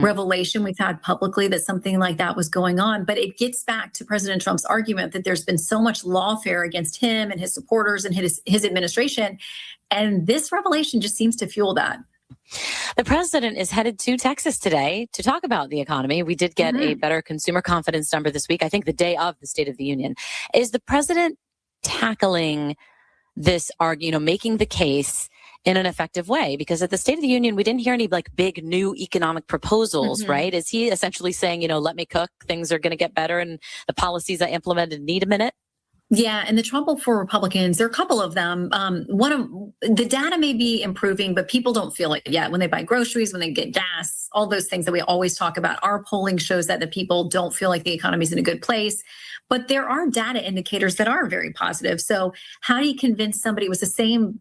revelation we've had publicly that something like that was going on. But it gets back to President Trump's argument that there's been so much lawfare against him and his supporters and his administration. And this revelation just seems to fuel that. The president is headed to Texas today to talk about the economy. We did get a better consumer confidence number this week, I think the day of the State of the Union. Is the president tackling this making the case in an effective way? Because at the State of the Union, we didn't hear any big new economic proposals, right? Is he essentially saying, let me cook, things are going to get better and the policies I implemented need a minute? Yeah, and the trouble for Republicans, there are a couple of them. One of the data may be improving, but people don't feel it yet when they buy groceries, when they get gas, all those things that we always talk about. Our polling shows that the people don't feel like the economy is in a good place. But there are data indicators that are very positive. So how do you convince somebody? It was the same,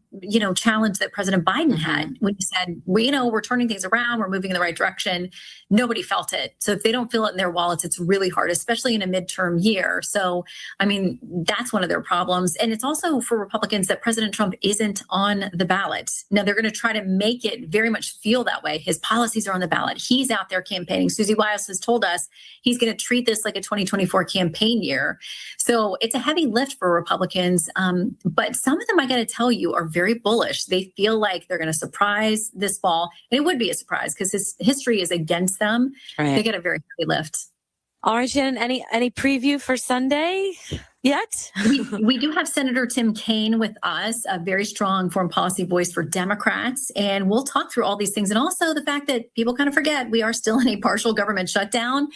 challenge that President Biden had when he said, we're turning things around, we're moving in the right direction. Nobody felt it. So if they don't feel it in their wallets, it's really hard, especially in a midterm year. So, that's one of their problems. And it's also for Republicans that President Trump isn't on the ballot. Now, they're going to try to make it very much feel that way. His policies are on the ballot. He's out there campaigning. Susie Wiles has told us he's going to treat this like a 2024 campaign year. So it's a heavy lift for Republicans. But some of them, I got to tell you, are very bullish. They feel like they're going to surprise this fall. And it would be a surprise because his history is against them. Right. They get a very heavy lift. All right, Shannon, any preview for Sunday yet? we do have Senator Tim Kaine with us, a very strong foreign policy voice for Democrats. And we'll talk through all these things. And also the fact that people kind of forget we are still in a partial government shutdown.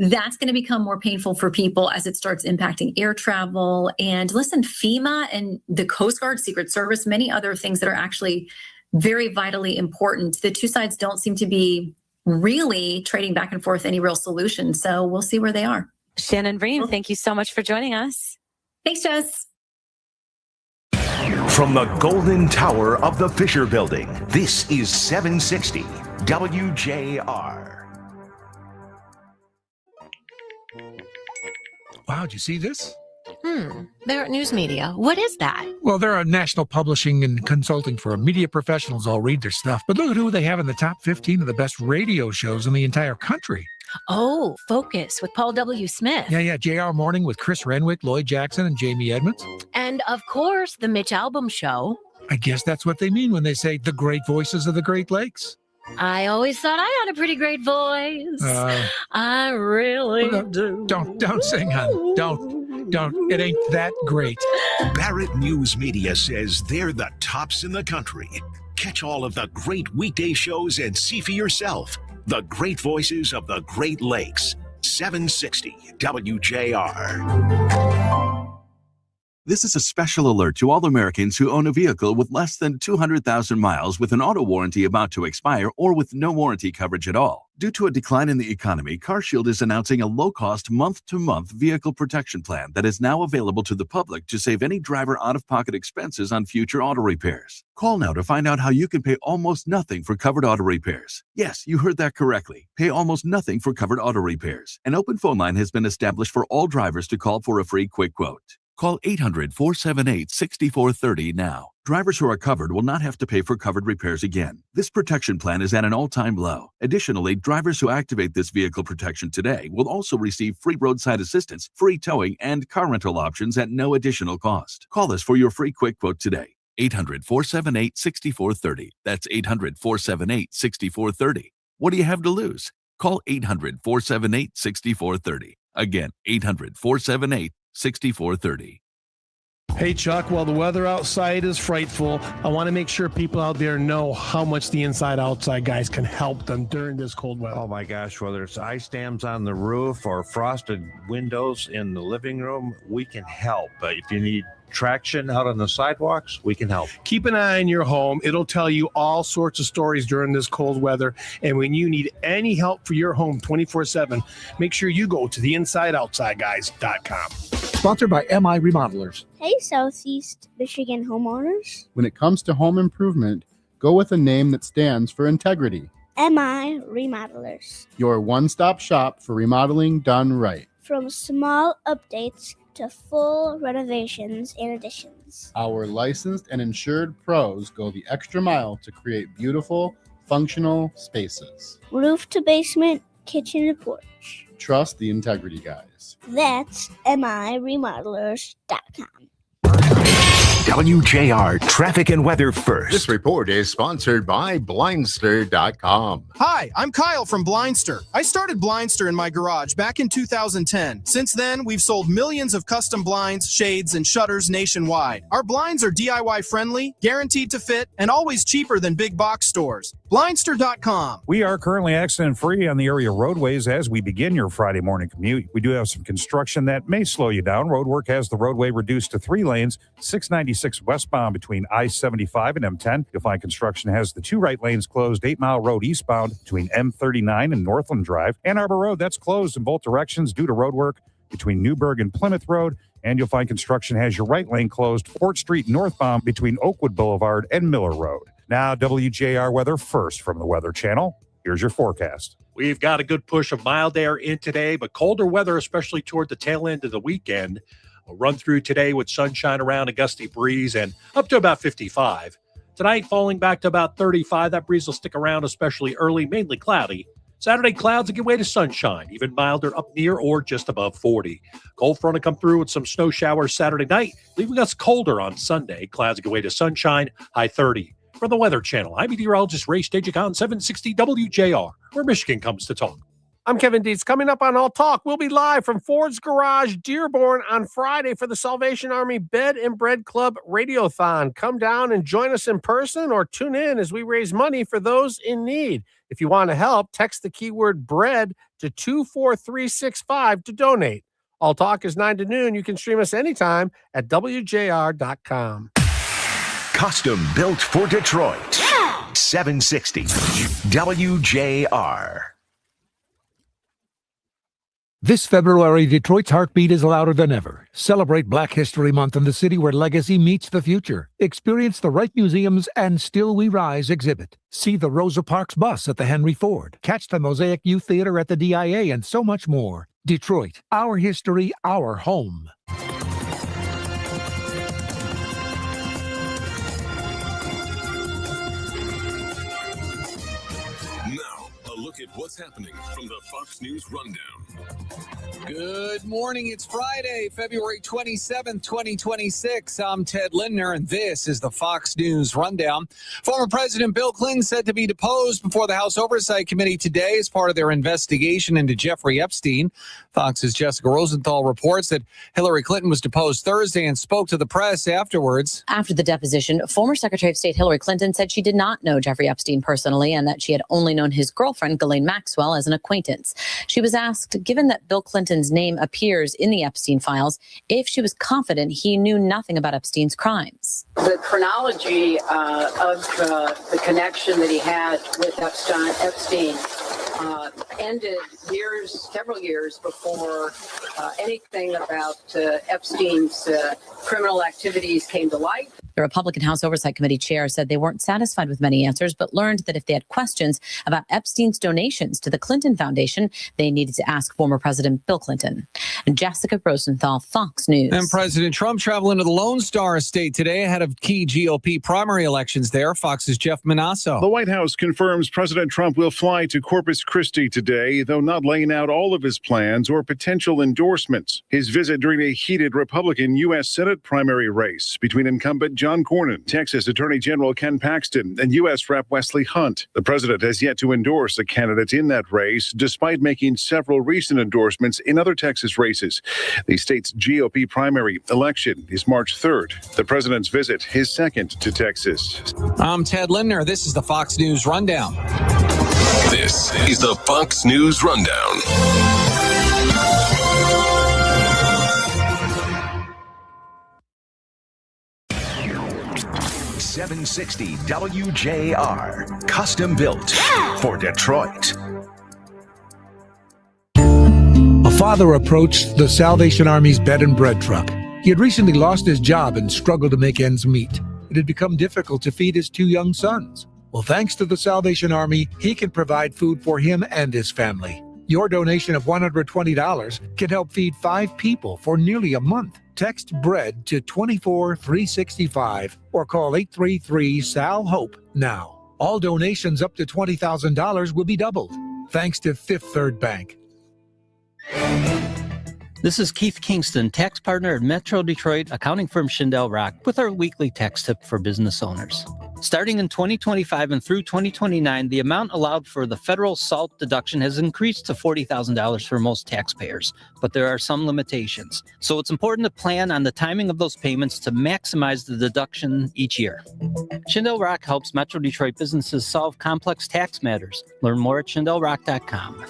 That's going to become more painful for people as it starts impacting air travel. And listen, FEMA and the Coast Guard, Secret Service, many other things that are actually very vitally important. The two sides don't seem to be really trading back and forth any real solution. So we'll see where they are. Shannon Bream, thank you so much for joining us. Thanks, Jess. From the Golden Tower of the Fisher Building, this is 760 WJR. Wow, did you see this? Barrett News Media. What is that? Well, they're a national publishing and consulting firm. Media professionals all read their stuff. But look at who they have in the top 15 of the best radio shows in the entire country. Oh, Focus with Paul W. Smith. Yeah. JR Morning with Chris Renwick, Lloyd Jackson, and Jamie Edmonds. And, of course, The Mitch Albom Show. I guess that's what they mean when they say the great voices of the Great Lakes. I always thought I had a pretty great voice. I really do. Don't sing, hon. Don't. It ain't that great. Barrett News Media says they're the tops in the country. Catch all of the great weekday shows and see for yourself the great voices of the Great Lakes. 760 WJR. This is a special alert to all Americans who own a vehicle with less than 200,000 miles with an auto warranty about to expire or with no warranty coverage at all. Due to a decline in the economy, CarShield is announcing a low-cost month-to-month vehicle protection plan that is now available to the public to save any driver out-of-pocket expenses on future auto repairs. Call now to find out how you can pay almost nothing for covered auto repairs. Yes, you heard that correctly. Pay almost nothing for covered auto repairs. An open phone line has been established for all drivers to call for a free quick quote. Call 800-478-6430 now. Drivers who are covered will not have to pay for covered repairs again. This protection plan is at an all-time low. Additionally, drivers who activate this vehicle protection today will also receive free roadside assistance, free towing, and car rental options at no additional cost. Call us for your free quick quote today. 800-478-6430. That's 800-478-6430. What do you have to lose? Call 800-478-6430. Again, 800-478-6430. Hey, Chuck, while the weather outside is frightful, I want to make sure people out there know how much the inside-outside guys can help them during this cold weather. Oh, my gosh, whether it's ice dams on the roof or frosted windows in the living room, we can help. If you need traction out on the sidewalks, we can help. Keep an eye on your home. It'll tell you all sorts of stories during this cold weather. And when you need any help for your home 24/7, make sure you go to theinsideoutsideguys.com. Sponsored by MI Remodelers. Hey, Southeast Michigan homeowners. When it comes to home improvement, go with a name that stands for integrity. MI Remodelers. Your one-stop shop for remodeling done right. From small updates to full renovations and additions. Our licensed and insured pros go the extra mile to create beautiful, functional spaces. Roof to basement, kitchen to porch. Trust the Integrity Guys. That's miremodelers.com. WJR Traffic and Weather First. This report is sponsored by Blindster.com. Hi, I'm Kyle from Blindster. I started Blindster in my garage back in 2010. Since then, we've sold millions of custom blinds, shades, and shutters nationwide. Our blinds are DIY friendly, guaranteed to fit, and always cheaper than big box stores. Blindster.com. We are currently accident-free on the area roadways as we begin your Friday morning commute. We do have some construction that may slow you down. Roadwork has the roadway reduced to 3 lanes, 696 westbound between I-75 and M10. You'll find construction has the 2 right lanes closed, 8 Mile Road eastbound between M39 and Northland Drive. Ann Arbor Road, that's closed in both directions due to roadwork between Newburgh and Plymouth Road. And you'll find construction has your right lane closed, Fort Street northbound between Oakwood Boulevard and Miller Road. Now, WJR weather first from the Weather Channel. Here's your forecast. We've got a good push of mild air in today, but colder weather, especially toward the tail end of the weekend. We'll run through today with sunshine around, a gusty breeze, and up to about 55. Tonight, falling back to about 35. That breeze will stick around, especially early, mainly cloudy. Saturday, clouds will give way to sunshine, even milder up near or just above 40. Cold front will come through with some snow showers Saturday night, leaving us colder on Sunday. Clouds will give way to sunshine, high 30. From the Weather Channel, I'm meteorologist Ray Stagicon, 760 WJR, where Michigan comes to talk. I'm Kevin Dietz. Coming up on All Talk, we'll be live from Ford's Garage, Dearborn on Friday for the Salvation Army Bed and Bread Club Radiothon. Come down and join us in person or tune in as we raise money for those in need. If you want to help, text the keyword bread to 24365 to donate. All Talk is 9 to noon. You can stream us anytime at WJR.com. Custom built for Detroit. 760 WJR. This February, Detroit's heartbeat is louder than ever. Celebrate Black History Month in the city where legacy meets the future. Experience the Wright Museum's And Still We Rise exhibit. See the Rosa Parks bus at the Henry Ford. Catch the Mosaic Youth Theater at the DIA and so much more. Detroit, our history, our home. Look at what's happening from the Fox News Rundown. Good morning. It's Friday, February 27th, 2026. I'm Ted Lindner, and this is the Fox News Rundown. Former President Bill Clinton said to be deposed before the House Oversight Committee today as part of their investigation into Jeffrey Epstein. Fox's Jessica Rosenthal reports that Hillary Clinton was deposed Thursday and spoke to the press afterwards. After the deposition, former Secretary of State Hillary Clinton said she did not know Jeffrey Epstein personally and that she had only known his girlfriend, Ghislaine Maxwell, as an acquaintance. She was asked, given that Bill Clinton's name appears in the Epstein files, if she was confident he knew nothing about Epstein's crimes. The chronology of the connection that he had with Epstein ended several years before anything about Epstein's criminal activities came to light. The Republican House Oversight Committee chair said they weren't satisfied with many answers, but learned that if they had questions about Epstein's donations to the Clinton Foundation, they needed to ask former President Bill Clinton. Jessica Rosenthal, Fox News. And President Trump traveling to the Lone Star Estate today ahead of key GOP primary elections there. Fox's Jeff Manasso. The White House confirms President Trump will fly to Corpus Christi today, though not laying out all of his plans or potential endorsements. His visit during a heated Republican U.S. Senate primary race between incumbent John Cornyn, Texas Attorney General Ken Paxton, and U.S. Rep. Wesley Hunt. The president has yet to endorse a candidate in that race, despite making several recent endorsements in other Texas races. The state's GOP primary election is March 3rd. The president's visit, his second to Texas. I'm Ted Lindner. This is the Fox News Rundown. This is the Fox News Rundown. 760 WJR. Custom built for Detroit. A father approached the Salvation Army's bed and bread truck. He had recently lost his job and struggled to make ends meet. It had become difficult to feed his 2 young sons. Well, thanks to the Salvation Army, he can provide food for him and his family. Your donation of $120 can help feed 5 people for nearly a month. Text BREAD to 24365 or call 833-SAL-HOPE now. All donations up to $20,000 will be doubled, thanks to Fifth Third Bank. This is Keith Kingston, tax partner at Metro Detroit accounting firm Schindel Rock, with our weekly tax tip for business owners. Starting in 2025 and through 2029, the amount allowed for the federal SALT deduction has increased to $40,000 for most taxpayers, but there are some limitations. So it's important to plan on the timing of those payments to maximize the deduction each year. Schindel Rock helps Metro Detroit businesses solve complex tax matters. Learn more at schindelrock.com.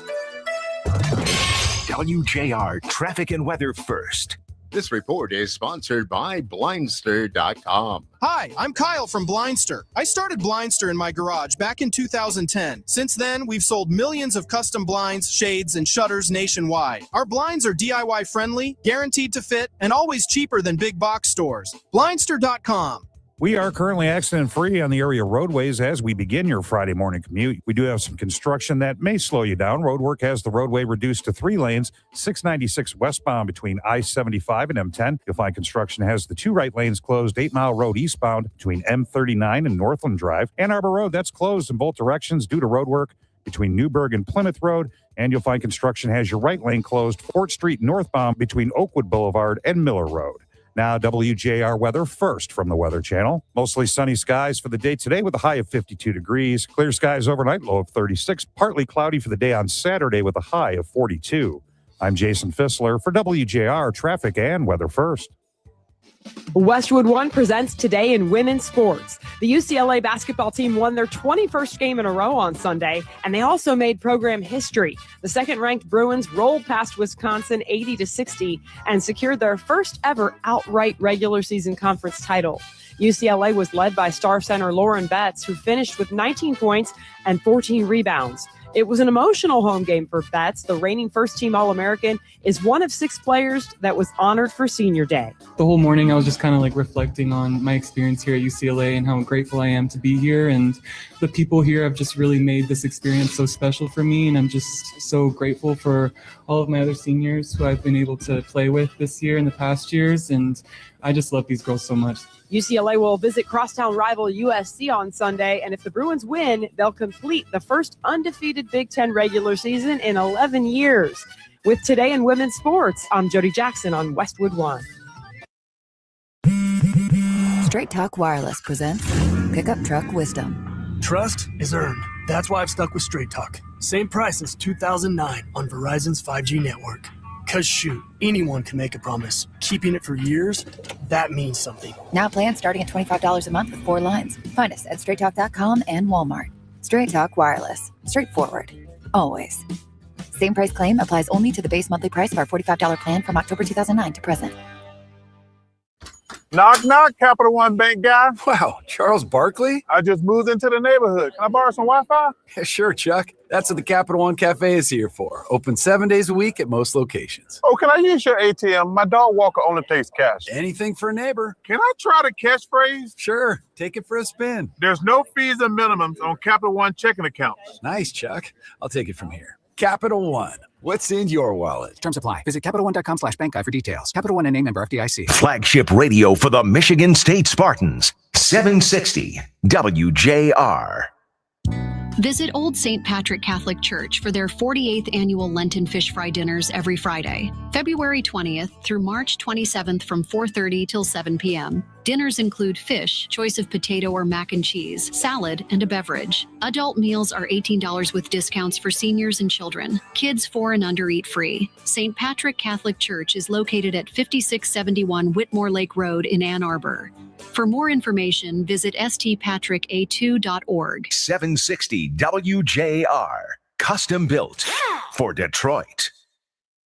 WJR Traffic and Weather First. This report is sponsored by Blindster.com. Hi, I'm Kyle from Blindster. I started Blindster in my garage back in 2010. Since then, we've sold millions of custom blinds, shades, and shutters nationwide. Our blinds are DIY friendly, guaranteed to fit, and always cheaper than big box stores. Blindster.com. We are currently accident-free on the area roadways as we begin your Friday morning commute. We do have some construction that may slow you down. Roadwork has the roadway reduced to 3 lanes, 696 westbound between I-75 and M10. You'll find construction has the 2 right lanes closed, 8 Mile Road eastbound between M39 and Northland Drive. Ann Arbor Road, that's closed in both directions due to roadwork between Newburgh and Plymouth Road. And you'll find construction has your right lane closed, Fort Street northbound between Oakwood Boulevard and Miller Road. Now, WJR weather first from the Weather Channel. Mostly sunny skies for the day today with a high of 52 degrees. Clear skies overnight, low of 36. Partly cloudy for the day on Saturday with a high of 42. I'm Jason Fissler for WJR Traffic and Weather First. Westwood One presents Today in Women's Sports. The UCLA basketball team won their 21st game in a row on Sunday, and they also made program history. The second-ranked Bruins rolled past Wisconsin 80-60 and secured their first ever outright regular season conference title. UCLA was led by star center Lauren Betts, who finished with 19 points and 14 rebounds. It was an emotional home game for Betts. The reigning first-team All-American is one of 6 players that was honored for Senior Day. The whole morning I was just kind of like reflecting on my experience here at UCLA and how grateful I am to be here. And the people here have just really made this experience so special for me. And I'm just so grateful for all of my other seniors who I've been able to play with this year and the past years. And I just love these girls so much. UCLA will visit crosstown rival USC on Sunday, and if the Bruins win, they'll complete the first undefeated Big Ten regular season in 11 years. With Today in Women's Sports, I'm Jody Jackson on Westwood One. Straight Talk Wireless presents Pickup Truck Wisdom. Trust is earned. That's why I've stuck with Straight Talk. Same price since 2009 on Verizon's 5G network. Cause shoot, anyone can make a promise. Keeping it for years, that means something. Now plans starting at $25 a month with 4 lines. Find us at straighttalk.com and Walmart. Straight Talk Wireless. Straightforward. Always. Same price claim applies only to the base monthly price of our $45 plan from October 2009 to present. Knock, knock, Capital One Bank guy. Wow, Charles Barkley? I just moved into the neighborhood. Can I borrow some Wi-Fi? Yeah, sure, Chuck. That's what the Capital One Cafe is here for. Open 7 days a week at most locations. Oh, can I use your ATM? My dog walker only takes cash. Anything for a neighbor. Can I try the catchphrase? Sure, take it for a spin. There's no fees and minimums on Capital One checking accounts. Nice, Chuck. I'll take it from here. Capital One. What's in your wallet? Terms apply. Visit CapitalOne.com/bank guide for details. Capital One and name member FDIC. Flagship radio for the Michigan State Spartans. 760 WJR. Visit Old St. Patrick Catholic Church for their 48th annual Lenten Fish Fry Dinners every Friday, February 20th through March 27th from 4:30 till 7 p.m. Dinners include fish, choice of potato or mac and cheese, salad, and a beverage. Adult meals are $18 with discounts for seniors and children. Kids 4 and under eat free. St. Patrick Catholic Church is located at 5671 Whitmore Lake Road in Ann Arbor. For more information, visit stpatricka2.org. 760 WJR. Custom built for Detroit.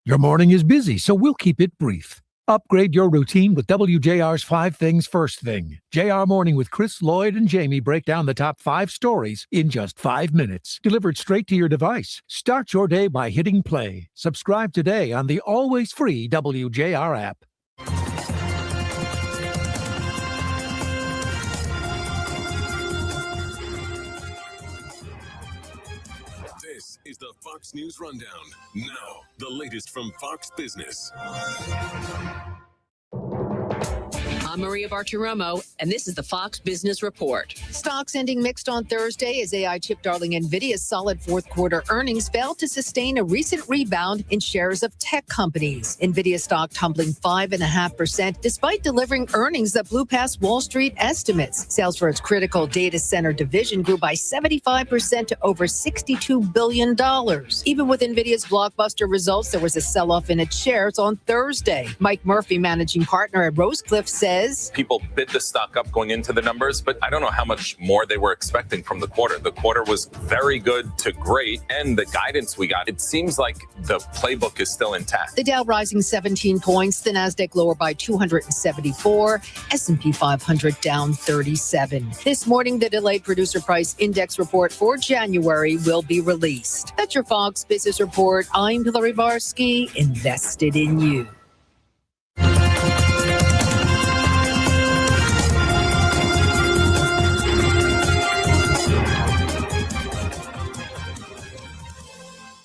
Your morning is busy, so we'll keep it brief. Upgrade your routine with WJR's 5 Things First Thing. JR Morning with Chris, Lloyd, and Jamie break down the top 5 stories in just 5 minutes. Delivered straight to your device. Start your day by hitting play. Subscribe today on the always free WJR app. This is the Fox News Rundown. Now, the latest from Fox Business. I'm Maria Bartiromo, and this is the Fox Business Report. Stocks ending mixed on Thursday as AI chip darling NVIDIA's solid fourth quarter earnings failed to sustain a recent rebound in shares of tech companies. NVIDIA stock tumbling 5.5% despite delivering earnings that blew past Wall Street estimates. Sales for its critical data center division grew by 75% to over $62 billion. Even with NVIDIA's blockbuster results, there was a sell-off in its shares on Thursday. Mike Murphy, managing partner at Rosecliff, says people bid the stock up going into the numbers, but I don't know how much more they were expecting from the quarter. The quarter was very good to great, and the guidance we got, it seems like the playbook is still intact. The Dow rising 17 points, the Nasdaq lower by 274, S&P 500 down 37. This morning, the delayed producer price index report for January will be released. That's your Fox Business Report. I'm Hillary Barsky, invested in you.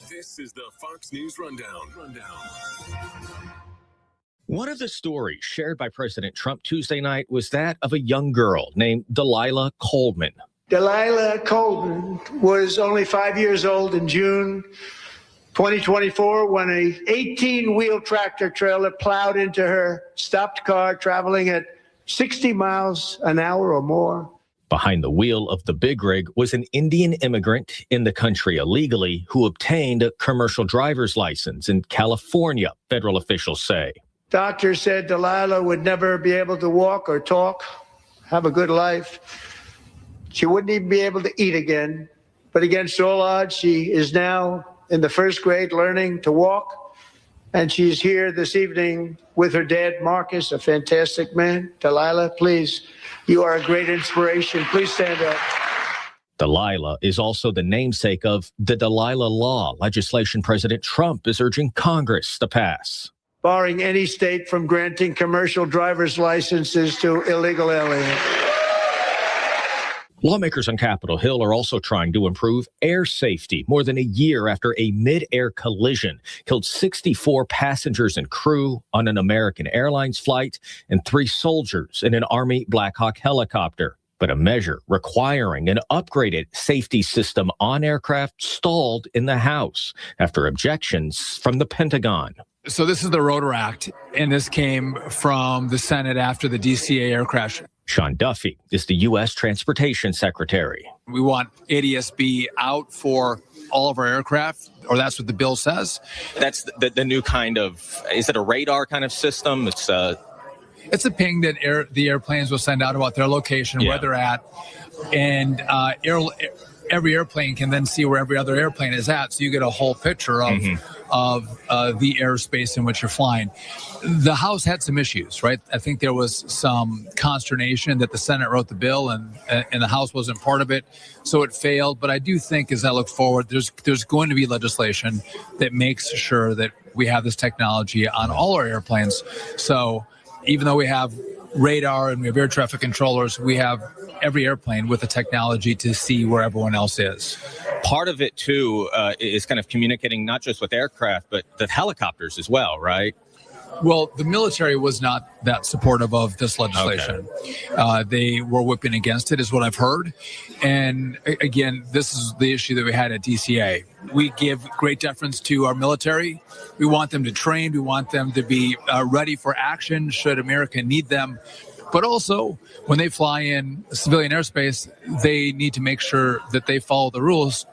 This is the Fox News Rundown. One of the stories shared by President Trump Tuesday night was that of a young girl named Delilah Coleman. Delilah Coleman was only 5 years old in June 2024 when a 18-wheel tractor trailer plowed into her stopped car traveling at 60 miles an hour or more. Behind the wheel of the big rig was an Indian immigrant in the country illegally who obtained a commercial driver's license in California, federal officials say. Doctors said Delilah would never be able to walk or talk, have a good life. She wouldn't even be able to eat again. But against all odds, she is now in the first grade learning to walk. And she's here this evening with her dad, Marcus, a fantastic man. Delilah, please, you are a great inspiration. Please stand up. Delilah is also the namesake of the Delilah Law, legislation President Trump is urging Congress to pass. Barring any state from granting commercial driver's licenses to illegal aliens. Lawmakers on Capitol Hill are also trying to improve air safety more than a year after a mid-air collision killed 64 passengers and crew on an American Airlines flight and 3 soldiers in an Army Black Hawk helicopter. But a measure requiring an upgraded safety system on aircraft stalled in the House after objections from the Pentagon. So this is the Rotor Act, and this came from the Senate after the DCA air crash. Sean Duffy is the U.S. Transportation Secretary. We want ADS-B out for all of our aircraft, or that's what the bill says. That's the new kind of, is it a radar kind of system? It's a ping that the airplanes will send out about their location, where they're at, and every airplane can then see where every other airplane is at, so you get a whole picture of the airspace in which you're flying. The House had some issues, right? I think there was some consternation that the Senate wrote the bill and the House wasn't part of it, so it failed. But I do think as I look forward, there's going to be legislation that makes sure that we have this technology on all our airplanes. So even though we have radar and we have air traffic controllers, we have every airplane with the technology to see where everyone else is. Part of it, too, is kind of communicating not just with aircraft, but the helicopters as well, right? Well, the military was not that supportive of this legislation. Okay. They were whipping against it, is what I've heard. And again, this is the issue that we had at DCA. We give great deference to our military. We want them to train. We want them to be ready for action should America need them. But also, when they fly in civilian airspace, they need to make sure that they follow the rules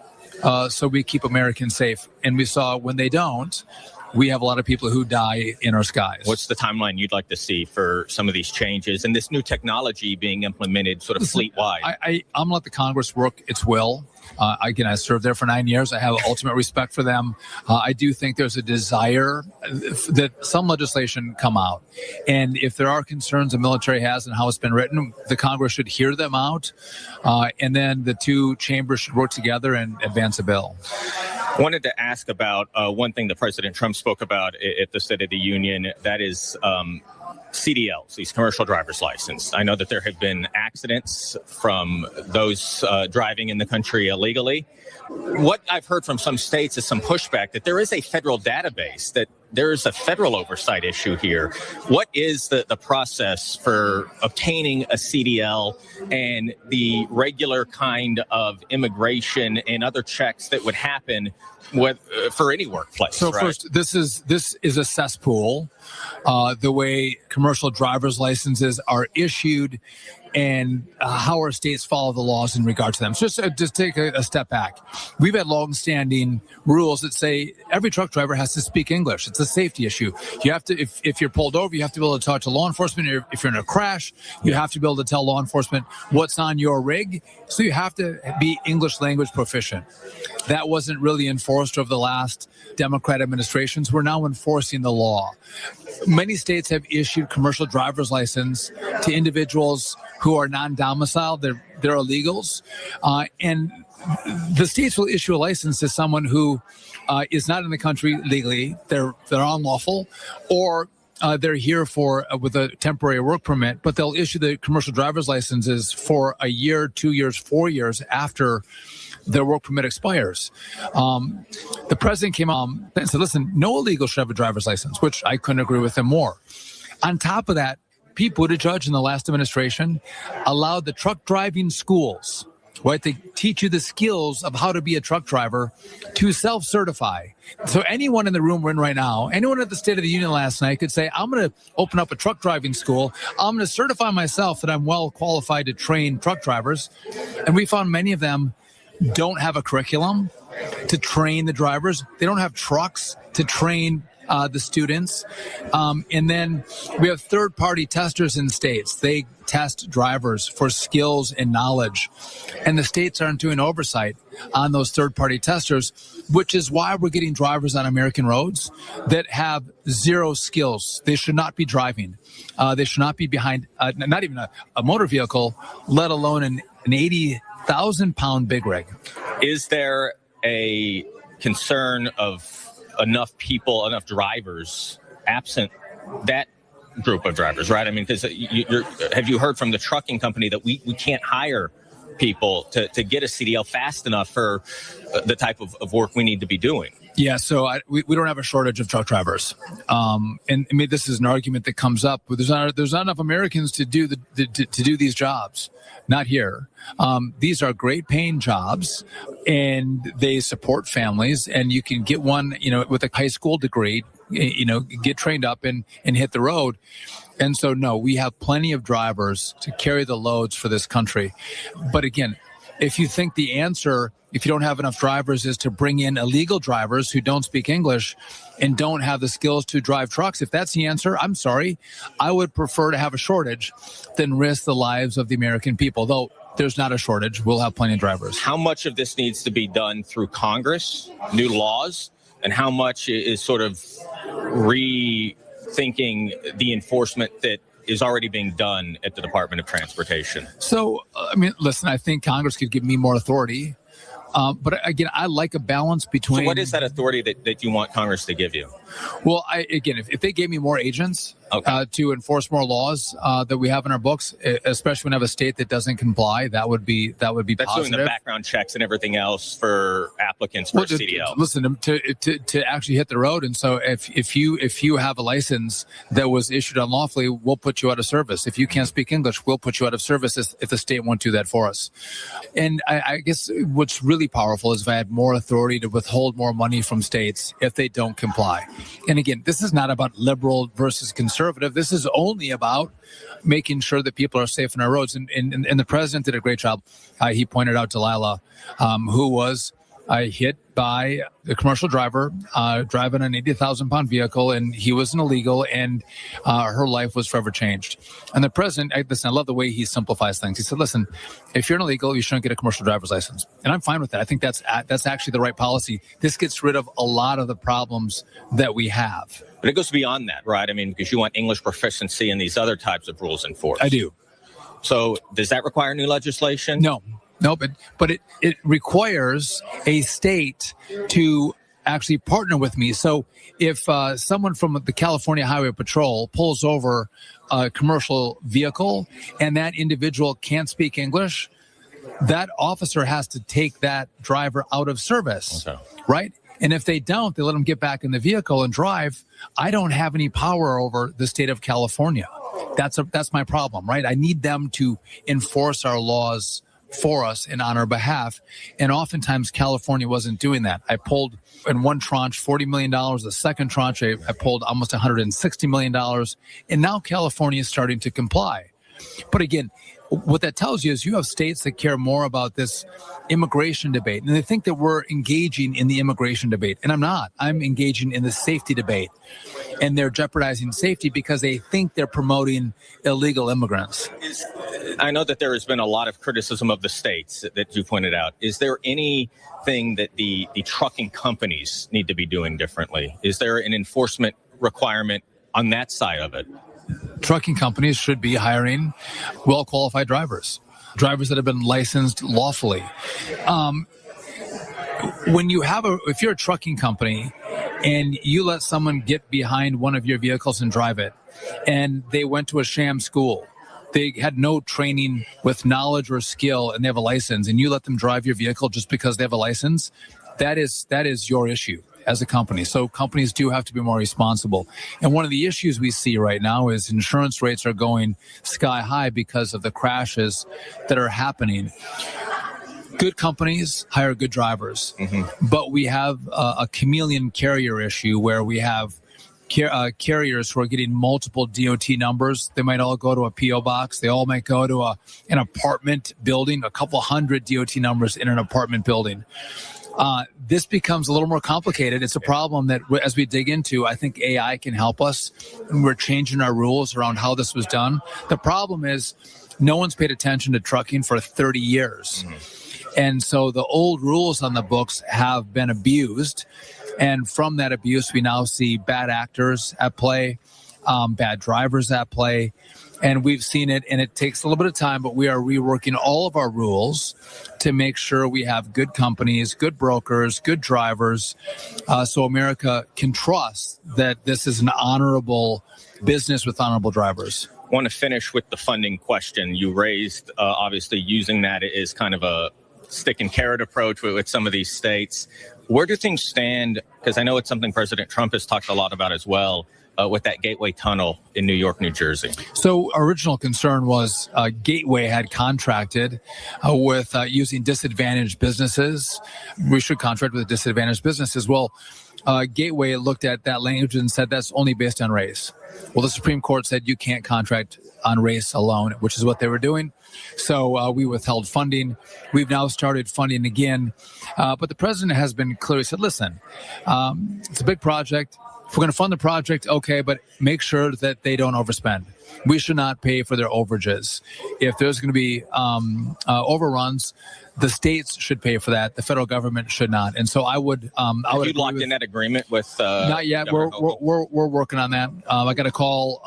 so we keep Americans safe. And we saw when they don't, we have a lot of people who die in our skies. What's the timeline you'd like to see for some of these changes and this new technology being implemented sort of fleet-wide? I'm going to let the Congress work its will. Again, I served there for 9 years. I have ultimate respect for them. I do think there's a desire that some legislation come out. And if there are concerns the military has and how it's been written, the Congress should hear them out. And then the two chambers should work together and advance a bill. I wanted to ask about one thing that President Trump spoke about at the State of the Union, that is CDLs, these commercial driver's license. I know that there have been accidents from those driving in the country illegally. What I've heard from some states is some pushback that there is a federal database that there's a federal oversight issue here. What is the process for obtaining a CDL and the regular kind of immigration and other checks that would happen for any workplace? So right? first, this is a cesspool. The way commercial driver's licenses are issued and how our states follow the laws in regard to them. So just take a step back. We've had long-standing rules that say every truck driver has to speak English. It's a safety issue. You have to, if you're pulled over, you have to be able to talk to law enforcement. If you're in a crash, you have to be able to tell law enforcement what's on your rig. So you have to be English language proficient. That wasn't really enforced over the last Democrat administrations. We're now enforcing the law. Many states have issued commercial driver's license to individuals who are non-domiciled. They're illegals. And the states will issue a license to someone who is not in the country legally. They're unlawful, or they're here with a temporary work permit, but they'll issue the commercial driver's licenses for a year, 2 years, 4 years after their work permit expires. The president came on and said, listen, no illegal should have a driver's license, which I couldn't agree with him more. On top of that, Pete Buttigieg in the last administration allowed the truck driving schools, right, they teach you the skills of how to be a truck driver, to self-certify. So anyone in the room we're in right now, anyone at the State of the Union last night could say, I'm going to open up a truck driving school. I'm going to certify myself that I'm well qualified to train truck drivers. And we found many of them don't have a curriculum to train the drivers. They don't have trucks to train the students. And then we have third-party testers in states. They test drivers for skills and knowledge. And the states aren't doing oversight on those third-party testers, which is why we're getting drivers on American roads that have zero skills. They should not be driving. They should not be behind, not even a motor vehicle, let alone an 80,000-pound big rig. Is there a concern of enough drivers absent that group of drivers, right? I mean, because have you heard from the trucking company that we can't hire people to get a CDL fast enough for the type of work we need to be doing? Yeah, so we don't have a shortage of truck drivers, and I mean this is an argument that comes up. But there's not enough Americans to do to do these jobs. Not here. These are great paying jobs, and they support families. And you can get one, with a high school degree, get trained up and hit the road. And so, no, we have plenty of drivers to carry the loads for this country. But again, if you think the answer, if you don't have enough drivers, is to bring in illegal drivers who don't speak English and don't have the skills to drive trucks, if that's the answer, I'm sorry. I would prefer to have a shortage than risk the lives of the American people, though there's not a shortage. We'll have plenty of drivers. How much of this needs to be done through Congress, new laws, and how much is sort of rethinking the enforcement that is already being done at the Department of Transportation? So, I mean, listen, I think Congress could give me more authority. But again, I like a balance between... So what is that authority that you want Congress to give you? Well, if they gave me more agents to enforce more laws that we have in our books, especially when we have a state that doesn't comply, that would be That's positive. Doing the background checks and everything else for applicants for CDL. Listen, to actually hit the road. And so if you have a license that was issued unlawfully, we'll put you out of service. If you can't speak English, we'll put you out of service if the state won't do that for us. And I guess what's really powerful is if I had more authority to withhold more money from states if they don't comply. And again, this is not about liberal versus conservative. This is only about making sure that people are safe on our roads. And the president did a great job. He pointed out Delilah, who was hit by a commercial driver driving an 80,000-pound vehicle, and he was an illegal, and her life was forever changed. And the president, I love the way he simplifies things. He said, listen, if you're an illegal, you shouldn't get a commercial driver's license. And I'm fine with that. I think that's actually the right policy. This gets rid of a lot of the problems that we have. But it goes beyond that, right? I mean, because you want English proficiency and these other types of rules enforced. I do. So does that require new legislation? No, but it requires a state to actually partner with me. So if someone from the California Highway Patrol pulls over a commercial vehicle and that individual can't speak English, that officer has to take that driver out of service, right? And if they don't, they let them get back in the vehicle and drive. I don't have any power over the state of California. That's my problem, right? I need them to enforce our laws for us and on our behalf. And oftentimes California wasn't doing that. I pulled in one tranche $40 million. The second tranche, I pulled almost $160 million. And now California is starting to comply. But again, what that tells you is you have states that care more about this immigration debate. And they think that we're engaging in the immigration debate. And I'm not. I'm engaging in the safety debate. And they're jeopardizing safety because they think they're promoting illegal immigrants. I know that there has been a lot of criticism of the states that you pointed out. Is there anything that the trucking companies need to be doing differently? Is there an enforcement requirement on that side of it? Trucking companies should be hiring well-qualified drivers that have been licensed lawfully. If you're a trucking company and you let someone get behind one of your vehicles and drive it, and they went to a sham school, they had no training with knowledge or skill, and they have a license, and you let them drive your vehicle just because they have a license, that is your issue as a company. So companies do have to be more responsible. And one of the issues we see right now is insurance rates are going sky high because of the crashes that are happening. Good companies hire good drivers, but we have a chameleon carrier issue where we have carriers who are getting multiple DOT numbers. They might all go to a P.O. box. They all might go to an apartment building, a couple hundred DOT numbers in an apartment building. This becomes a little more complicated. It's a problem that as we dig into, I think AI can help us, and we're changing our rules around how this was done. The problem is no one's paid attention to trucking for 30 years. And so the old rules on the books have been abused. And from that abuse, we now see bad actors at play, bad drivers at play. And we've seen it, and it takes a little bit of time, but we are reworking all of our rules to make sure we have good companies, good brokers, good drivers, so America can trust that this is an honorable business with honorable drivers. I want to finish with the funding question you raised. Obviously, using that is kind of a stick and carrot approach with some of these states. Where do things stand? Because I know it's something President Trump has talked a lot about as well. With that Gateway Tunnel in New York, New Jersey. So our original concern was Gateway had contracted with using disadvantaged businesses. We should contract with disadvantaged businesses. Well, Gateway looked at that language and said that's only based on race. Well, the Supreme Court said you can't contract on race alone, which is what they were doing. So we withheld funding. We've now started funding again. But the president has been clearly said, listen, it's a big project. If we're going to fund the project, okay, but make sure that they don't overspend. We should not pay for their overages. If there's going to be overruns, the states should pay for that. The federal government should not. And so I would. Have you locked in that agreement with? Not yet. We're working on that. I got a call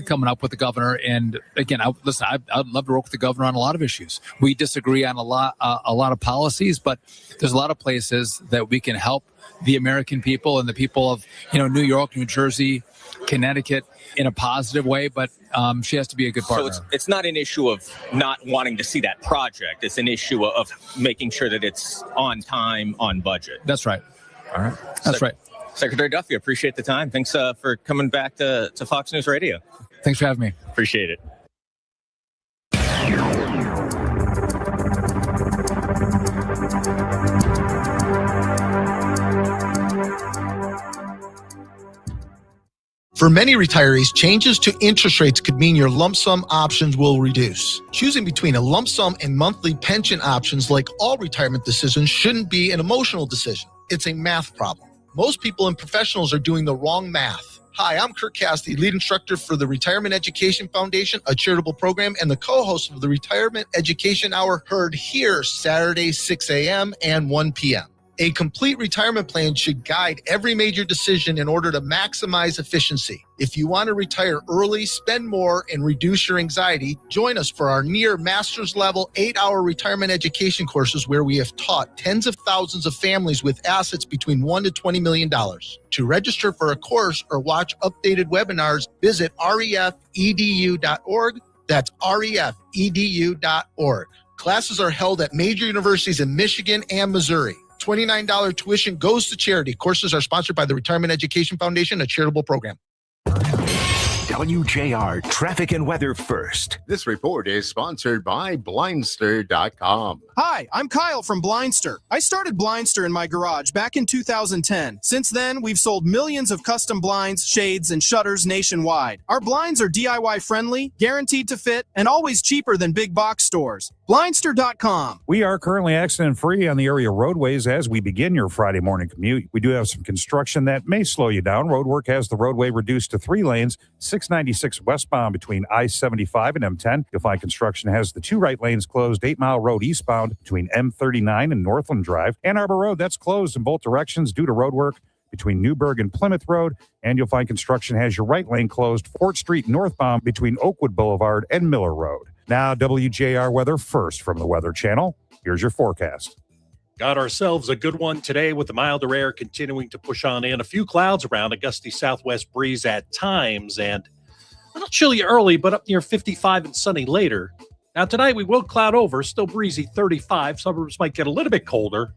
coming up with the governor, and again, I'd love to work with the governor on a lot of issues. We disagree on a lot of policies, but there's a lot of places that we can help the American people and the people of New York, New Jersey, Connecticut in a positive way, but she has to be a good partner. So it's not an issue of not wanting to see that project. It's an issue of making sure that it's on time, on budget. That's right. All right. That's right. Secretary Duffy, appreciate the time. Thanks for coming back to Fox News Radio. Thanks for having me. Appreciate it. For many retirees, changes to interest rates could mean your lump sum options will reduce. Choosing between a lump sum and monthly pension options, like all retirement decisions, shouldn't be an emotional decision. It's a math problem. Most people and professionals are doing the wrong math. Hi, I'm Kirk Cassidy, lead instructor for the Retirement Education Foundation, a charitable program, and the co-host of the Retirement Education Hour, heard here Saturday, 6 a.m. and 1 p.m. A complete retirement plan should guide every major decision in order to maximize efficiency. If you want to retire early, spend more, and reduce your anxiety, join us for our near master's level 8-hour retirement education courses where we have taught tens of thousands of families with assets between $1 to $20 million. To register for a course or watch updated webinars, visit refedu.org. That's refedu.org. Classes are held at major universities in Michigan and Missouri. $29 tuition goes to charity. Courses are sponsored by the Retirement Education Foundation, a charitable program. WJR Traffic and Weather First. This report is sponsored by Blindster.com. Hi, I'm Kyle from Blindster. I started Blindster in my garage back in 2010. Since then, we've sold millions of custom blinds, shades, and shutters nationwide. Our blinds are DIY friendly, guaranteed to fit, and always cheaper than big box stores. Blindster.com. We are currently accident-free on the area roadways as we begin your Friday morning commute. We do have some construction that may slow you down. Roadwork has the roadway reduced to 3 lanes, 696 westbound between I-75 and M10. You'll find construction has the 2 right lanes closed, 8 Mile Road eastbound between M39 and Northland Drive. Ann Arbor Road, that's closed in both directions due to roadwork between Newburgh and Plymouth Road. And you'll find construction has your right lane closed, Fort Street northbound between Oakwood Boulevard and Miller Road. Now, WJR Weather First from the Weather Channel. Here's your forecast. Got ourselves a good one today with the milder air continuing to push on in. A few clouds around, a gusty southwest breeze at times, and a little chilly early, but up near 55 and sunny later. Now, tonight we will cloud over, still breezy 35. Suburbs might get a little bit colder.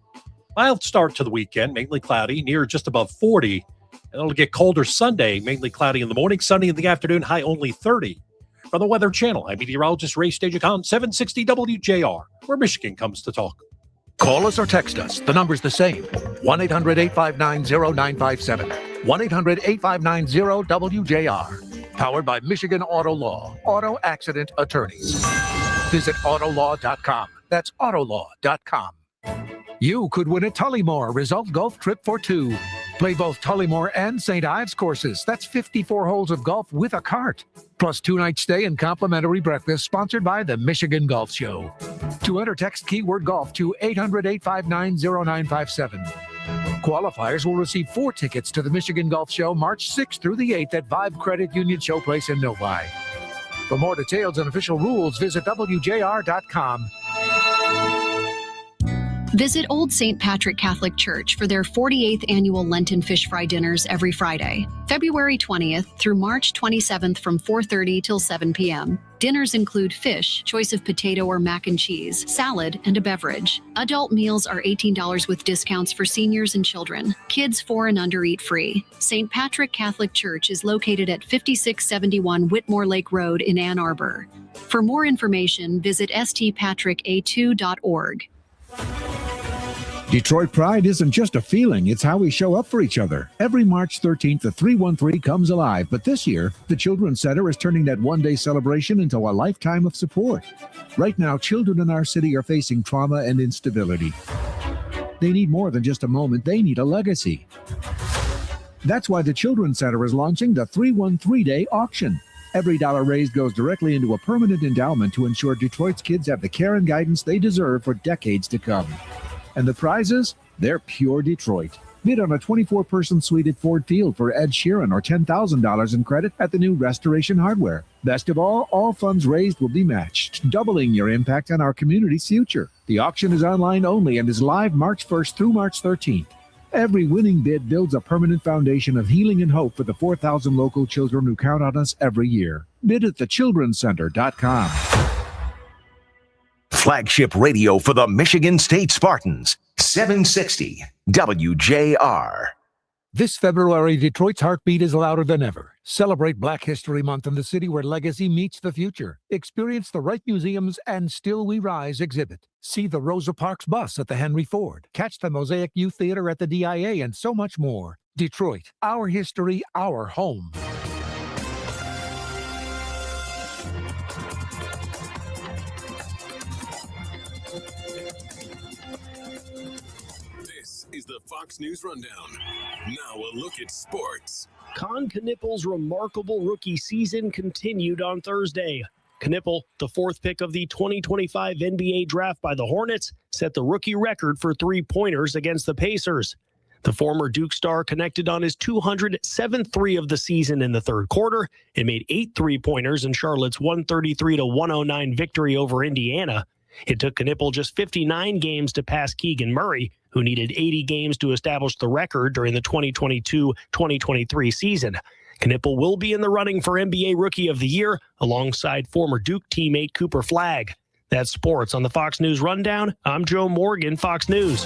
Mild start to the weekend, mainly cloudy, near just above 40. And it'll get colder Sunday, mainly cloudy in the morning, sunny in the afternoon, high only 30. From the Weather Channel, I'm meteorologist Ray Stagicon, 760 WJR, where Michigan comes to talk. Call us or text us. The number's the same. 1-800-859-0957. 1-800-859-0WJR. Powered by Michigan Auto Law. Auto Accident Attorneys. Visit Autolaw.com. That's Autolaw.com. You could win a Tullymore Result Golf Trip for 2. Play both Tullymore and St. Ives courses. That's 54 holes of golf with a cart. Plus 2-night stay and complimentary breakfast sponsored by the Michigan Golf Show. To enter, text keyword golf to 800-859-0957. Qualifiers will receive 4 tickets to the Michigan Golf Show March 6th through the 8th at Vibe Credit Union Showplace in Novi. For more details and official rules, visit WJR.com. Visit Old St. Patrick Catholic Church for their 48th annual Lenten fish fry dinners every Friday, February 20th through March 27th from 4:30 till 7 p.m. Dinners include fish, choice of potato or mac and cheese, salad, and a beverage. Adult meals are $18 with discounts for seniors and children. Kids 4 and under eat free. St. Patrick Catholic Church is located at 5671 Whitmore Lake Road in Ann Arbor. For more information, visit stpatricka2.org. Detroit Pride isn't just a feeling, it's how we show up for each other. Every March 13th, the 313 comes alive, but this year, the Children's Center is turning that one-day celebration into a lifetime of support. Right now, children in our city are facing trauma and instability. They need more than just a moment, they need a legacy. That's why the Children's Center is launching the 313-day auction. Every dollar raised goes directly into a permanent endowment to ensure Detroit's kids have the care and guidance they deserve for decades to come. And the prizes? They're pure Detroit. Bid on a 24-person suite at Ford Field for Ed Sheeran or $10,000 in credit at the new Restoration Hardware. Best of all funds raised will be matched, doubling your impact on our community's future. The auction is online only and is live March 1st through March 13th. Every winning bid builds a permanent foundation of healing and hope for the 4,000 local children who count on us every year. Bid at thechildrencenter.com. Flagship radio for the Michigan State Spartans. 760 WJR. This February, Detroit's heartbeat is louder than ever. Celebrate Black History Month in the city where legacy meets the future. Experience the Wright Museum's And Still We Rise exhibit. See the Rosa Parks bus at the Henry Ford. Catch the Mosaic Youth Theater at the DIA and so much more. Detroit, our history, our home. Is the Fox News Rundown. Now a look at sports. Con Knippel's remarkable rookie season continued on Thursday. Knippel, the 4th pick of the 2025 NBA draft by the Hornets, set the rookie record for three-pointers against the Pacers. The former Duke star connected on his 207th three of the season in the third quarter and made 8 three-pointers in Charlotte's 133-109 victory over Indiana. It took Knippel just 59 games to pass Keegan Murray, who needed 80 games to establish the record during the 2022-2023 season. Knippel will be in the running for NBA Rookie of the Year alongside former Duke teammate Cooper Flagg. That's sports on the Fox News Rundown. I'm Joe Morgan, Fox News.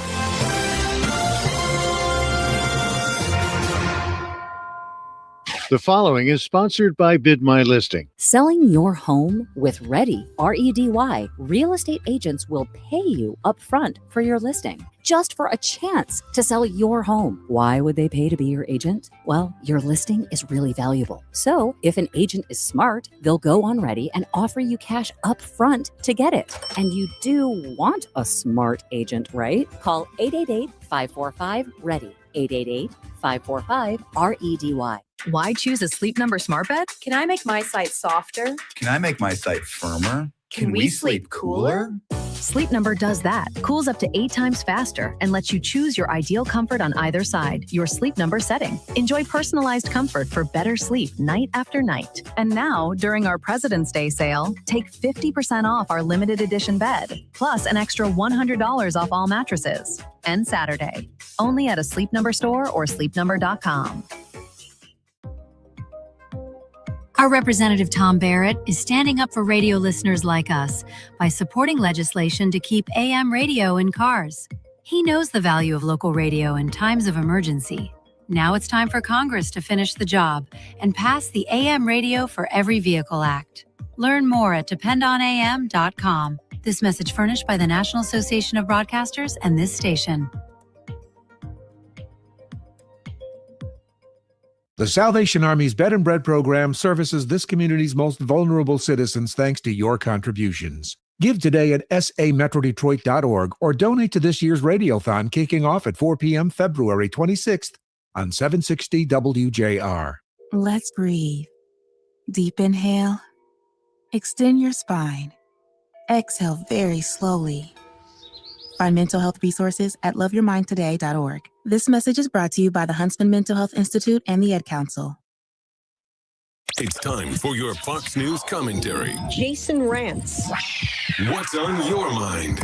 The following is sponsored by Bid My Listing. Selling your home with Ready, R-E-D-Y, real estate agents will pay you upfront for your listing, just for a chance to sell your home. Why would they pay to be your agent? Well, your listing is really valuable. So if an agent is smart, they'll go on Ready and offer you cash upfront to get it. And you do want a smart agent, right? Call 888-545-READY. 888-545-REDY. Why choose a Sleep Number smart bed? Can I make my site softer? Can I make my site firmer? Can we sleep cooler? Sleep Number does that. Cools up to 8 times faster and lets you choose your ideal comfort on either side, your Sleep Number setting. Enjoy personalized comfort for better sleep night after night. And now, during our President's Day sale, take 50% off our limited edition bed, plus an extra $100 off all mattresses. And Saturday, only at a Sleep Number store or sleepnumber.com. Our Representative Tom Barrett is standing up for radio listeners like us by supporting legislation to keep AM radio in cars. He knows the value of local radio in times of emergency. Now it's time for Congress to finish the job and pass the AM Radio for Every Vehicle Act. Learn more at dependonam.com. This message furnished by the National Association of Broadcasters and this station. The Salvation Army's Bed and Bread program services this community's most vulnerable citizens thanks to your contributions. Give today at sametrodetroit.org or donate to this year's Radiothon kicking off at 4 p.m. February 26th on 760 WJR. Let's breathe. Deep inhale. Extend your spine. Exhale very slowly. Find mental health resources at loveyourmindtoday.org. This message is brought to you by the Huntsman Mental Health Institute and the Ed Council. It's time for your Fox News commentary. Jason Rants. What's on your mind?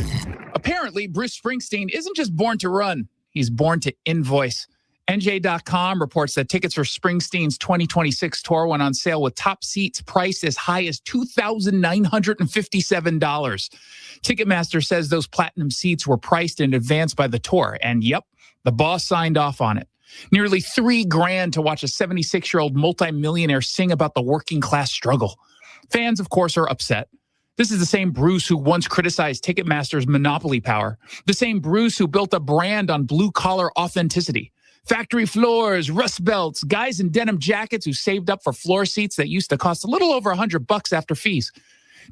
Apparently, Bruce Springsteen isn't just born to run, he's born to invoice. NJ.com reports that tickets for Springsteen's 2026 tour went on sale with top seats priced as high as $2,957. Ticketmaster says those platinum seats were priced in advance by the tour, and yep, the boss signed off on it. Nearly $3,000 to watch a 76-year-old multimillionaire sing about the working class struggle. Fans, of course, are upset. This is the same Bruce who once criticized Ticketmaster's monopoly power, the same Bruce who built a brand on blue-collar authenticity. Factory floors, rust belts, guys in denim jackets who saved up for floor seats that used to cost a little over $100 after fees.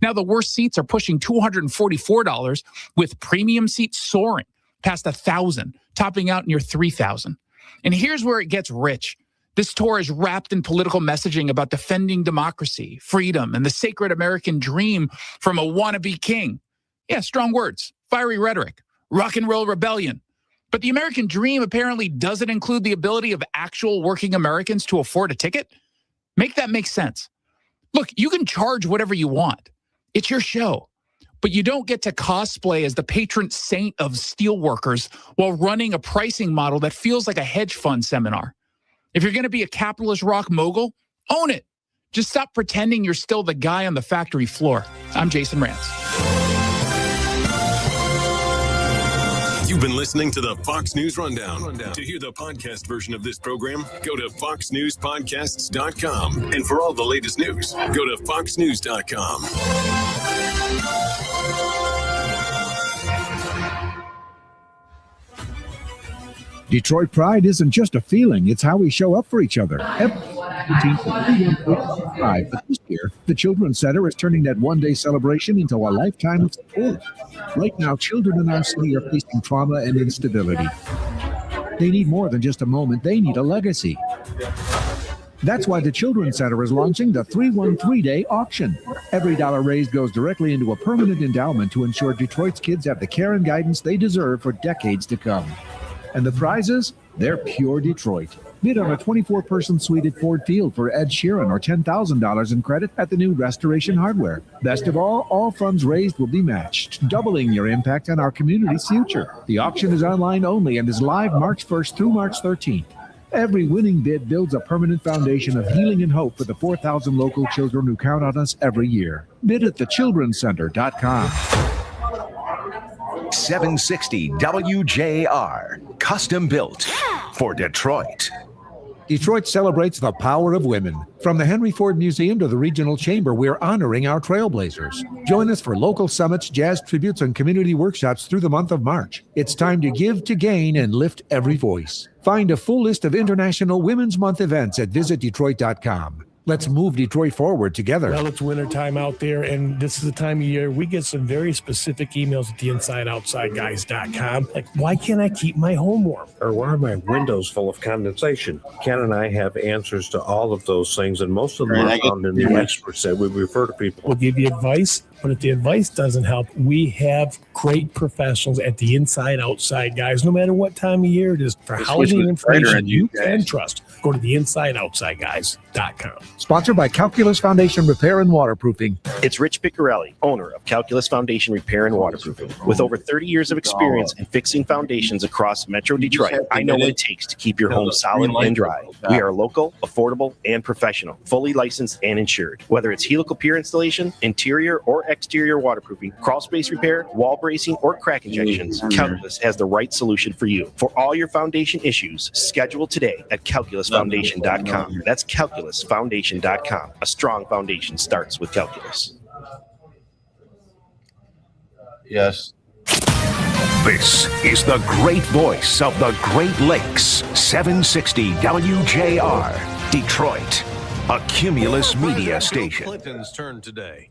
Now the worst seats are pushing $244, with premium seats soaring past $1,000, topping out near $3,000. And here's where it gets rich. This tour is wrapped in political messaging about defending democracy, freedom, and the sacred American dream from a wannabe king. Yeah, strong words, fiery rhetoric, rock and roll rebellion. But the American dream apparently doesn't include the ability of actual working Americans to afford a ticket. Make that make sense. Look, you can charge whatever you want. It's your show. But you don't get to cosplay as the patron saint of steelworkers while running a pricing model that feels like a hedge fund seminar. If you're going to be a capitalist rock mogul, own it. Just stop pretending you're still the guy on the factory floor. I'm Jason Rants. You've been listening to the Fox News Rundown. To hear the podcast version of this program, go to foxnewspodcasts.com. And for all the latest news, go to foxnews.com. Detroit pride isn't just a feeling, it's how we show up for each other. But this year, the Children's Center is turning that one-day celebration into a lifetime of support. Right now, children in our city are facing trauma and instability. They need more than just a moment, they need a legacy. That's why the Children's Center is launching the 313-Day Auction. Every dollar raised goes directly into a permanent endowment to ensure Detroit's kids have the care and guidance they deserve for decades to come. And the prizes? They're pure Detroit. Bid on a 24-person suite at Ford Field for Ed Sheeran or $10,000 in credit at the new Restoration Hardware. Best of all funds raised will be matched, doubling your impact on our community's future. The auction is online only and is live March 1st through March 13th. Every winning bid builds a permanent foundation of healing and hope for the 4,000 local children who count on us every year. Bid at thechildrencenter.com. 760 WJR, custom built for Detroit. Detroit celebrates the power of women. From the Henry Ford Museum to the Regional Chamber, we're honoring our trailblazers. Join us for local summits, jazz tributes, and community workshops through the month of March. It's time to give, to gain, and lift every voice. Find a full list of International Women's Month events at visitdetroit.com. Let's move Detroit forward together. Well, it's wintertime out there, and this is the time of year we get some very specific emails at theinsideoutsideguys.com. Like, why can't I keep my home warm? Or why are my windows full of condensation? Ken and I have answers to all of those things, and most of them are found in the experts that we refer to people. We'll give you advice, but if the advice doesn't help, we have great professionals at the Inside Outside Guys, no matter what time of year it is, for housing information you can trust. Go to theinsideoutsideguys.com. Sponsored by Calculus Foundation Repair and Waterproofing. It's Rich Piccarelli, owner of Calculus Foundation Repair and Waterproofing. With over 30 years of experience in fixing foundations across Metro Detroit, I know what it takes to keep your home solid and dry. We are local, affordable, and professional, fully licensed and insured. Whether it's helical pier installation, interior or exterior waterproofing, crawl space repair, wall bracing, or crack injections, Calculus has the right solution for you. For all your foundation issues, schedule today at calculusfoundation.com. That's calculusfoundation.com. A strong foundation starts with Calculus. Yes. This is the great voice of the Great Lakes, 760 WJR, Detroit, a Cumulus media station. Clinton's turn today.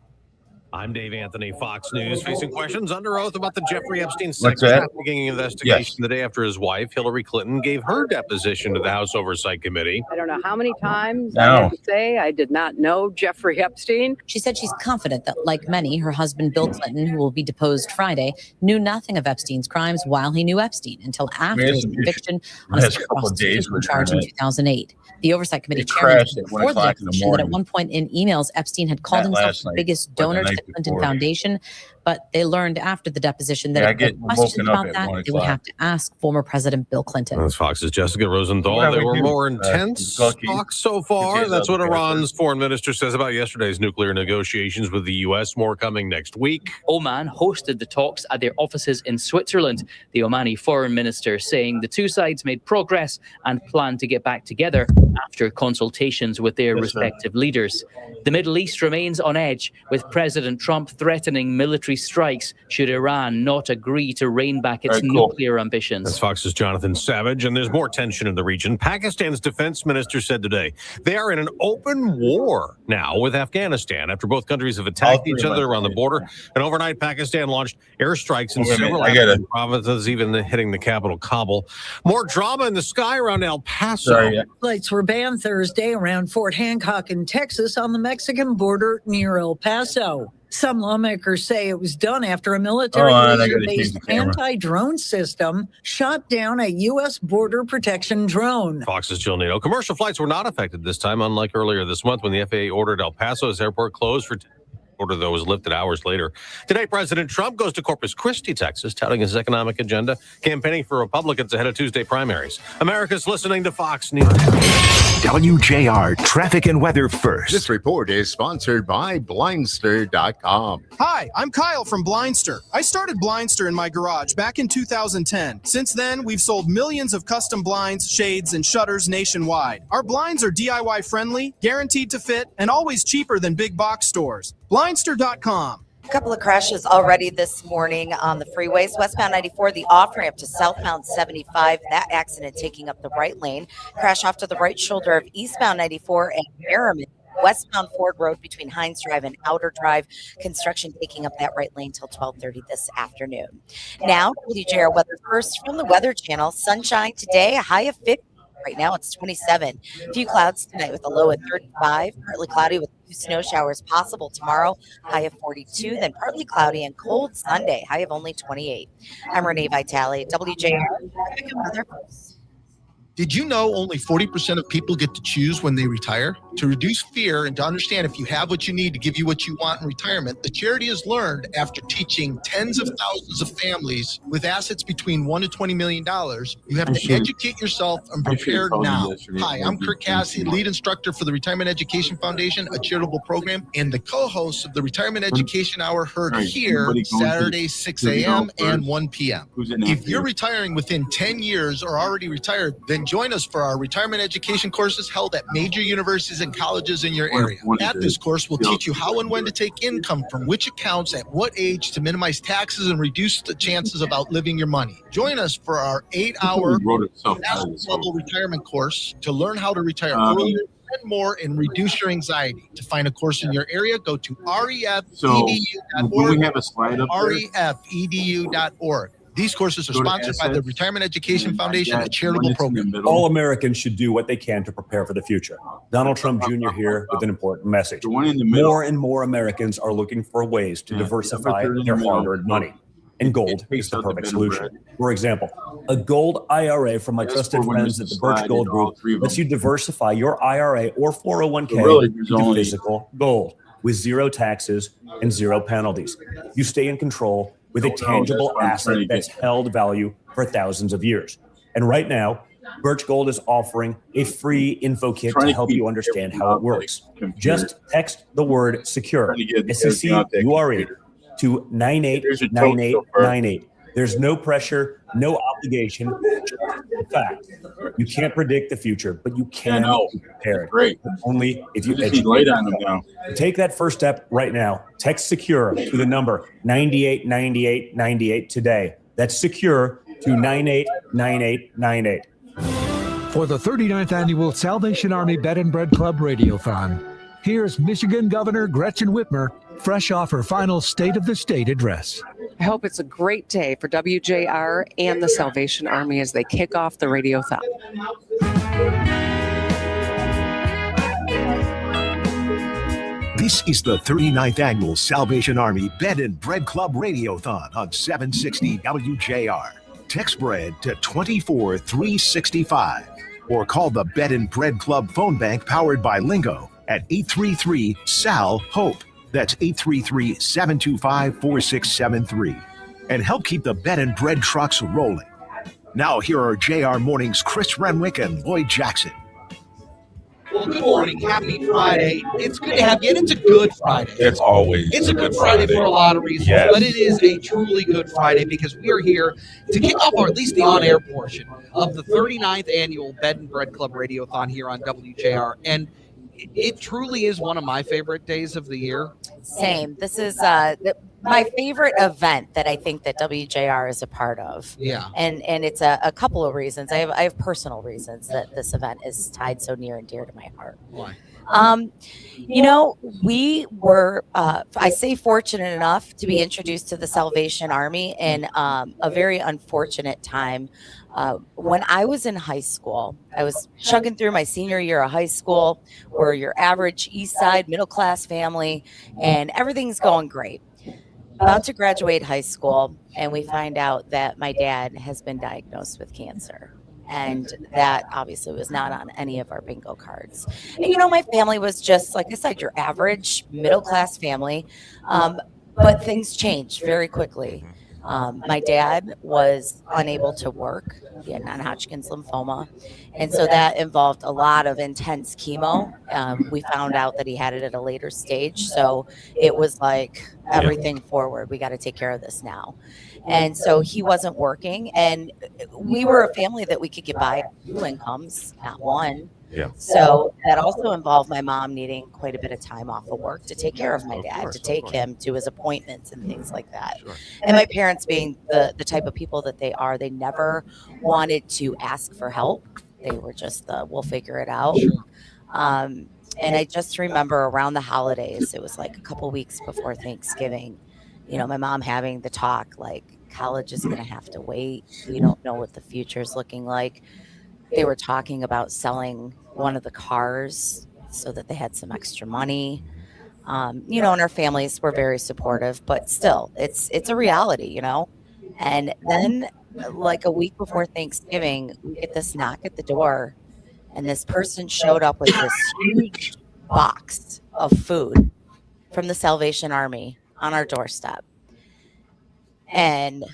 I'm Dave Anthony, Fox News, facing questions under oath about the Jeffrey Epstein sex trafficking investigation the day after his wife, Hillary Clinton, gave her deposition to the House Oversight Committee. I don't know how many times I had to say I did not know Jeffrey Epstein. She said she's confident that, like many, her husband, Bill Clinton, who will be deposed Friday, knew nothing of Epstein's crimes while he knew Epstein until after his conviction on a prostitution charge in 2008. The Oversight Committee chairman said before the deposition that at one point in emails, Epstein had called himself the biggest donor to the Clinton Foundation, but they learned after the deposition that if they had questions about that, they would have to ask former President Bill Clinton. That's Fox's Jessica Rosenthal. There were more intense talks so far. That's what Iran's foreign minister says about yesterday's nuclear negotiations with the U.S. More coming next week. Oman hosted the talks at their offices in Switzerland. The Omani foreign minister saying the two sides made progress and plan to get back together after consultations with their respective leaders. The Middle East remains on edge, with President Trump threatening military strikes should Iran not agree to rein back its nuclear ambitions. That's Fox's Jonathan Savage, and there's more tension in the region. Pakistan's defense minister said today they are in an open war now with Afghanistan after both countries have attacked each other around the border. And overnight, Pakistan launched airstrikes in several Afghan provinces, even hitting the capital, Kabul. More drama in the sky around El Paso. Flights were banned Thursday around Fort Hancock in Texas on the Mexican border near El Paso. Some lawmakers say it was done after a military-based anti-drone system shot down a U.S. border protection drone. Fox's Jill Nato. Commercial flights were not affected this time, unlike earlier this month when the FAA ordered El Paso's airport closed for order, though, was lifted hours later. Today, President Trump goes to Corpus Christi, Texas, touting his economic agenda, campaigning for Republicans ahead of Tuesday primaries. America's listening to Fox News. WJR Traffic and Weather First. This report is sponsored by Blindster.com. Hi, I'm Kyle from Blindster. I started Blindster in my garage back in 2010. Since then, we've sold millions of custom blinds, shades, and shutters nationwide. Our blinds are DIY friendly, guaranteed to fit, and always cheaper than big box stores. Blindster.com. A couple of crashes already this morning on the freeways. Westbound 94, the off-ramp to southbound 75. That accident taking up the right lane. Crash off to the right shoulder of eastbound 94 and Merriman. Westbound Ford Road between Hines Drive and Outer Drive. Construction taking up that right lane till 12:30 this afternoon. Now, WJR Weather First from the Weather Channel. Sunshine today, a high of 50. Right now it's 27. A few clouds tonight with a low at 35. Partly cloudy with snow showers possible tomorrow, high of 42, then partly cloudy and cold Sunday, high of only 28. I'm Renee Vitale, WJR. Did you know only 40% of people get to choose when they retire? To reduce fear and to understand if you have what you need to give you what you want in retirement, the charity has learned after teaching tens of thousands of families with assets between $1 to $20 million, you have to educate yourself and prepare now. Hi, I'm Kirk Cassidy, lead instructor for the Retirement Education Foundation, a charitable program, and the co-host of the Retirement Education Hour heard here Saturday, 6 a.m. and 1 p.m. If you're retiring within 10 years or already retired, then join us for our retirement education courses held at major universities and colleges in your area. At this course, we'll teach you how and when to take income from which accounts at what age to minimize taxes and reduce the chances of outliving your money. Join us for our 8-hour level retirement course to learn how to retire earlier and more and reduce your anxiety. To find a course in your area, go to refedu.org. We have a slide up there? refedu.org. These courses are sponsored by the Retirement Education Foundation, a charitable program. All Americans should do what they can to prepare for the future. Donald Trump Jr. here with an important message. More and more Americans are looking for ways to diversify their hard-earned money. And gold is the perfect solution. For example, a gold IRA from my trusted friends at the Birch Gold Group lets you diversify your IRA or 401k into physical gold with zero taxes and zero penalties. You stay in control with a tangible asset that's held value for thousands of years. And right now, Birch Gold is offering a free info kit to help you understand how it works. Just text the word secure, SECURE, to 989898. There's no pressure, no obligation. In fact, you can't predict the future, but you can be prepared. Only if you educate yourself. Take that first step right now. Text secure to the number 989898 today. That's secure to 989898. For the 39th Annual Salvation Army Bed and Bread Club Radiothon, here's Michigan Governor Gretchen Whitmer, fresh off her final State of the State address. I hope it's a great day for WJR and the Salvation Army as they kick off the Radiothon. This is the 39th Annual Salvation Army Bed and Bread Club Radiothon on 760 WJR. Text BREAD to 24365 or call the Bed and Bread Club phone bank powered by Lingo at 833-SAL-HOPE. That's 833-725-4673. And help keep the bed and bread trucks rolling. Now here are JR Morning's Chris Renwick and Lloyd Jackson. Well, good morning. Happy Friday. It's good to have you, and it's a good Friday. It's always It's a good Friday for a lot of reasons, but it is a truly good Friday because we are here to kick off, or at least the on-air portion, of the 39th Annual Bed and Bread Club Radiothon here on WJR. And it truly is one of my favorite days of the year. Same. This is my favorite event that I think that WJR is a part of. Yeah. And it's a couple of reasons. I have personal reasons that this event is tied so near and dear to my heart. Why? We were, I say fortunate enough to be introduced to the Salvation Army in a very unfortunate time. When I was in high school, I was chugging through my senior year of high school. We're your average East Side middle-class family, and everything's going great. About to graduate high school, and we find out that my dad has been diagnosed with cancer. And that obviously was not on any of our bingo cards. And, my family was just, like I said, your average middle-class family. But things changed very quickly. My dad was unable to work. He had non-Hodgkin's lymphoma. And so that involved a lot of intense chemo. We found out that he had it at a later stage. So it was like everything forward. We got to take care of this now. And so he wasn't working. And we were a family that we could get by on 2 incomes, not one. Yeah. So that also involved my mom needing quite a bit of time off of work to take care of my dad, to take him to his appointments and things like that. Sure. And my parents being the type of people that they are, they never wanted to ask for help. They were just we'll figure it out. And I just remember around the holidays, it was like a couple weeks before Thanksgiving, my mom having the talk like, college is going to have to wait. We don't know what the future is looking like. They were talking about selling one of the cars so that they had some extra money. And our families were very supportive, but still, it's a reality, And then, like a week before Thanksgiving, we get this knock at the door, and this person showed up with this huge box of food from the Salvation Army on our doorstep. And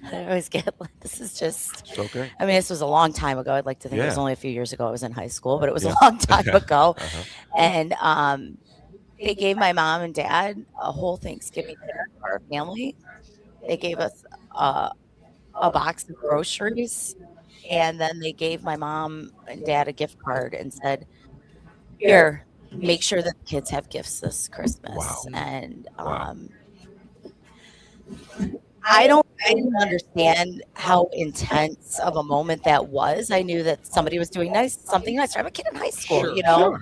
I always get, this is just, it's okay. I mean, this was a long time ago. I'd like to think it was Yeah. only a few years ago. I was in high school, but it was Yeah. a long time ago. Uh-huh. And they gave my mom and dad a whole Thanksgiving dinner for our family. They gave us a box of groceries, and then they gave my mom and dad a gift card and said, "Here, make sure that the kids have gifts this Christmas." Wow. And Wow. I didn't understand how intense of a moment that was. I knew that somebody was doing something nice. I'm a kid in high school,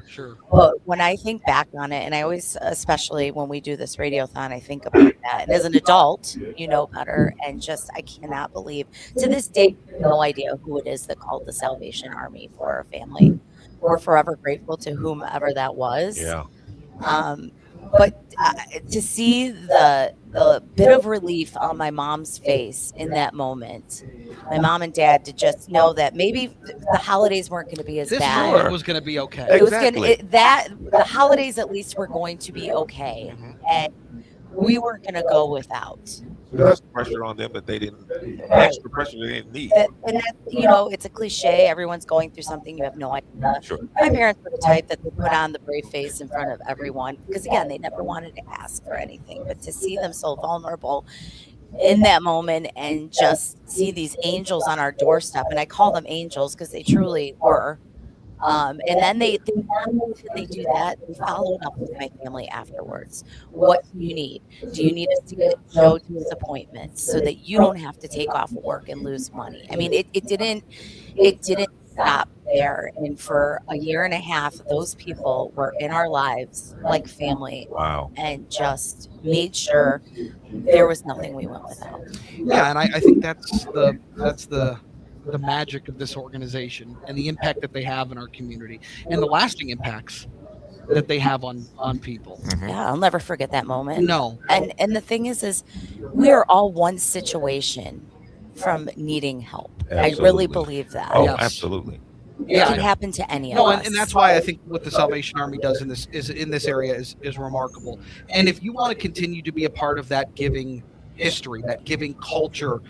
Sure. But when I think back on it, and I always, especially when we do this radiothon, I think about that. And as an adult, you know better. And just, I cannot believe, to this day, I have no idea who it is that called the Salvation Army for our family. We're forever grateful to whomever that was. Yeah. But to see the bit of relief on my mom's face in that moment, my mom and dad, to just know that maybe the holidays weren't going to be as This bad. war was going to be okay. It was the holidays at least were going to be okay, and we weren't going to go without. That's pressure on them that they didn't, extra pressure they didn't need. And that, it's a cliche. Everyone's going through something. You have no idea. Sure. My parents were the type that they put on the brave face in front of everyone because, again, they never wanted to ask for anything. But to see them so vulnerable in that moment and just see these angels on our doorstep, and I call them angels because they truly were. And then they do that. They followed up with my family afterwards. What do you need? Do you need us to get Joe to his appointments so that you don't have to take off work and lose money? I mean, it didn't stop there. And for a year and a half, those people were in our lives like family. Wow. And just made sure there was nothing we went without. Yeah, and I think that's the magic of this organization and the impact that they have in our community and the lasting impacts that they have on people. Yeah, I'll never forget that moment. No. And the thing is we are all one situation from needing help. Absolutely. I really believe that. Oh, Yes. absolutely. It can happen to any of No, us. and that's why I think what the Salvation Army does in this area is remarkable. And if you want to continue to be a part of that giving history, that giving culture,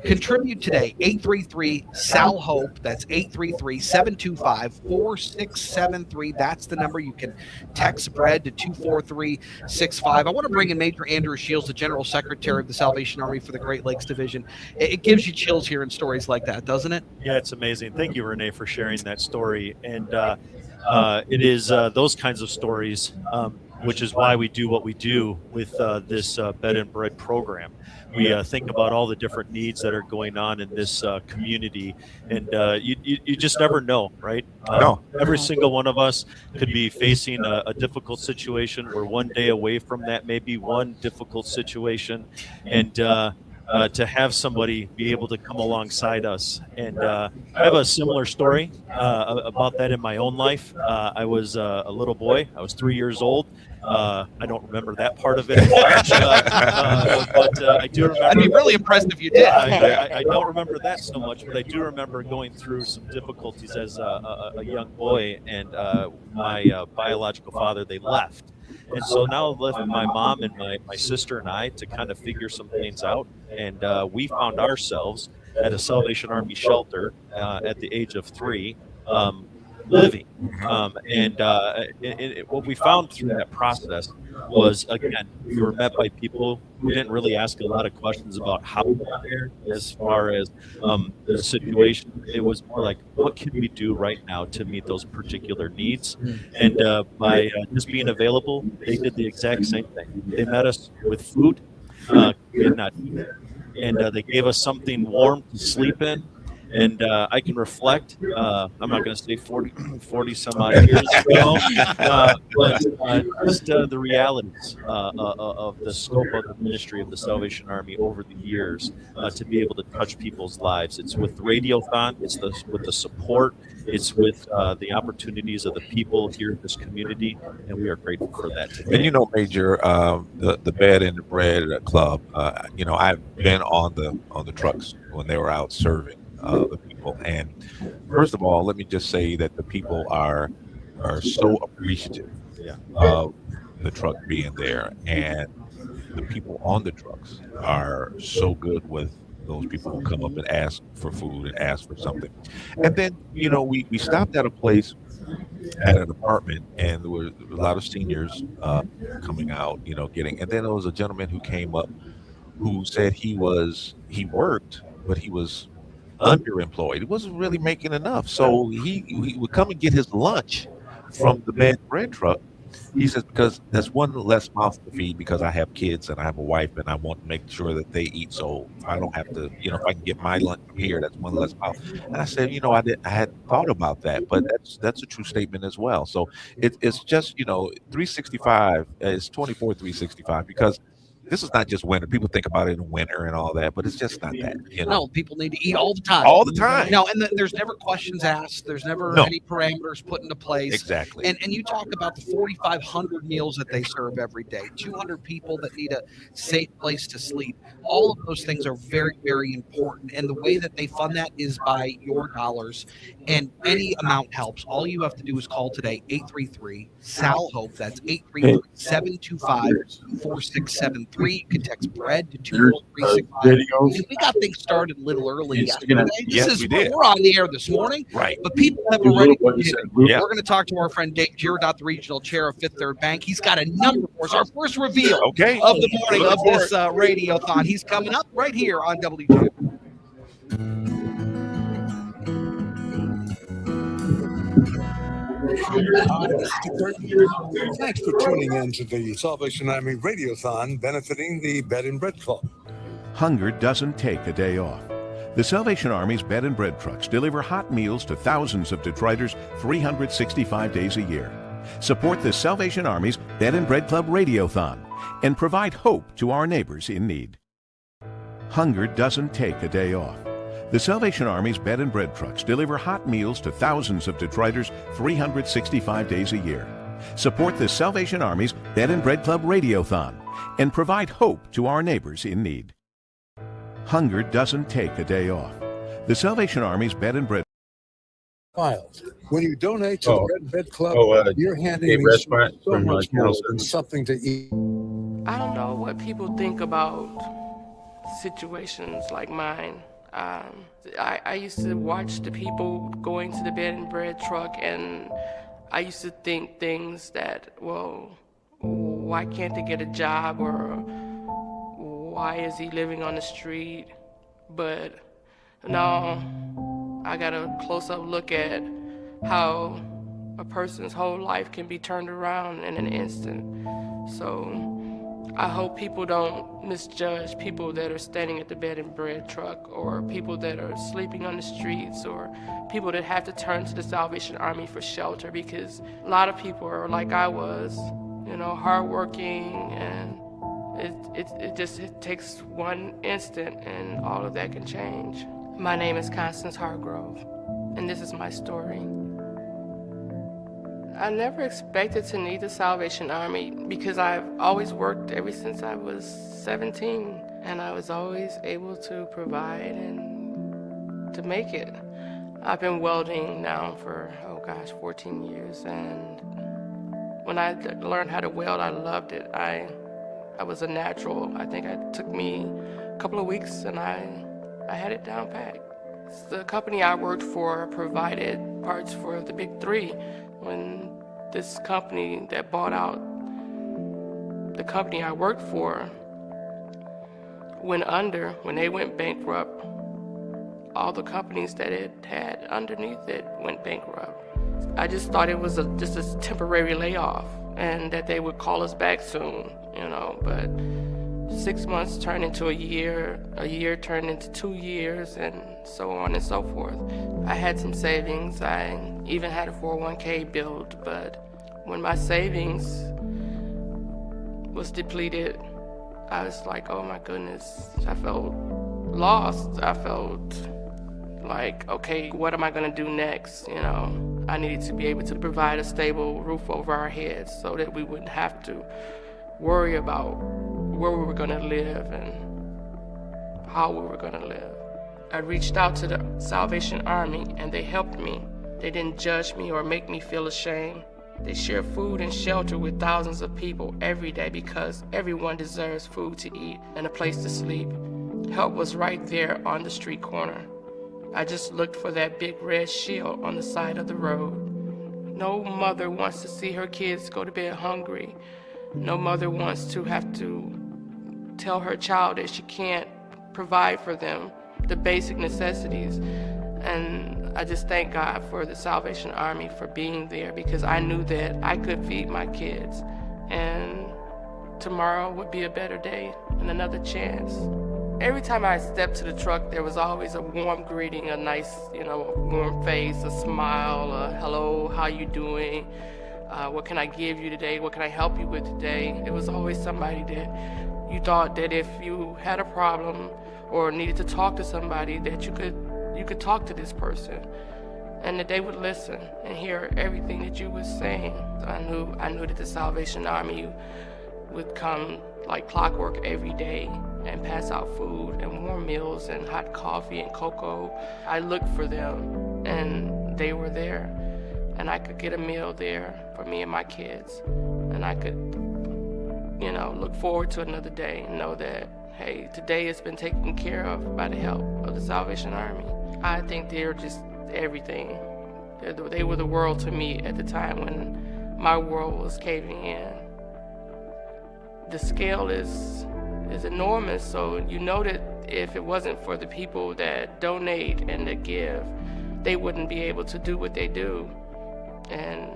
contribute today. 833-SAL-HOPE. That's 833-725-4673. That's the number. You can text bread to 24365. I want to bring in Major Andrew Shields, the General Secretary of the Salvation Army for the Great Lakes Division. It gives you chills hearing stories like that, doesn't it? Yeah, it's amazing. Thank you, Renee, for sharing that story. And it is those kinds of stories, which is why we do what we do with this Bed and Bread program. We think about all the different needs that are going on in this community, and you just never know, right? No. Every single one of us could be facing a difficult situation. We're one day away from that, maybe one difficult situation, and to have somebody be able to come alongside us. And I have a similar story about that in my own life. I was a little boy. I was 3 years old. I don't remember that part of it much, but I do remember. I'd be really impressed if you did. I don't remember that so much, but I do remember going through some difficulties as a young boy, and my biological father, they left. And so now I'm left with my mom and my sister and I to kind of figure some things out. And we found ourselves at a Salvation Army shelter at the age of 3, living. And what we found through that process was, again, we were met by people who didn't really ask a lot of questions about how we got there as far as the situation. It was more like, what can we do right now to meet those particular needs? And by just being available, they did the exact same thing. They met us with food, we did not eat it, and they gave us something warm to sleep in. And I can reflect, I'm not going to say 40 some odd years ago, but just the realities of the scope of the ministry of the Salvation Army over the years to be able to touch people's lives. It's with Radiothon, it's with the support, it's with the opportunities of the people here in this community, and we are grateful for that today. And Major, the Bed and the Bread Club, I've been on the trucks when they were out serving the people. And first of all, let me just say that the people are are so appreciative of the truck being there, and the people on the trucks are so good with those people who come up and ask for food and ask for something. And then, we stopped at a place, at an apartment, and there were a lot of seniors coming out, getting. And then there was a gentleman who came up who said he worked, but he was underemployed. He wasn't really making enough, so he would come and get his lunch from the bed and bread truck. He says, because that's one less mouth to feed, because I have kids and I have a wife and I want to make sure that they eat. So I don't have to, if I can get my lunch from here, that's one less mouth. And I said, I hadn't thought about that, but that's a true statement as well. So it's just, 365 is 24/365, because this is not just winter. People think about it in winter and all that, but it's just not that. No, people need to eat all the time. All the time. No, and there's never questions asked. There's never any parameters put into place. Exactly. And you talk about the 4,500 meals that they serve every day, 200 people that need a safe place to sleep. All of those things are very, very important. And the way that they fund that is by your dollars. And any amount helps. All you have to do is call today, 833-SAL-HOPE. That's 833-725-4673. You can text bread to 20365. We got things started a little early yesterday. We're on the air this morning, right? But people have already. We're going to talk to our friend Dave Girodot, the regional chair of Fifth Third Bank. He's got a number for us. Our first reveal of the morning of this Radiothon. He's coming up right here on WJ. Thanks for tuning in to the Salvation Army Radiothon benefiting the Bed and Bread Club. Hunger doesn't take a day off. The Salvation Army's bed and bread trucks deliver hot meals to thousands of Detroiters 365 days a year. Support the Salvation Army's Bed and Bread Club Radiothon and provide hope to our neighbors in need. Hunger doesn't take a day off. The Salvation Army's bed and bread trucks deliver hot meals to thousands of Detroiters 365 days a year. Support the Salvation Army's Bed and Bread Club Radiothon and provide hope to our neighbors in need. Hunger doesn't take a day off. The Salvation Army's Bed and Bread. When you donate to the Bed and Bread Club, you're handing me so much more than something to eat. I don't know what people think about situations like mine. I used to watch the people going to the bed and bread truck, and I used to think things that, well, why can't they get a job, or why is he living on the street? But now I got a close-up look at how a person's whole life can be turned around in an instant. So I hope people don't misjudge people that are standing at the bed and bread truck, or people that are sleeping on the streets, or people that have to turn to the Salvation Army for shelter, because a lot of people are like I was, hardworking, and it takes one instant and all of that can change. My name is Constance Hargrove, and this is my story. I never expected to need the Salvation Army because I've always worked ever since I was 17, and I was always able to provide and to make it. I've been welding now for, 14 years, and when I learned how to weld, I loved it. I was a natural. I think it took me a couple of weeks, and I had it down packed. The company I worked for provided parts for the big three. When this company that bought out the company I worked for went under, when they went bankrupt, all the companies that it had underneath it went bankrupt. I just thought it was just a temporary layoff and that they would call us back soon, but 6 months turned into a year turned into 2 years, and so on and so forth. I had some savings. I even had a 401k build, but when my savings was depleted, I was like, oh my goodness. I felt lost. I felt like, okay, what am I gonna do next? I needed to be able to provide a stable roof over our heads so that we wouldn't have to worry about where we were gonna live and how we were gonna live. I reached out to the Salvation Army, and they helped me They didn't judge me or make me feel ashamed. They share food and shelter with thousands of people every day because everyone deserves food to eat and a place to sleep. Help was right there on the street corner. I just looked for that big red shield on the side of the road. No mother wants to see her kids go to bed hungry. No mother wants to have to tell her child that she can't provide for them the basic necessities. And I just thank God for the Salvation Army for being there, because I knew that I could feed my kids and tomorrow would be a better day and another chance. Every time I stepped to the truck, there was always a warm greeting, a nice, a warm face, a smile, a hello, how you doing? What can I give you today? What can I help you with today? It was always somebody that you thought that if you had a problem or needed to talk to somebody, that you could talk to this person, and that they would listen and hear everything that you was saying. I knew that the Salvation Army would come like clockwork every day and pass out food and warm meals and hot coffee and cocoa. I looked for them, and they were there, and I could get a meal there for me and my kids, and I could, look forward to another day and know that, hey, today has been taken care of by the help of the Salvation Army. I think they're just everything. They were the world to me at the time when my world was caving in. The scale is enormous, so you know that if it wasn't for the people that donate and that give, they wouldn't be able to do what they do. And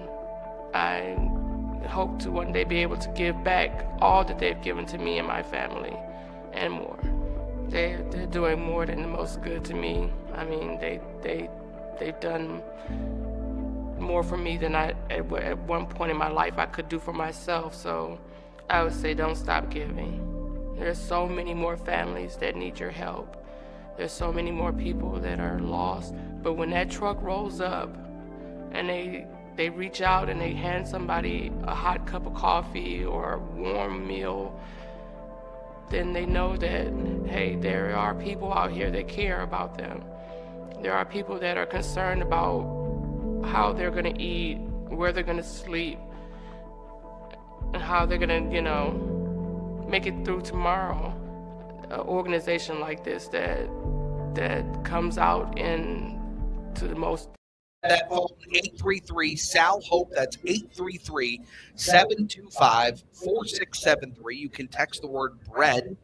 I hope to one day be able to give back all that they've given to me and my family and more. They're doing more than the most good to me. I mean, they've done more for me than at one point in my life I could do for myself. So I would say don't stop giving. There's so many more families that need your help. There's so many more people that are lost. But when that truck rolls up and they reach out and they hand somebody a hot cup of coffee or a warm meal, then they know that, hey, there are people out here that care about them. There are people that are concerned about how they're gonna eat, where they're gonna sleep, and how they're gonna, make it through tomorrow. An organization like this that comes out into the most. That phone, 833-SAL-HOPE. That's 833-725-4673. You can text the word bread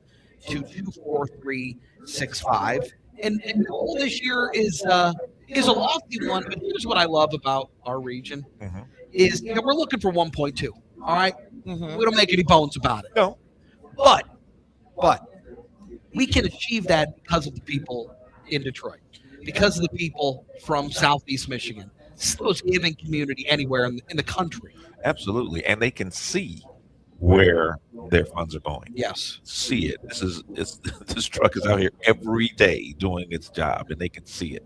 to 24365. And the goal this year is a lofty one, but here's what I love about our region is we're looking for 1.2. All right? We don't make any bones about it. No. But we can achieve that because of the people in Detroit, because of the people from Southeast Michigan, most giving community anywhere in the country. Absolutely. And they can see where their funds are going. Yes. See it. This truck is out here every day doing its job, and they can see it.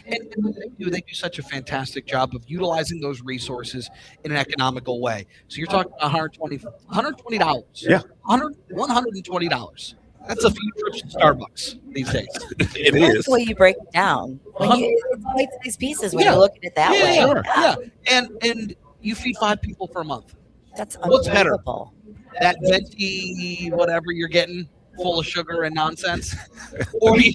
And they do such a fantastic job of utilizing those resources in an economical way. So you're talking about $120. Yeah. $120. That's a few trips to Starbucks these days. It That's is. the way you break it down. It's bite-sized pieces when you look at it that way. Sure. Yeah. And you feed 5 people for a month. That's What's better? unbelievable. That venti, whatever you're getting, full of sugar and nonsense, or you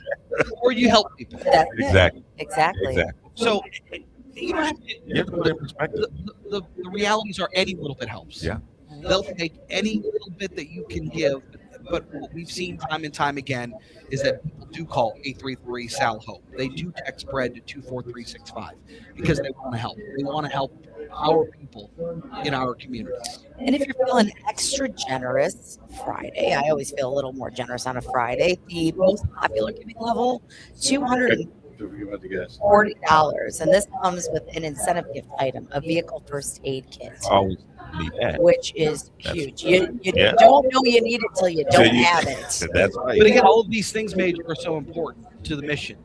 help people. That's it. Exactly. So you don't have to. You have to put it in perspective. The realities are any little bit helps. Yeah. They'll take any little bit that you can give. But what we've seen time and time again is that people do call 833-SAL-HOPE. They do text bread to 24365 because they want to help. They want to help our people in our communities. And if you're feeling extra generous Friday, I always feel a little more generous on a Friday. The most popular giving level, $240. And this comes with an incentive gift item, a vehicle first aid kit. Always need that. Which is huge. You don't know you need it till you don't have it. That's right. But again, all of these things, Major, are so important to the mission.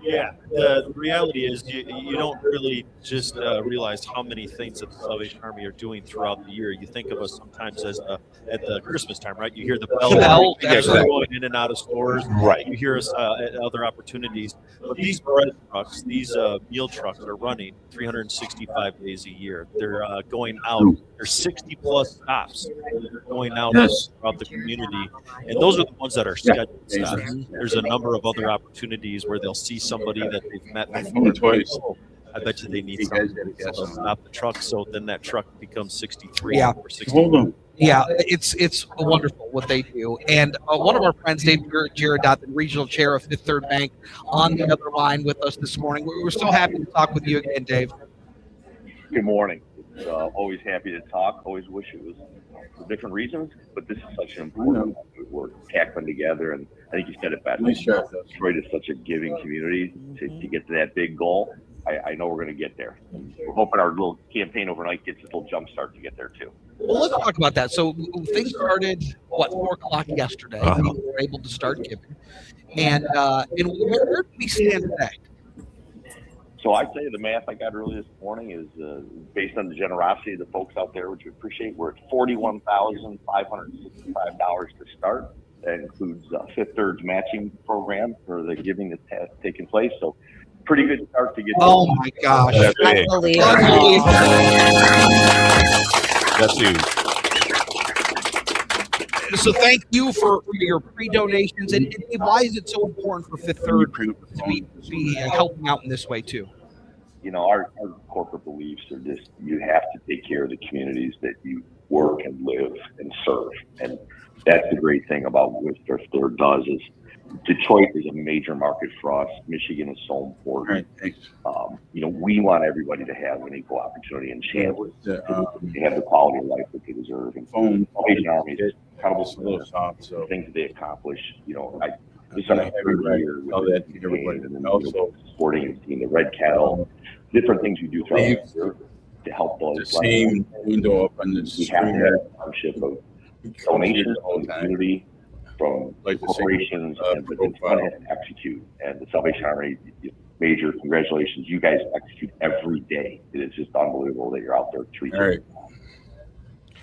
Yeah, the reality is you don't really just realized how many things that the Salvation Army are doing throughout the year. You think of us sometimes as at the Christmas time, right? You hear the bell going in and out of stores. Right. You hear us at other opportunities. But these bread trucks, these meal trucks are running 365 days a year. They're going out. There's 60 plus stops going out throughout the community. And those are the ones that are scheduled stops. There's a number of other opportunities where they'll see somebody that they've met before. Oh, I bet you they need something. So they'll stop the truck. So then that truck becomes 63 or 64. Yeah, it's wonderful what they do. And one of our friends, Dave Girardot, the regional chair of Fifth Third Bank, on the other line with us this morning. We're so happy to talk with you again, Dave. Good morning. It's always happy to talk. Always wish it was for different reasons, but this is such an important we're tackling together. And I think you said it best. Detroit is such a giving community to get to that big goal. I know we're going to get there. We're hoping our little campaign overnight gets a little jump start to get there too. Well, let's talk about that. So things started, 4 o'clock yesterday. People were able to start giving. And where do we stand today? So I'd say the math I got early this morning is based on the generosity of the folks out there, which we appreciate. We're at $41,565 to start. That includes Fifth Third's matching program for the giving that's taking place. So pretty good start to get. Oh my gosh! That's huge. So thank you for your pre-donations. And why is it so important for Fifth Third to be helping out in this way too? You know, our corporate beliefs are just you have to take care of the communities that you work and live and serve. And that's the great thing about what Fifth Third does is Detroit is a major market for us. Michigan is so important. You know, we want everybody to have an equal opportunity and chance to have the quality of life that they deserve. And Salvation Army is incredible for things that they accomplish. You know, this is every year with the campaign and then supporting the Red Cattle, different things we do throughout the year to help those. Same window up on this. We have to have a partnership of donations from the community, from corporations, and but it's going to execute. And the Salvation Army, major congratulations. You guys execute every day. It is just unbelievable that you're out there treating.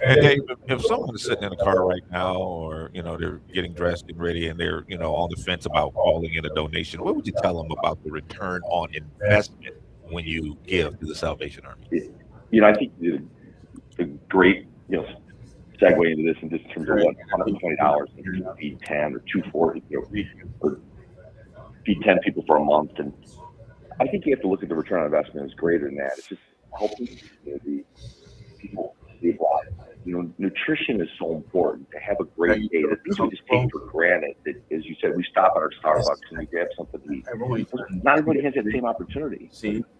And Dave, if someone's sitting in a car right now, or they're getting dressed and ready, and they're on the fence about calling in a donation, what would you tell them about the return on investment when you give to the Salvation Army? I think the great segue into this, and just in terms of $120 and feed 10 or $240, or feed 10 people for a month, and I think you have to look at the return on investment as greater than that. It's just helping the people live lives. Nutrition is so important. To have a great day, that things we just take for granted. That, as you said, we stop at our Starbucks and we grab something to eat. Not everybody has that same opportunity.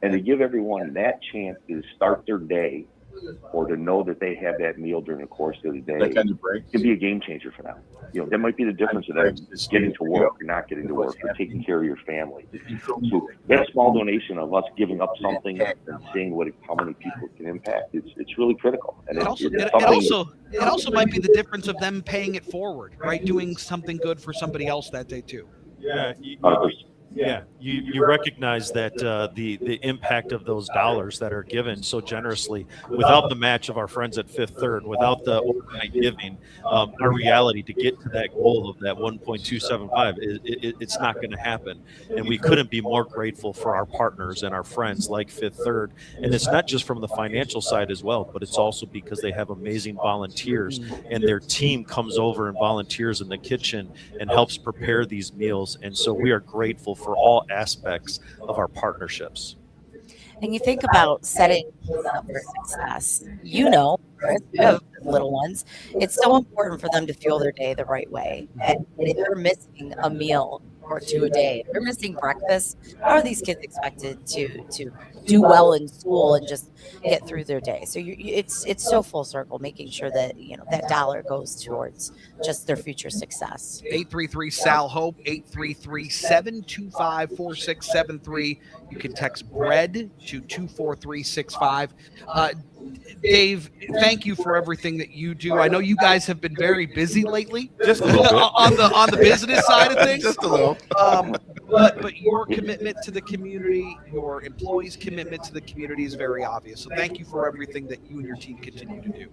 And to give everyone that chance to start their day, or to know that they have that meal during the course of the day, it can be a game changer for them. That might be the difference of them getting to work or not getting to work, or taking care of your family. So that small donation of us giving up something and seeing how many people it can impact, it's really critical. And it also might be the difference of them paying it forward, right? Doing something good for somebody else that day too. Yeah, you recognize that the impact of those dollars that are given so generously, without the match of our friends at Fifth Third, without the overnight giving, our reality to get to that goal of that 1.275, it's not going to happen. And we couldn't be more grateful for our partners and our friends like Fifth Third. And it's not just from the financial side as well, but it's also because they have amazing volunteers, and their team comes over and volunteers in the kitchen and helps prepare these meals. And so we are grateful for all aspects of our partnerships. And you think about setting up for success, you have little ones, it's so important for them to fuel their day the right way. And if they're missing a meal or two a day, if they're missing breakfast, how are these kids expected to do well in school and just get through their day? So it's so full circle, making sure that that dollar goes towards just their future success. 833-SAL-HOPE, 833-725-4673. You can text BREAD to 24365. Dave, thank you for everything that you do. I know you guys have been very busy lately, just on the business side of things. Just a little. but your commitment to the community, your employees' commitment to the community is very obvious. So thank you for everything that you and your team continue to do.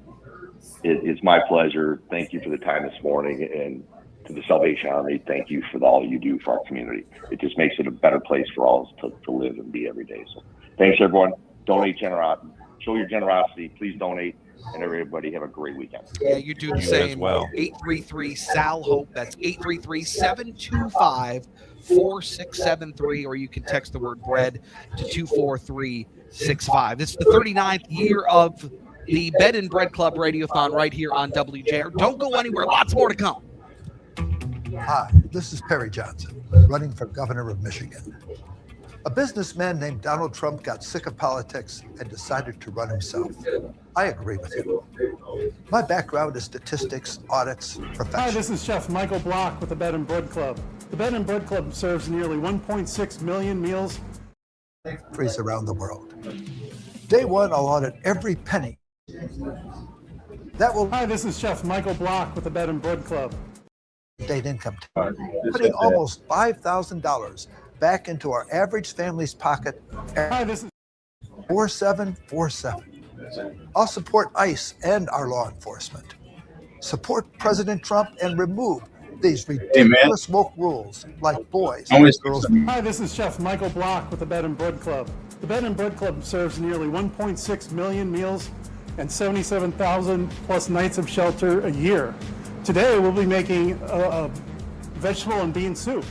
It's my pleasure. Thank you for the time this morning, and to the Salvation Army, thank you for all you do for our community. It just makes it a better place for all of us to live and be every day. So thanks, everyone. Donate generosity. Show your generosity. Please donate. And everybody have a great weekend. Yeah, you do the same. as well. 833-SAL-HOPE. That's 833-725-4673, or you can text the word bread to 24365. This is the 39th year of the Bed and Bread Club Radiothon right here on WJR. Don't go anywhere. Lots more to come. Hi, this is Perry Johnson, running for governor of Michigan. A businessman named Donald Trump got sick of politics and decided to run himself. I agree with him. My background is statistics, audits, profession. Hi, this is Chef Michael Block with the Bed and Bread Club. The Bed and Bread Club serves nearly 1.6 million meals around the world. Day one, I'll audit every penny. Hi, this is Chef Michael Block with the Bed and Bread Club. State income tax, putting almost $5,000 back into our average family's pocket. Hi, this is 4747. I'll support ICE and our law enforcement. Support President Trump and remove these ridiculous woke rules like boys and girls. Hi, this is Chef Michael Block with the Bed and Bread Club. The Bed and Bread Club serves nearly 1.6 million meals and 77,000 plus nights of shelter a year. Today, we'll be making a vegetable and bean soup.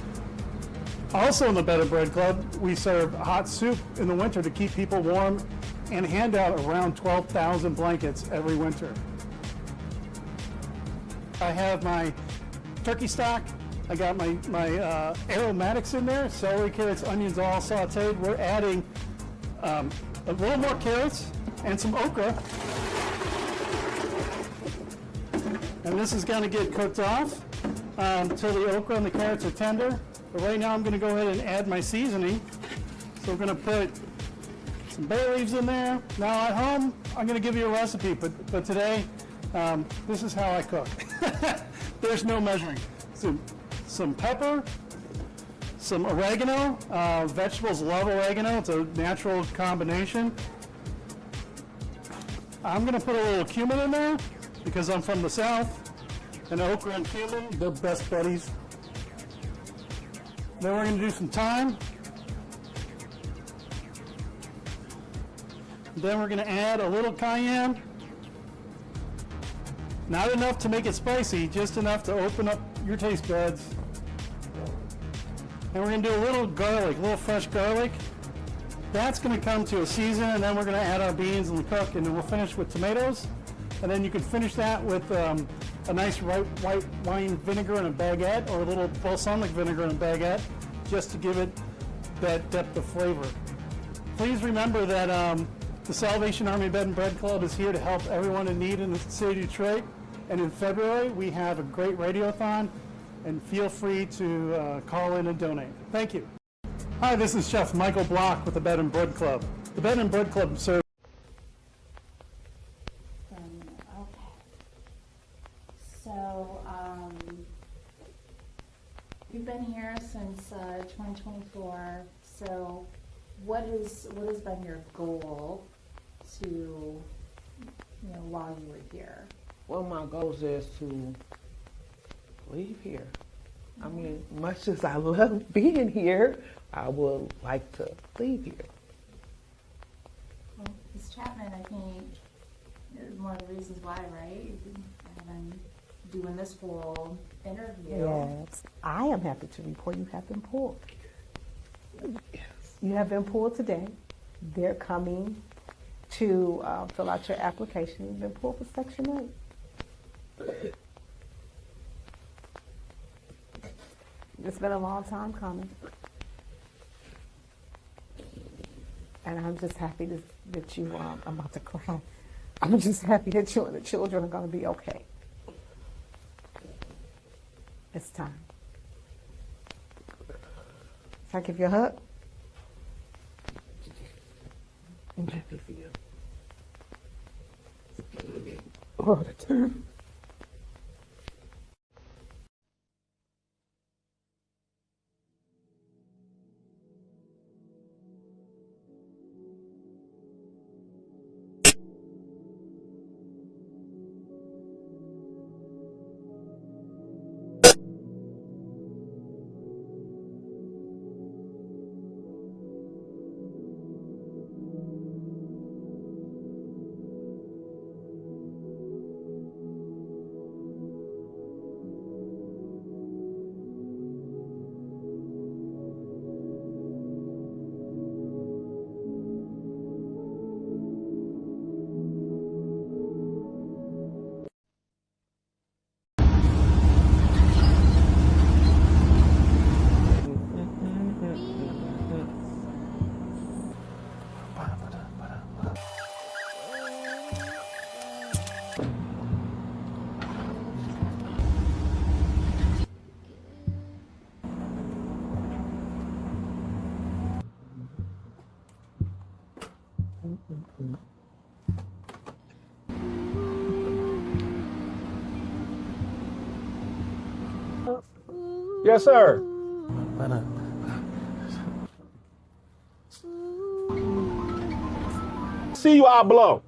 Also in the Bed and Bread Club, we serve hot soup in the winter to keep people warm and hand out around 12,000 blankets every winter. I have my turkey stock. I got my aromatics in there, celery, carrots, onions, all sauteed. We're adding a little more carrots and some okra. And this is going to get cooked off until the okra and the carrots are tender. But right now I'm going to go ahead and add my seasoning. So we're going to put some bay leaves in there. Now at home, I'm going to give you a recipe, but today, this is how I cook. There's no measuring. Some pepper, some oregano. Vegetables love oregano. It's a natural combination. I'm going to put a little cumin in there because I'm from the South. And okra and cumin, they're best buddies. Then we're going to do some thyme. Then we're going to add a little cayenne. Not enough to make it spicy, just enough to open up your taste buds. And we're going to do a little garlic, a little fresh garlic. That's going to come to a season, and then we're going to add our beans and cook, and then we'll finish with tomatoes. And then you can finish that with a nice white wine vinegar and a baguette, or a little balsamic vinegar and a baguette, just to give it that depth of flavor. Please remember that the Salvation Army Bed and Bread Club is here to help everyone in need in the city of Detroit. And in February, we have a great radiothon, and feel free to call in and donate. Thank you. Hi, this is Chef Michael Block with the Bed and Bread Club. The Bed and Bread Club serves. So, you've been here since 2024. So, what has been your goal to, while you were here? Well, my goals is to leave here. I mean, much as I love being here, I would like to leave here. Well, Ms. Chapman, I think, is one of the reasons why, right? You've been doing this whole interview. Yes, I am happy to report you have been pulled. Yes. You have been pulled today. They're coming to fill out your application. You've been pulled for Section 8. It's been a long time coming. And I'm just happy that you, I'm about to cry. I'm just happy that you and the children are going to be okay. It's time. Can I give you a hug? I'm happy for you. All the time. Yes, sir. See you out below.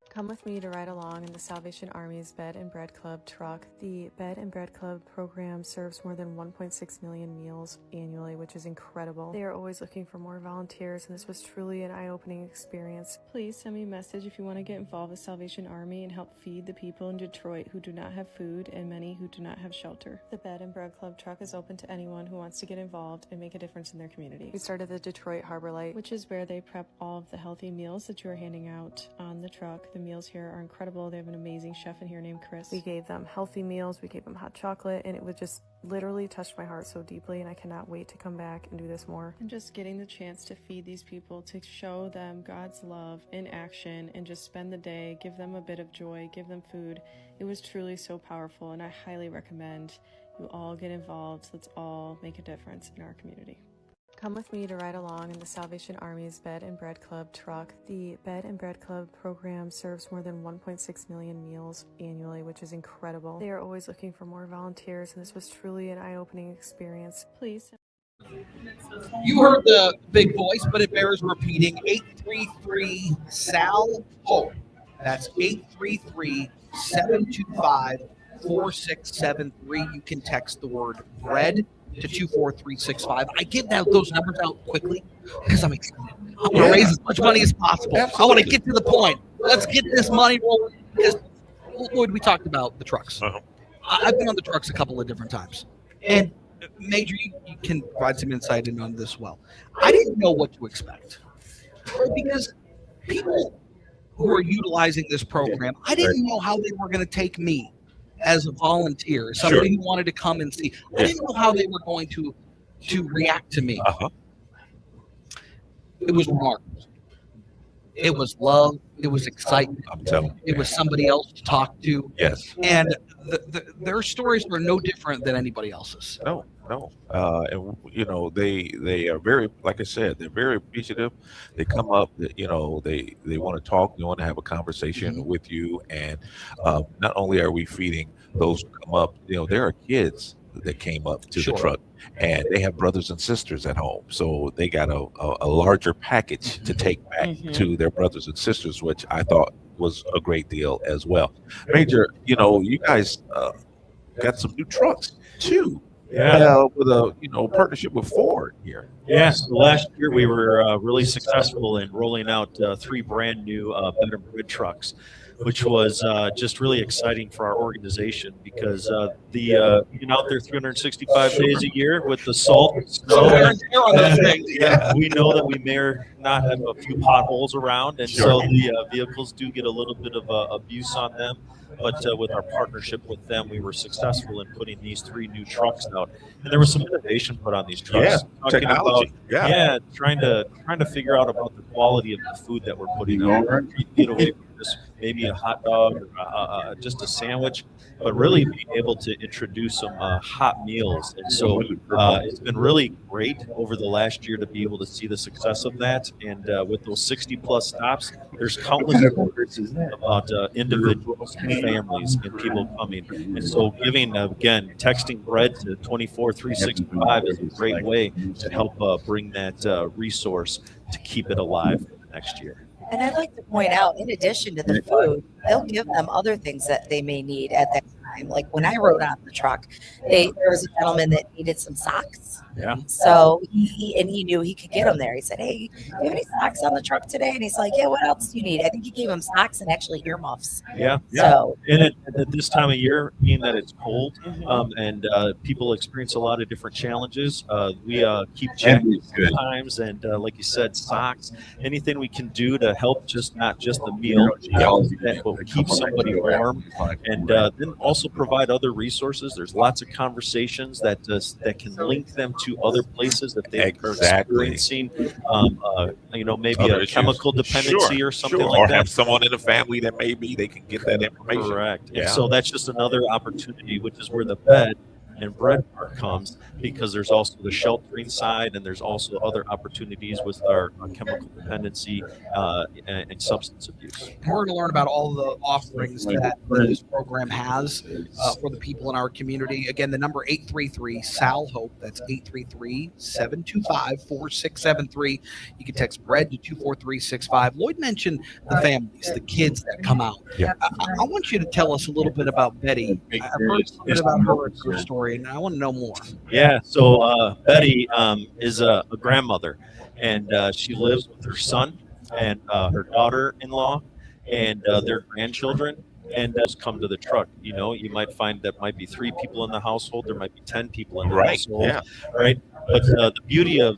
Come with me to ride along in the Salvation Army's Bed and Bread Club truck. The Bed and Bread Club program serves more than 1.6 million meals annually, which is incredible. They are always looking for more volunteers, and this was truly an eye-opening experience. Please send me a message if you want to get involved with Salvation Army and help feed the people in Detroit who do not have food and many who do not have shelter. The Bed and Bread Club truck is open to anyone who wants to get involved and make a difference in their community. We started the Detroit Harbor Light, which is where they prep all of the healthy meals that you are handing out on the truck. The meals here are incredible. They have an amazing chef in here named Chris. We gave them healthy meals, we gave them hot chocolate, and it would just literally touched my heart so deeply, and I cannot wait to come back and do this more. And just getting the chance to feed these people, to show them God's love in action, and just spend the day, give them a bit of joy, give them food. It was truly so powerful, and I highly recommend you all get involved. Let's all make a difference in our community. Come with me to ride along in the Salvation Army's Bed and Bread Club truck. The Bed and Bread Club program serves more than 1.6 million meals annually, which is incredible. They are always looking for more volunteers, and this was truly an eye-opening experience. Please. You heard the big voice, but it bears repeating. 833-SAL-HOPE. That's 833-725-4673. You can text the word bread to 24365. I give those numbers out quickly because I'm excited. I want to raise as much money as possible. Absolutely. I want to get to the point. Let's get this money rolling because, Lloyd, we talked about the trucks. I've been on the trucks a couple of different times. And Major, you can provide some insight in on this well. I didn't know what to expect because people who are utilizing this program, I didn't know how they were going to take me as a volunteer, somebody who wanted to come and see. I didn't know how they were going to react to me. It was remarkable. It was love. It was excitement. I'm telling you. It was somebody else to talk to. Yes. And their stories were no different than anybody else's. No. And you know, they are very, like I said, they're very appreciative. They come up, you know, they want to talk, they want to have a conversation with you. And not only are we feeding those who come up, you know, there are kids that came up to the truck, and they have brothers and sisters at home, so they got a larger package to take back to their brothers and sisters, which I thought was a great deal as well. Major, you know, you guys got some new trucks too. With a partnership with Ford here. Yes, last year we were really successful in rolling out 3 brand new Bed and Bread trucks, which was just really exciting for our organization because being out there 365 days a year with the salt, snow, we know that we may or not have a few potholes around, and so the vehicles do get a little bit of abuse on them. But with our partnership with them, we were successful in putting these 3 new trucks out, and there was some innovation put on these trucks. Technology. Trying to figure out about the quality of the food that we're putting out. Get away from this maybe a hot dog or just a sandwich, but really being able to introduce some hot meals. And so it's been really great over the last year to be able to see the success of that. And with those 60 plus stops, there's countless stories about individuals and families and people coming. And so giving, again, texting bread to 24/365 is a great way to help bring that resource to keep it alive for the next year. And I'd like to point out, in addition to the food, they'll give them other things that they may need at that time. Like when I rode on the truck, there was a gentleman that needed some socks. Yeah. So he knew he could get them there. He said, "Hey, do you have any socks on the truck today?" And he's like, "Yeah, what else do you need?" I think he gave him socks and actually earmuffs. Yeah. So and at this time of year, being that it's cold and people experience a lot of different challenges, we keep checking sometimes. And like you said, socks, anything we can do to help not just the meal, that will keep somebody warm, and then also provide other resources. There's lots of conversations that can link them to other places that they are experiencing, maybe Other a issues. chemical dependency or something like or that. have someone in the family that maybe they can get that information. Correct. Yeah. And so that's just another opportunity, which is where the bed and bread part comes, because there's also the sheltering side, and there's also other opportunities with our chemical dependency and substance abuse. And we're going to learn about all the offerings that this program has for the people in our community. Again, the number 833-SAL-HOPE. That's 833-725-4673. You can text bread to 24365. Lloyd mentioned the families, the kids that come out. Yeah. I want you to tell us a little bit about Betty. I've heard a bit about her story, and I want to know more. Yeah, so Betty is a grandmother, and she lives with her son and her daughter-in-law and their grandchildren, and those come to the truck. You might find that might be 3 people in the household, there might be 10 people in the household, right? But the beauty of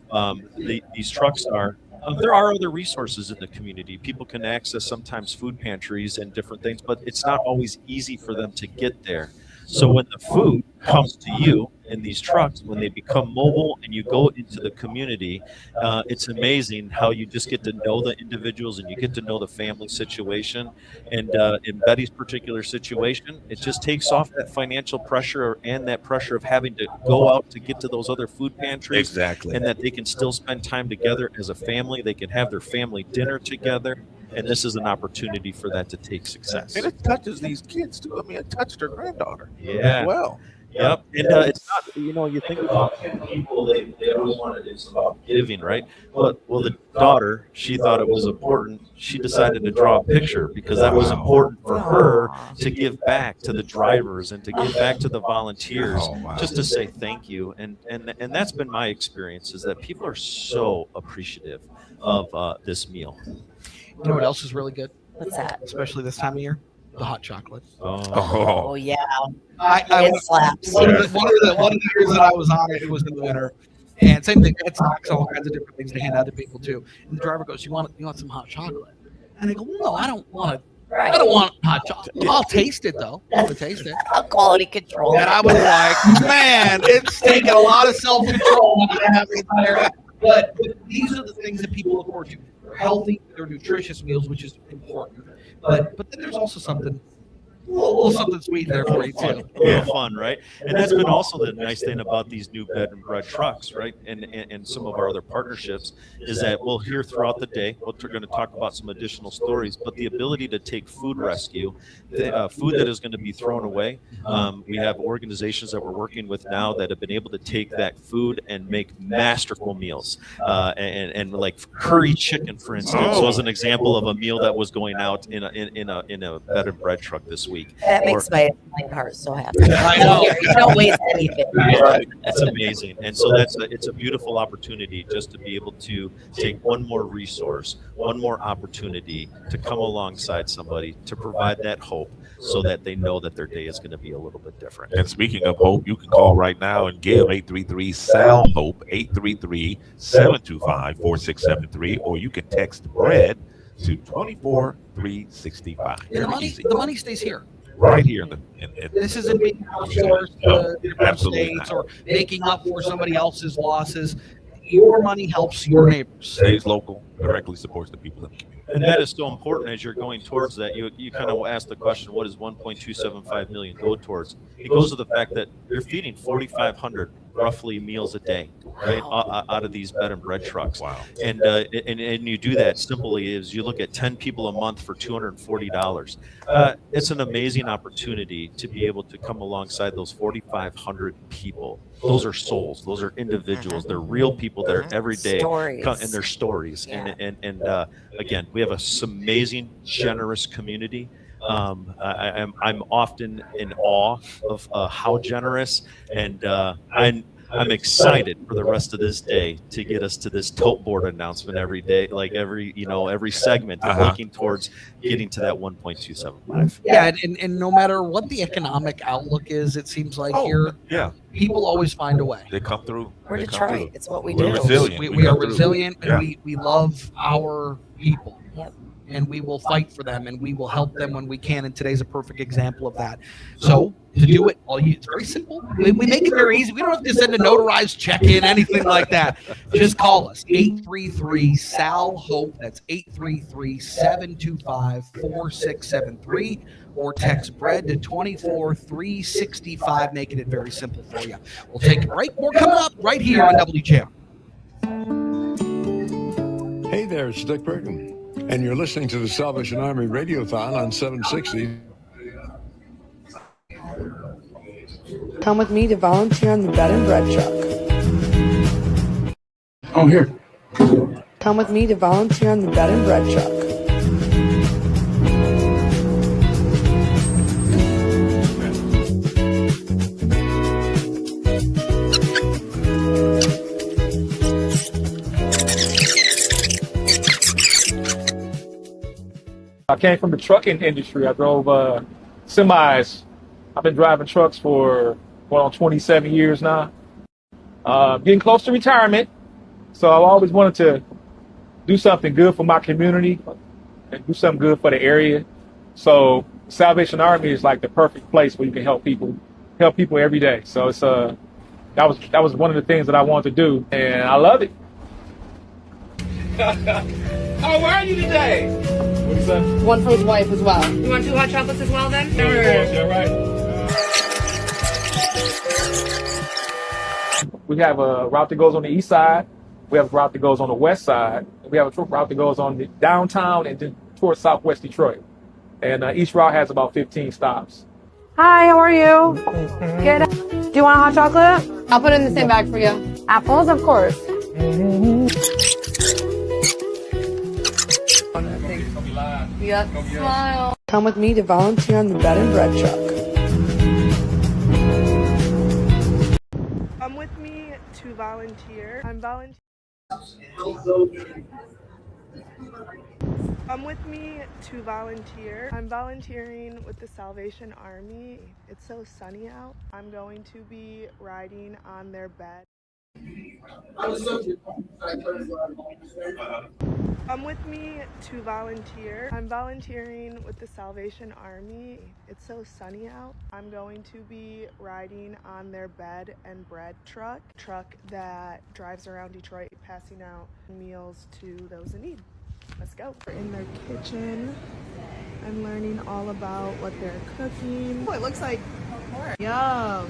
these trucks are, there are other resources in the community. People can access sometimes food pantries and different things, but it's not always easy for them to get there. So when the food comes to you in these trucks, when they become mobile and you go into the community, it's amazing how you just get to know the individuals and you get to know the family situation. And in Betty's particular situation, it just takes off that financial pressure and that pressure of having to go out to get to those other food pantries. Exactly. And that they can still spend time together as a family. They can have their family dinner together. And this is an opportunity for that to take success. And it touches these kids too. I mean, it touched her granddaughter Yeah. as well. Yep. And it's not, you think about people, they always want it's about giving, right? Well, the daughter, she thought it was important. She decided to draw a picture because that was important for her to give back to the drivers and to give back to the volunteers, just to say thank you. And that's been my experience, is that people are so appreciative of this meal. You know what else is really good? What's that? Especially this time of year? The hot chocolate. Oh yeah. It slaps. One of the years that I was on it was in the winter. And same thing, had socks, all kinds of different things to hand out to people too. And the driver goes, You want some hot chocolate? And I go, No, I don't want hot chocolate. I'll taste it though. I'll taste it. Quality control. And I was like, man, it's taking a lot of self-control not to have it there. But these are the things that people look forward to. They're healthy, they're nutritious meals, which is important. But then there's also something, a little something sweet there for you too. A little fun, right? And that's been also the nice thing about these new bed and bread trucks, right? And some of our other partnerships is that we'll hear throughout the day. We're going to talk about some additional stories, but the ability to take food rescue, food that is going to be thrown away. We have organizations that we're working with now that have been able to take that food and make masterful meals. And like curry chicken, for instance, was an example of a meal that was going out in a bed and bread truck this week. That makes my heart so happy. I know. You don't waste anything. Right. That's amazing. And so it's a beautiful opportunity just to be able to take one more resource, one more opportunity to come alongside somebody to provide that hope so that they know that their day is going to be a little bit different. And speaking of hope, you can call right now and give 833-SAL-HOPE, 833-725-4673, or you can text BREAD to 24365. And the money stays here. Right here in this isn't being outsourced to different absolutely states or making up for somebody else's losses. Your money helps your neighbors. Stays local, directly supports the people in the community. And that is so important as you're going towards that. You kind of ask the question, what does 1.275 million go towards? It goes to the fact that you're feeding 4,500 roughly meals a day, right, out of these bed and bread trucks. Wow. And you do that simply is you look at 10 people a month for $240. It's an amazing opportunity to be able to come alongside those 4,500 people. Those are souls. Those are individuals. They're real people that are every day and their stories. Yeah. And again, we have a amazing, generous community. I'm often in awe of how generous, and I'm excited for the rest of this day to get us to this tote board announcement every day, like every segment, looking towards getting to that 1.275. Yeah, and no matter what the economic outlook is, it seems like here, people always find a way. They come through. We're Detroit. It's what we We're do. resilient. We are come through. resilient, and Yeah. we love our people. Yep. And we will fight for them, and we will help them when we can. And today's a perfect example of that. So to do it, it's very simple. We make it very easy. We don't have to send a notarized check-in, anything like that. Just call us, 833-SAL-HOPE. That's 833-725-4673. Or text BREAD to 24365, making it very simple for you. We'll take a break. More coming up right here on WJR. Hey there, it's Dick Burton, and you're listening to the Salvation Army Radiothon on 760. Come with me to volunteer on the bed and bread truck. Oh, here. Come with me to volunteer on the bed and bread truck. I came from the trucking industry. I drove semis. I've been driving trucks for going on 27 years now. Getting close to retirement, so I've always wanted to do something good for my community and do something good for the area. So Salvation Army is like the perfect place where you can help people every day. So it's that was one of the things that I wanted to do, and I love it. How are you today? What is that? One for his wife as well. You want 2 hot chocolates as well then? Yeah, right. We have a route that goes on the east side. We have a route that goes on the west side. We have a route that goes on the downtown and then towards southwest Detroit. And each route has about 15 stops. Hi, how are you? Good. Do you want a hot chocolate? I'll put it in the same bag for you. Apples, of course. Yep, smile. Come with me to volunteer on the bed and bread truck. Come with me to volunteer. I'm volunteering. Come with me to volunteer. I'm volunteering with the Salvation Army. It's so sunny out. I'm going to be riding on their bed. Come with me to volunteer. I'm volunteering with the Salvation Army. It's so sunny out. I'm going to be riding on their bed and bread truck that drives around Detroit passing out meals to those in need. Let's go. We're in their kitchen. I'm learning all about what they're cooking. Oh, it looks like yum.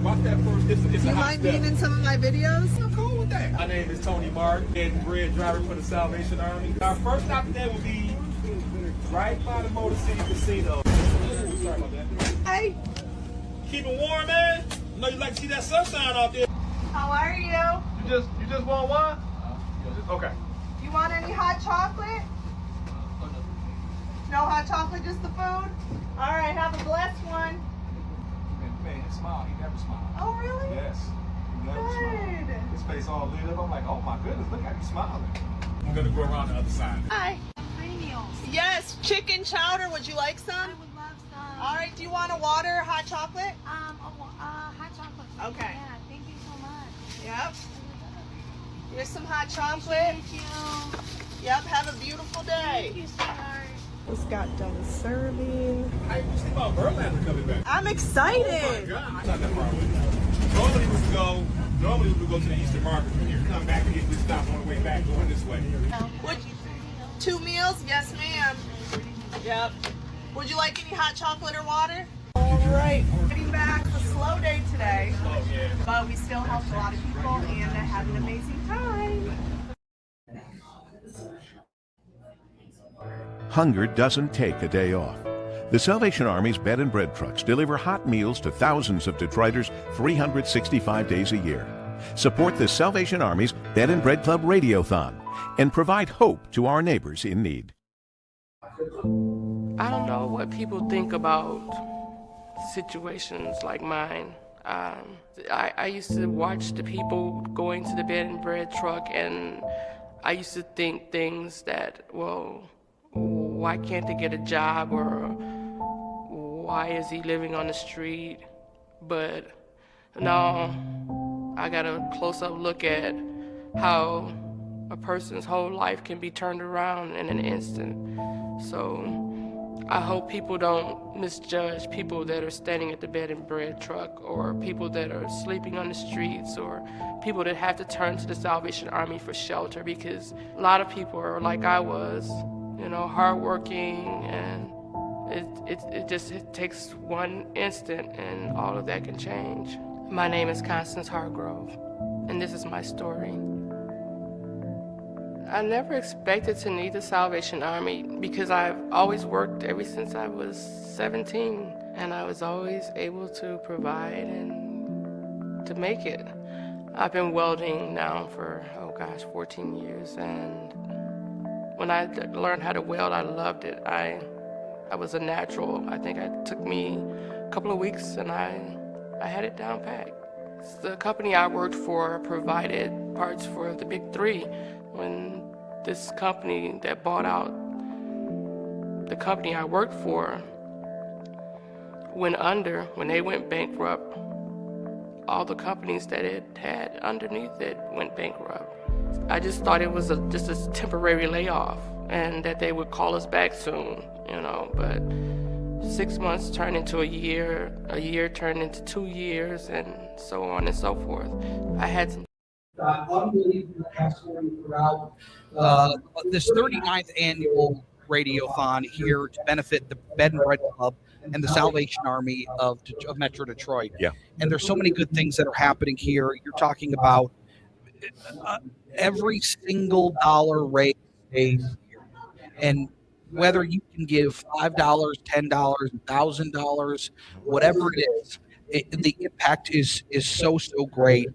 Watch that first. It's Do you mind being in some of my videos? I'm cool with that. My name is Tony Martin, bed and bread driver for the Salvation Army. Our first stop today will be right by the Motor City Casino. Sorry about that. Hey. Keep it warm, man. I know you like to see that sunshine out there. How are you? You just want one? Okay. You want any hot chocolate? No hot chocolate, just the food? All right, have a blessed one. Man, his smile, he never smiles. Oh, really? Yes. He never smiles. His face all lit up. I'm like, oh my goodness, look how he's smiling. I'm gonna go around the other side. Hi. Yes, chicken chowder. Would you like some? I would love some. All right, do you want a water or hot chocolate? Hot chocolate. Okay. Yeah, thank you so much. Yep. Here's some hot chocolate. Thank you. Yep, have a beautiful day. Thank you, sweetheart. Just got done serving. Hey, you see about Verlander coming back? I'm excited. Oh my God. Not that far away. Normally we would go to the Eastern Market from here. Come back and get this stop on the way back going this way. 2 meals? Yes, ma'am. Yep. Would you like any hot chocolate or water? All right. Getting back, a slow day today, but we still helped a lot of people and I had an amazing time. Hunger doesn't take a day off. The Salvation Army's bed and bread trucks deliver hot meals to thousands of Detroiters 365 days a year. Support the Salvation Army's Bed and Bread Club Radiothon and provide hope to our neighbors in need. I don't know what people think about situations like mine. I used to watch the people going to the bed and bread truck, and I used to think things that, well, why can't they get a job, or why is he living on the street? But now I got a close-up look at how a person's whole life can be turned around in an instant. So I hope people don't misjudge people that are standing at the bed and bread truck, or people that are sleeping on the streets, or people that have to turn to the Salvation Army for shelter, because a lot of people are like I was, hardworking, and it takes one instant and all of that can change. My name is Constance Hargrove, and this is my story. I never expected to need the Salvation Army because I've always worked ever since I was 17, and I was always able to provide and to make it. I've been welding now for, 14 years, and when I learned how to weld, I loved it. I was a natural. I think it took me a couple of weeks, and I had it down packed. The company I worked for provided parts for the big three. When this company that bought out the company I worked for went under, when they went bankrupt, all the companies that it had underneath it went bankrupt. I just thought it was just a temporary layoff and that they would call us back soon, but 6 months turned into a year turned into 2 years, and so on and so forth. I had some unbelievable story throughout this 39th annual Radiothon here to benefit the Bed and Bread Club and the Salvation Army of Metro Detroit. Yeah. And there's so many good things that are happening here. You're talking about every single dollar raised stays here. And whether you can give $5, $10, $1,000, whatever it is, the impact is so great.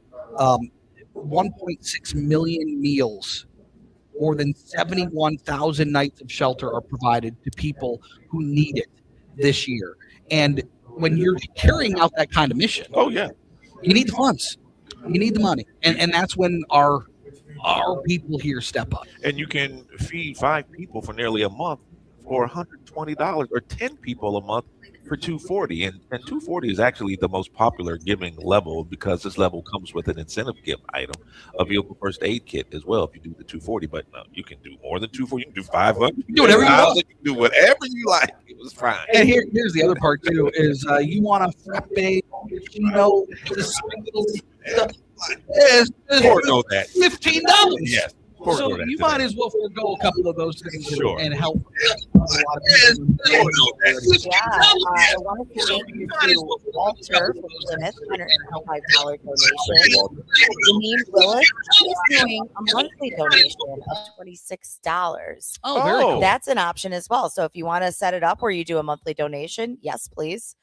1.6 million meals, more than 71,000 nights of shelter are provided to people who need it this year. And when you're carrying out that kind of mission, you need the funds, you need the money, and that's when our people here step up. And you can feed 5 people for nearly a month for $120, or 10 people a month for $240. And $240 is actually the most popular giving level, because this level comes with an incentive gift item, a vehicle first aid kit as well if you do the $240. But no, you can do more than $240. You can do $500. You can do whatever you want. You can do whatever you like. It was fine. And here's the other part too: is you want a frappe, cappuccino, the sprinkles. Know that. $15. Yes. So you might as well forego a couple of those things and help a lot of people. I wanted to thank you to Walter from Plymouth, $125 donation. Janine Willis is doing a monthly donation of $26. Oh, very cool. That's an option as well. So if you want to set it up where you do a monthly donation, yes, please.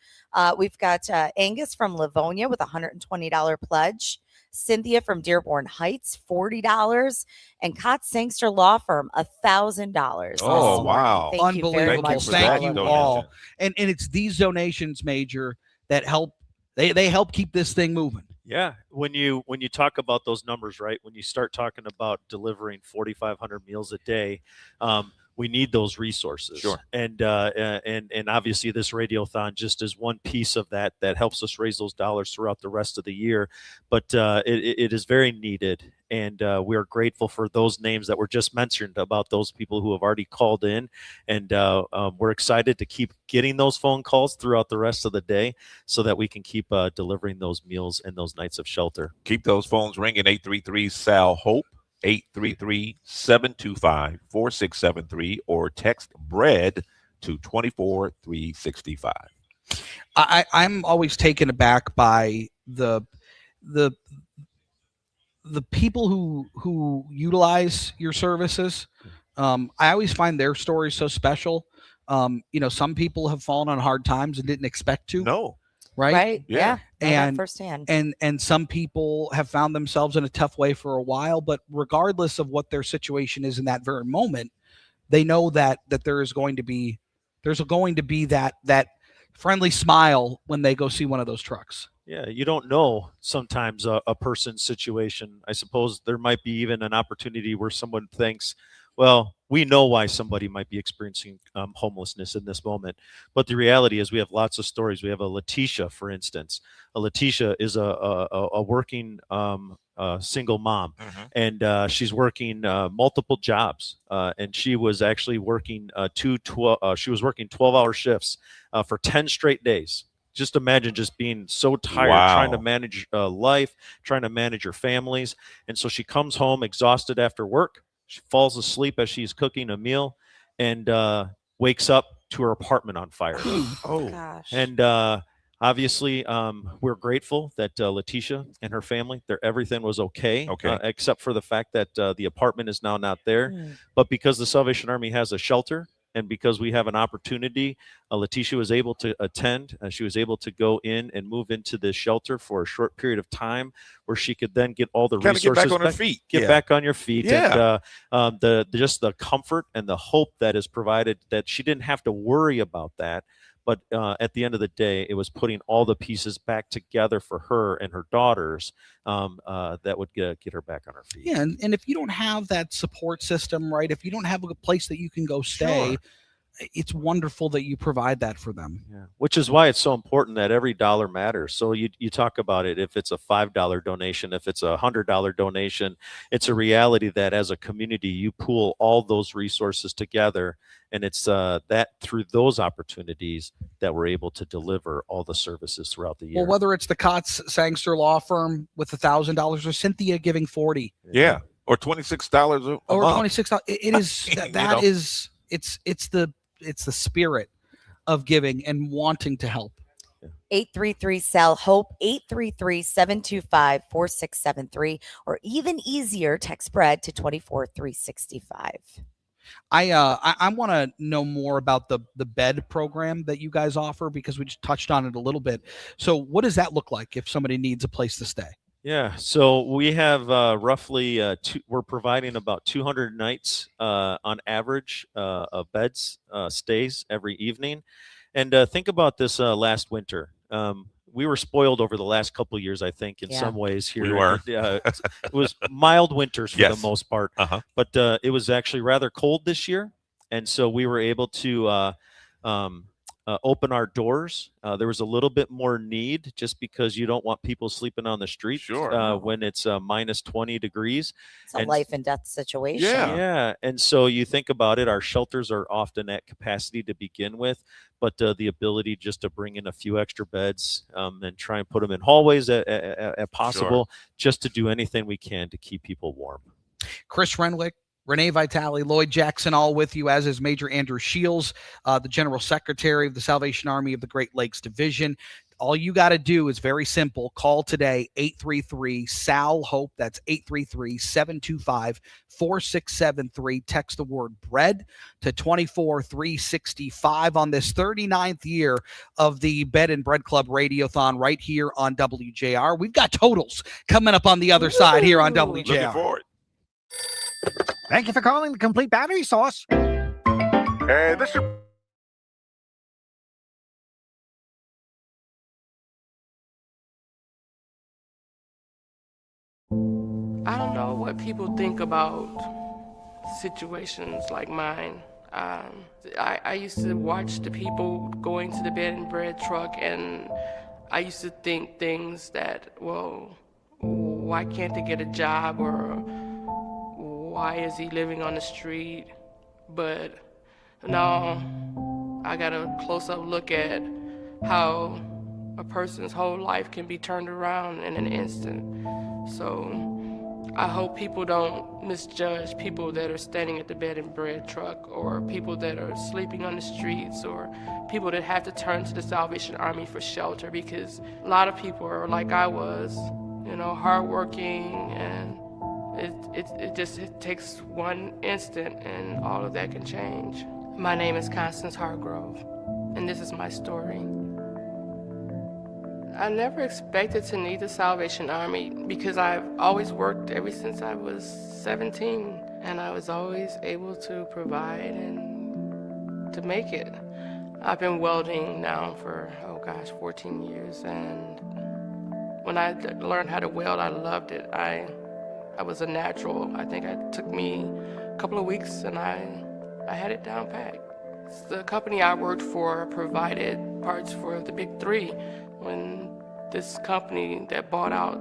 We've got Angus from Livonia with a $120 pledge. Cynthia from Dearborn Heights, $40, and Cott Sangster Law Firm, $1,000. Oh, wow. Thank you very Unbelievable. much. Thank you all. And it's these donations, Major, that help. They help keep this thing moving. Yeah, when you talk about those numbers, right? When you start talking about delivering 4,500 meals a day, we need those resources. Sure. And obviously this Radiothon just is one piece of that helps us raise those dollars throughout the rest of the year. But it is very needed. And we are grateful for those names that were just mentioned, about those people who have already called in. And we're excited to keep getting those phone calls throughout the rest of the day so that we can keep delivering those meals and those nights of shelter. Keep those phones ringing. 833-SAL-HOPE. 833-725-4673 or text BREAD to 24365. I'm always taken aback by the people who utilize your services. I always find their stories so special. Some people have fallen on hard times and didn't expect to. No. Right. Yeah. Know that And firsthand. and some people have found themselves in a tough way for a while, but regardless of what their situation is in that very moment, they know that there's going to be that friendly smile when they go see one of those trucks. Yeah, you don't know sometimes a person's situation. I suppose there might be even an opportunity where someone thinks, well, we know why somebody might be experiencing homelessness in this moment. But the reality is we have lots of stories. We have a Letitia, for instance. A Letitia is a working single mom, and she's working multiple jobs. And she was actually working she was working 12-hour shifts for 10 straight days. Just imagine just being so tired, trying to manage life, trying to manage your families. And so she comes home exhausted after work. She falls asleep as she's cooking a meal and wakes up to her apartment on fire. Oh, gosh. And obviously, we're grateful that Letitia and her family, everything was okay, except for the fact that the apartment is now not there. But because the Salvation Army has a shelter, and because we have an opportunity, Letitia was able to attend. She was able to go in and move into this shelter for a short period of time where she could then get all the resources. Get back on her feet. Get back on your feet. Yeah. And just the comfort and the hope that is provided, that she didn't have to worry about that. But at the end of the day, it was putting all the pieces back together for her and her daughters that would get her back on her feet. Yeah, and if you don't have that support system, right, if you don't have a place that you can go stay, it's wonderful that you provide that for them. Yeah. Which is why it's so important that every dollar matters. So you talk about it, if it's a $5 donation, if it's a $100 donation, it's a reality that as a community, you pool all those resources together. And it's that through those opportunities that we're able to deliver all the services throughout the year. Well, whether it's the Kotz Sangster law firm with $1,000 or Cynthia giving $40. Yeah. Or $26 or $26. It is that is it's the spirit of giving and wanting to help. 833-SAL-HOPE, 833-725-4673, or even easier, text BREAD to 24365. I want to know more about the bed program that you guys offer, because we just touched on it a little bit. So what does that look like if somebody needs a place to stay? Yeah, so we have roughly we're providing about 200 nights on average of beds stays every evening. And think about this last winter. We were spoiled over the last couple of years, I think, in some ways here. We were. It was mild winters for the most part, but it was actually rather cold this year. And so we were able to open our doors. There was a little bit more need just because you don't want people sleeping on the street when it's minus 20 degrees. It's a life and death situation. Yeah. And so you think about it, our shelters are often at capacity to begin with, but the ability just to bring in a few extra beds and try and put them in hallways at possible, just to do anything we can to keep people warm. Chris Renwick, Renee Vitale, Lloyd Jackson, all with you, as is Major Andrew Shields, the General Secretary of the Salvation Army of the Great Lakes Division. All you got to do is very simple. Call today, 833-SAL-HOPE. That's 833-725-4673. Text the word BREAD to 24365 on this 39th year of the Bed and Bread Club Radiothon right here on WJR. We've got totals coming up on the other side here on WJR. Looking forward. Thank you for calling the Complete Battery Source. Hey, this is... I don't know what people think about situations like mine. I used to watch the people going to the bed and bread truck, and I used to think things that, well, why can't they get a job, or why is he living on the street? But now I got a close-up look at how a person's whole life can be turned around in an instant. So I hope people don't misjudge people that are standing at the bed and bread truck, or people that are sleeping on the streets, or people that have to turn to the Salvation Army for shelter, because a lot of people are like I was, hardworking, and it takes one instant and all of that can change. My name is Constance Hargrove, and this is my story. I never expected to need the Salvation Army because I've always worked ever since I was 17, and I was always able to provide and to make it. I've been welding now for, 14 years, and when I learned how to weld, I loved it. I was a natural. I think it took me a couple of weeks, and I had it down packed. The company I worked for provided parts for the big three. When this company that bought out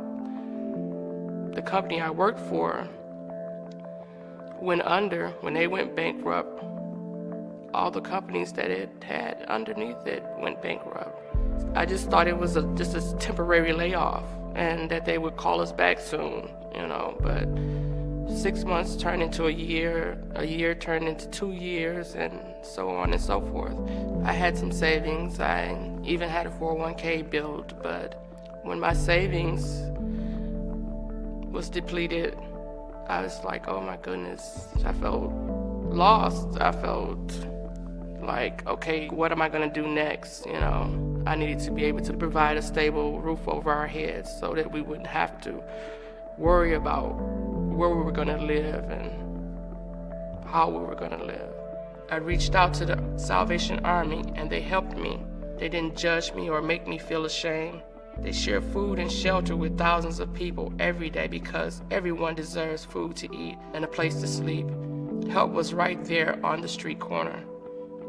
the company I worked for went under, when they went bankrupt, all the companies that it had underneath it went bankrupt. I just thought it was just a temporary layoff and that they would call us back soon, but 6 months turned into a year turned into 2 years, and so on and so forth. I had some savings. I even had a 401k build, but when my savings was depleted, I was like, oh my goodness, I felt lost. I felt like, okay, what am I gonna do next? I needed to be able to provide a stable roof over our heads so that we wouldn't have to worry about where we were gonna live and how we were gonna live. I reached out to the Salvation Army and they helped me. They didn't judge me or make me feel ashamed. They share food and shelter with thousands of people every day because everyone deserves food to eat and a place to sleep. Help was right there on the street corner.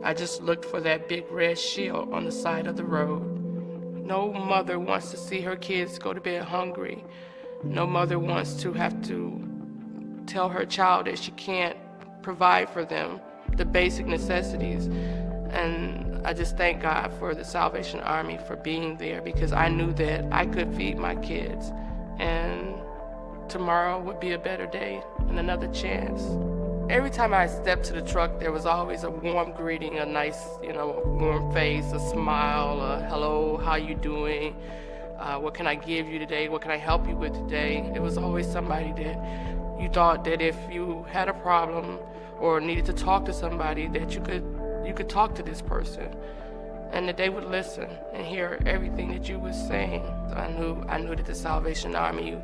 I just looked for that big red shield on the side of the road. No mother wants to see her kids go to bed hungry. No mother wants to have to tell her child that she can't provide for them the basic necessities. And I just thank God for the Salvation Army for being there, because I knew that I could feed my kids and tomorrow would be a better day and another chance. Every time I stepped to the truck, there was always a warm greeting, a nice, warm face, a smile, a hello, how you doing? What can I give you today? What can I help you with today? It was always somebody that you thought that if you had a problem or needed to talk to somebody, that you could talk to this person and that they would listen and hear everything that you were saying. I knew that the Salvation Army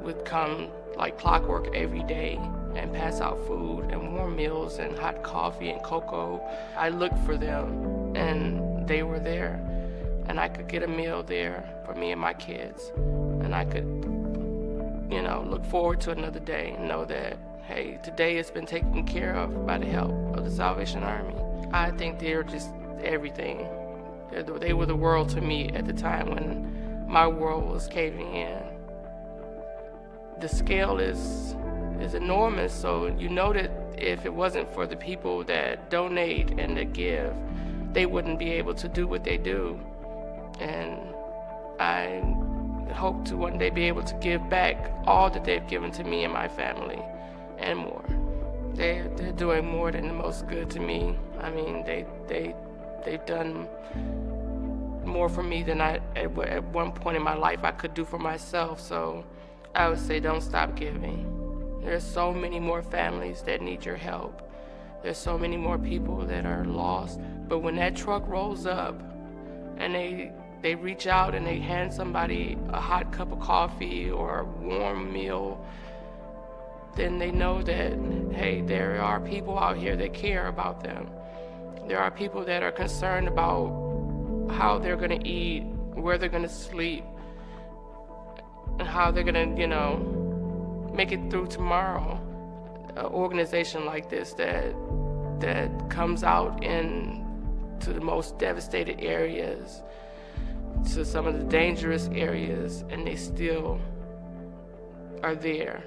would come like clockwork every day and pass out food and warm meals and hot coffee and cocoa. I looked for them and they were there, and I could get a meal there for me and my kids, and I could look forward to another day and know that, hey, today has been taken care of by the help of the Salvation Army. I think they're just everything. They were the world to me at the time when my world was caving in. The scale is enormous, so you know that if it wasn't for the people that donate and that give, they wouldn't be able to do what they do. And I hope to one day be able to give back all that they've given to me and my family and more. They're doing more than the most good to me. I mean, they've done more for me than at one point in my life I could do for myself. So I would say don't stop giving. There's so many more families that need your help. There's so many more people that are lost. But when that truck rolls up and they reach out and they hand somebody a hot cup of coffee or a warm meal, then they know that, hey, there are people out here that care about them. There are people that are concerned about how they're gonna eat, where they're gonna sleep, and how they're gonna, make it through tomorrow. An organization like this that comes out into the most devastated areas, to some of the dangerous areas, and they still are there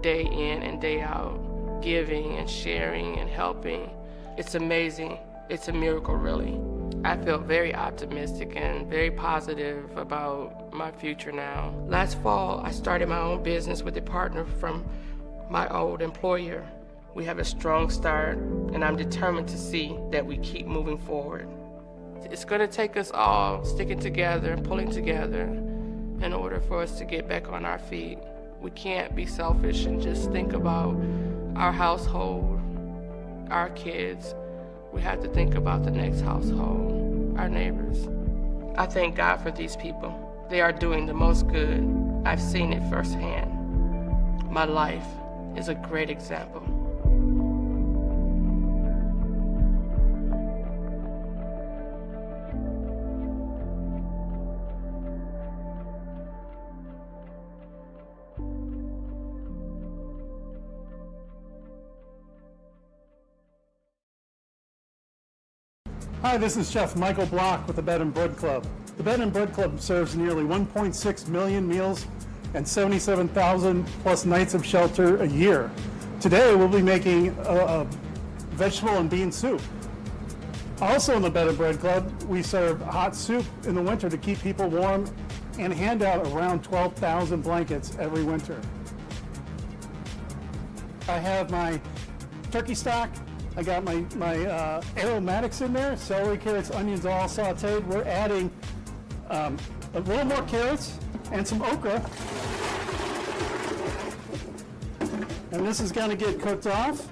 day in and day out, giving and sharing and helping. It's amazing. It's a miracle, really. I feel very optimistic and very positive about my future now. Last fall, I started my own business with a partner from my old employer. We have a strong start, and I'm determined to see that we keep moving forward. It's going to take us all sticking together and pulling together in order for us to get back on our feet. We can't be selfish and just think about our household, our kids. We have to think about the next household, our neighbors. I thank God for these people. They are doing the most good. I've seen it firsthand. My life is a great example. Hi, this is Chef Michael Block with the Bed and Bread Club. The Bed and Bread Club serves nearly 1.6 million meals and 77,000 plus nights of shelter a year. Today we'll be making a vegetable and bean soup. Also in the Bed and Bread Club, we serve hot soup in the winter to keep people warm and hand out around 12,000 blankets every winter. I have my turkey stock. I got my aromatics in there, celery, carrots, onions, all sauteed. We're adding a little more carrots and some okra. And this is gonna get cooked off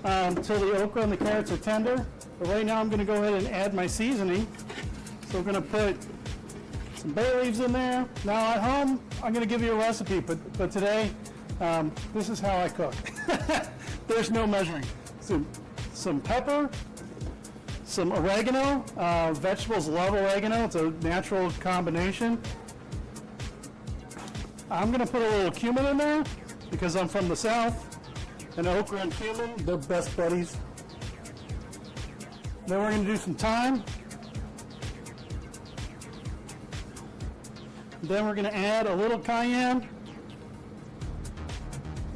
until the okra and the carrots are tender. But right now I'm gonna go ahead and add my seasoning. So we're gonna put some bay leaves in there. Now at home, I'm gonna give you a recipe, but today, this is how I cook. There's no measuring. Some pepper, some oregano. Vegetables love oregano. It's a natural combination. I'm gonna put a little cumin in there because I'm from the South, and okra and cumin, they're best buddies. Then we're gonna do some thyme. Then we're gonna add a little cayenne.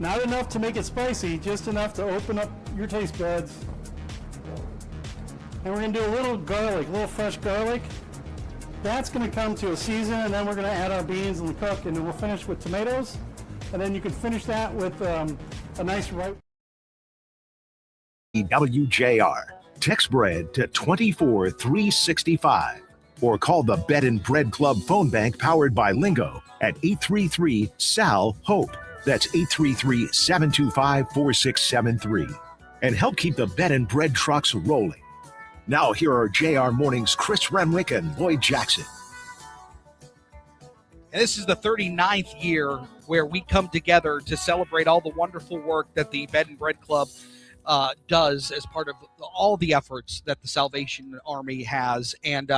Not enough to make it spicy, just enough to open up your taste buds. And we're gonna do a little garlic, a little fresh garlic. That's gonna come to a season, and then we're gonna add our beans and cook, and then we'll finish with tomatoes. And then you can finish that with a nice ripe. WJR. Text bread to 24365 or call the Bed and Bread Club phone bank powered by Lingo at 833-SAL-HOPE. That's 833-725-4673. And help keep the Bed and Bread trucks rolling. Now here are JR Morning's Chris Renwick and Lloyd Jackson. And this is the 39th year where we come together to celebrate all the wonderful work that the Bed and Bread Club does as part of all the efforts that the Salvation Army has. And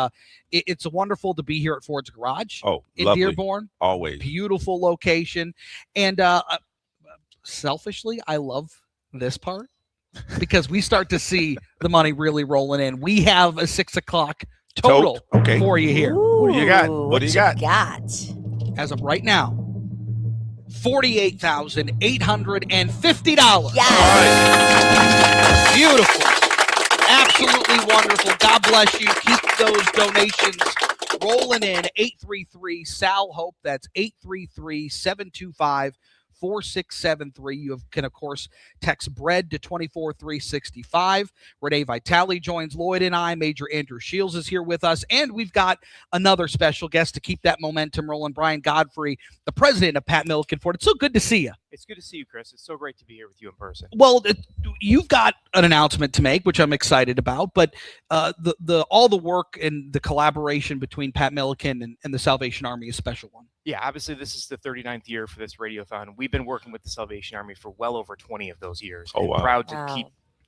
it's wonderful to be here at Ford's Garage in lovely. Dearborn. Always. Beautiful location. And selfishly, I love this part because we start to see the money really rolling in. We have a 6 o'clock total for you here. Ooh, what do you got? What do you got? As of right now, $48,850. Yes. Beautiful. Absolutely wonderful. God bless you. Keep those donations rolling in. 833-SAL-HOPE. That's 833-725-4673. You can, of course, text bread to 24365. Renee Vitale joins Lloyd and I. Major Andrew Shields is here with us. And we've got another special guest to keep that momentum rolling, Brian Godfrey, the president of Pat Milliken Ford. It's so good to see you. It's good to see you, Chris. It's so great to be here with you in person. Well, you've got an announcement to make, which I'm excited about, but all the work and the collaboration between Pat Milliken and the Salvation Army is a special one. Yeah, obviously this is the 39th year for this Radiothon. We've been working with the Salvation Army for well over 20 of those years. Oh, wow. Proud to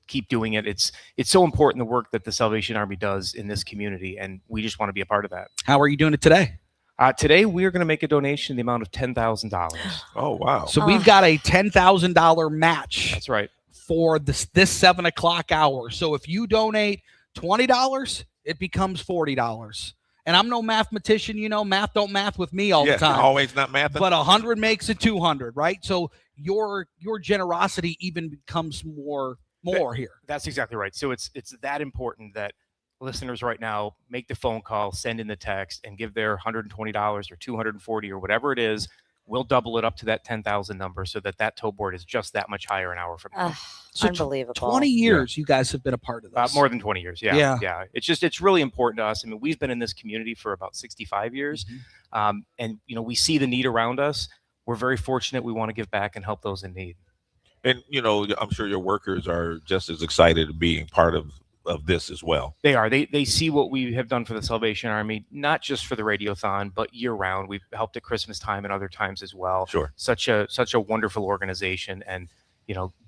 keep doing it. It's so important, the work that the Salvation Army does in this community, and we just want to be a part of that. How are you doing it today? Today, we are going to make a donation in the amount of $10,000. Oh, wow. So we've got a $10,000 match. That's right. For this 7 o'clock hour. So if you donate $20, it becomes $40. And I'm no mathematician, math don't math with me all the time. Always not mathing. But 100 makes it 200, right? So your generosity even becomes more here. That's exactly right. So it's that important that listeners right now make the phone call, send in the text, and give their $120 or $240 or whatever it is, we'll double it up to that 10,000 number so that tow board is just that much higher an hour from now. So Unbelievable. 20 years you guys have been a part of this. More than 20 years. Yeah. Yeah. It's really important to us. I mean, we've been in this community for about 65 years. And, we see the need around us. We're very fortunate. We want to give back and help those in need. And, I'm sure your workers are just as excited being part of this as well. They are. They see what we have done for the Salvation Army, not just for the Radiothon, but year round. We've helped at Christmas time and other times as well. Sure. Such a wonderful organization, and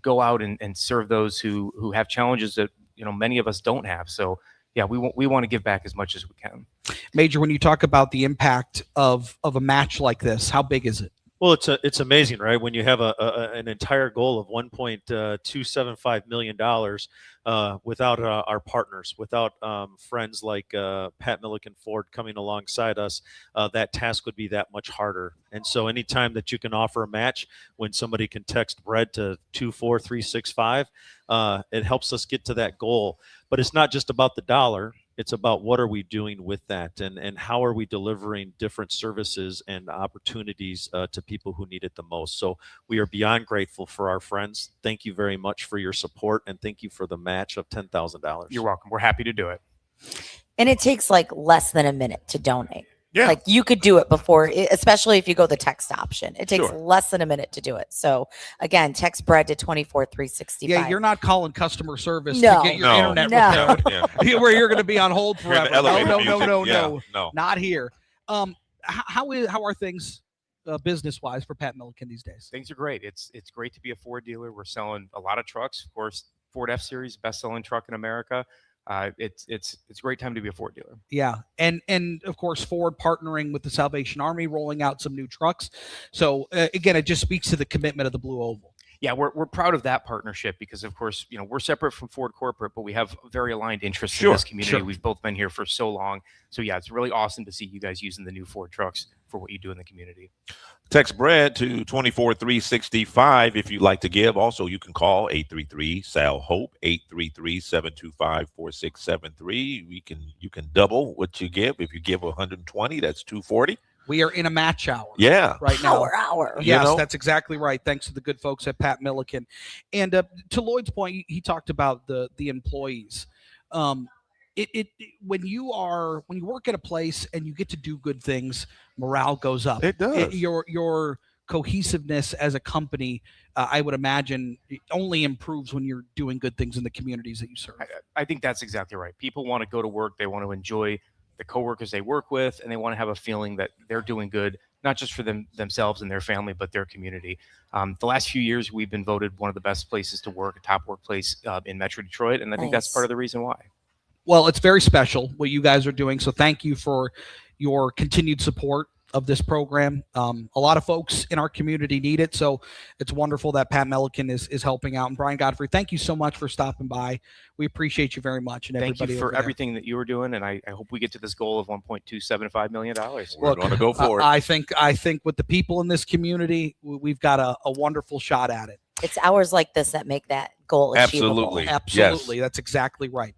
go out and serve those who have challenges that many of us don't have. So yeah, we want to give back as much as we can. Major, when you talk about the impact of a match like this, how big is it? Well, it's amazing, right? When you have an entire goal of $1.275 million without our partners, without friends like Pat Milliken Ford coming alongside us, that task would be that much harder. And so anytime that you can offer a match when somebody can text bread to 24365, it helps us get to that goal. But it's not just about the dollar. It's about what are we doing with that, and how are we delivering different services and opportunities to people who need it the most. So we are beyond grateful for our friends. Thank you very much for your support, and thank you for the match of $10,000. You're welcome. We're happy to do it. And it takes like less than a minute to donate. Yeah. Like you could do it before, especially if you go the text option. It takes Sure. less than a minute to do it. So again, text bread to 24365. Yeah, you're not calling customer service No. to get your No. internet No. repaired, where you're going to be on hold You're in the forever. elevator No, music. Yeah, no. not here. How are things business wise for Pat Milliken these days? Things are great. It's great to be a Ford dealer. We're selling a lot of trucks. Of course, Ford F-Series, best-selling truck in America. It's a great time to be a Ford dealer. Yeah, and of course Ford partnering with the Salvation Army, rolling out some new trucks. So again, it just speaks to the commitment of the Blue Oval. Yeah, we're proud of that partnership because, of course, we're separate from Ford corporate, but we have very aligned interests in this community. Sure. We've both been here for so long. So yeah, it's really awesome to see you guys using the new Ford trucks for what you do in the community. Text bread to 24365 if you'd like to give. Also, you can call 833-SAL-HOPE, 833-725-4673. You can double what you give. If you give 120, that's 240. We are in a match hour. Yeah. Right now. Hour. Yes, that's exactly right. Thanks to the good folks at Pat Milliken. And to Lloyd's point, he talked about the employees. When you work at a place and you get to do good things, morale goes up. It does. Your cohesiveness as a company, I would imagine, only improves when you're doing good things in the communities that you serve. I think that's exactly right. People want to go to work. They want to enjoy the coworkers they work with, and they want to have a feeling that they're doing good, not just for themselves and their family, but their community. The last few years, we've been voted one of the best places to work, a top workplace in Metro Detroit, and I think that's part of the reason why. Well, it's very special what you guys are doing, so thank you for your continued support of this program. A lot of folks in our community need it, so it's wonderful that Pat Milliken is helping out. And Brian Godfrey, thank you so much for stopping by. We appreciate you very much. And Thank you everybody for over there. everything that you were doing, and I hope we get to this goal of $1.275 million. We're going to go for it. I think with the people in this community, we've got a wonderful shot at it. It's hours like this that make that goal achievable. Absolutely. That's exactly right.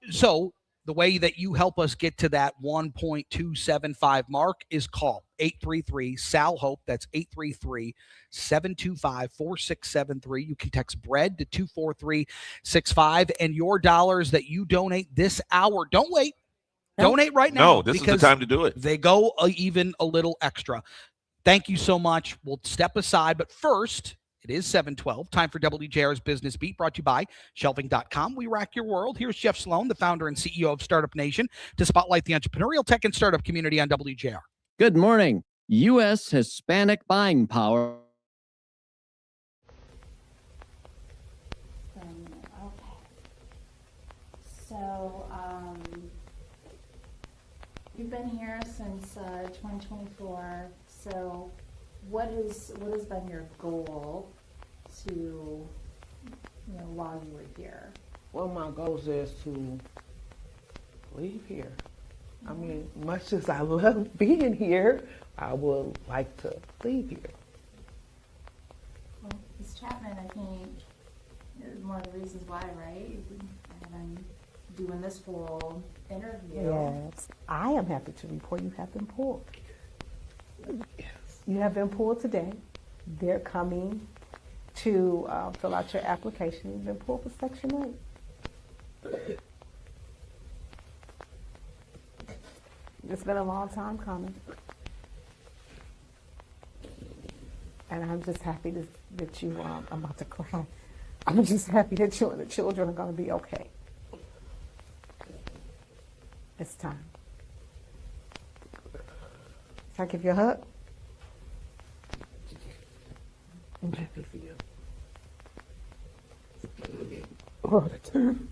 So the way that you help us get to that 1.275 mark is call 833-SAL-HOPE. That's 833-725-4673. You can text bread to 24365, and your dollars that you donate this hour, don't wait. Donate right now. No, this is the time to do it. They go even a little extra. Thank you so much. We'll step aside, but first, it is 7:12. Time for WJR's Business Beat, brought to you by Shelving.com. We rack your world. Here's Jeff Sloan, the founder and CEO of Startup Nation, to spotlight the entrepreneurial tech and startup community on WJR. Good morning. U.S. Hispanic buying power. So, you've been here since 2024. So, what has been your goal to, while you were here? Well, my goals is to leave here. I mean, much as I love being here, I would like to leave here. Well, Ms. Chapman, I think, is one of the reasons why, right? You've been having doing this full interview. Yes, I am happy to report you have been pulled. You have been pulled today. They're coming to fill out your application. You've been pulled for Section 8. It's been a long time coming. And I'm just happy that you, I'm about to cry. I'm just happy that you and the children are going to be okay. It's time. Can I give you a hug? I'm happy for you. All the time.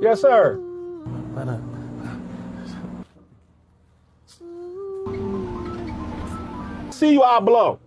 Yes, sir. See you out below.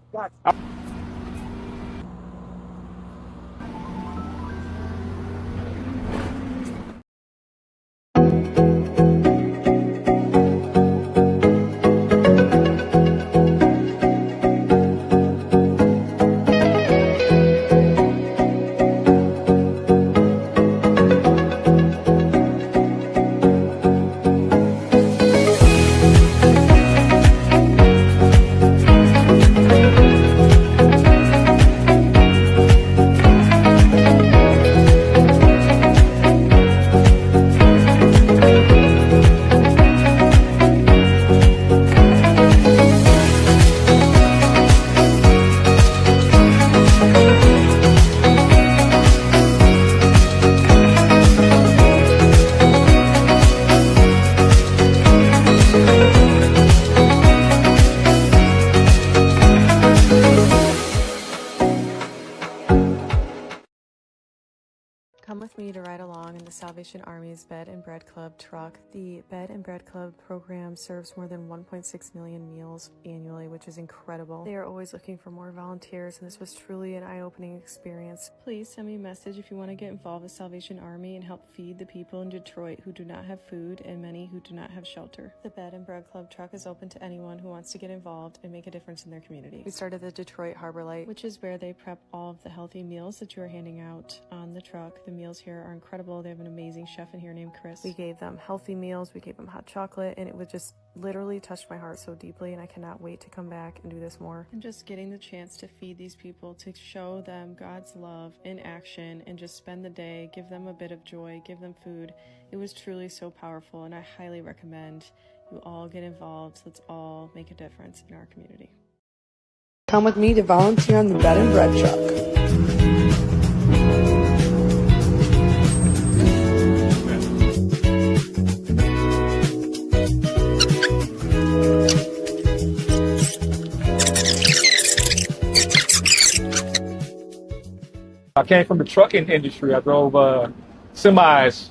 Come with me to ride along in the Salvation Army's Bed and Bread Club truck. The Bed and Bread Club program serves more than 1.6 million meals annually, which is incredible. They are always looking for more volunteers, and this was truly an eye-opening experience. Please send me a message if you want to get involved with Salvation Army and help feed the people in Detroit who do not have food and many who do not have shelter. The Bed and Bread Club truck is open to anyone who wants to get involved and make a difference in their community. We started the Detroit Harbor Light, which is where they prep all of the healthy meals that you are handing out on the truck. The meals here are incredible. They have an amazing chef in here named Chris. We gave them healthy meals, we gave them hot chocolate, and it was just literally touched my heart so deeply, and I cannot wait to come back and do this more. And just getting the chance to feed these people, to show them God's love in action, and just spend the day, give them a bit of joy, give them food. It was truly so powerful, and I highly recommend you all get involved. Let's all make a difference in our community. Come with me to volunteer on the Bed and Bread truck. I came from the trucking industry. I drove semis.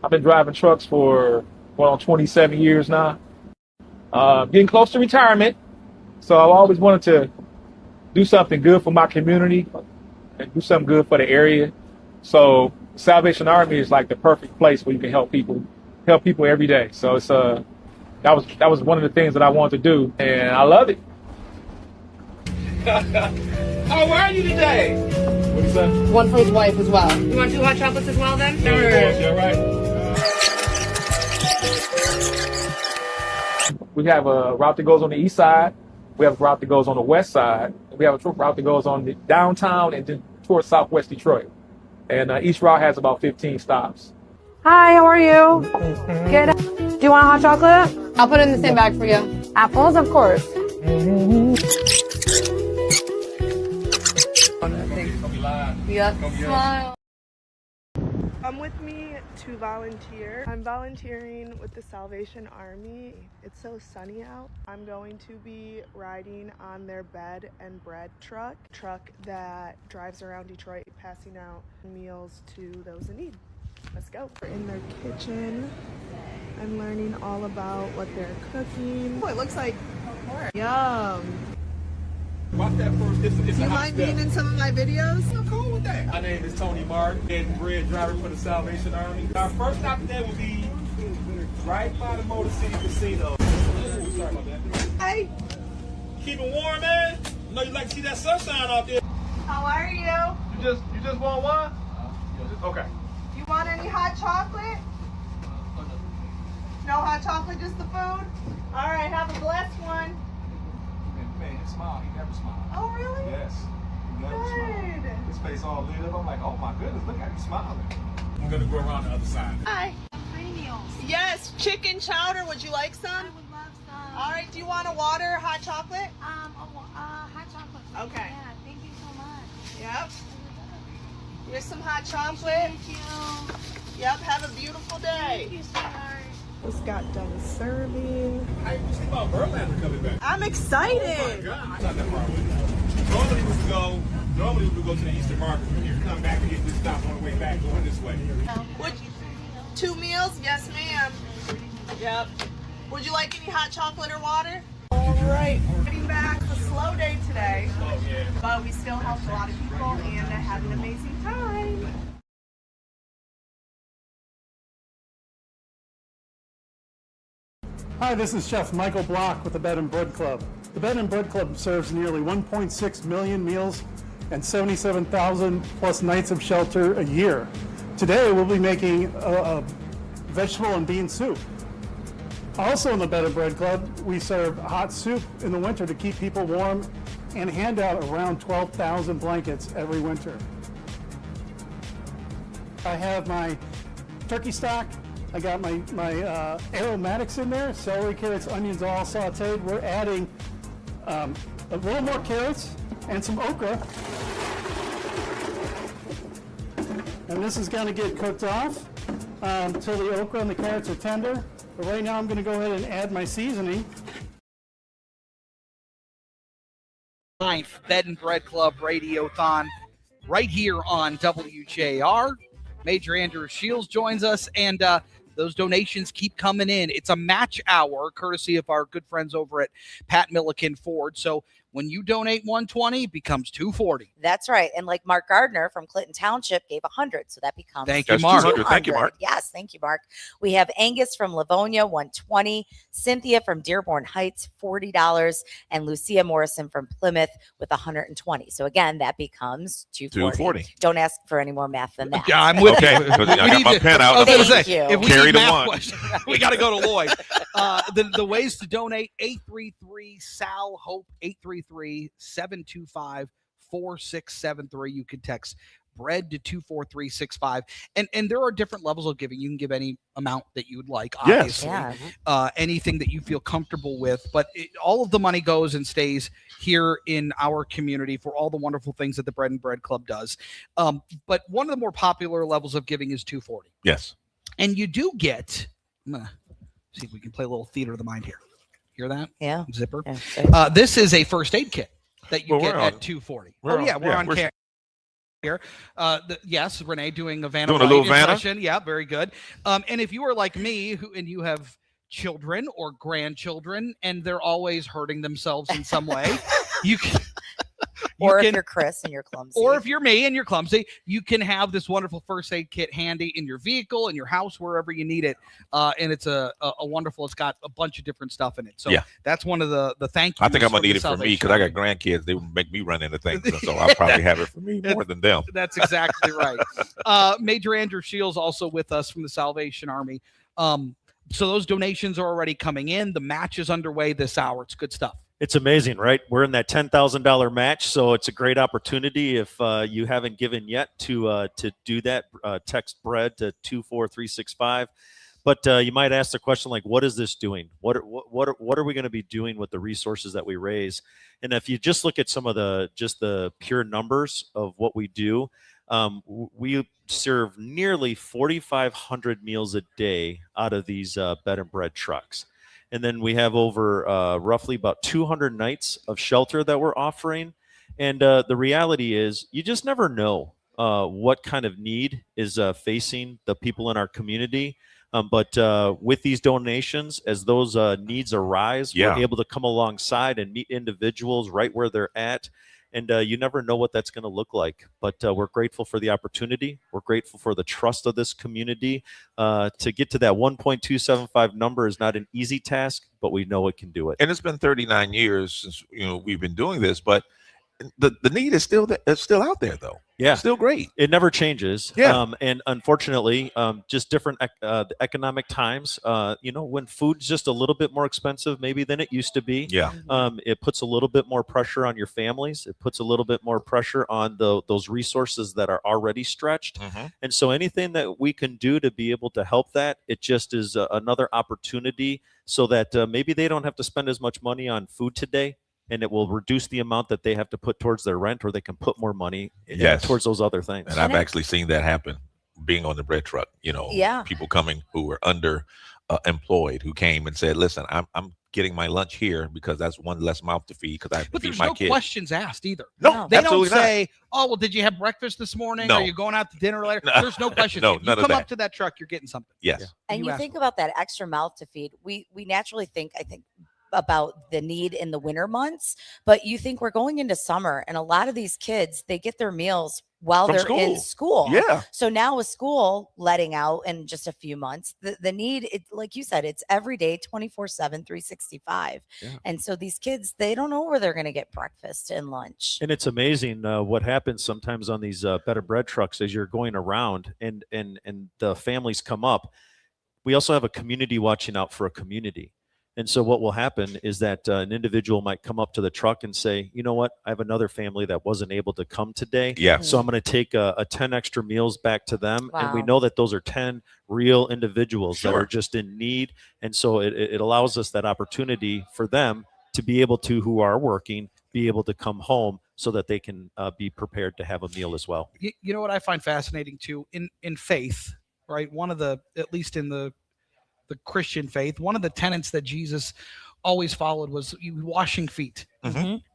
I've been driving trucks for 27 years now. Getting close to retirement, so I've always wanted to do something good for my community and do something good for the area. So Salvation Army is like the perfect place where you can help people every day. So it's that was one of the things that I wanted to do, and I love it. How are you today? son? One for his wife as well. You want 2 hot chocolates as well then? Yeah, right. We have a route that goes on the east side. We have a route that goes on the west side. We have a route that goes on the downtown and then towards southwest Detroit. And each route has about 15 stops. Hi, how are you? Good. Do you want a hot chocolate? I'll put it in the same bag for you. Apples, of course. Yep. Smile. Come with me to volunteer. I'm volunteering with the Salvation Army. It's so sunny out. I'm going to be riding on their bed and bread truck that drives around Detroit passing out meals to those in need. Let's go. We're in their kitchen. I'm learning all about what they're cooking. Oh, it looks like yum. Watch that first. It's Do you mind being in some of my videos? I'm cool with that. My name is Tony Martin, head and bread driver for the Salvation Army. Our first stop today will be right by the Motor City Casino. Ooh, sorry about that. Hey. Keep it warm, man. I know you like to see that sunshine out there. How are you? You just want one? Okay. You want any hot chocolate? No hot chocolate, just the food? All right, have a blessed one. Man, he smiled. He never smiled. Oh, really? Yes. He never smiled. His face all lit up. I'm like, oh my goodness, look at him smiling. I'm going to go around the other side. Hi. Yes, chicken chowder. Would you like some? I would love some. All right, do you want a water or hot chocolate? Hot chocolate. Okay. Yeah, thank you so much. Yep. Here's some hot chocolate. Thank you. Yep, have a beautiful day. Thank you, sweetheart. Just got done serving. How you think about Verlander coming back? I'm excited. Oh my God. It's not that far away. Normally we would go to the Eastern Market from here. Come back and get this stop on the way back going this way. Would 2 meals? Yes, ma'am. Yep. Would you like any hot chocolate or water? All right. Getting back. It's a slow day today. Oh, yeah. But we still helped a lot of people and had an amazing time. Hi, this is Chef Michael Block with the Bed and Bread Club. The Bed and Bread Club serves nearly 1.6 million meals and 77,000 plus nights of shelter a year. Today we'll be making a vegetable and bean soup. Also in the Bed and Bread Club, we serve hot soup in the winter to keep people warm and hand out around 12,000 blankets every winter. I have my turkey stock. I got my aromatics in there, celery, carrots, onions, all sauteed. We're adding a little more carrots and some okra. And this is going to get cooked off until the okra and the carrots are tender. But right now I'm going to go ahead and add my seasoning. 9th Bed and Bread Club Radiothon right here on WJR. Major Andrew Shields joins us, and those donations keep coming in. It's a match hour, courtesy of our good friends over at Pat Milliken Ford. So when you donate $120, it becomes $240. That's right. And like Mark Gardner from Clinton Township gave $100, so that becomes Thank you, Mark. Thank you, Mark. Yes, thank you, Mark. We have Angus from Livonia, $120. Cynthia from Dearborn Heights, $40, and Lucia Morrison from Plymouth with $120. So again, that becomes $240. Don't ask for any more math than that. Yeah, I'm with you. I got my pen out. Thank you. If we Carry need the math one. questions, we got to go to Lloyd. The ways to donate: 833-SAL-HOPE, 833-725-4673. You can text bread to 24365, and there are different levels of giving. You can give any amount that you would like, obviously. Yes. Anything that you feel comfortable with, but all of the money goes and stays here in our community for all the wonderful things that the Bread and Bread Club does. But one of the more popular levels of giving is $240. Yes. And you do get, I'm gonna see if we can play a little theater of the mind here. Hear that? Yeah. Zipper. Yeah, this is a first aid kit that you Well, get we're at on- $240. we're We're on we're- camera here. Yes, Renee doing a Vanna Doing a White little Vanna? impression. Yeah, very good. And if you are like me, and you have children or grandchildren, and they're always hurting themselves in some way, you can Or if you're Chris and you're clumsy. Or if you're me and you're clumsy, you can have this wonderful first aid kit handy in your vehicle, in your house, wherever you need it. And it's a wonderful, it's got a bunch of different stuff in it. So that's one of the thank yous. I think I'm going to need it for me because I got grandkids. They would make me run into things. So I'll probably have it for me more than them. That's exactly right. Major Andrew Shields also with us from the Salvation Army. So those donations are already coming in. The match is underway this hour. It's good stuff. It's amazing, right? We're in that $10,000 match, so it's a great opportunity if you haven't given yet to do that. Text BREAD to 24365. But you might ask the question, like, what is this doing? What are we going to be doing with the resources that we raise? And if you just look at some of the pure numbers of what we do, we serve nearly 4,500 meals a day out of these bed and bread trucks. And then we have over roughly about 200 nights of shelter that we're offering. And the reality is you just never know what kind of need is facing the people in our community. But with these donations, as those needs arise, we're able to come alongside and meet individuals right where they're at. And you never know what that's going to look like. But we're grateful for the opportunity. We're grateful for the trust of this community. To get to that 1.275 number is not an easy task, but we know it can do it. And it's been 39 years since we've been doing this, but the need is still out there, though. Yeah, still great. It never changes. Yeah. And unfortunately, just different economic times. When food's just a little bit more expensive, maybe than it used to be. Yeah. It puts a little bit more pressure on your families. It puts a little bit more pressure on those resources that are already stretched. Mm-hmm. And so, anything that we can do to be able to help that, it just is another opportunity, so that maybe they don't have to spend as much money on food today. And it will reduce the amount that they have to put towards their rent, or they can put more money towards those other things. And I've actually seen that happen being on the bread truck. People coming who were employed who came and said, listen, I'm getting my lunch here because that's one less mouth to feed because I have to feed my kid. But there's no questions asked either. No, they don't absolutely say, oh, well, did you have breakfast this morning? No. Are you going out to dinner later? There's no questions. No, you none of come that. up to that truck, you're getting something. Yes. And you think about that extra mouth to feed. We naturally think, I think, about the need in the winter months, but you think we're going into summer, and a lot of these kids, they get their meals while they're in school. Yeah. So now with school letting out in just a few months, the need, like you said, it's every day, 24/7, 365. Yeah. And so these kids, they don't know where they're going to get breakfast and lunch. And it's amazing what happens sometimes on these bed and bread trucks as you're going around and the families come up. We also have a community watching out for a community. And so what will happen is that an individual might come up to the truck and say, you know what, I have another family that wasn't able to come today. Yeah. So I'm going to take a 10 extra meals back to them. Wow. And we know that those are 10 real individuals that are just in need. And so it allows us that opportunity for them to be able to, who are working, be able to come home so that they can be prepared to have a meal as well. You know what I find fascinating too, in faith, right? One of the, at least in the Christian faith, one of the tenets that Jesus always followed was washing feet,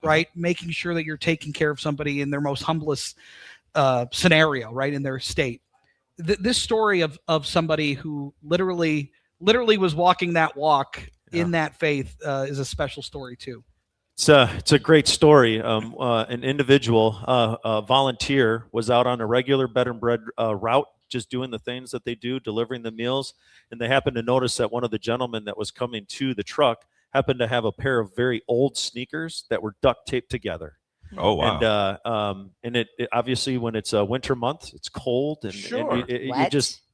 right? Making sure that you're taking care of somebody in their most humblest scenario, right? In their state. This story of somebody who literally was walking that walk in that faith is a special story too. It's a great story. An individual, a volunteer, was out on a regular bed and bread route, just doing the things that they do, delivering the meals. And they happened to notice that one of the gentlemen that was coming to the truck happened to have a pair of very old sneakers that were duct taped together. Oh, wow. And it obviously, when it's a winter month, it's cold and,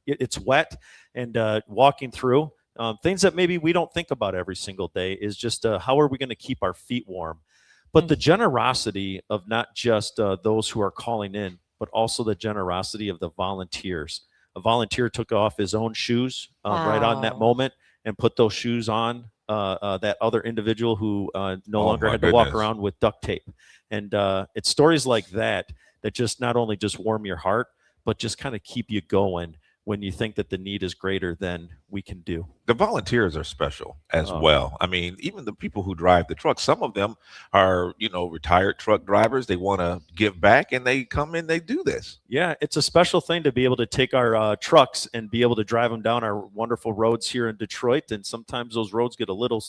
it's wet. And walking through things that maybe we don't think about every single day is just how are we going to keep our feet warm? But the generosity of not just those who are calling in, but also the generosity of the volunteers. A volunteer took off his own shoes right on that moment and put those shoes on that other individual who no longer had to walk around with duct tape. And it's stories like that just not only just warm your heart, but just kind of keep you going when you think that the need is greater than we can do. The volunteers are special as Oh. well. I mean, even the people who drive the trucks, some of them are, retired truck drivers. They want to give back and they come in, they do this. Yeah, it's a special thing to be able to take our trucks and be able to drive them down our wonderful roads here in Detroit. And sometimes those roads get a little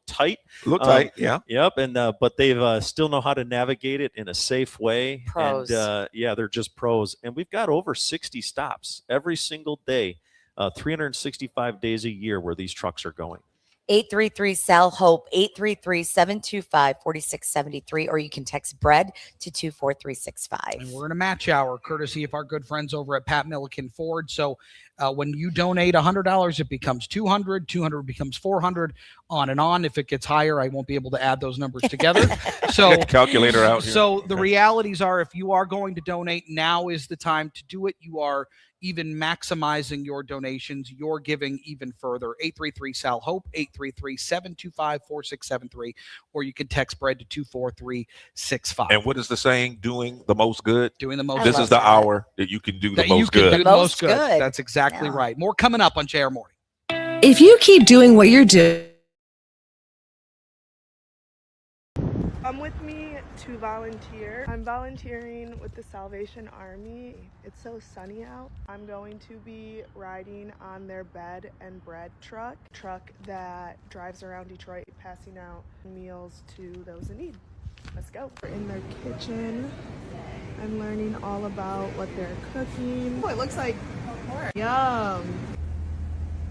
tight. A little tight, yeah. Yep, and but they've still know how to navigate it in a safe way. Pros. And yeah, they're just pros. And we've got over 60 stops every single day, 365 days a year where these trucks are going. 833-SAL-HOPE, 833-725-4673, or you can text BREAD to 24365. And we're in a match hour, courtesy of our good friends over at Pat Milliken Ford. So when you donate $100, it becomes $200, $200 becomes $400, on and on. If it gets higher, I won't be able to add those numbers together. So Get the calculator out here. So the realities are, if you are going to donate, now is the time to do it. You are even maximizing your donations, you're giving even further. 833-SAL-HOPE, 833-725-4673, or you can text BREAD to 24365. And what is the saying? Doing the most good? Doing the most This good. is the hour that you can do the That you most can good. do the most good. That's exactly right. More coming up on JR Morning. If you keep doing what you're doing, Come with me to volunteer. I'm volunteering with the Salvation Army. It's so sunny out. I'm going to be riding on their bed and bread truck that drives around Detroit passing out meals to those in need. Let's go. We're in their kitchen. I'm learning all about what they're cooking. Oh, it looks like yum.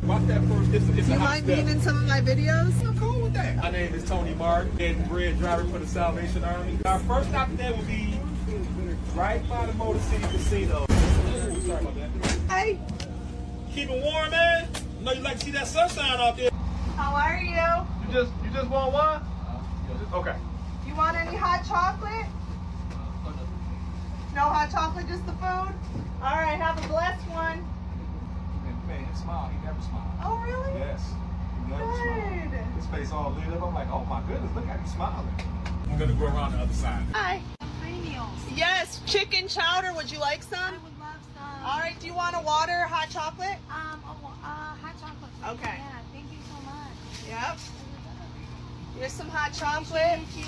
Watch that first. It's Do you mind being in some of my videos? I'm cool with that. My name is Tony Martin, bed and bread driver for the Salvation Army. Our first stop today will be right by the Motor City Casino. Ooh, sorry about that. Hey. Keep it warm, man. I know you like to see that sunshine out there. How are you? You just want one? Okay. You want any hot chocolate? No hot chocolate, just the food? All right, have a blessed one. Man, he smile. He never smiles. Oh, really? Yes. He never smiles. His face all lit up. I'm like, oh my goodness, look how he's smiling. I'm gonna go around the other side. Hi. Yes, chicken chowder. Would you like some? I would love some. All right, do you want a water or hot chocolate? Hot chocolate. Please. Okay. Yeah, thank you so much. Yep. Here's some hot chocolate. Thank you.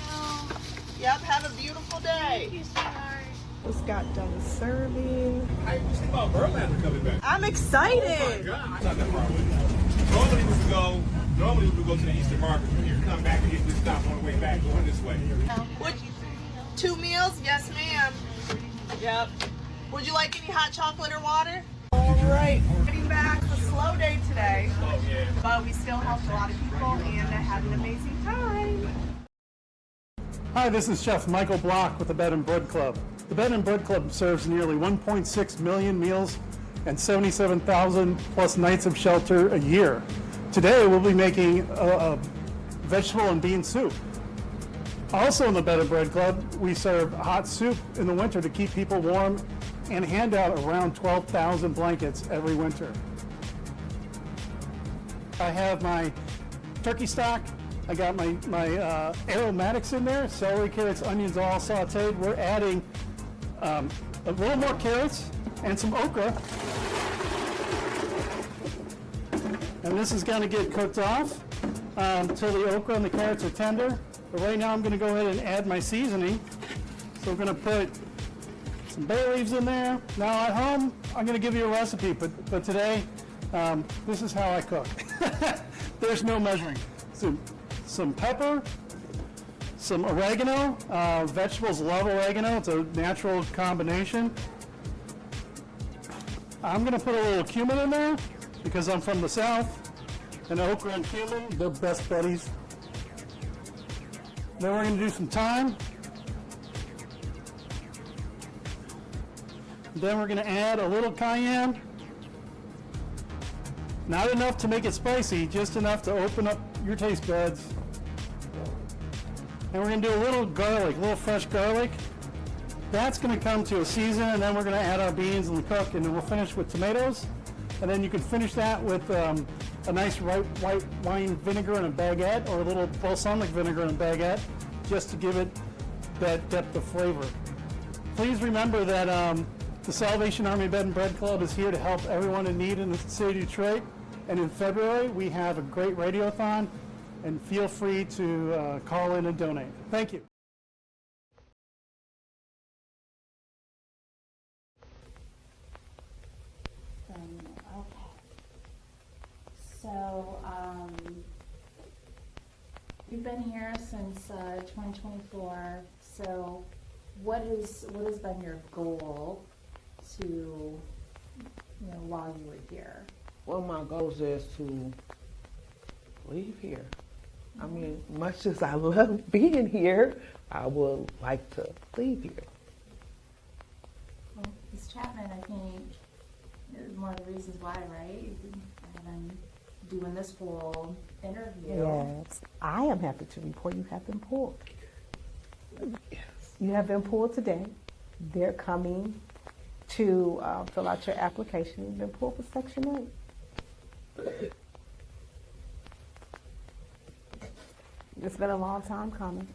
Yep, have a beautiful day. Thank you, sweetheart. Just got done serving. How you think about Verlander coming back? I'm excited. Oh my God. It's not that far away. Normally we would go to the Eastern Market from here. Come back and hit this stop on the way back, going this way. Would 2 meals? Yes, ma'am. Yep. Would you like any hot chocolate or water? All right. Getting back, a slow day today. Oh, yeah. But we still helped a lot of people and had an amazing time. Hi, this is Chef Michael Block with the Bed and Bread Club. The Bed and Bread Club serves nearly 1.6 million meals and 77,000 plus nights of shelter a year. Today we'll be making a vegetable and bean soup. Also in the Bed and Bread Club, we serve hot soup in the winter to keep people warm and hand out around 12,000 blankets every winter. I have my turkey stock. I got my aromatics in there, celery, carrots, onions, all sauteed. We're adding a little more carrots and some okra. And this is going to get cooked off until the okra and the carrots are tender. But right now I'm going to go ahead and add my seasoning. So we're going to put some bay leaves in there. Now at home, I'm going to give you a recipe, but today, this is how I cook. There's no measuring. Some pepper, some oregano. Vegetables love oregano. It's a natural combination. I'm going to put a little cumin in there because I'm from the South. And okra and cumin, they're best buddies. Then we're going to do some thyme. Then we're going to add a little cayenne. Not enough to make it spicy, just enough to open up your taste buds. And we're going to do a little garlic, a little fresh garlic. That's going to come to a season, and then we're going to add our beans and cook, and then we'll finish with tomatoes. And then you can finish that with a nice white wine vinegar in a baguette, or a little balsamic vinegar in a baguette, just to give it that depth of flavor. Please remember that the Salvation Army Bed and Bread Club is here to help everyone in need in the city of Detroit. And in February, we have a great Radiothon, and feel free to call in and donate. Thank you. Okay. So, you've been here since 2024. So, what has been your goal to, while you were here? One of my goals is to leave here. I mean, much as I love being here, I would like to leave here. Well, Ms. Chapman, I think, is one of the reasons why, right? You've been doing this whole interview. Yes, I am happy to report you have been pulled. Yes. You have been pulled today. They're coming to fill out your application. You've been pulled for Section 8. It's been a long time coming.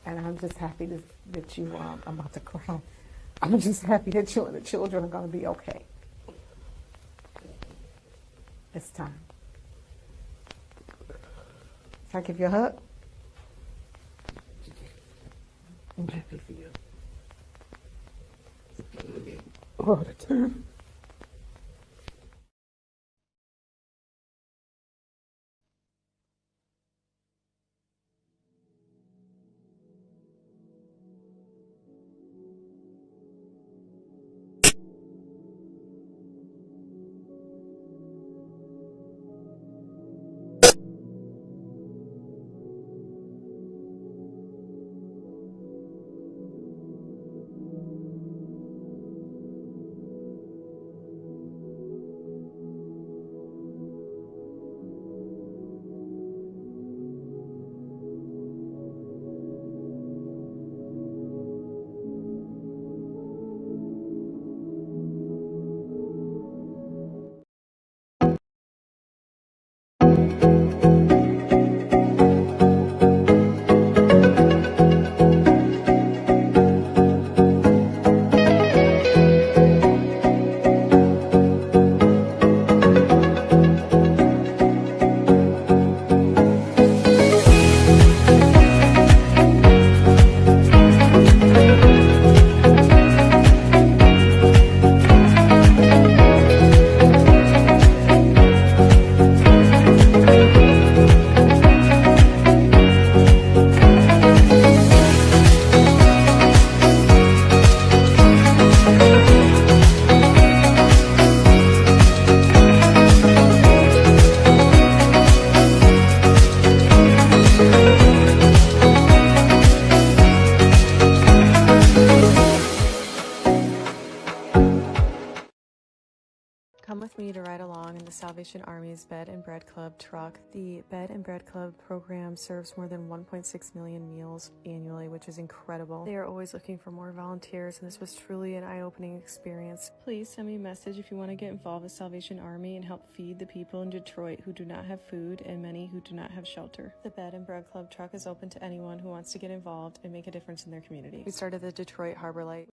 And I'm just happy that you, I'm about to cry. I'm just happy that you and the children are going to be okay. It's time. Can I give you a hug? I'm happy for you. All the time. Come with me to ride along in the Salvation Army's Bed and Bread Club truck. The Bed and Bread Club program serves more than 1.6 million meals annually, which is incredible. They are always looking for more volunteers, and this was truly an eye-opening experience. Please send me a message if you want to get involved with Salvation Army and help feed the people in Detroit who do not have food and many who do not have shelter. The Bed and Bread Club truck is open to anyone who wants to get involved and make a difference in their community. We started the Detroit Harbor Light.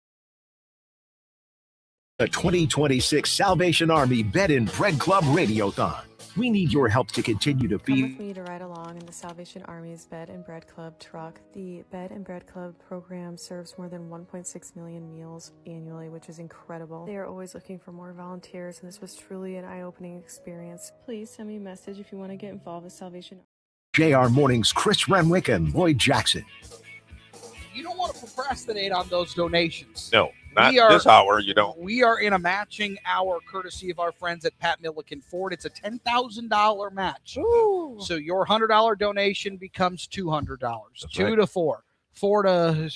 The 2026 Salvation Army Bed and Bread Club Radiothon. We need your help to continue to Come feed. with me to ride along in the Salvation Army's Bed and Bread Club truck. The Bed and Bread Club program serves more than 1.6 million meals annually, which is incredible. They are always looking for more volunteers, and this was truly an eye-opening experience. Please send me a message if you want to get involved with Salvation Army. JR Mornings Chris Renwick and Lloyd Jackson. You don't want to procrastinate on those donations. No, not this hour. You don't. We are in a matching hour courtesy of our friends at Pat Milliken Ford. It's a $10,000 match. Ooh. So your $100 donation becomes $200. That's 2 right. to 4. 4 to Okay,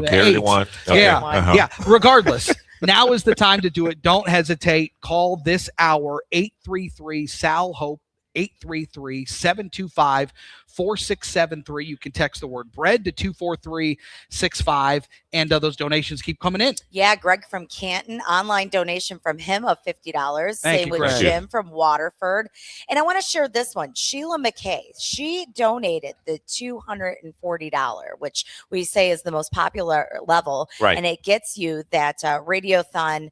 8. everyone. Okay. Yeah, Uh-huh. yeah. Regardless, now is the time to do it. Don't hesitate. Call this hour, 833-SAL-HOPE, 833-725-4673. You can text the word bread to 24365, and those donations keep coming in. Yeah, Greg from Canton, online donation from him of $50. Thank Same you, with Greg. Jim from Waterford. And I want to share this one. Sheila McKay, she donated the $240, which we say is the most popular level. Right. And it gets you that Radiothon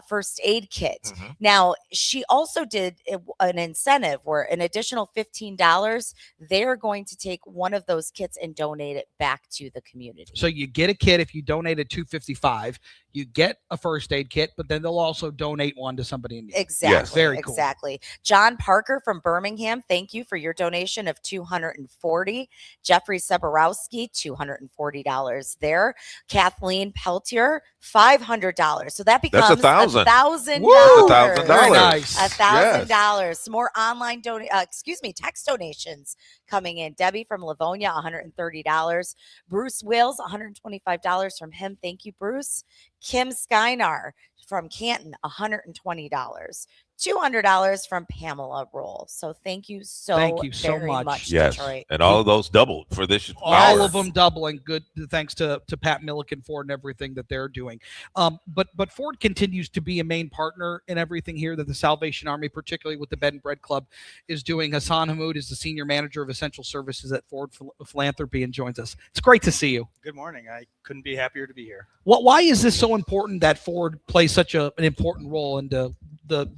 first aid kit. Mm-hmm. Now, she also did an incentive where an additional $15, they're going to take one of those kits and donate it back to the community. So you get a kit if you donated $255. You get a first aid kit, but then they'll also donate one to somebody in need. Exactly. Yes. Very cool. Exactly. John Parker from Birmingham, thank you for your donation of $240. Jeffrey Seborowski, $240 there. Kathleen Peltier, $500. So that becomes $1,000. $1,000. $1,000. Very nice. $1,000. Some more online text donations coming in. Debbie from Livonia, $130. Bruce Wills, $125 from him. Thank you, Bruce. Kim Skynar from Canton, $120. $200 from Pamela Roll. So thank you so very much, Yes, Detroit. and all of those doubled for this All hour. of them doubling. Good, thanks to Pat Milliken, Ford, and everything that they're doing. But Ford continues to be a main partner in everything here that the Salvation Army, particularly with the Bed and Bread Club, is doing. Hassan Hamoud is the senior manager of essential services at Ford Philanthropy and joins us. It's great to see you. Good morning. I couldn't be happier to be here. Why is this so important that Ford plays such an important role in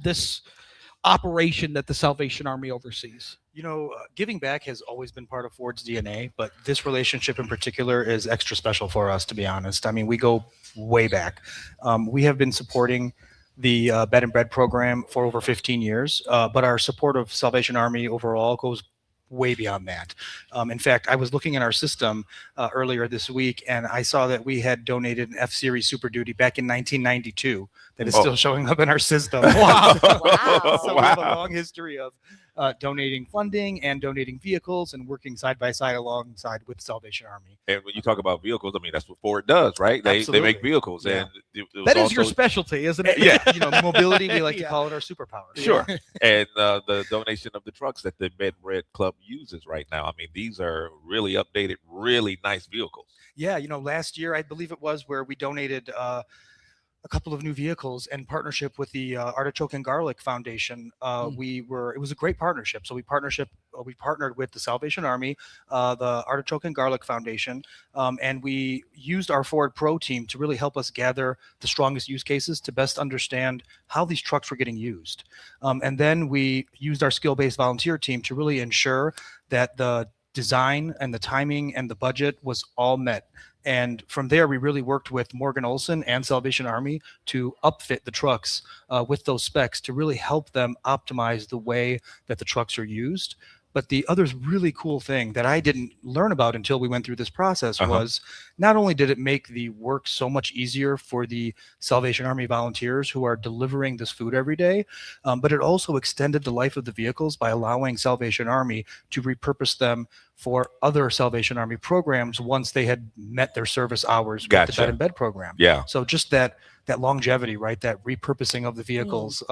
this operation that the Salvation Army oversees? You know, giving back has always been part of Ford's DNA, but this relationship in particular is extra special for us, to be honest. I mean, we go way back. We have been supporting the Bed and Bread program for over 15 years, but our support of Salvation Army overall goes way beyond that. In fact, I was looking in our system earlier this week, and I saw that we had donated an F-Series Super Duty back in 1992 that is still showing up in our system. Wow. So we have a long history of donating funding and donating vehicles and working side by side alongside with Salvation Army. And when you talk about vehicles, I mean, that's what Ford does, right? They make vehicles. Yeah. And that is your specialty, isn't it? Yeah. You know, mobility, we like to call it our superpower. Sure. And the donation of the trucks that the Bed and Bread Club uses right now, I mean, these are really updated, really nice vehicles. Yeah, you know, last year, I believe it was, where we donated a couple of new vehicles in partnership with the Artichoke and Garlic Foundation. It was a great partnership. So we partnered with the Salvation Army, the Artichoke and Garlic Foundation, and we used our Ford Pro team to really help us gather the strongest use cases to best understand how these trucks were getting used. And then we used our skill-based volunteer team to really ensure that the design and the timing and the budget was all met. And from there, we really worked with Morgan Olson and Salvation Army to upfit the trucks with those specs to really help them optimize the way that the trucks are used. But the other really cool thing that I didn't learn about until we went through this process was not only did it make the work so much easier for the Salvation Army volunteers who are delivering this food every day, but it also extended the life of the vehicles by allowing Salvation Army to repurpose them for other Salvation Army programs once they had met their service hours with the Bed and Bed program. Yeah. So just that longevity, right? That repurposing of the vehicles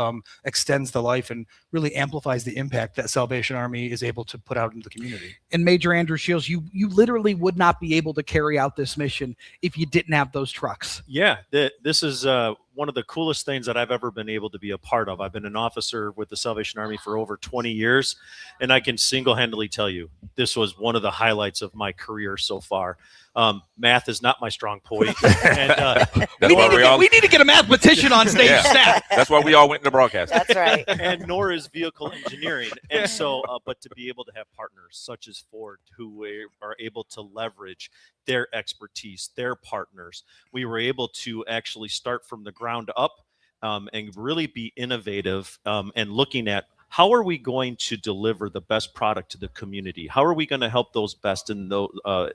extends the life and really amplifies the impact that Salvation Army is able to put out into the community. And Major Andrew Shields, you literally would not be able to carry out this mission if you didn't have those trucks. Yeah, this is one of the coolest things that I've ever been able to be a part of. I've been an officer with the Salvation Army for over 20 years, and I can single-handedly tell you this was one of the highlights of my career so far. Math is not my strong point. And, we need to get a mathematician on stage. That's why we all went into broadcasting. That's right. And nor is vehicle engineering. And so, but to be able to have partners such as Ford who are able to leverage their expertise, their partners, we were able to actually start from the ground up and really be innovative and looking at how are we going to deliver the best product to the community? How are we going to help those best in those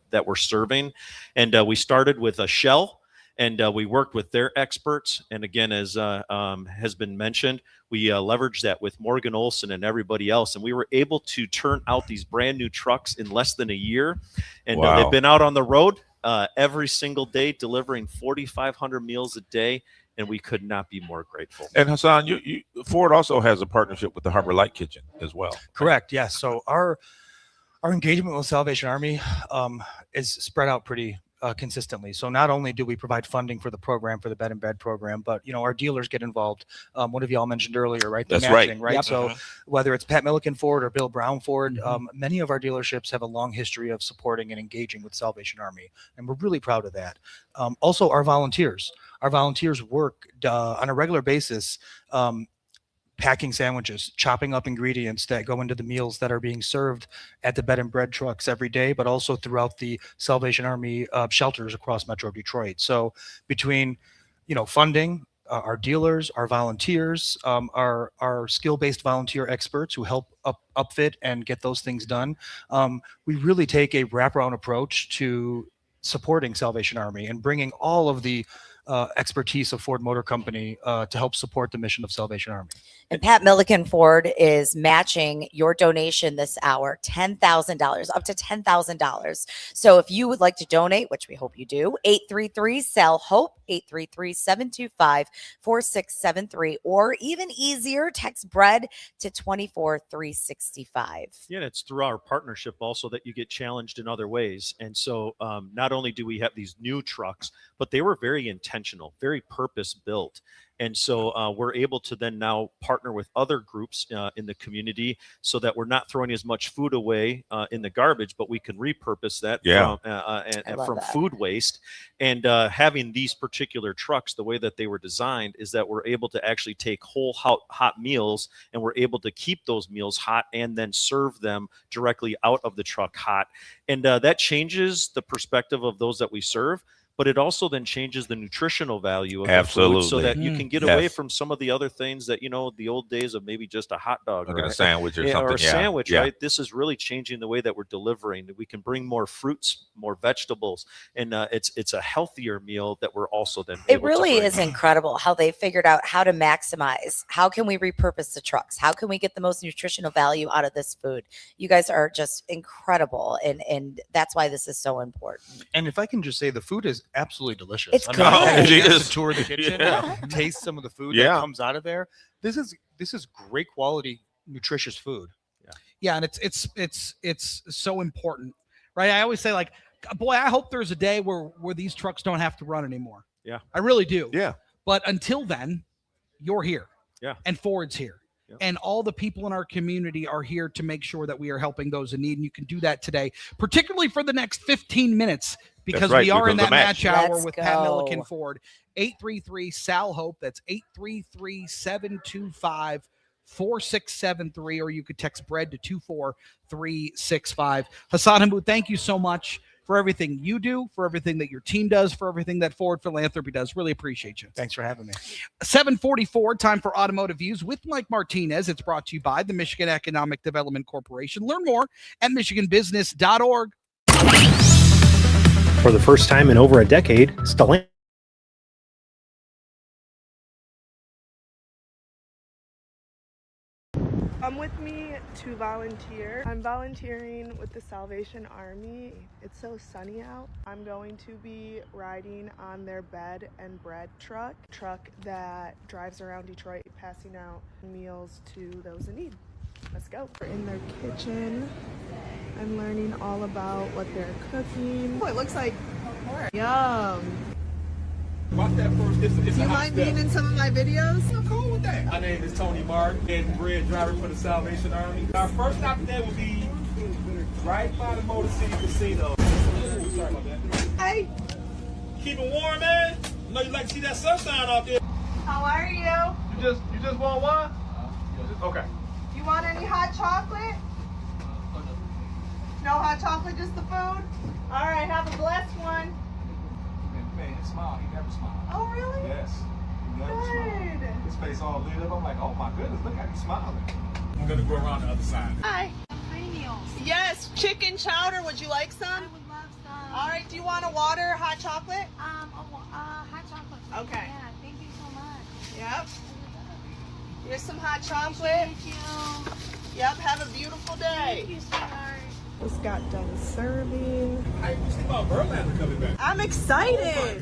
that we're serving? And we started with a Shell, and we worked with their experts. And again, as has been mentioned, we leveraged that with Morgan Olson and everybody else. And we were able to turn out these brand new trucks in less than a year. And they've been out on the road every single day, delivering 4,500 meals a day. and we could not be more grateful. And Hassan, Ford also has a partnership with the Harbor Light Kitchen as well. Correct. Yes. So our engagement with Salvation Army is spread out pretty consistently. So not only do we provide funding for the program, for the Bed and Bread program, but our dealers get involved. One of y'all mentioned earlier, right? The That's matching, right. Yep. So whether it's Pat Milliken Ford or Bill Brown Ford, many of our dealerships have a long history of supporting and engaging with Salvation Army, and we're really proud of that. Also, our volunteers work on a regular basis. Packing sandwiches, chopping up ingredients that go into the meals that are being served at the Bed and Bread trucks every day, but also throughout the Salvation Army shelters across Metro Detroit. So between, funding, our dealers, our volunteers, our skill-based volunteer experts who help upfit and get those things done, we really take a wraparound approach to supporting Salvation Army and bringing all of the expertise of Ford Motor Company to help support the mission of Salvation Army. And Pat Milliken Ford is matching your donation this hour, $10,000, up to $10,000. So if you would like to donate, which we hope you do, 833-SAL-HOPE, 833-725-4673, or even easier, text BREAD to 24365. Yeah, and it's through our partnership also that you get challenged in other ways. And so not only do we have these new trucks, but they were very intentional, very purpose built. And so we're able to then now partner with other groups in the community so that we're not throwing as much food away in the garbage, but we can repurpose that from food waste. And having these particular trucks, the way that they were designed is that we're able to actually take whole hot meals, and we're able to keep those meals hot and then serve them directly out of the truck hot. And that changes the perspective of those that we serve. But it also then changes the nutritional value of the food so that you can get away from some of the other things that, the old days of maybe just a hot dog or a sandwich or something. Or a sandwich, right? This is really changing the way that we're delivering. We can bring more fruits, more vegetables, and it's a healthier meal that we're also then It really is incredible how they figured out how to maximize. How can we repurpose the trucks? How can we get the most nutritional value out of this food? You guys are just incredible, and that's why this is so important. And if I can just say, the food is absolutely delicious. It's good. It is. Tour the kitchen, taste some of the food that comes out of there. This is great quality, nutritious food. Yeah, and it's so important, right? I always say, like, boy, I hope there's a day where these trucks don't have to run anymore. Yeah, I really do. Yeah, but until then, you're here. Yeah, and Ford's here. And all the people in our community are here to make sure that we are helping those in need. And you can do that today, particularly for the next 15 minutes, because we are in that match hour with Pat Milliken Ford. 833-SAL-HOPE. That's 833-725-4673. Or you could text BREAD to 24365. Hassan Hammoud, thank you so much for everything you do, for everything that your team does, for everything that Ford Philanthropy does. Really appreciate you. Thanks for having me. 744, time for Automotive Views with Mike Martinez. It's brought to you by the Michigan Economic Development Corporation. Learn more at michiganbusiness.org. For the first time in over a decade, Stellantis. Come with me to volunteer. I'm volunteering with the Salvation Army. It's so sunny out. I'm going to be riding on their Bed and Bread truck that drives around Detroit passing out meals to those in need. Let's go. We're in their kitchen. I'm learning all about what they're cooking. Oh, it looks like yum. Watch that first. Do you mind being in some of my videos? I'm cool with that. My name is Tony Martin, Bed and Bread driver for the Salvation Army. Our first stop today will be right by the Motor City Casino. Ooh, sorry about that. Hey. Keep it warm, man. I know you like to see that sunshine out there. How are you? You just want one? Okay. You want any hot chocolate? No hot chocolate, just the food? All right, have a blessed one. Man, he smiled. He never smiled. Oh, really? Yes. He never smiled. His face all lit up. I'm like, oh my goodness, look at him smiling. I'm going to go around the other side. Hi. Yes, chicken chowder. Would you like some? I would love some. All right, do you want a water, hot chocolate? Hot chocolate. Okay. Yeah, thank you so much. Yep. Here's some hot chocolate. Thank you. Yep, have a beautiful day. Thank you, sweetheart. Just got done serving. I'm Oh excited.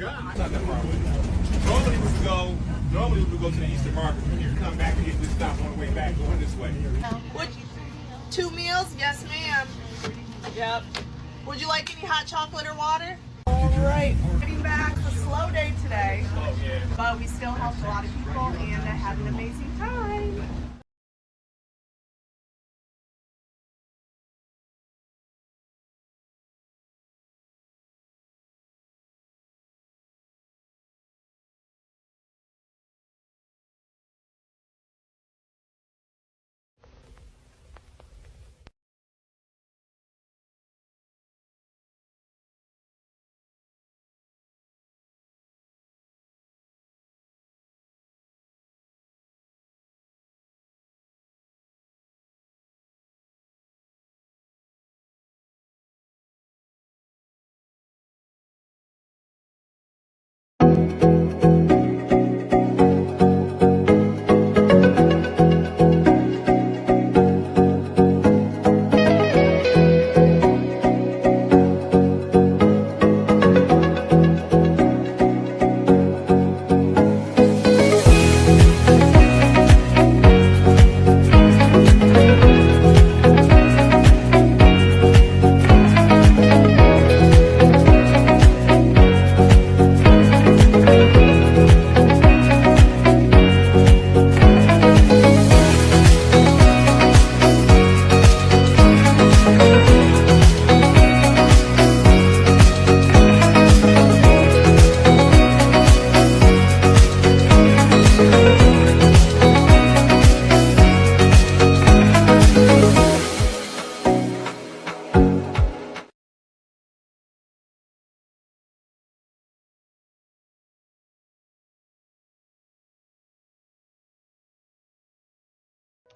Normally we would go to the Eastern Market from here. Come back and hit this stop on the way back, going this way. Would 2 meals? Yes, ma'am. Yep. Would you like any hot chocolate or water? All right. Getting back. It's a slow day today, but we still helped a lot of people and I had an amazing time.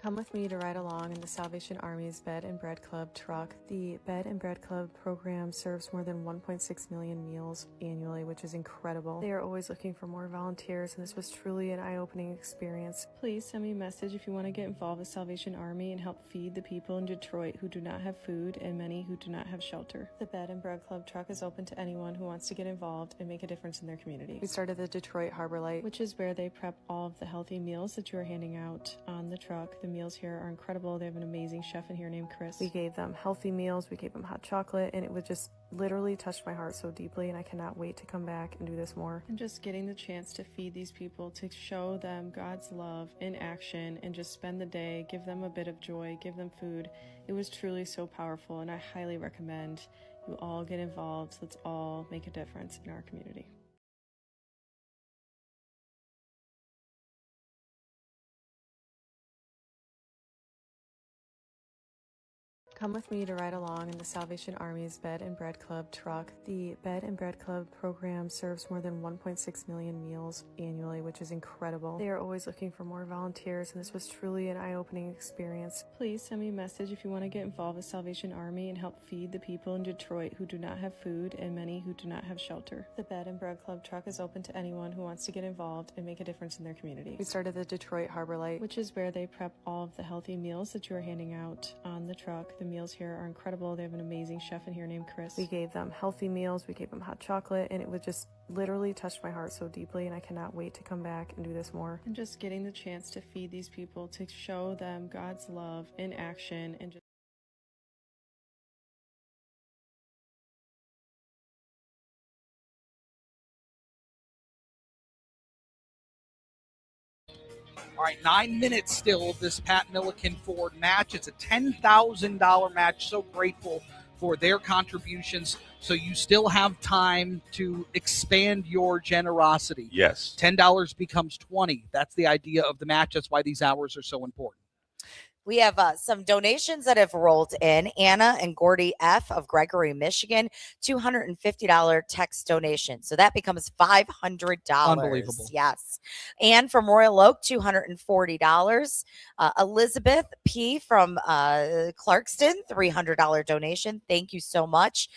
Come with me to ride along in the Salvation Army's Bed and Bread Club truck. The Bed and Bread Club program serves more than 1.6 million meals annually, which is incredible. They are always looking for more volunteers, and this was truly an eye-opening experience. Please send me a message if you want to get involved with Salvation Army and help feed the people in Detroit who do not have food and many who do not have shelter. The Bed and Bread Club truck is open to anyone who wants to get involved and make a difference in their community. We started the Detroit Harbor Light, which is where they prep all of the healthy meals that you are handing out on the truck. The meals here are incredible. They have an amazing chef in here named Chris. We gave them healthy meals, we gave them hot chocolate, and it would just literally touched my heart so deeply, and I cannot wait to come back and do this more. And just getting the chance to feed these people, to show them God's love in action, and just spend the day, give them a bit of joy, give them food. It was truly so powerful, and I highly recommend you all get involved. Let's all make a difference in our community. Come with me to ride along in the Salvation Army's Bed and Bread Club truck. The Bed and Bread Club program serves more than 1.6 million meals annually, which is incredible. They are always looking for more volunteers, and this was truly an eye-opening experience. Please send me a message if you want to get involved with Salvation Army and help feed the people in Detroit who do not have food and many who do not have shelter. The Bed and Bread Club truck is open to anyone who wants to get involved and make a difference in their community. We started the Detroit Harbor Light, which is where they prep all of the healthy meals that you are handing out on the truck. The meals here are incredible. They have an amazing chef in here named Chris. We gave them healthy meals, we gave them hot chocolate, and it would just literally touched my heart so deeply, and I cannot wait to come back and do this more. And just getting the chance to feed these people, to show them God's love in action, and just All right, 9 minutes still of this Pat Milliken Ford match. It's a $10,000 match. So grateful for their contributions. So you still have time to expand your generosity. Yes. $10 becomes $20. That's the idea of the match. That's why these hours are so important. We have some donations that have rolled in. Anna and Gordy F. of Gregory, Michigan, $250 text donation. So that becomes $500. Unbelievable. Yes. And from Royal Oak, $240. Elizabeth P. from Clarkston, $300 donation. Thank you so much.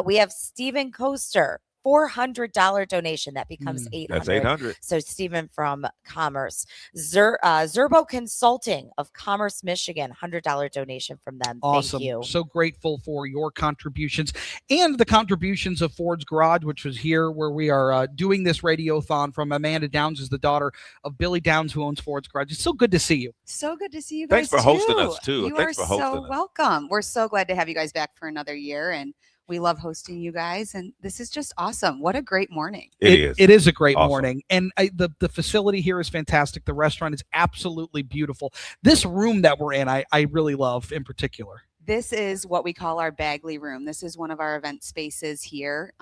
We have Stephen Coaster, $400 donation. That becomes $800. That's $800. So Stephen from Commerce. Zerbo Consulting of Commerce, Michigan, $100 donation from them. Awesome. Thank you. So grateful for your contributions and the contributions of Ford's Garage, which was here where we are doing this radiothon from Amanda Downs, is the daughter of Billy Downs, who owns Ford's Garage. It's so good to see you. So good to see you guys. Thanks for hosting us, too. You Thanks are for hosting so us. welcome. We're so glad to have you guys back for another year, and we love hosting you guys. And this is just awesome. What a great morning. It is a great Awesome. morning. And the facility here is fantastic. The restaurant is absolutely beautiful. This room that we're in, I really love in particular. This is what we call our Bagley room. This is one of our event spaces here.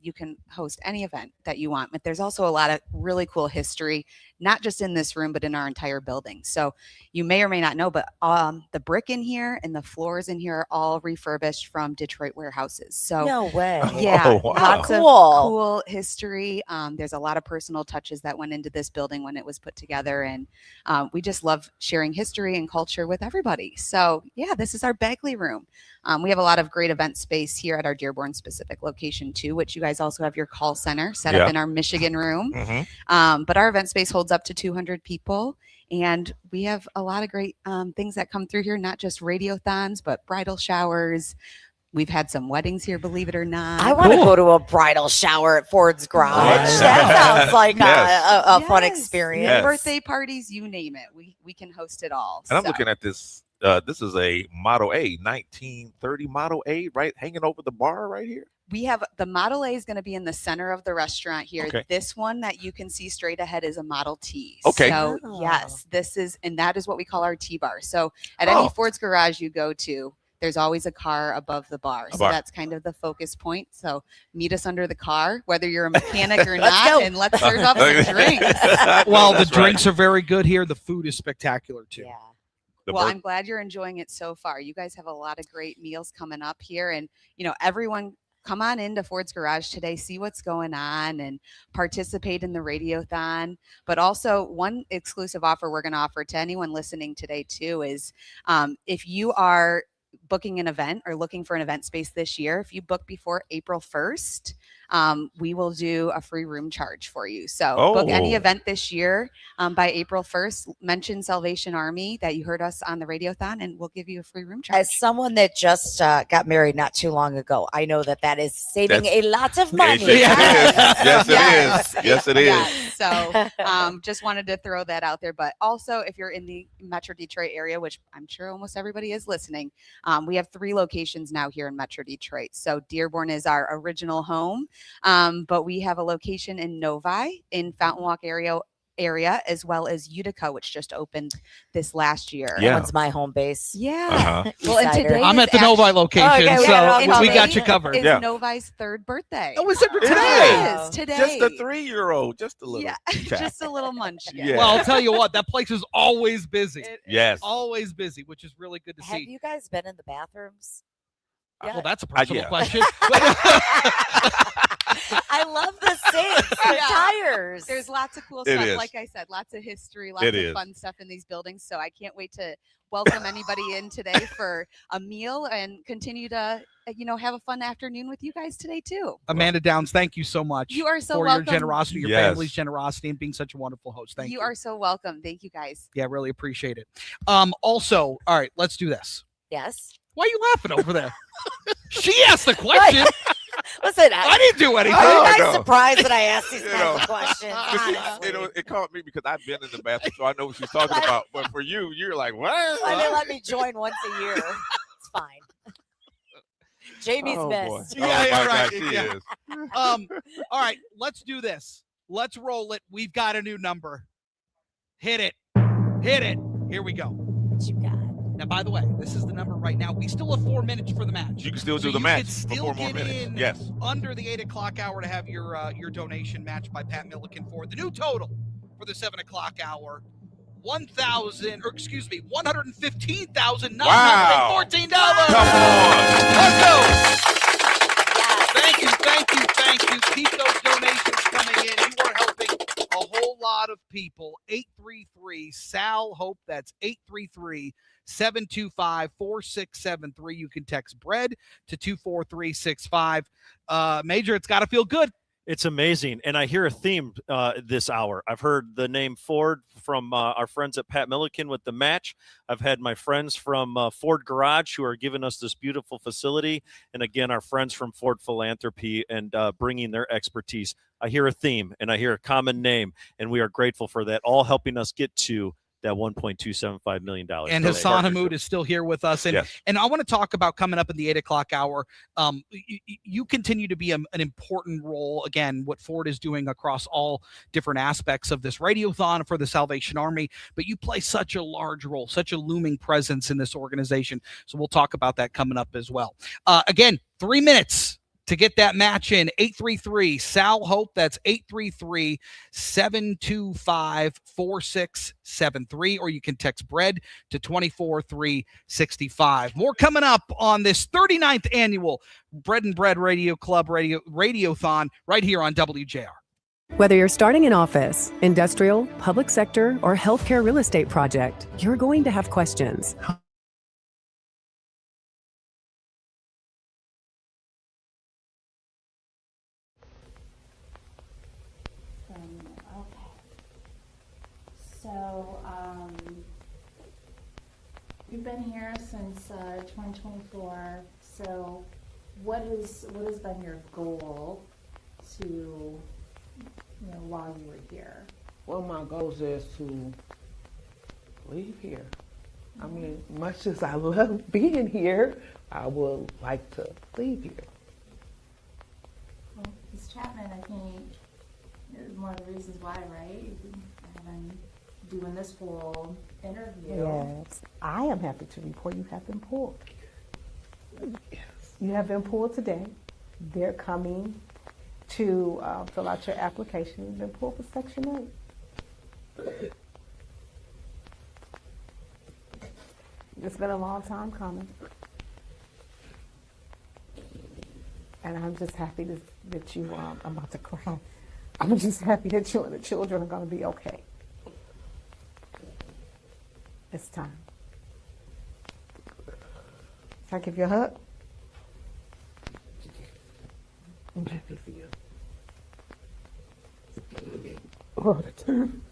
You can host any event that you want, but there's also a lot of really cool history, not just in this room, but in our entire building. So you may or may not know, but the brick in here and the floors in here are all refurbished from Detroit warehouses. So No way. Yeah, Oh, wow. lots of Cool. cool history. There's a lot of personal touches that went into this building when it was put together, and we just love sharing history and culture with everybody. So yeah, this is our Bagley room. We have a lot of great event space here at our Dearborn specific location too, which you guys also have your call center set up in our Michigan room. But our event space holds up to 200 people. And we have a lot of great things that come through here, not just radiothons, but bridal showers. We've had some weddings here, believe it or not. I want to go to a bridal shower at Ford's Garage. That sounds like a fun experience. Yes. Birthday parties, you name it. We can host it all. And I'm So- looking at this. This is a Model A, 1930 Model A, right? Hanging over the bar right here. We have the Model A is going to be in the center of the restaurant here. Okay. This one that you can see straight ahead is a Model T. Okay. So yes, this is, and that is what we call our T bar. So at any Ford's Garage you go to, there's always a car above the bar. So that's kind of the focus point. So meet us under the car, whether you're a mechanic or not, and let's serve up some drinks. Well, the drinks are very good here. The food is spectacular too. Well, I'm glad you're enjoying it so far. You guys have a lot of great meals coming up here, and everyone come on into Ford's Garage today, see what's going on, and participate in the radiothon. But also, one exclusive offer we're going to offer to anyone listening today too is if you are booking an event or looking for an event space this year, if you book before April 1st, we will do a free room charge for you. So book any event this year by April 1st, mention Salvation Army that you heard us on the radiothon, and we'll give you a free room charge. As someone that just got married not too long ago, I know that is saving a lot of money. Yes, it is. Yes, it is. Yes. So just wanted to throw that out there. But also, if you're in the Metro Detroit area, which I'm sure almost everybody is listening, we have 3 locations now here in Metro Detroit. So Dearborn is our original home, but we have a location in Novi, in Fountain Walk area, as well as Utica, which just opened this last year. That one's my home base. Yeah. Well, and today I'm at the Novi location, so we got you covered. It's Novi's 3rd birthday. Oh, is it today? It is today. Just a 3-year-old, just a little. Yeah, just a little munchkin. Well, I'll tell you what, that place is always busy. Yes. Always busy, which is really good to Have see. you guys been in the bathrooms? Well, that's a personal question. I love the sinks, the tires. There's lots of cool It stuff. is. Like I said, lots of history, lots It of is. fun stuff in these buildings. So I can't wait to welcome anybody in today for a meal and continue to, have a fun afternoon with you guys today too. Amanda Downs, thank you so much. You are so for welcome. your generosity, your Yes. family's generosity, and being such a wonderful host. Thank you. You are so welcome. Thank you guys. Yeah, really appreciate it. Also, all right, let's do this. Yes. Why are you laughing over there? She asked the question. Listen, I didn't do anything. I'm no. not surprised that I asked these You kinds know, of questions. honestly. It caught me because I've been in the bathroom, so I know what she's talking about. But for you, you're like, what? Why they let me join once a year? It's fine. Jamie's Oh, boy. missed. Yeah, Oh, yeah, my right. God, she Yeah. is. All right, let's do this. Let's roll it. We've got a new number. Hit it. Hit it. Here we go. What you got? Now, by the way, this is the number right now. We still have 4 minutes for the match. You can still do So the you match could for still 4 more get minutes. in Yes. under the 8 o'clock hour to have your donation matched by Pat Milliken for the new total for the 7 o'clock hour. $115,914. Wow. Come on. Let's go. Thank you. Keep those donations coming in. You are helping a whole lot of people. 833 Sal Hope. That's 725-4673. You can text bread to 24365. Major, it's got to feel good. It's amazing. And I hear a theme this hour. I've heard the name Ford from our friends at Pat Milliken with the match. I've had my friends from Ford Garage who are giving us this beautiful facility. And again, our friends from Ford Philanthropy and bringing their expertise. I hear a theme and I hear a common name. And we are grateful for that, all helping us get to that $1.275 million. And Hassan Hamoud is still here with us. And, Yes. and I want to talk about coming up in the 8 o'clock hour. You continue to be an important role, again, what Ford is doing across all different aspects of this Radiothon for the Salvation Army. But you play such a large role, such a looming presence in this organization. So we'll talk about that coming up as well. Again, 3 minutes to get that match in. 833-SAL-HOPE. That's 833-725-4673. Or you can text bread to 24365. More coming up on this 39th annual Bread and Bread Radio Club Radiothon right here on WJR. Whether you're starting an office, industrial, public sector, or healthcare real estate project, you're going to have questions. So, you've been here since 2024. So, what has been your goal to, while you were here? Well, my goals is to leave here. I mean, much as I love being here, I would like to leave here. Well, Ms. Chapman, I think, is one of the reasons why, right? You've been doing this whole interview. Yes, I am happy to report you have been pulled. You have been pulled today. They're coming to fill out your application. You've been pulled for Section 8. It's been a long time coming. And I'm just happy that you, I'm about to cry. I'm just happy that you and the children are going to be okay. It's time. Can I give you a hug? I'm happy for you. All the time.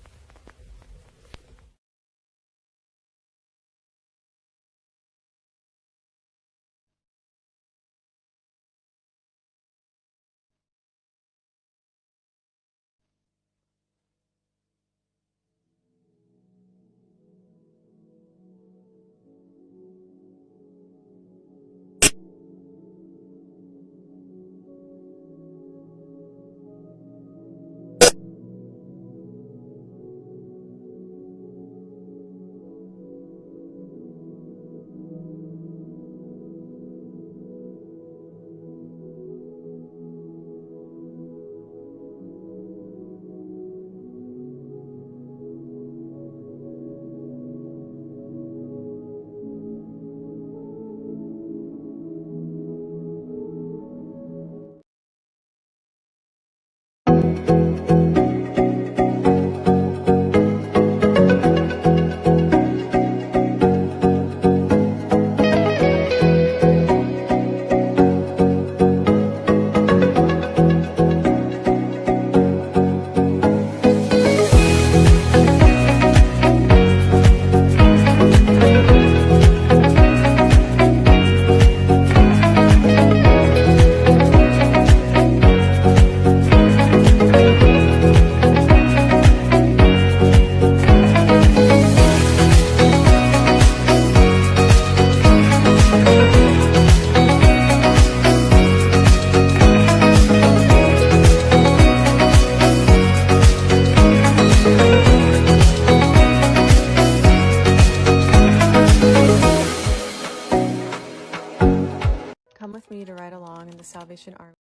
Come with me to ride along in the Salvation Army.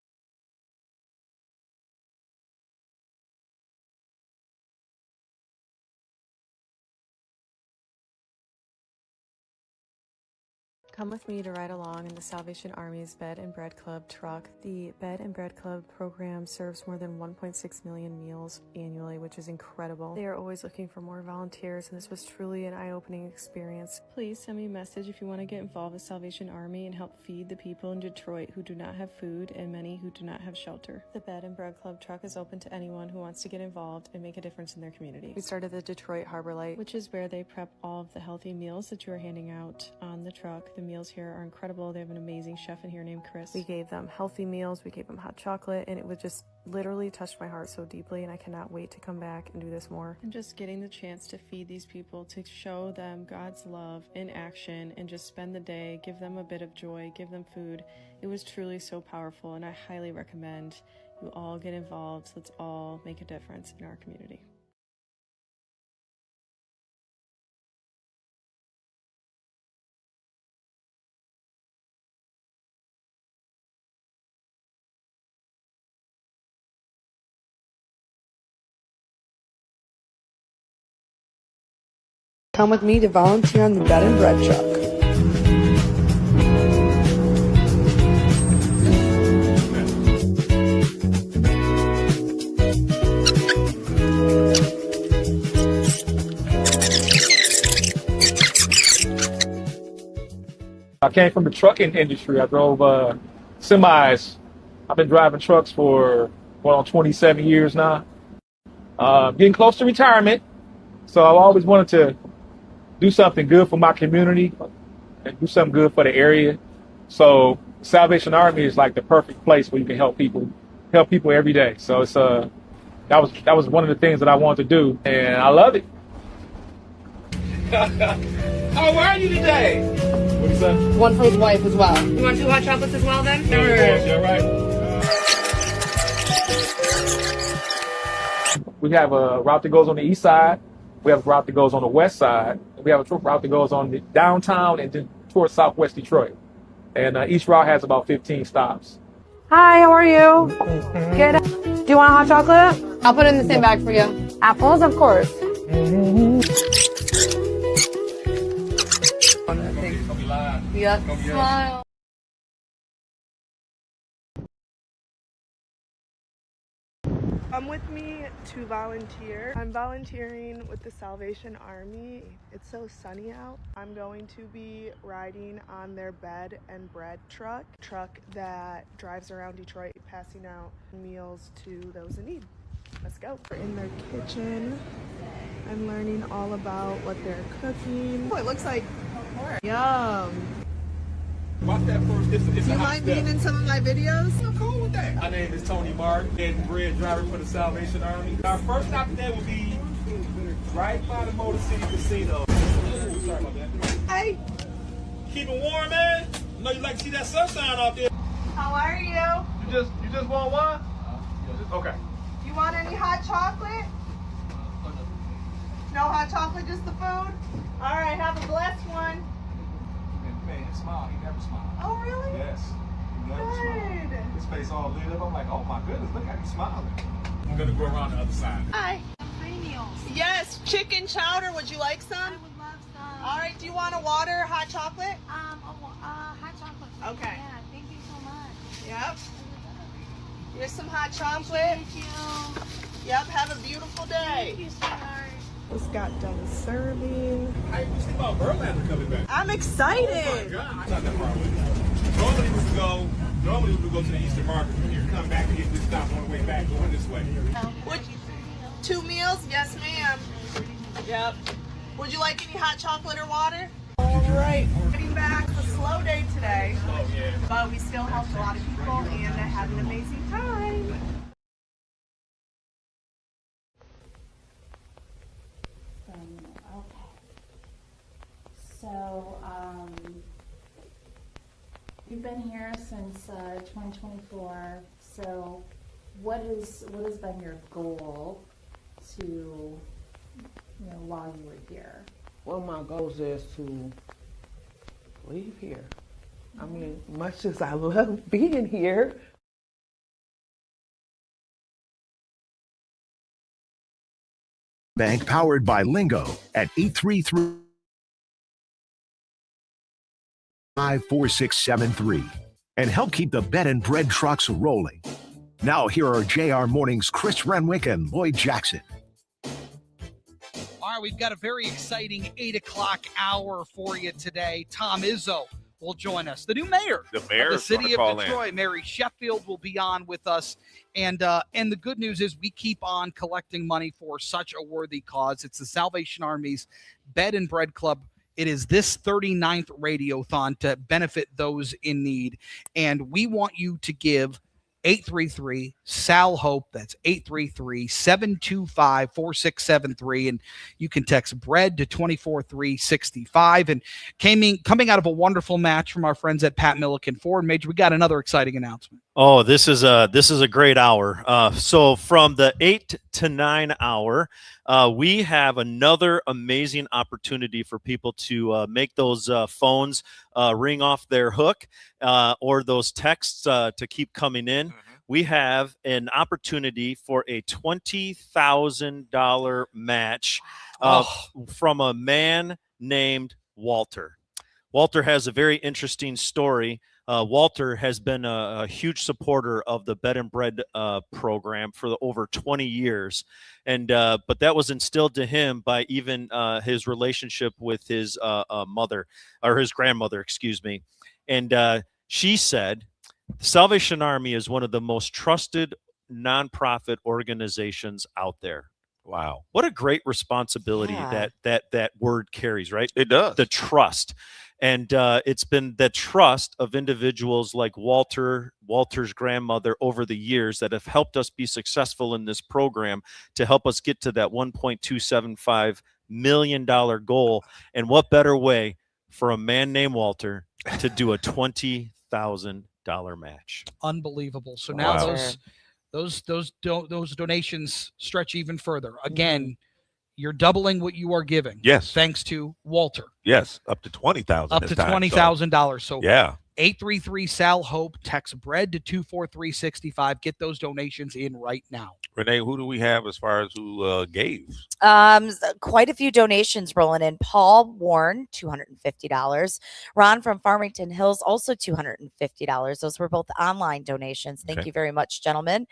Come with me to ride along in the Salvation Army's Bed and Bread Club truck. The Bed and Bread Club program serves more than 1.6 million meals annually, which is incredible. They are always looking for more volunteers, and this was truly an eye-opening experience. Please send me a message if you want to get involved with Salvation Army and help feed the people in Detroit who do not have food and many who do not have shelter. The Bed and Bread Club truck is open to anyone who wants to get involved and make a difference in their community. We started the Detroit Harbor Light, which is where they prep all of the healthy meals that you are handing out on the truck. The meals here are incredible. They have an amazing chef in here named Chris. We gave them healthy meals, we gave them hot chocolate, and it was just literally touched my heart so deeply, and I cannot wait to come back and do this more. And just getting the chance to feed these people, to show them God's love in action, and just spend the day, give them a bit of joy, give them food. It was truly so powerful, and I highly recommend you all get involved. Let's all make a difference in our community. Come with me to volunteer on the Bed and Bread truck. I came from the trucking industry. I drove semis. I've been driving trucks for going on 27 years now. Getting close to retirement, so I've always wanted to do something good for my community and do something good for the area. So Salvation Army is like the perfect place where you can help people every day. So it's that was one of the things that I wanted to do, and I love it. How are you today? What is that? One for his wife as well. You want 2 hot chocolates as well then? Yeah, right. We have a route that goes on the east side. We have a route that goes on the west side. We have a route that goes on the downtown and then towards southwest Detroit. And each route has about 15 stops. Hi, how are you? Good. Do you want a hot chocolate? I'll put it in the same bag for you. Apples, of course. Yep. Smile. Come with me to volunteer. I'm volunteering with the Salvation Army. It's so sunny out. I'm going to be riding on their Bed and Bread truck that drives around Detroit passing out meals to those in need. Let's go. We're in their kitchen. I'm learning all about what they're cooking. Oh, it looks like yum. Watch that first. It's You mind being in some of my videos? I'm cool with that. My name is Tony Martin, head and bread driver for the Salvation Army. Our first stop today will be right by the Motor City Casino. Sorry about that. Hey. Keep it warm, man. I know you like to see that sunshine out there. How are you? You just want one? Okay. You want any hot chocolate? No hot chocolate, just the food? All right, have a blessed one. Man, he smiled. He never smiled. Oh, really? Yes. He never smiled. His face all lit up. I'm like, oh my goodness, look how he's smiling. I'm gonna go around the other side. Hi. Yes, chicken chowder. Would you like some? I would love some. All right, do you want a water or hot chocolate? Hot chocolate. Please. Okay. Yeah, thank you so much. Yep. Here's some hot chocolate. Thank you. Yep, have a beautiful day. Thank you, sweetheart. Just got done serving. How you think about Verlander coming back? I'm excited. Oh my God. It's not that far away. Normally we would go to the Eastern Market from here, come back and get this stop on the way back, going this way. Would 2 meals? Yes, ma'am. Yep. Would you like any hot chocolate or water? All right. Getting back, a slow day today. Oh, yeah. But we still helped a lot of people and had an amazing time. Okay. So, you've been here since 2024. So, what has been your goal to, while you were here? One of my goals is to leave here. I mean, much as I love being here, Bank powered by Lingo at 833 4673 and help keep the bed and bread trucks rolling. Now, here are JR Morning's Chris Renwick and Lloyd Jackson. All right, we've got a very exciting 8 o'clock hour for you today. Tom Izzo will join us. The new mayor, of the city of Detroit, Mary Sheffield, will be on with us. And the good news is we keep on collecting money for such a worthy cause. It's the Salvation Army's Bed and Bread Club. It is this 39th Radiothon to benefit those in need. And we want you to give 833-SAL-HOPE. That's 833-725-4673. And you can text BREAD to 24365. And coming out of a wonderful match from our friends at Pat Milliken Ford Major, we got another exciting announcement. Oh, this is a great hour. So from the 8 to 9 hour, we have another amazing opportunity for people to make those phones ring off their hook or those texts to keep coming in. Mm-hmm. We have an opportunity for a $20,000 match from a man named Walter. Walter has a very interesting story. Walter has been a huge supporter of the Bed and Bread program for over 20 years. And but that was instilled to him by even his relationship with his mother, or his grandmother, excuse me. And she said, the Salvation Army is one of the most trusted nonprofit organizations out there. Wow. What a great responsibility that word carries, right? It does. The trust. And it's been the trust of individuals like Walter's grandmother over the years that have helped us be successful in this program to help us get to that $1.275 million goal. And what better way for a man named Walter to do a $20,000 match? Unbelievable. So now those donations stretch even further. Again, you're doubling what you are giving. Yes. Thanks to Walter. Yes. Up to $20,000. Up to $20,000. So yeah. 833-SAL-HOPE. Text BREAD to 24365. Get those donations in right now. Renee, who do we have as far as who gave? Quite a few donations rolling in. Paul Warren, $250. Ron from Farmington Hills, also $250. Those were both online donations. Thank you very much, gentlemen.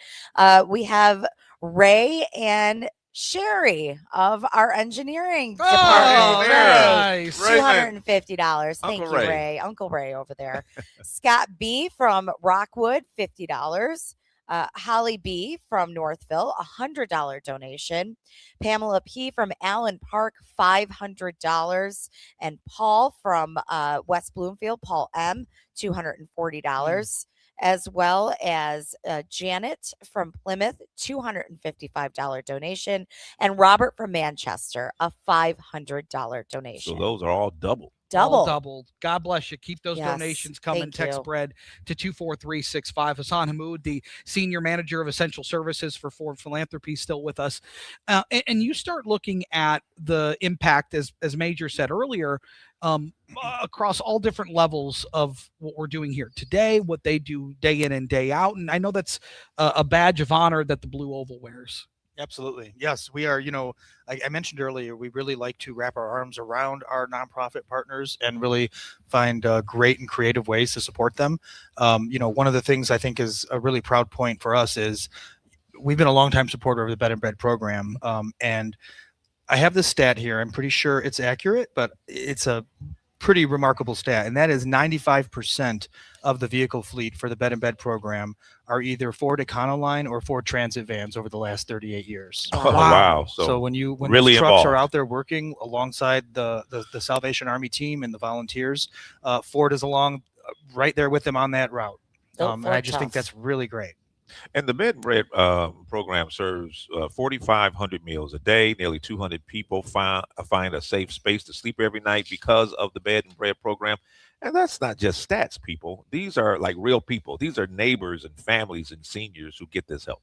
We have Ray and Sherry of our engineering department. Nice. $250. Thank Uncle you, Ray. Ray. Uncle Ray over there. Scott B from Rockwood, $50. Holly B from Northville, $100 donation. Pamela P from Allen Park, $500. And Paul from West Bloomfield, Paul M, $240. As well as Janet from Plymouth, $255 donation, and Robert from Manchester, a $500 donation. So those are all double. All doubled. God bless you. Keep those Yes, donations coming. thank Text you. BREAD to 24365. Hassan Hamoud, the Senior Manager of Essential Services for Ford Philanthropy, still with us. And you start looking at the impact, as Major said earlier, across all different levels of what we're doing here today, what they do day in and day out. And I know that's a badge of honor that the Blue Oval wears. Absolutely. Yes, we are. I mentioned earlier, we really like to wrap our arms around our nonprofit partners and really find great and creative ways to support them. One of the things I think is a really proud point for us is we've been a longtime supporter of the Bed and Bread program. And I have this stat here. I'm pretty sure it's accurate, but it's a pretty remarkable stat, and that is 95% of the vehicle fleet for the Bed and Bed program are either Ford Econoline or Ford Transit vans over the last 38 years. Oh, wow. So when really these trucks are involved. out there working alongside the Salvation Army team and the volunteers, Ford is along right there with them on that route. And I just think that's really great. And the Bed and Bread program serves 4,500 meals a day. Nearly 200 people find a safe space to sleep every night because of the Bed and Bread program. And that's not just stats, people. These are like real people. These are neighbors and families and seniors who get this help.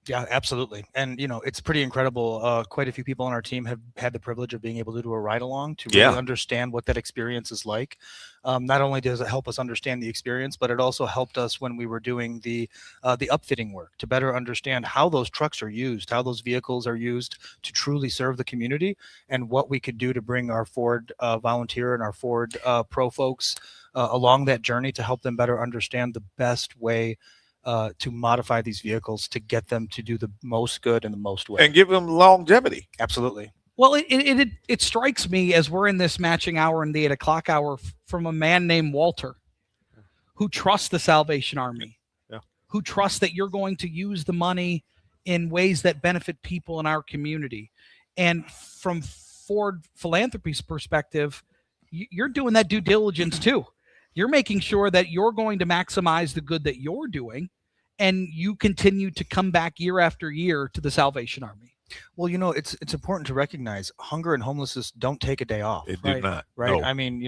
Yeah, absolutely. And, it's pretty incredible. Quite a few people on our team have had the privilege of being able to do a ride along to really understand what that experience is like. Not only does it help us understand the experience, but it also helped us when we were doing the upfitting work to better understand how those trucks are used, how those vehicles are used to truly serve the community, and what we could do to bring our Ford volunteer and our Ford pro folks along that journey to help them better understand the best way to modify these vehicles to get them to do the most good in the most way. And give them longevity. Absolutely. Well, it strikes me as we're in this matching hour and the 8 o'clock hour from a man named Walter, who trusts the Salvation Army, who trusts that you're going to use the money in ways that benefit people in our community. And from Ford Philanthropy's perspective, you're doing that due diligence too. You're making sure that you're going to maximize the good that you're doing, and you continue to come back year after year to the Salvation Army. Well, it's important to recognize hunger and homelessness don't take a day off. It do not. Right. No. I mean,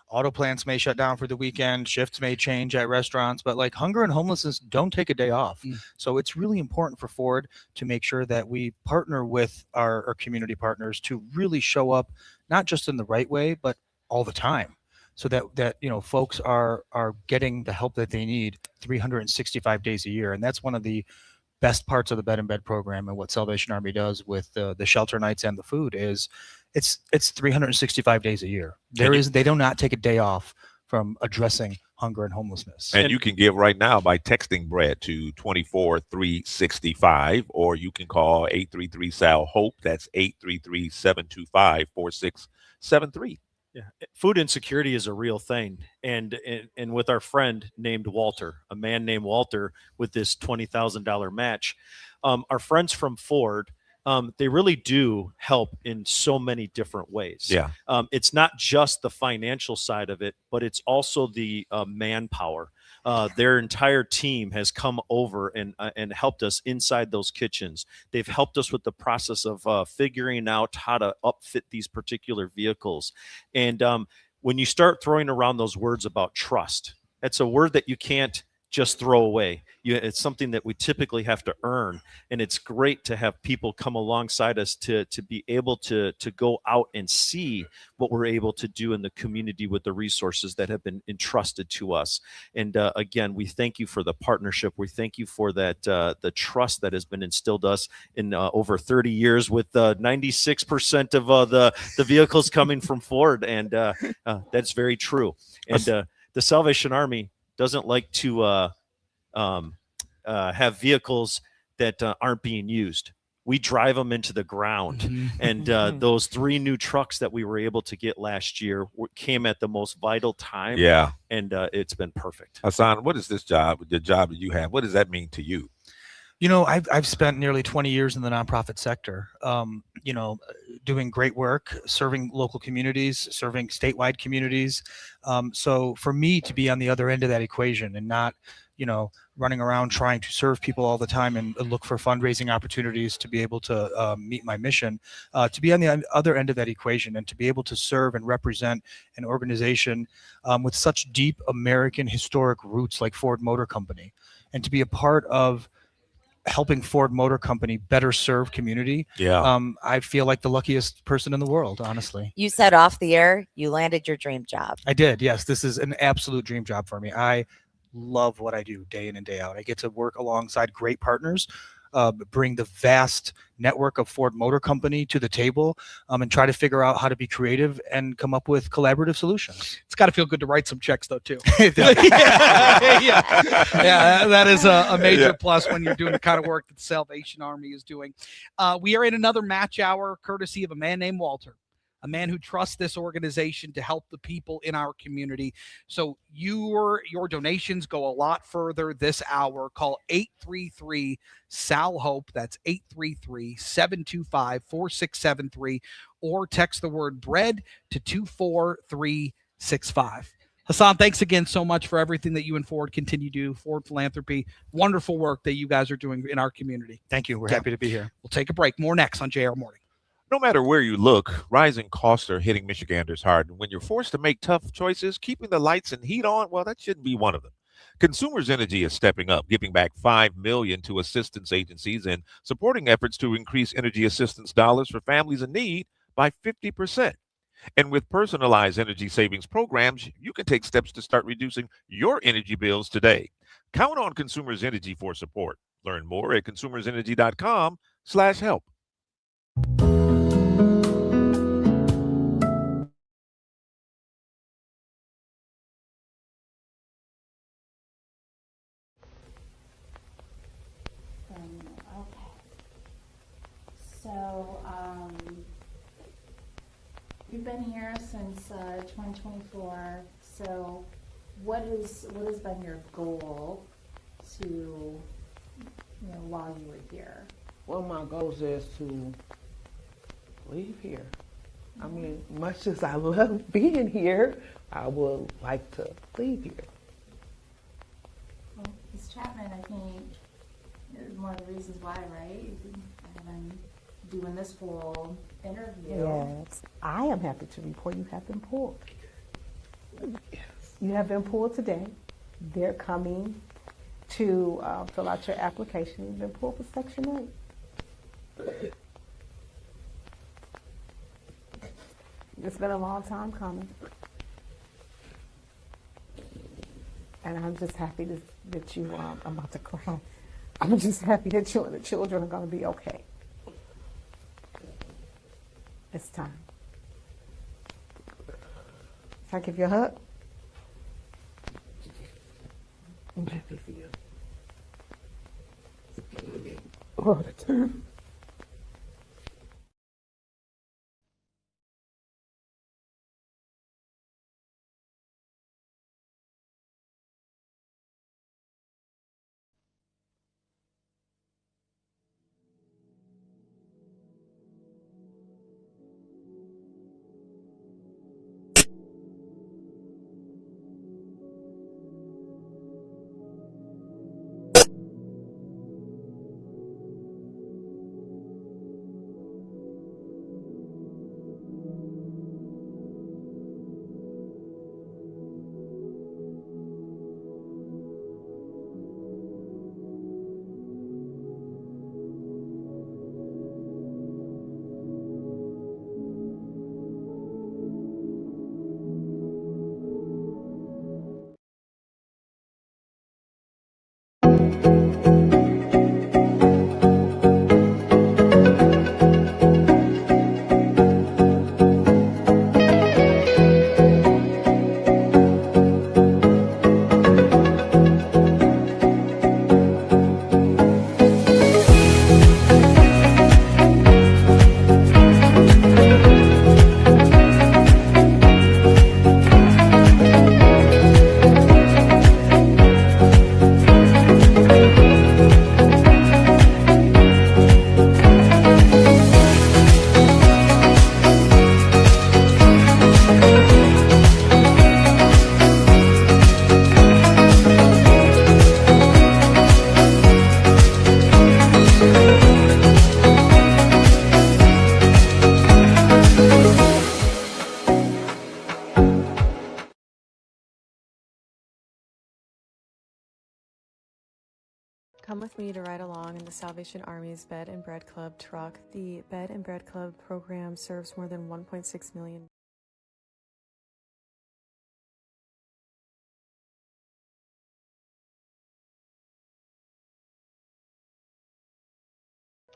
auto plants may shut down for the weekend, shifts may change at restaurants, but like hunger and homelessness don't take a day off. So it's really important for Ford to make sure that we partner with our community partners to really show up, not just in the right way, but all the time. So that folks are getting the help that they need 365 days a year. And that's one of the best parts of the Bed and Bed program, and what Salvation Army does with the shelter nights and the food is it's 365 days a year. They do not take a day off from addressing hunger and homelessness. And you can give right now by texting bread to 24365, or you can call 833-SAL-HOPE. That's 833-725-4673. Yeah, food insecurity is a real thing, and with our friend named Walter, a man named Walter, with this $20,000 match, our friends from Ford, they really do help in so many different ways. Yeah, it's not just the financial side of it, but it's also the manpower. Their entire team has come over and helped us inside those kitchens. They've helped us with the process of figuring out how to upfit these particular vehicles. And when you start throwing around those words about trust, that's a word that you can't just throw away. It's something that we typically have to earn, and it's great to have people come alongside us to be able to go out and see what we're able to do in the community with the resources that have been entrusted to us. And again, we thank you for the partnership. We thank you for that the trust that has been instilled us in over 30 years, with 96% of the vehicles coming from Ford, and that's very true. And the Salvation Army doesn't like to have vehicles that aren't being used. We drive them into the ground. And those 3 new trucks that we were able to get last year came at the most vital time. Yeah. And it's been perfect. Hassan, what is the job that you have? What does that mean to you? I've spent nearly 20 years in the nonprofit sector, doing great work, serving local communities, serving statewide communities. So for me to be on the other end of that equation and not, running around trying to serve people all the time and look for fundraising opportunities to be able to meet my mission, to be on the other end of that equation and to be able to serve and represent an organization with such deep American historic roots like Ford Motor Company, and to be a part of helping Ford Motor Company better serve community. Yeah. I feel like the luckiest person in the world, honestly. You said off the air, you landed your dream job. I did. Yes. This is an absolute dream job for me. I love what I do day in and day out. I get to work alongside great partners, bring the vast network of Ford Motor Company to the table, and try to figure out how to be creative and come up with collaborative solutions. It's got to feel good to write some checks though too. Yeah, that is a major plus when you're doing the kind of work that the Salvation Army is doing. We are in another match hour courtesy of a man named Walter, a man who trusts this organization to help the people in our community. So your donations go a lot further this hour. Call 833-SAL-HOPE. That's 833-725-4673, or text the word bread to 24365. Hassan, thanks again so much for everything that you and Ford continue to do. Ford Philanthropy, wonderful work that you guys are doing in our community. Thank you. We're happy to be here. We'll take a break. More next on JR Morning. No matter where you look, rising costs are hitting Michiganders hard. And when you're forced to make tough choices, keeping the lights and heat on, well, that shouldn't be one of them. Consumers Energy is stepping up, giving back $5 million to assistance agencies and supporting efforts to increase energy assistance dollars for families in need by 50%. And with personalized energy savings programs, you can take steps to start reducing your energy bills today. Count on Consumers Energy for support. Learn more at consumersenergy.com/help. Okay. So, you've been here since 2024. So, what has been your goal to, while you were here? One of my goals is to leave here. I mean, much as I love being here, I would like to leave here. Well, Ms. Chapman, I think is one of the reasons why, right? I've been doing this whole interview. Yes, I am happy to report you have been pulled. Yes. You have been pulled today. They're coming to fill out your application. You've been pulled for Section 8. It's been a long time coming. And I'm just happy that you, I'm about to cry. I'm just happy that you and the children are going to be okay. It's time. Can I give you a hug? I'm happy for you. All the time. Come with me to ride along in the Salvation Army's Bed and Bread Club truck. The Bed and Bread Club program serves more than 1.6 million.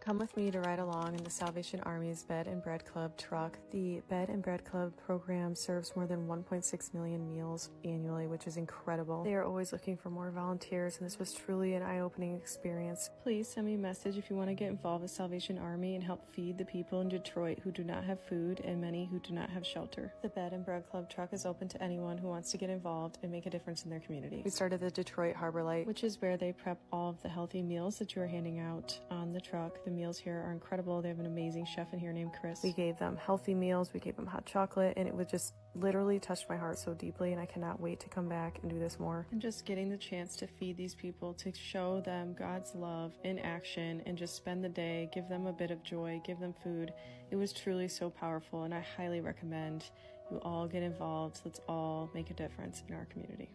Come with me to ride along in the Salvation Army's Bed and Bread Club truck. The Bed and Bread Club program serves more than 1.6 million meals annually, which is incredible. They are always looking for more volunteers, and this was truly an eye-opening experience. Please send me a message if you want to get involved with Salvation Army and help feed the people in Detroit who do not have food and many who do not have shelter. The Bed and Bread Club truck is open to anyone who wants to get involved and make a difference in their community. We started the Detroit Harbor Light, which is where they prep all of the healthy meals that you are handing out on the truck. The meals here are incredible. They have an amazing chef in here named Chris. We gave them healthy meals, we gave them hot chocolate, and it was just literally touched my heart so deeply, and I cannot wait to come back and do this more. And just getting the chance to feed these people, to show them God's love in action, and just spend the day, give them a bit of joy, give them food. It was truly so powerful, and I highly recommend you all get involved. Let's all make a difference in our community.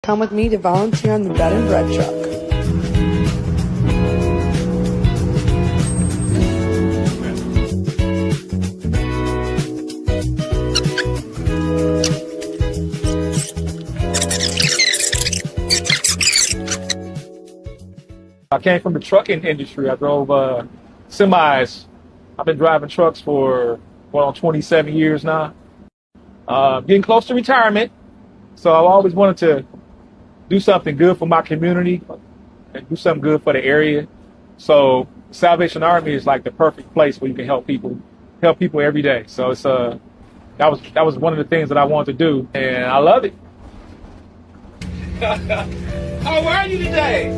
Come with me to volunteer on the bed and bread truck. I came from the trucking industry. I drove semis. I've been driving trucks for 27 years now. Getting close to retirement, so I've always wanted to do something good for my community and do something good for the area. So Salvation Army is like the perfect place where you can help people every day. So it's that was one of the things that I wanted to do, and I love it. How are you today?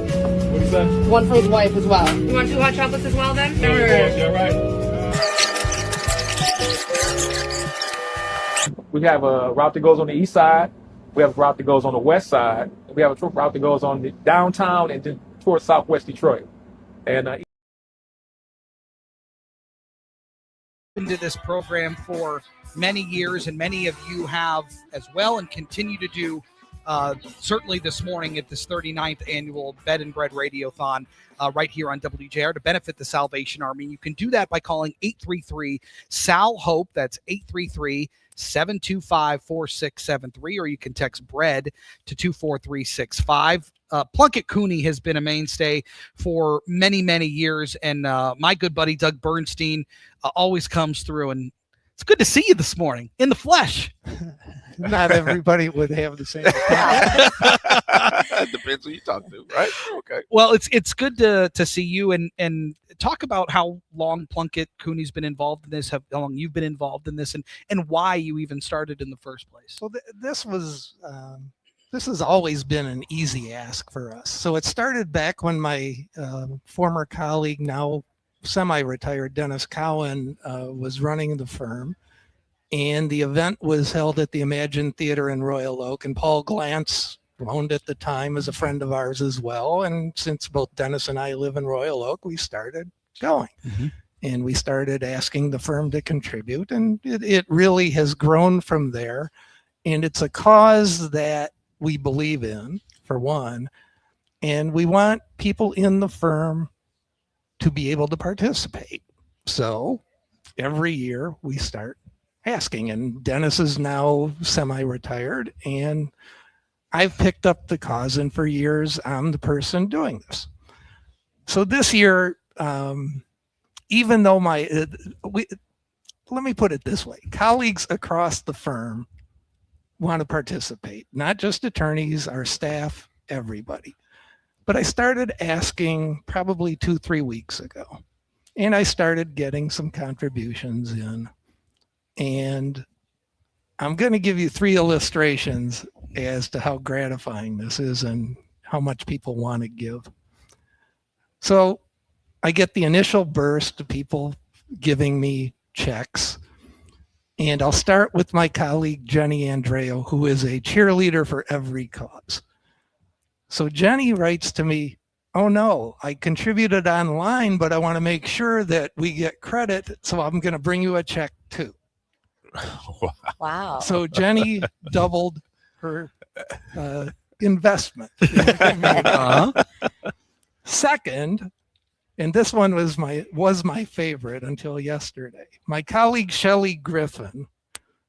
What is that? One for his wife as well. You want 2 hot chocolates as well then? Yeah, right. We have a route that goes on the east side. We have a route that goes on the west side. We have a route that goes on the downtown and then towards Southwest Detroit. And into this program for many years, and many of you have as well, and continue to do. Certainly this morning at this 39th annual Bed and Bread Radiothon right here on WJR to benefit the Salvation Army. You can do that by calling 833-SAL-HOPE. That's 833-725-4673, or you can text BREAD to 24365. Plunkett Cooney has been a mainstay for many, many years, and my good buddy Doug Bernstein always comes through, and it's good to see you this morning in the flesh. Not everybody would have the same Depends who you talk to, right? Okay. Well, it's good to see you and talk about how long Plunkett Cooney's been involved in this, how long you've been involved in this, and why you even started in the first place. Well, this has always been an easy ask for us. So it started back when my former colleague, now semi-retired Dennis Cowan, was running the firm. And the event was held at the Imagine Theater in Royal Oak, and Paul Glantz, who owned at the time, is a friend of ours as well. And since both Dennis and I live in Royal Oak, we started going. Mm-hmm. And we started asking the firm to contribute, and it really has grown from there. And it's a cause that we believe in, for one, and we want people in the firm to be able to participate. So every year we start asking, and Dennis is now semi-retired, and I've picked up the cause, and for years I'm the person doing this. So this year, even though let me put it this way, colleagues across the firm want to participate, not just attorneys, our staff, everybody. But I started asking probably 2-3 weeks ago, and I started getting some contributions in. And I'm going to give you 3 illustrations as to how gratifying this is and how much people want to give. So I get the initial burst of people giving me checks. And I'll start with my colleague, Jenny Andreo, who is a cheerleader for every cause. So Jenny writes to me, "Oh no, I contributed online, but I want to make sure that we get credit. So I'm going to bring you a check too." Wow. So Jenny doubled her investment. Second, and this one was my favorite until yesterday. My colleague Shelley Griffin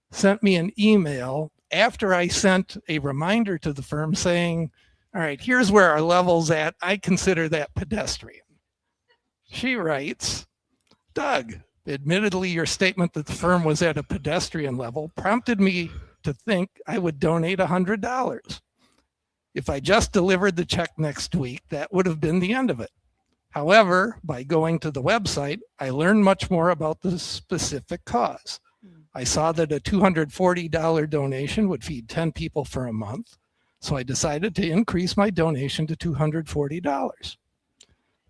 sent me an email after I sent a reminder to the firm saying, "All right, here's where our level's at. I consider that pedestrian." She writes, "Doug, admittedly, your statement that the firm was at a pedestrian level prompted me to think I would donate $100. If I just delivered the check next week, that would have been the end of it. However, by going to the website, I learned much more about the specific cause. I saw that a $240 donation would feed 10 people for a month, so I decided to increase my donation to $240.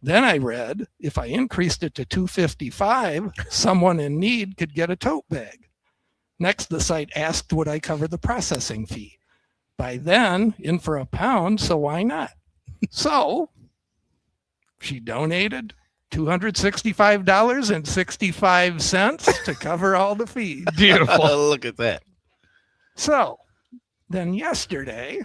Then I read if I increased it to $255, someone in need could get a tote bag. Next, the site asked would I cover the processing fee. By then, in for £1, so why not? So she donated $265.65 to cover all the fees. Beautiful. Look at that. So then yesterday,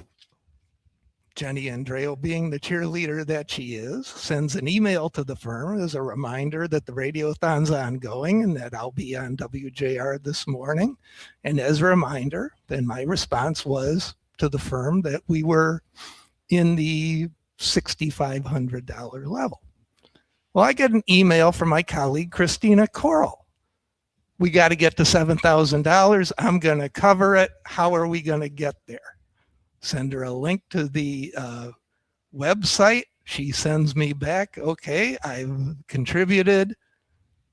Jenny Andreo, being the cheerleader that she is, sends an email to the firm as a reminder that the Radiothon's ongoing and that I'll be on WJR this morning. And as a reminder, then my response was to the firm that we were in the $6,500 level. Well, I get an email from my colleague, Christina Coral. We got to get to $7,000. I'm going to cover it. How are we going to get there? Send her a link to the website. She sends me back, okay, I've contributed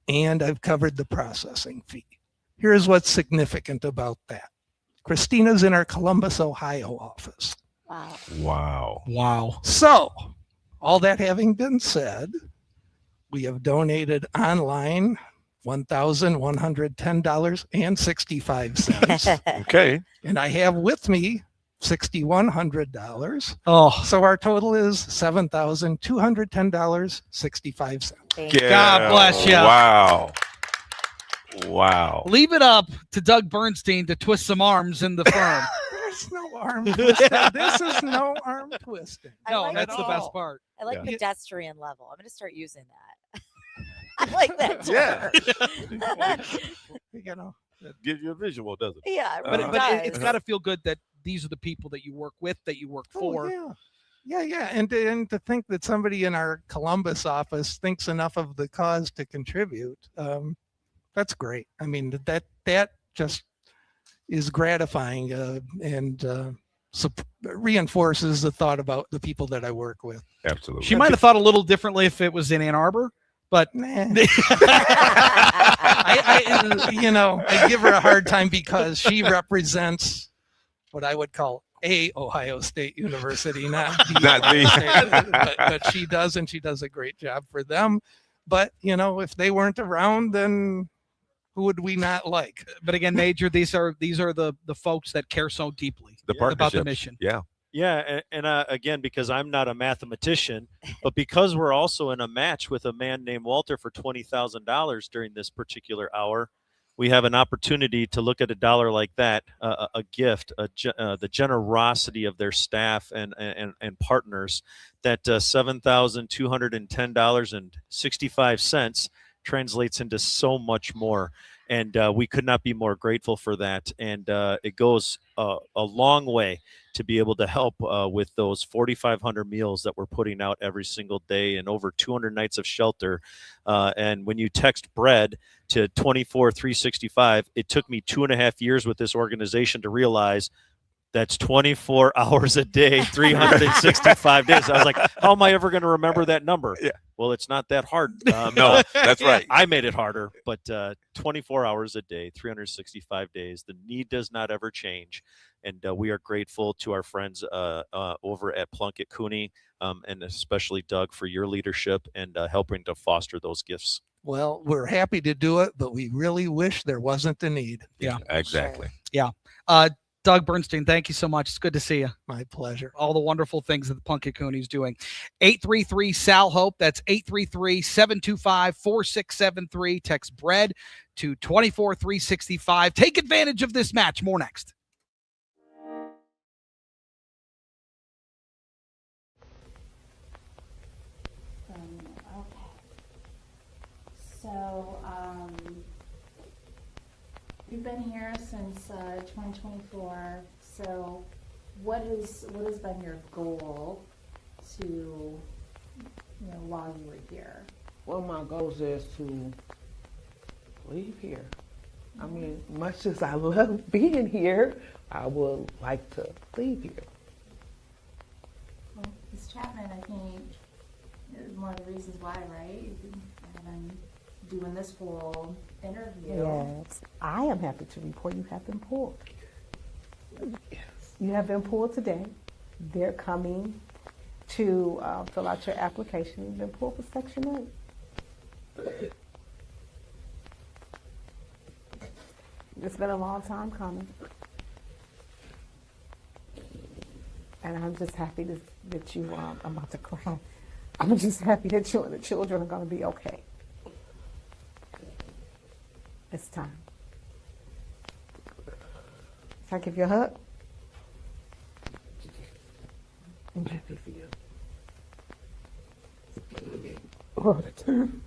and I've covered the processing fee. Here's what's significant about that. Christina's in our Columbus, Ohio office. Wow. So, all that having been said, we have donated online $1,110.65. Okay. And I have with me $6,100. Oh. So our total is $7,210.65. God bless you. Wow. Leave it up to Doug Bernstein to twist some arms in the firm. There's no arm twisting. This is no arm twisting. No, like that's the it. best part. I like Yeah. pedestrian level. I'm going to start using that. I like that term. You know, Gives you a visual, doesn't it? Yeah, But, it but it's does. got to feel good that these are the people that you work with, that you work for. Yeah. And to think that somebody in our Columbus office thinks enough of the cause to contribute, that's great. I mean, that just is gratifying and reinforces the thought about the people that I work with. Absolutely. She might have thought a little differently if it was in Ann Arbor, but I give her a hard time because she represents what I would call a Ohio State University, not the. State, but she does, and she does a great job for them. But if they weren't around, then who would we not like? But again, Major, these are the folks that care so deeply about the mission. Yeah, and again, because I'm not a mathematician, but because we're also in a match with a man named Walter for $20,000 during this particular hour, we have an opportunity to look at a dollar like that, a gift, the generosity of their staff and partners, that $7,210.65 translates into so much more. And we could not be more grateful for that. And it goes a long way to be able to help with those 4,500 meals that we're putting out every single day and over 200 nights of shelter. And when you text bread to 24,365, it took me 2.5 years with this organization to realize that's 24 hours a day, 365 days. I was like, how am I ever going to remember that number? Yeah. Well, it's not that hard. No, that's right. I made it harder, but 24 hours a day, 365 days. The need does not ever change. And we are grateful to our friends over at Plunkett Cooney and especially Doug for your leadership and helping to foster those gifts. Well, we're happy to do it, but we really wish there wasn't the need. Yeah, exactly. Yeah. Doug Bernstein, thank you so much. It's good to see you. My pleasure. All the wonderful things that the Plunkett Cooney's doing. 833-SAL-HOPE. That's 833-725-4673. Text BREAD to 24,365. Take advantage of this match. More next. So, you've been here since 2024. So, what has been your goal to, while you were here? One of my goals is to leave here. I mean, much as I love being here, I would like to leave here. Well, Ms. Chapman, I think, is one of the reasons why, right? I've been doing this whole interview. Yes, I am happy to report you have been pulled. You have been pulled today. They're coming to fill out your application. You've been pulled for Section 8. It's been a long time coming. And I'm just happy that you, I'm about to cry. I'm just happy that you and the children are going to be okay. It's time. Can I give you a hug? I'm happy for you. All the time.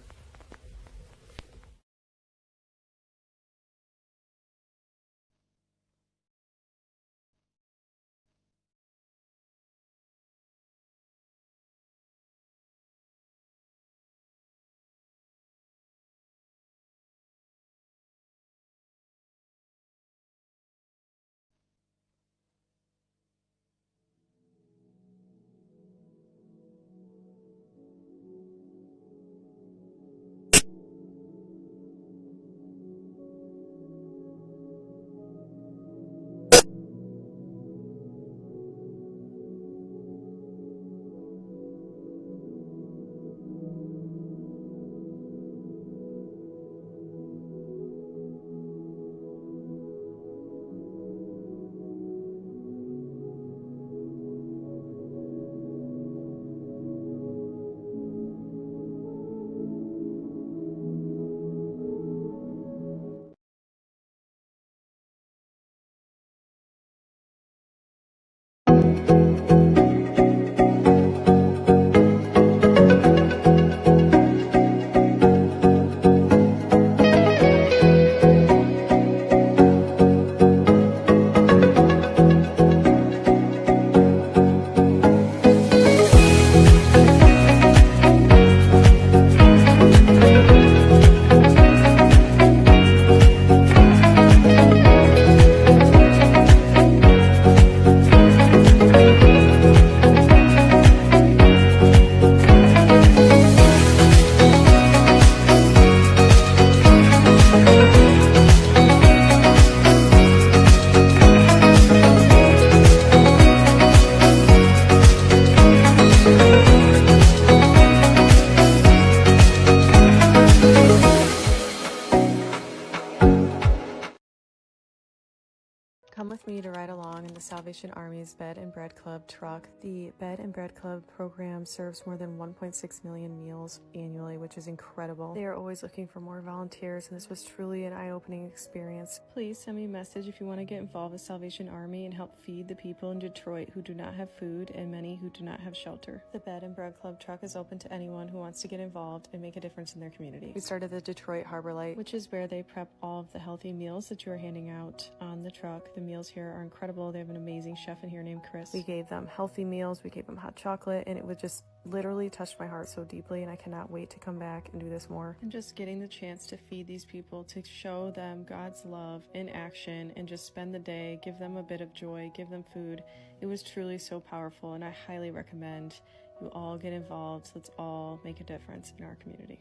Come with me to ride along in the Salvation Army's Bed and Bread Club truck. The Bed and Bread Club program serves more than 1.6 million meals annually, which is incredible. They are always looking for more volunteers, and this was truly an eye-opening experience. Please send me a message if you want to get involved with Salvation Army and help feed the people in Detroit who do not have food and many who do not have shelter. The Bed and Bread Club truck is open to anyone who wants to get involved and make a difference in their community. We started the Detroit Harbor Light, which is where they prep all of the healthy meals that you are handing out on the truck. The meals here are incredible. They have an amazing chef in here named Chris. We gave them healthy meals, we gave them hot chocolate, and it would just literally touched my heart so deeply, and I cannot wait to come back and do this more. And just getting the chance to feed these people, to show them God's love in action, and just spend the day, give them a bit of joy, give them food. It was truly so powerful, and I highly recommend you all get involved. Let's all make a difference in our community.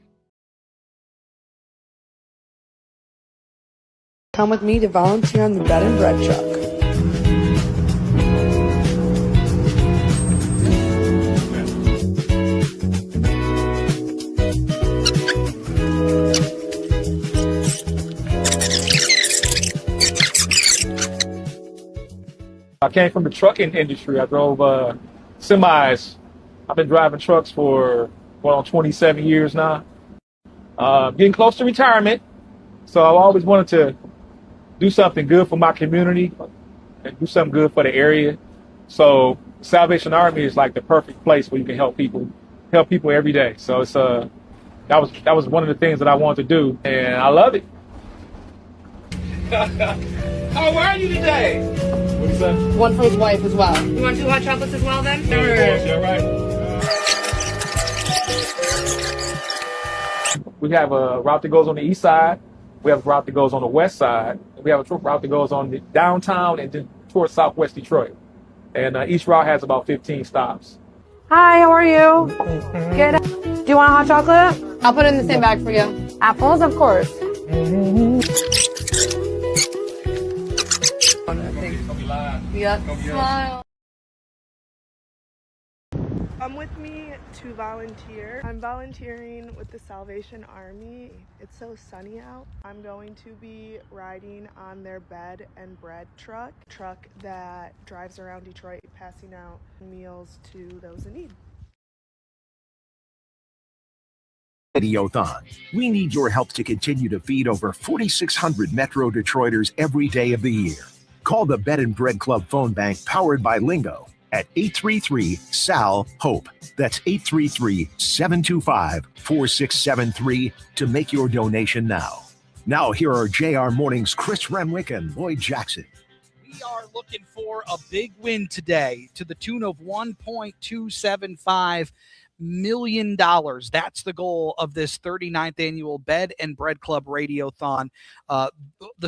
Come with me to volunteer on the Bed and Bread truck. I came from the trucking industry. I drove semis. I've been driving trucks for 27 years now. Getting close to retirement, so I've always wanted to do something good for my community and do something good for the area. So Salvation Army is like the perfect place where you can help people every day. So it's that was one of the things that I wanted to do, and I love it. How are you today? What is that? One for his wife as well. You want 2 hot chocolates as well then? All right. We have a route that goes on the east side. We have a route that goes on the west side. We have a route that goes on the downtown and then towards southwest Detroit. And each route has about 15 stops. Hi, how are you? Good. Do you want a hot chocolate? I'll put it in the same bag for you. Apples, of course. Yep. Smile. Come with me to volunteer. I'm volunteering with the Salvation Army. It's so sunny out. I'm going to be riding on their Bed and Bread truck that drives around Detroit passing out meals to those in need. Radiothon. We need your help to continue to feed over 4,600 Metro Detroiters every day of the year. Call the Bed and Bread Club phone bank powered by Lingo at 833-SAL-HOPE. That's 833-725-4673 to make your donation now. Now, here are JR Morning's Chris Renwick and Lloyd Jackson. We are looking for a big win today to the tune of $1.275 million. That's the goal of this 39th annual Bed and Bread Club Radiothon. The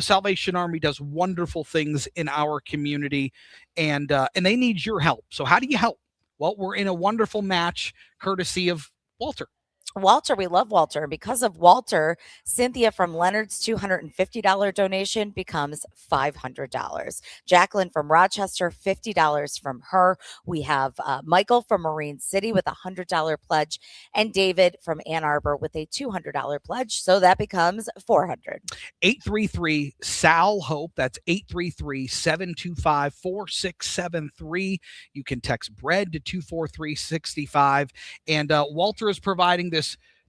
Salvation Army does wonderful things in our community, and they need your help. So how do you help? Well, we're in a wonderful match courtesy of Walter. Walter, we love Walter. And because of Walter, Cynthia from Leonard's $250 donation becomes $500. Jacqueline from Rochester, $50 from her. We have Michael from Marine City with a $100 pledge, and David from Ann Arbor with a $200 pledge. So that becomes $400. 833-SAL-HOPE. That's 833-725-4673. You can text bread to 24365. And Walter is providing this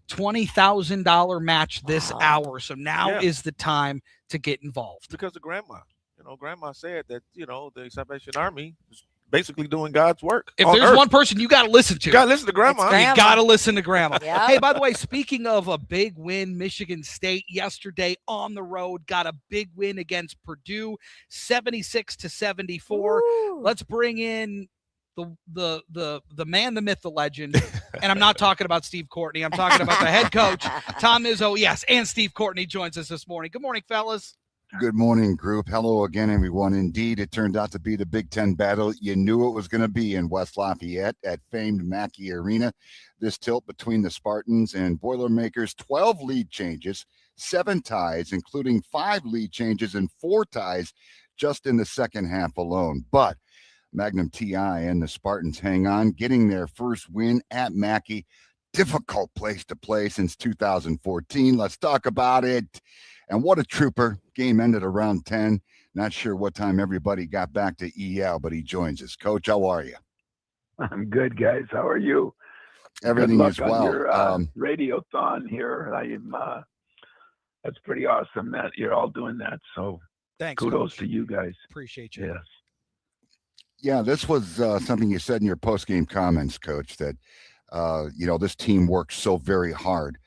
$20,000 match this hour. So now is the time to get involved. Because of Grandma. Grandma said that, the Salvation Army is basically doing God's work. If there's one person you got to listen to. You got to listen to Grandma. You got to listen to Grandma. Yeah. Hey, by the way, speaking of a big win, Michigan State yesterday on the road got a big win against Purdue, 76-74. Woo. Let's bring in the man, the myth, the legend. And I'm not talking about Steve Courtney. I'm talking about the head coach, Tom Izzo. Yes, and Steve Courtney joins us this morning. Good morning, fellas. Good morning, group. Hello again, everyone. Indeed, it turned out to be the Big Ten battle you knew it was going to be in West Lafayette at famed Mackey Arena. This tilt between the Spartans and Boilermakers, 12 lead changes, 7 ties, including 5 lead changes and 4 ties just in the second half alone. But Magnum TI and the Spartans hang on, getting their first win at Mackey. Difficult place to play since 2014. Let's talk about it. And what a trooper. Game ended around 10. Not sure what time everybody got back to EL, but he joins us. Coach, how are you? I'm good, guys. How are you? Everything is well. Your radiothon here. That's pretty awesome that you're all doing that. So thanks. Kudos Coach. to you guys. Appreciate you. Yes. Yeah, this was something you said in your post-game comments, Coach, that, this team works so very hard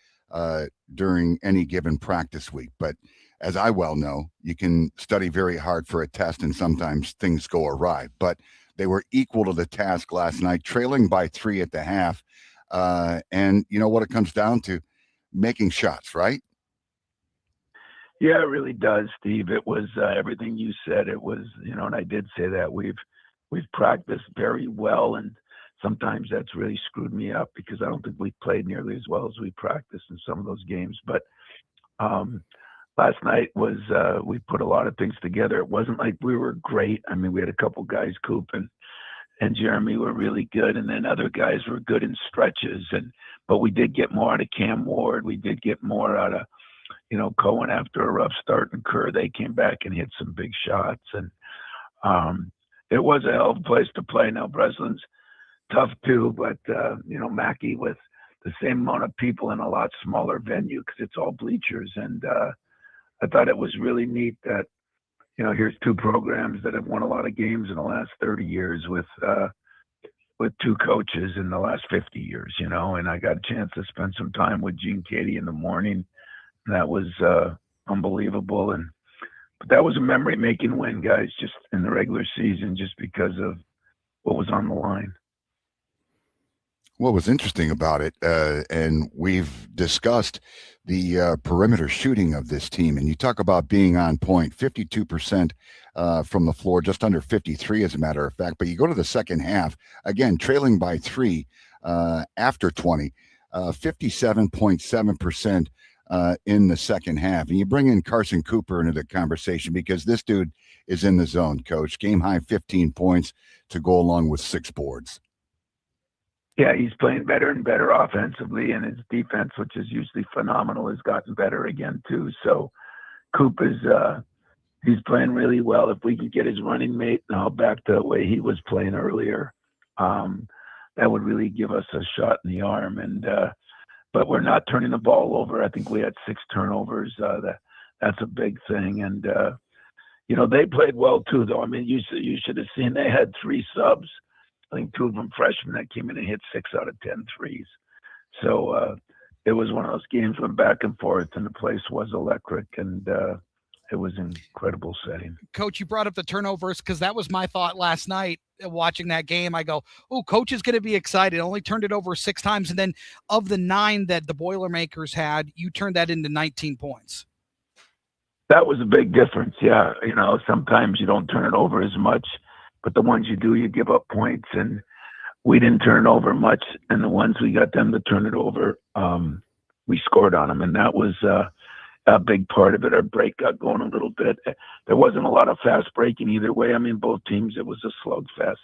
during any given practice week. But as I well know, you can study very hard for a test and sometimes things go awry. But they were equal to the task last night, trailing by 3 at the half. And you know what it comes down to? Making shots, right? Yeah, it really does, Steve. It was everything you said. It was, and I did say that we've practiced very well, and sometimes that's really screwed me up because I don't think we played nearly as well as we practiced in some of those games. But last night was we put a lot of things together. It wasn't like we were great. I mean, we had a couple guys, Coop and Jeremy, were really good, and then other guys were good in stretches. But we did get more out of Cam Ward. We did get more out of Cohen after a rough start, and Kerr. They came back and hit some big shots, and it was a hell of a place to play. Now Breslin's tough too, but Mackey with the same amount of people in a lot smaller venue because it's all bleachers. And I thought it was really neat that here's 2 programs that have won a lot of games in the last 30 years with 2 coaches in the last 50 years. And I got a chance to spend some time with Gene Katie in the morning. That was unbelievable. But that was a memory-making win, guys, just in the regular season, just because of what was on the line. What was interesting about it, and we've discussed the perimeter shooting of this team, and you talk about being on point, 52% from the floor, just under 53 as a matter of fact. But you go to the second half, again, trailing by 3 after 20, 57.7% in the second half. And you bring in Carson Cooper into the conversation because this dude is in the zone, Coach. Game high 15 points to go along with 6 boards. Yeah, he's playing better and better offensively, and his defense, which is usually phenomenal, has gotten better again too. So Coop is he's playing really well. If we can get his running mate now back to the way he was playing earlier, that would really give us a shot in the arm. And but we're not turning the ball over. I think we had 6 turnovers. That's a big thing. And they played well too, though. I mean, you should have seen they had 3 subs. I think 2 of them freshmen that came in and hit 6 out of 10 threes. So it was one of those games went back and forth, and the place was electric, and it was an incredible setting. Coach, you brought up the turnovers because that was my thought last night watching that game. I go, oh, Coach is going to be excited. Only turned it over 6 times. And then of the 9 that the Boilermakers had, you turned that into 19 points. That was a big difference. Yeah. Sometimes you don't turn it over as much, but the ones you do, you give up points. And we didn't turn it over much. And the ones we got them to turn it over, we scored on them. And that was a big part of it. Our break got going a little bit. There wasn't a lot of fast breaking either way. I mean, both teams, it was a slugfest,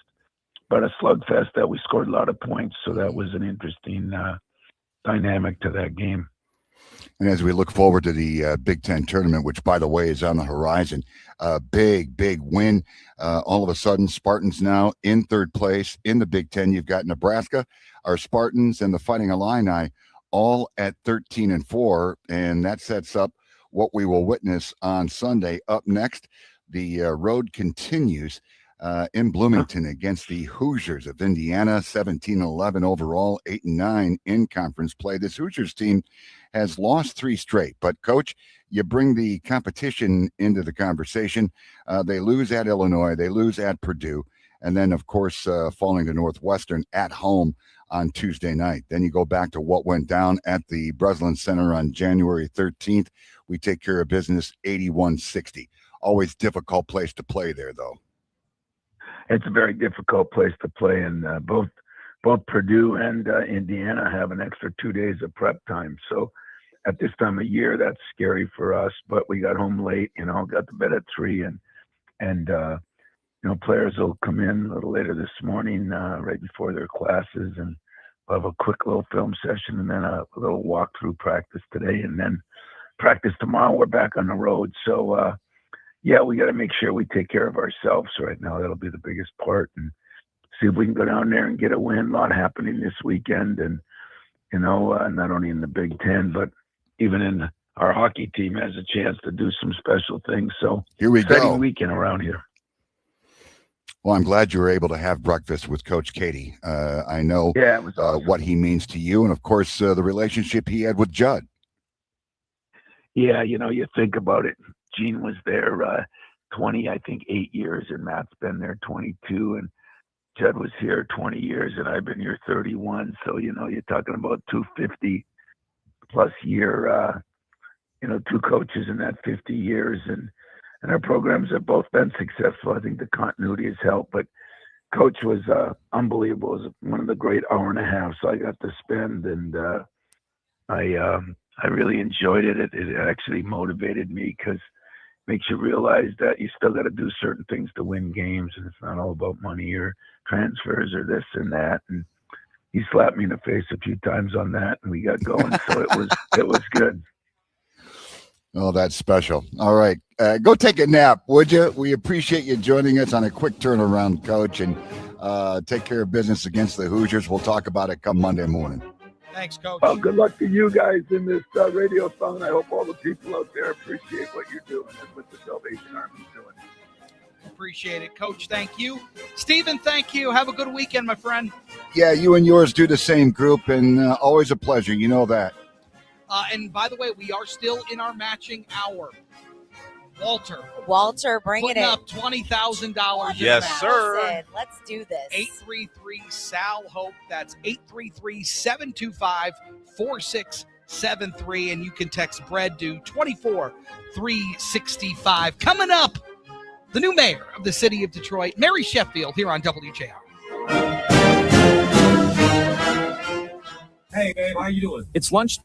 but a slugfest that we scored a lot of points. So that was an interesting dynamic to that game. And as we look forward to the Big Ten tournament, which, by the way, is on the horizon, big win. All of a sudden, Spartans now in 3rd place in the Big Ten. You've got Nebraska, our Spartans, and the Fighting Illini all at 13-4, and that sets up what we will witness on Sunday. Up next, the road continues in Bloomington against the Hoosiers of Indiana, 17-11 overall, 8-9 in conference play. This Hoosiers team has lost 3 straight, but Coach, you bring the competition into the conversation. They lose at Illinois, they lose at Purdue, and then, of course, falling to Northwestern at home on Tuesday night. Then you go back to what went down at the Breslin Center on January 13th. We take care of business 81-60. Always difficult place to play there, though. It's a very difficult place to play, and both Purdue and Indiana have an extra 2 days of prep time. So at this time of year, that's scary for us. But we got home late, got to bed at 3, and players will come in a little later this morning, right before their classes, and we'll have a quick little film session, and then a little walkthrough practice today, and then practice tomorrow. We're back on the road. So, yeah, we got to make sure we take care of ourselves right now. That'll be the biggest part, and see if we can go down there and get a win. A lot happening this weekend, and, not only in the Big Ten, but even in our hockey team has a chance to do some special things. So here we exciting go. Weekend around here. Well, I'm glad you were able to have breakfast with Coach Katie. I know it was awesome. What he means to you, and, of course, the relationship he had with Judd. Yeah, you think about it. Gene was there 8 years, and Matt's been there 22, and Judd was here 20 years, and I've been here 31. So, you're talking about 250-plus year, 2 coaches in that 50 years, and our programs have both been successful. I think the continuity has helped, but Coach was unbelievable. It was one of the great hour and a half I got to spend, and I really enjoyed it. It actually motivated me because it makes you realize that you still got to do certain things to win games, and it's not all about money or transfers or this and that. And he slapped me in the face a few times on that, and we got going. So it was good. Oh, that's special. All right. Go take a nap, would you? We appreciate you joining us on a quick turnaround, Coach, and take care of business against the Hoosiers. We'll talk about it come Monday morning. Thanks, Coach. Well, good luck to you guys in this Radiothon. I hope all the people out there appreciate what you're doing and what the Salvation Army is doing. Appreciate it, Coach. Thank you. Stephen, thank you. Have a good weekend, my friend. Yeah, you and yours do the same, group, and always a pleasure. You know that. And by the way, we are still in our matching hour. Walter, bring it in. Up $20,000. Yes, sir. Let's do this. 833-SAL-HOPE. That's 833-725-4673. And you can text BREAD to 24365. Coming up, the new mayor of the city of Detroit, Mary Sheffield, here on WJR. Hey, babe, how you doing? It's lunch.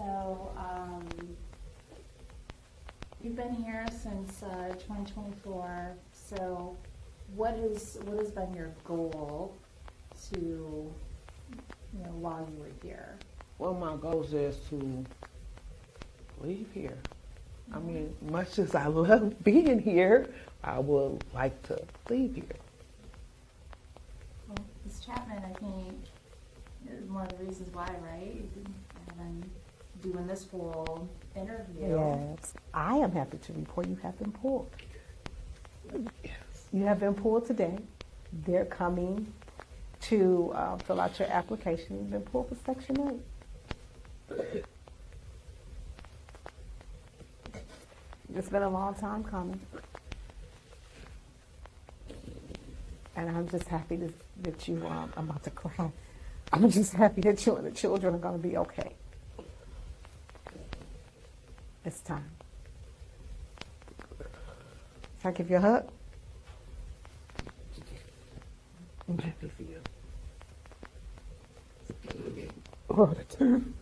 So, you've been here since 2024. So, what has been your goal to, while you were here? Well, my goals is to leave here. I mean, much as I love being here, I would like to leave here. Well, Ms. Chapman, I think, is one of the reasons why, right? You've been doing this whole interview. Yes, I am happy to report you have been pulled. Yes. You have been pulled today. They're coming to fill out your application. You've been pulled for Section 8. It's been a long time coming. And I'm just happy that you, I'm about to cry. I'm just happy that you and the children are going to be okay. It's time. Can I give you a hug? I'm happy for you. All the time.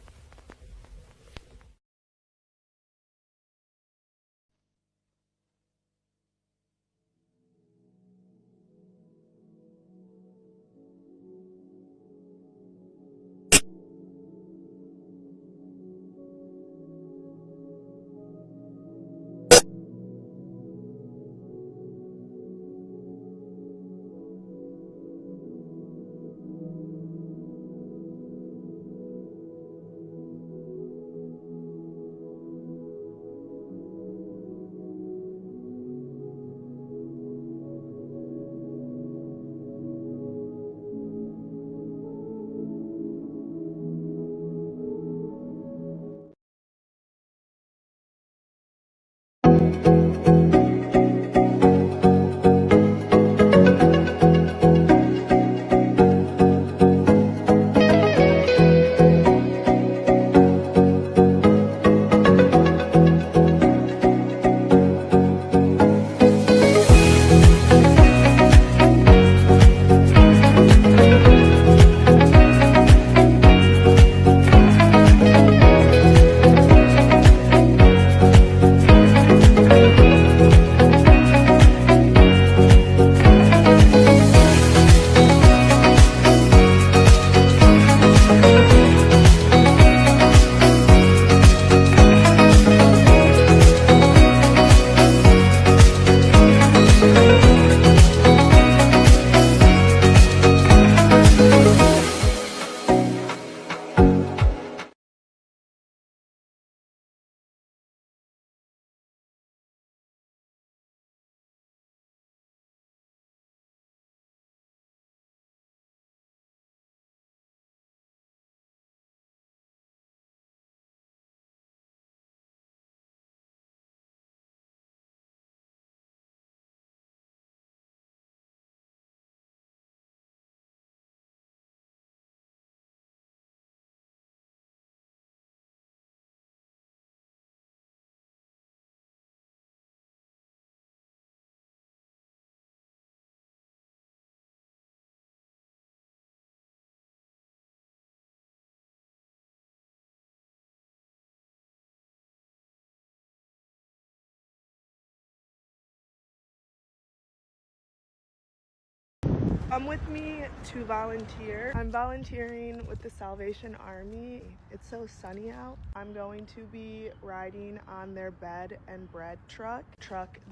Come with me to volunteer. I'm volunteering with the Salvation Army. It's so sunny out. I'm going to be riding on their bed and bread truck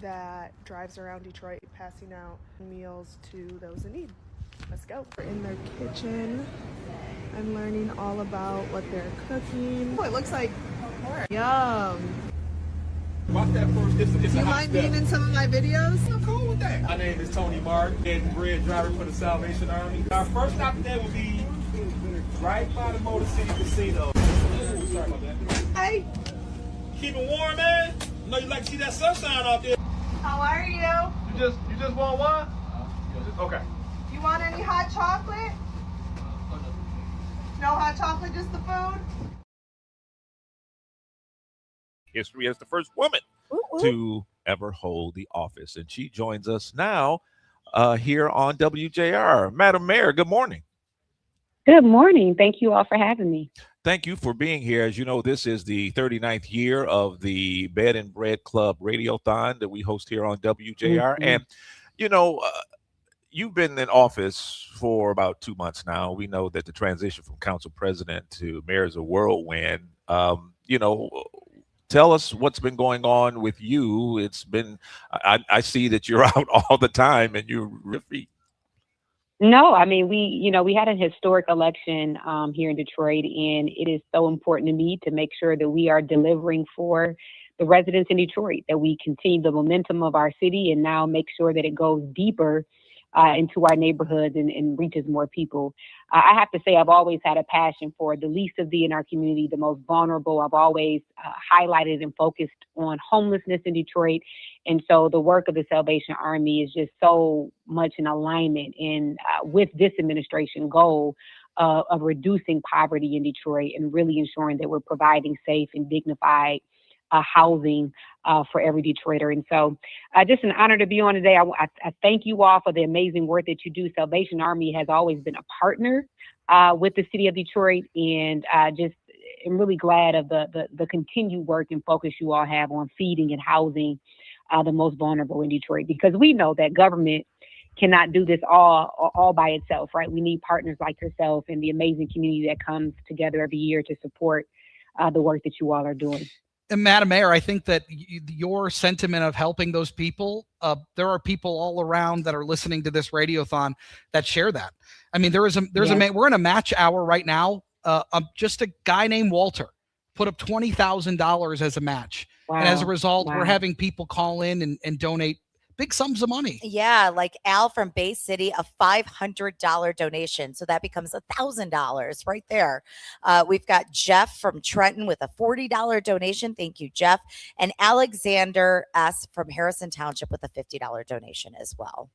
that drives around Detroit passing out meals to those in need. Let's go. We're in their kitchen. I'm learning all about what they're cooking. Oh, it looks like yum. Watch that first. It's Do you mind being in some of my videos? I'm cool with that. My name is Tony Martin, head and bread driver for the Salvation Army. Our first stop today will be right by the Motor City Casino. Ooh, sorry about that. Hey. Keep it warm, man. I know you like to see that sunshine out there. How are you? You just want one? Okay. You want any hot chocolate? No hot chocolate, just the food? History as the first woman to ever hold the office. And she joins us now here on WJR. Madam Mayor, good morning. Good morning. Thank you all for having me. thank you for being here. As you know, this is the 39th year of the Bed and Bread Club Radiothon that we host here on WJR. And, you know, you've been in office for about 2 months now. We know that the transition from council president to mayor is a whirlwind. You know, tell us what's been going on with you. It's been, I see that you're out all the time and you're really. No, I mean, we had a historic election here in Detroit, and it is so important to me to make sure that we are delivering for the residents in Detroit, that we continue the momentum of our city and now make sure that it goes deeper into our neighborhoods and reaches more people. I have to say, I've always had a passion for the least of thee in our community, the most vulnerable. I've always highlighted and focused on homelessness in Detroit. And so the work of the Salvation Army is just so much in alignment with this administration goal of reducing poverty in Detroit and really ensuring that we're providing safe and dignified housing for every Detroiter. And so just an honor to be on today. I thank you all for the amazing work that you do. Salvation Army has always been a partner with the city of Detroit, and just am really glad of the continued work and focus you all have on feeding and housing the most vulnerable in Detroit, because we know that government cannot do this all by itself, right? We need partners like yourself and the amazing community that comes together every year to support the work that you all are doing. And Madam Mayor, I think that your sentiment of helping those people, there are people all around that are listening to this radiothon that share that. I mean, there's a man, we're in a match hour right now. Just a guy named Walter put up $20,000 as a match. Wow. And as a result, Wow. we're having people call in and donate big sums of money. Yeah, like Al from Bay City, a $500 donation. So that becomes $1,000 right there. We've got Jeff from Trenton with a $40 donation. Thank you, Jeff. And Alexander S. from Harrison Township with a $50 donation as well.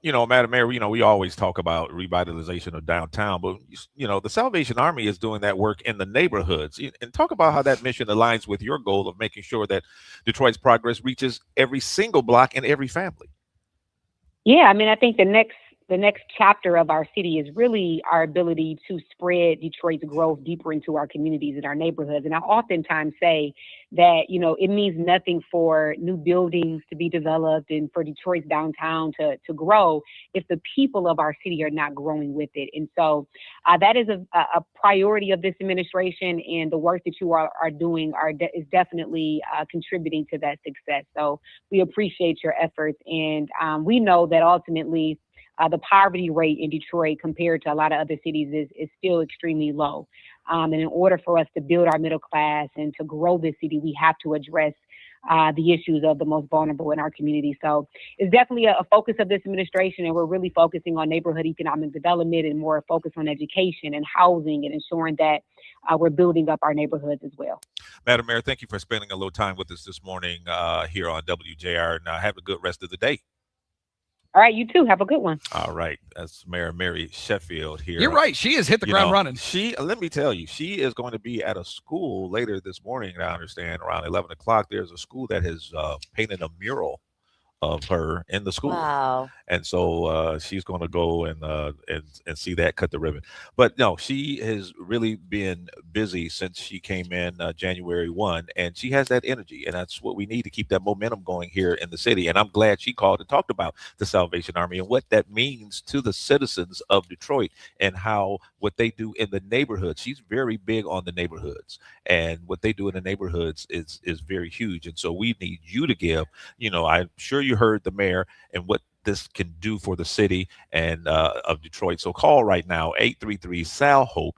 You know, Madam Mayor, you know, we always talk about revitalization of downtown, but, you know, the Salvation Army is doing that work in the neighborhoods. And talk about how that mission aligns with your goal of making sure that Detroit's progress reaches every single block and every family. Yeah, I mean, I think the next chapter of our city is really our ability to spread Detroit's growth deeper into our communities and our neighborhoods. And I oftentimes say that, you know, it means nothing for new buildings to be developed and for Detroit's downtown to grow if the people of our city are not growing with it. And so that is a priority of this administration, and the work that you are doing is definitely contributing to that success. So we appreciate your efforts, and we know that ultimately the poverty rate in Detroit compared to a lot of other cities is still extremely low. And in order for us to build our middle class and to grow this city, we have to address the issues of the most vulnerable in our community. So it's definitely a focus of this administration, and we're really focusing on neighborhood economic development and more focus on education and housing and ensuring that we're building up our neighborhoods as well. Madam Mayor, thank you for spending a little time with us this morning here on WJR. Now, have a good rest of the day. All right, you too. Have a good one. All right. That's Mayor Mary Sheffield here. You're right. She has hit the ground running. Let me tell you, she is going to be at a school later this morning. I understand around 11 o'clock. There's a school that has painted a mural of her in the school. Wow. And so she's going to go and see that, cut the ribbon. But no, she has really been busy since she came in January 1, and she has that energy, and that's what we need to keep that momentum going here in the city. And I'm glad she called and talked about the Salvation Army and what that means to the citizens of Detroit and how what they do in the neighborhoods. She's very big on the neighborhoods, and what they do in the neighborhoods is very huge. And so we need you to give, you know, I'm sure you heard the mayor and what this can do for the city and of Detroit. So call right now, 833-SAL-HOPE,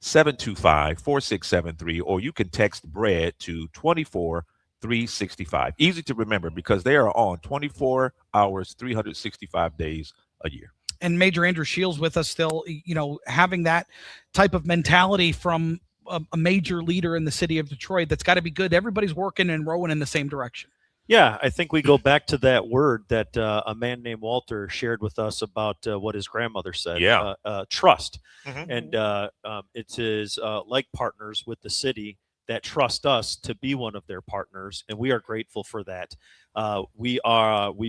833-725-4673, or you can text BREAD to 24365. Easy to remember because they are on 24 hours, 365 days a year. And Major Andrew Shields with us still, you know, having that type of mentality from a major leader in the city of Detroit, that's got to be good. Everybody's working and rowing in the same direction. Yeah, I think we go back to that word that a man named Walter shared with us about what his grandmother said. Yeah. Trust. Mhm. And it is like partners with the city that trust us to be one of their partners, and we are grateful for that. We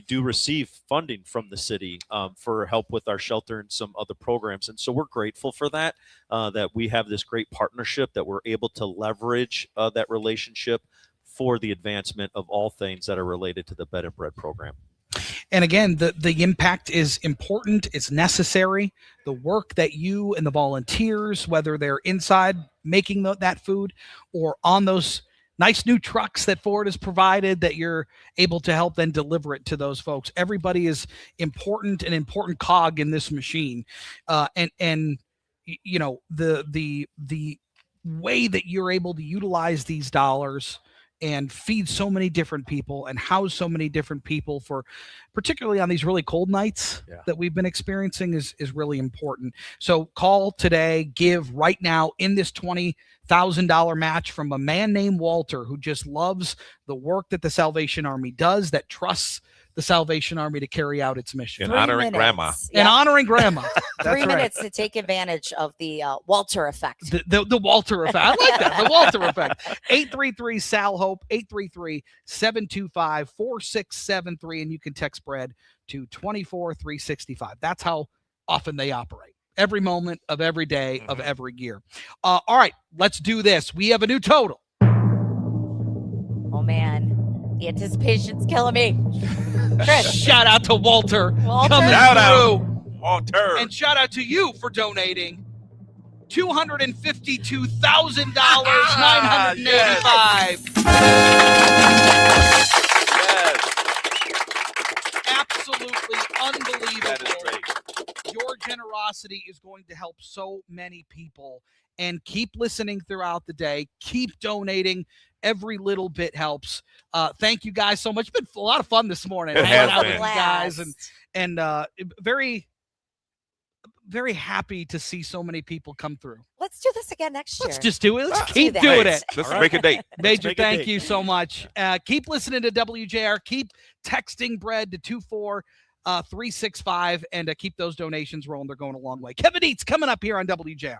do receive funding from the city for help with our shelter and some other programs, and so we're grateful for that. That we have this great partnership, that we're able to leverage that relationship for the advancement of all things that are related to the Bed and Bread program. And again, the impact is important. It's necessary. The work that you and the volunteers, whether they're inside making that food or on those nice new trucks that Ford has provided, that you're able to help then deliver it to those folks. Everybody is important, an important cog in this machine. And you know, the way that you're able to utilize these dollars and feed so many different people and house so many different people, for particularly on these really cold nights that we've been experiencing, is really important. So call today, give right now in this $20,000 match from a man named Walter, who just loves the work that the Salvation Army does, that trusts the Salvation Army to carry out its mission. And honoring grandma. And honoring grandma. That's 3 minutes to take advantage of the Walter effect. The Walter effect. I like that. The Walter effect. 833-SAL-HOPE, 833-725-4673. And you can text Bread to 24365. That's how often they operate. Every moment of every day of every year. All right, let's do this. We have a new total. Oh, man. The anticipation's killing me. Chris. Shout out to Walter. Coming Shout out, through. Walter. And shout out to you for donating $252,000, $985. Absolutely unbelievable. That is great. Your generosity is going to help so many people. And keep listening throughout the day. Keep donating. Every little bit helps. Thank you guys so much. It's been a lot of fun this morning. Hanging out with you guys, and very, very happy to see so many people come through. Let's do this again next year. Let's just do it. Let's keep do doing that. it. Let's make a date. Major, thank you so much. Keep listening to WJR. Keep texting Bread to 24365 and keep those donations rolling. They're going a long way. Kevin Eats coming up here on WJR.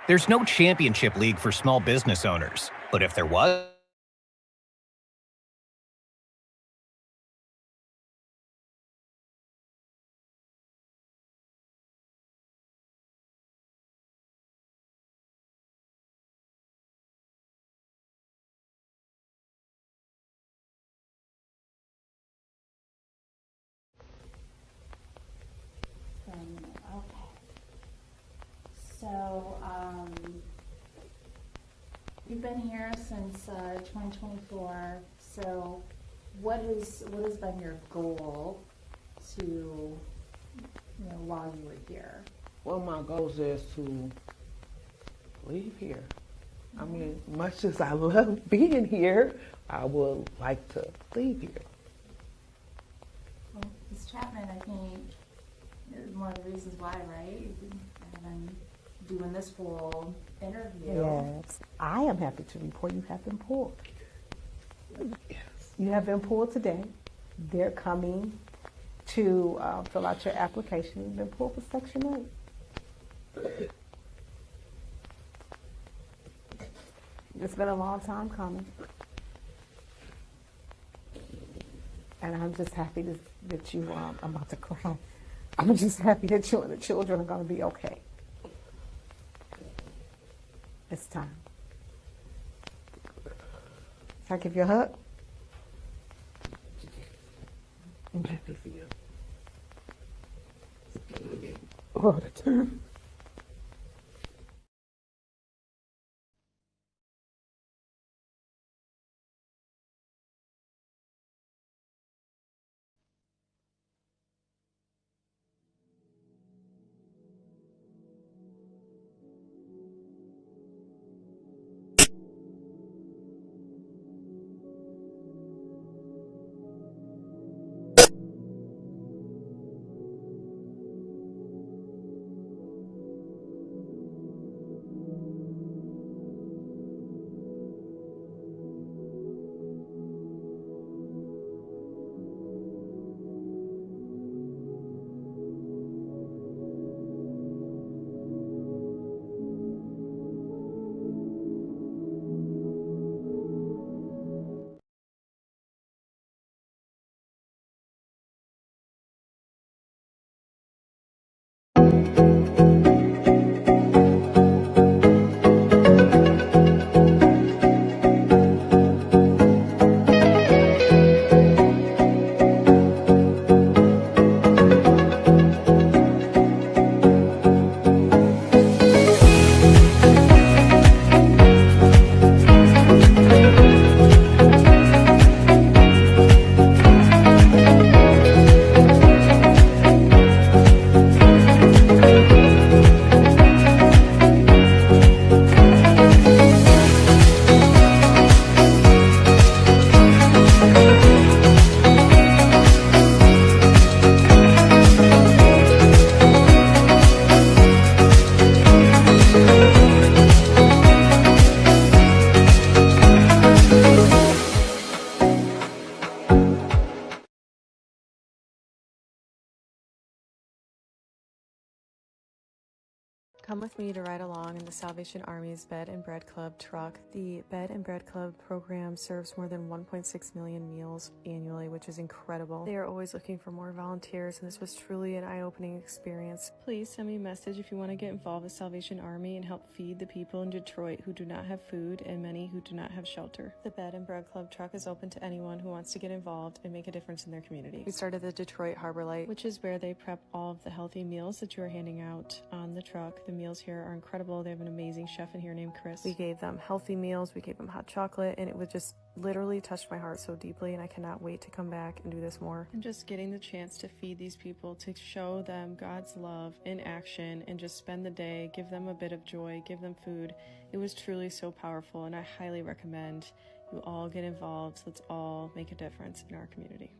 There's no championship league for small business owners, but if there was, So, you've been here since 2024. So, what has been your goal to, while you were here? Well, my goals is to leave here. I mean, much as I love being here, I would like to leave here. Well, Ms. Chapman, I think, is one of the reasons why, right? You've been doing this whole interview. Yes, I am happy to report you have been pulled. Yes. You have been pulled today. They're coming to fill out your application. You've been pulled for Section 8. It's been a long time coming. And I'm just happy that you, I'm about to cry. I'm just happy that you and the children are going to be okay. It's time. Can I give you a hug? I'm happy for you. All the time. Come with me to ride along in the Salvation Army's Bed and Bread Club truck. The Bed and Bread Club program serves more than 1.6 million meals annually, which is incredible. They are always looking for more volunteers, and this was truly an eye-opening experience. Please send me a message if you want to get involved with Salvation Army and help feed the people in Detroit who do not have food and many who do not have shelter. The Bed and Bread Club truck is open to anyone who wants to get involved and make a difference in their community. We started the Detroit Harbor Light, which is where they prep all of the healthy meals that you are handing out on the truck. The meals here are incredible. They have an amazing chef in here named Chris. We gave them healthy meals, we gave them hot chocolate, and it would just literally touched my heart so deeply, and I cannot wait to come back and do this more. And just getting the chance to feed these people, to show them God's love in action, and just spend the day, give them a bit of joy, give them food. It was truly so powerful, and I highly recommend you all get involved. Let's all make a difference in our community.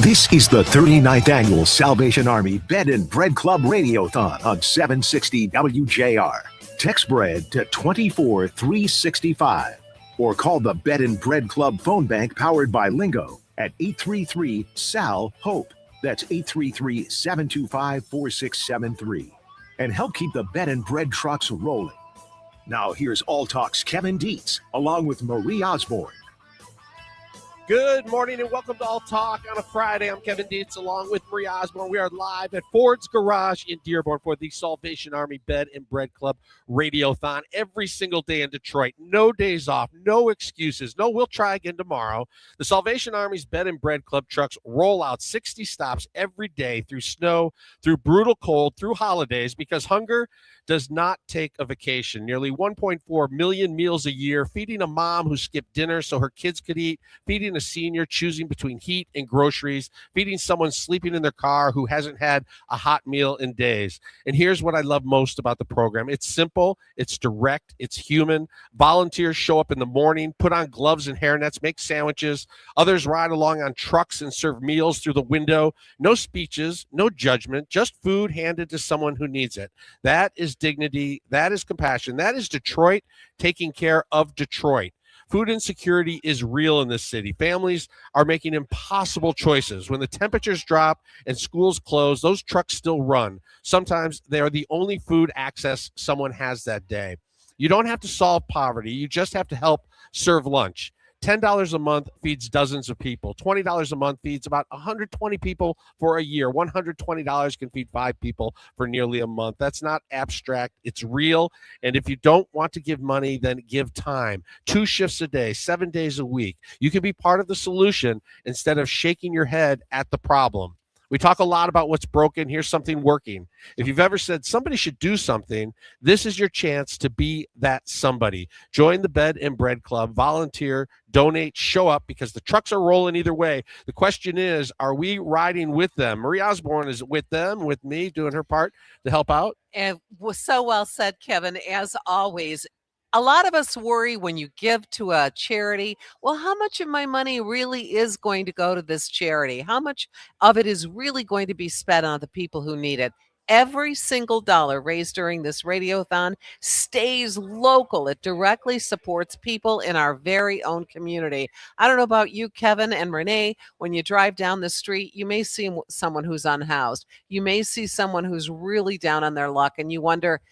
This is the 39th Annual Salvation Army Bed and Bread Club Radiothon on 760 WJR. Text BREAD to 24365 or call the Bed and Bread Club phone bank powered by Lingo at 833-SAL-HOPE. That's 833-725-4673. And help keep the Bed and Bread trucks rolling. Now here's All Talk's Kevin Dietz along with Marie Osborne. Good morning and welcome to All Talk on a Friday. I'm Kevin Dietz along with Marie Osborne. We are live at Ford's Garage in Dearborn for the Salvation Army Bed and Bread Club Radiothon every single day in Detroit. No days off, no excuses. No, we'll try again tomorrow. The Salvation Army's Bed and Bread Club trucks roll out 60 stops every day through snow, through brutal cold, through holidays, because hunger does not take a vacation. Nearly 1.4 million meals a year, feeding a mom who skipped dinner so her kids could eat, feeding a senior choosing between heat and groceries, feeding someone sleeping in their car who hasn't had a hot meal in days. And here's what I love most about the program. It's simple, it's direct, it's human. Volunteers show up in the morning, put on gloves and hairnets, make sandwiches. Others ride along on trucks and serve meals through the window. No speeches, no judgment, just food handed to someone who needs it. That is dignity. That is compassion. That is Detroit taking care of Detroit. Food insecurity is real in this city. Families are making impossible choices. When the temperatures drop and schools close, those trucks still run. Sometimes they are the only food access someone has that day. You don't have to solve poverty. You just have to help serve lunch. $10 a month feeds dozens of people. $20 a month feeds about 120 people for a year. $120 can feed 5 people for nearly a month. That's not abstract. It's real. And if you don't want to give money, then give time. 2 shifts a day, 7 days a week. You can be part of the solution instead of shaking your head at the problem. We talk a lot about what's broken. Here's something working. If you've ever said somebody should do something, this is your chance to be that somebody. Join the Bed and Bread Club, volunteer, donate, show up, because the trucks are rolling either way. The question is, are we riding with them? Marie Osborne is with them, with me, doing her part to help out. And was so well said, Kevin, as always. A lot of us worry when you give to a charity, well, how much of my money really is going to go to this charity? How much of it is really going to be spent on the people who need it? Every single dollar raised during this radiothon stays local. It directly supports people in our very own community. I don't know about you, Kevin and Renee. When you drive down the street, you may see someone who's unhoused. You may see someone who's really down on their luck, and you wonder,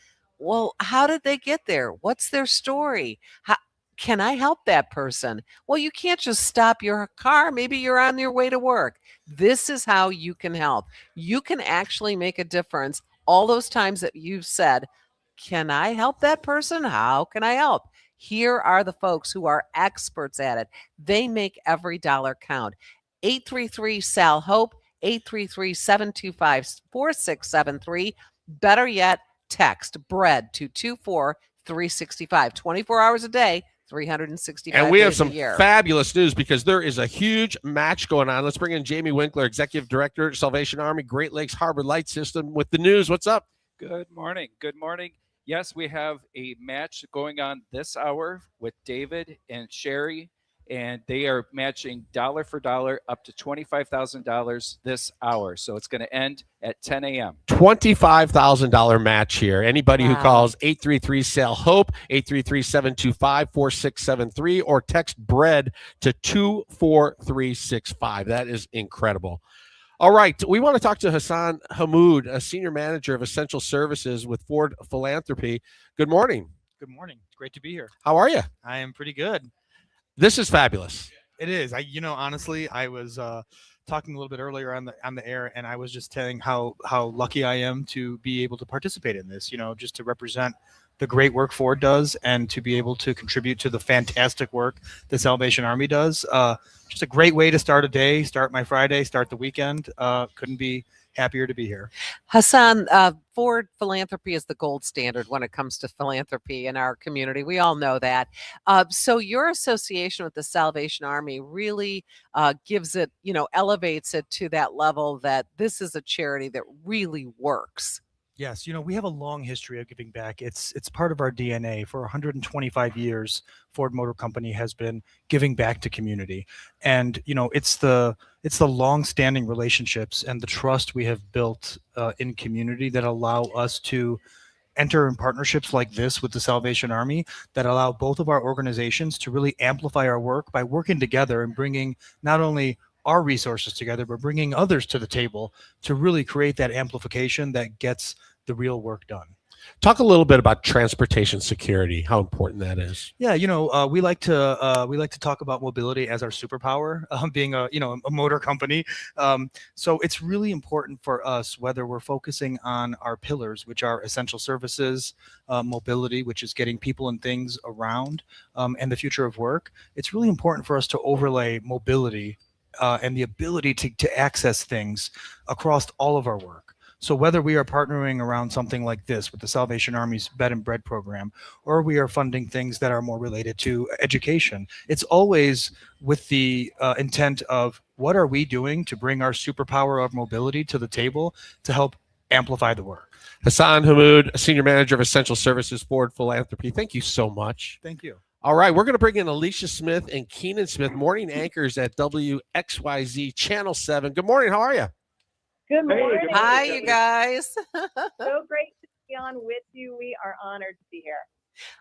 well, how did they get there? What's their story? How can I help that person? Well, you can't just stop your car. Maybe you're on your way to work. This is how you can help. You can actually make a difference. All those times that you've said, can I help that person? How can I help? Here are the folks who are experts at it. They make every dollar count. 833-SAL-HOPE, 833-725-4673. Better yet, text BREAD to 24365. 24 hours a day, 365 And we have days some a year. fabulous news, because there is a huge match going on. Let's bring in Jamie Winkler, Executive Director, Salvation Army Great Lakes Harbor Light System, with the news. What's up? Good morning. Good morning. Yes, we have a match going on this hour with David and Sherry, and they are matching dollar for dollar up to $25,000 this hour. So it's going to end at 10 a.m. $25,000 match here. Anybody who Wow. calls 833-SAL-HOPE, 833-725-4673, or text BREAD to 24365. That is incredible. All right, we want to talk to Hassan Hamoud, a Senior Manager of Essential Services with Ford Philanthropy. Good morning. Good morning. It's great to be here. How are you? I am pretty good. This is fabulous. It is. Honestly, I was talking a little bit earlier on the air, and I was just telling how lucky I am to be able to participate in this. Just to represent the great work Ford does, and to be able to contribute to the fantastic work the Salvation Army does. Just a great way to start a day, start my Friday, start the weekend. Couldn't be happier to be here. Hassan, Ford Philanthropy is the gold standard when it comes to philanthropy in our community. We all know that. So your association with the Salvation Army really gives it, elevates it to that level that this is a charity that really works. Yes, we have a long history of giving back. It's part of our DNA. For 125 years, Ford Motor Company has been giving back to community, and it's the long-standing relationships and the trust we have built in community that allow us to enter in partnerships like this with the Salvation Army, that allow both of our organizations to really amplify our work by working together and bringing not only our resources together, but bringing others to the table to really create that amplification that gets the real work done. Talk a little bit about transportation security, how important that is. Yeah, we like to talk about mobility as our superpower, being a motor company. So it's really important for us, whether we're focusing on our pillars, which are essential services, mobility, which is getting people and things around, and the future of work. It's really important for us to overlay mobility and the ability to access things across all of our work. So whether we are partnering around something like this with the Salvation Army's Bed and Bread program, or we are funding things that are more related to education, it's always with the intent of what are we doing to bring our superpower of mobility to the table to help amplify the work. Hassan Hammoud, Senior Manager of Essential Services, Ford Philanthropy. Thank you so much. Thank you. All right, we're going to bring in Alicia Smith and Keenan Smith, morning anchors at WXYZ Channel 7. Good morning. How are you? Good morning. Hi, you guys. So great to be on with you. We are honored to be here.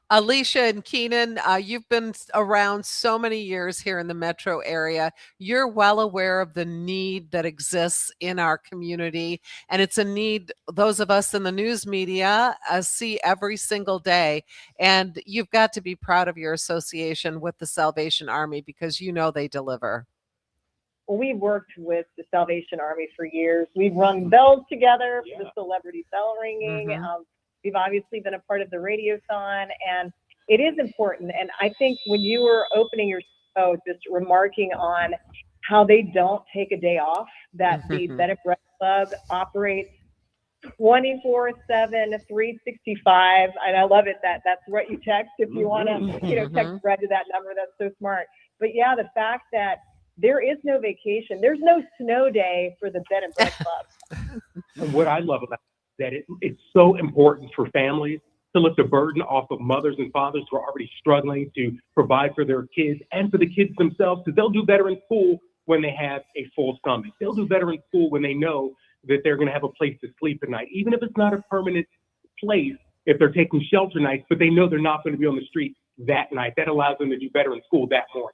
Alicia and Keenan, you've been around so many years here in the metro area. You're well aware of the need that exists in our community, and it's a need those of us in the news media see every single day. And you've got to be proud of your association with the Salvation Army because you know they deliver. Well, we've worked with the Salvation Army for years. We've rung bells together for the celebrity bell ringing. We've obviously been a part of the Radiothon, and it is important. And I think when you were opening your show, just remarking on how they don't take a day off, that the Bed and Bread Club operates 24/7, 365. And I love it that's what you text if you want to, text bread to that number. That's so smart. But yeah, the fact that there is no vacation, there's no snow day for the Bed and Bread Club. What I love about that it's so important for families to lift the burden off of mothers and fathers who are already struggling to provide for their kids and for the kids themselves, because they'll do better in school when they have a full stomach. They'll do better in school when they know that they're going to have a place to sleep at night, even if it's not a permanent place, if they're taking shelter nights, but they know they're not going to be on the street that night. That allows them to do better in school that morning.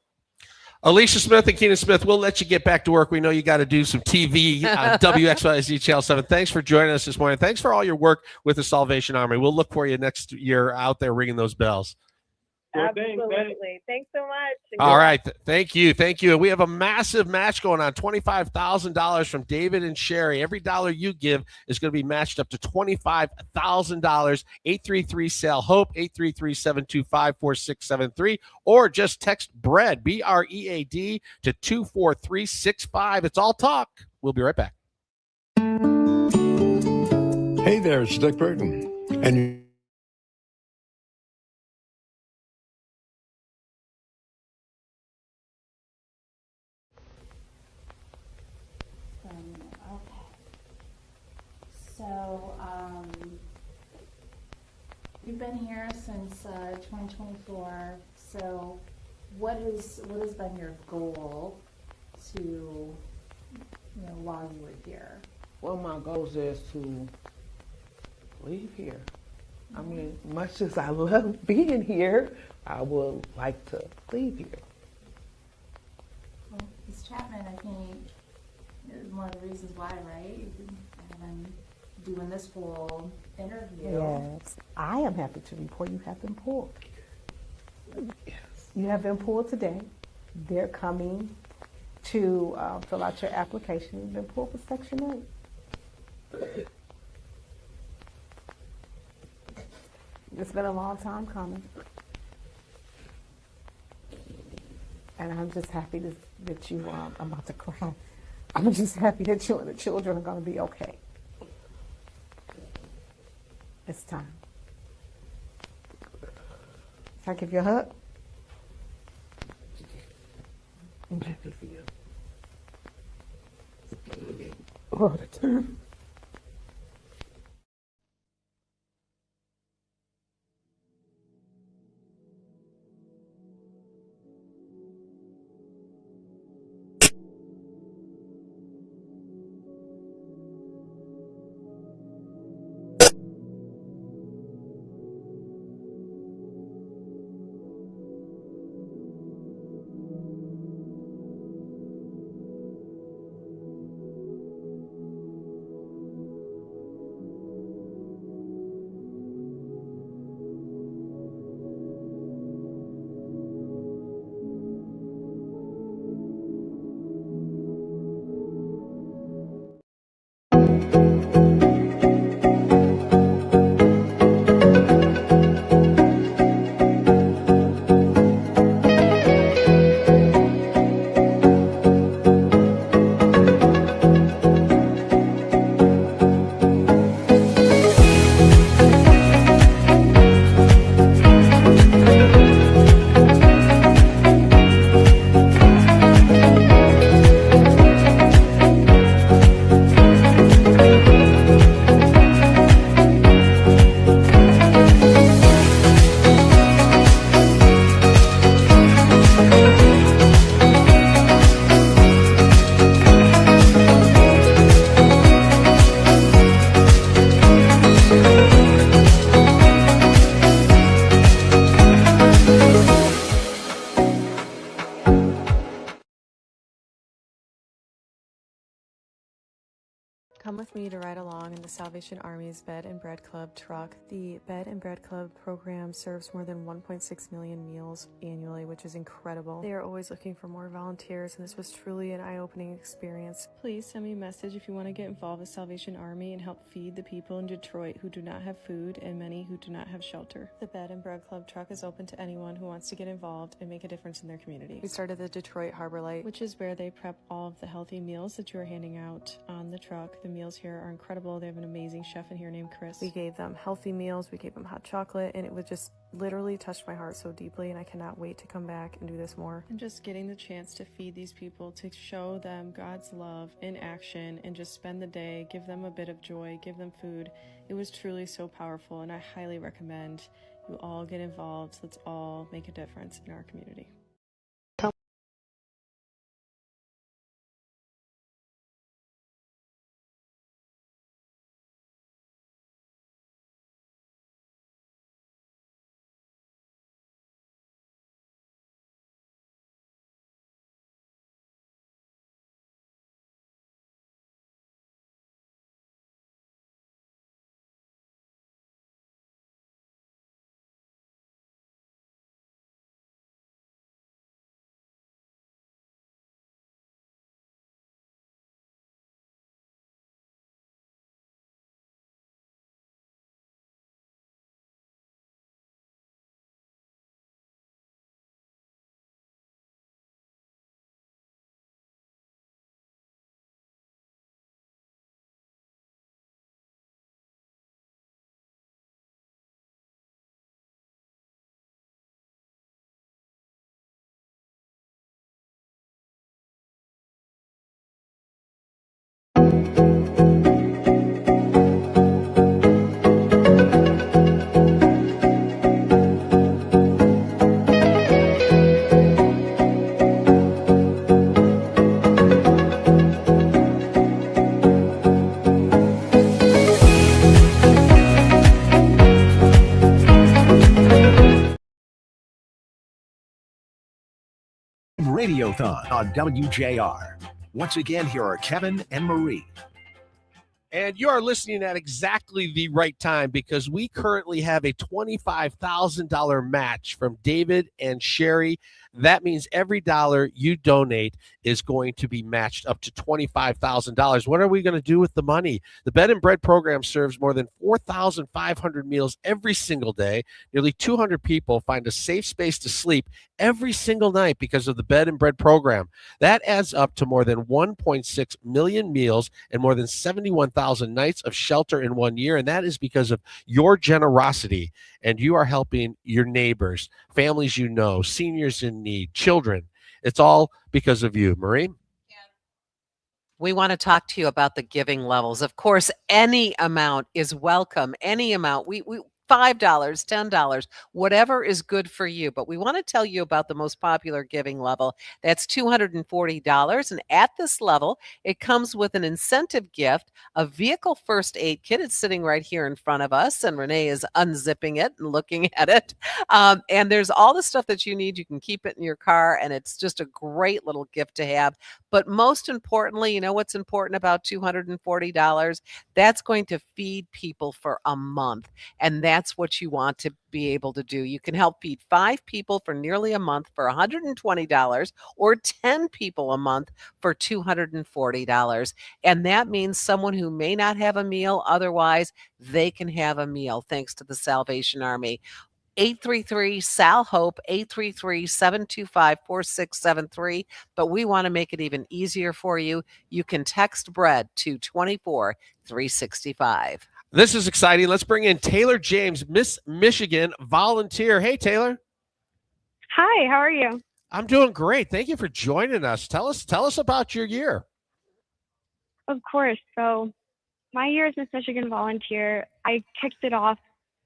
Alicia Smith and Keenan Smith, we'll let you get back to work. We know you got to do some TV on WXYZ Channel 7. Thanks for joining us this morning. Thanks for all your work with the Salvation Army. We'll look for you next year out there ringing those bells. Absolutely. Thanks so much. All right. Thank you. Thank you. And we have a massive match going on, $25,000 from David and Sherry. Every dollar you give is going to be matched up to $25,000. 833-SAIL-HOPE, 833-725-4673, or just text BREAD, BREAD, to 24365. It's all talk. We'll be right back. Hey there, it's Dick Burton. And So, you've been here since 2024. So, what has been your goal to, while you were here? Well, my goals is to leave here. I mean, much as I love being here, I would like to leave here. Well, Ms. Chapman, I think, is one of the reasons why, right? You've been doing this whole interview. Yes, I am happy to report you have been pulled. Yes. You have been pulled today. They're coming to fill out your application. You've been pulled for Section 8. It's been a long time coming. And I'm just happy that you, I'm about to cry. I'm just happy that you and the children are going to be okay. It's time. Can I give you a hug? I'm happy for you. All the time. Come with me to ride along in the Salvation Army's Bed and Bread Club truck. The Bed and Bread Club program serves more than 1.6 million meals annually, which is incredible. They are always looking for more volunteers, and this was truly an eye-opening experience. Please send me a message if you want to get involved with Salvation Army and help feed the people in Detroit who do not have food and many who do not have shelter. The Bed and Bread Club truck is open to anyone who wants to get involved and make a difference in their community. We started the Detroit Harbor Light, which is where they prep all of the healthy meals that you are handing out on the truck. The meals here are incredible. They have an amazing chef in here named Chris. We gave them healthy meals, we gave them hot chocolate, and it was just literally touched my heart so deeply, and I cannot wait to come back and do this more. And just getting the chance to feed these people, to show them God's love in action, and just spend the day, give them a bit of joy, give them food. It was truly so powerful, and I highly recommend you all get involved. Let's all make a difference in our community. Radiothon on WJR. Once again, here are Kevin and Marie. And you are listening at exactly the right time because we currently have a $25,000 match from David and Sherry. That means every dollar you donate is going to be matched up to $25,000. What are we going to do with the money? The Bed and Bread program serves more than 4,500 meals every single day. Nearly 200 people find a safe space to sleep every single night because of the Bed and Bread program. That adds up to more than 1.6 million meals and more than 71,000 nights of shelter in 1 year. And that is because of your generosity. And you are helping your neighbors, families you know, seniors in need, children. It's all because of you, Marie. We want to talk to you about the giving levels. Of course, any amount is welcome. Any amount. We $5, $10, whatever is good for you. But we want to tell you about the most popular giving level. That's $240. And at this level, it comes with an incentive gift, a vehicle first aid kit. It's sitting right here in front of us, and Renee is unzipping it and looking at it. And there's all the stuff that you need. You can keep it in your car, and it's just a great little gift to have. But most importantly, you know what's important about $240? That's going to feed people for a month. And that's what you want to be able to do. You can help feed 5 people for nearly a month for $120 or 10 people a month for $240. And that means someone who may not have a meal otherwise, they can have a meal thanks to the Salvation Army. 833-SAL-HOPE, 833-725-4673. But we want to make it even easier for you. You can text BREAD to 24365. This is exciting. Let's bring in Taylor James, Miss Michigan volunteer. Hey, Taylor. Hi, how are you? I'm doing great. Thank you for joining us. Tell us about your year. Of course. So my year as Miss Michigan volunteer, I kicked it off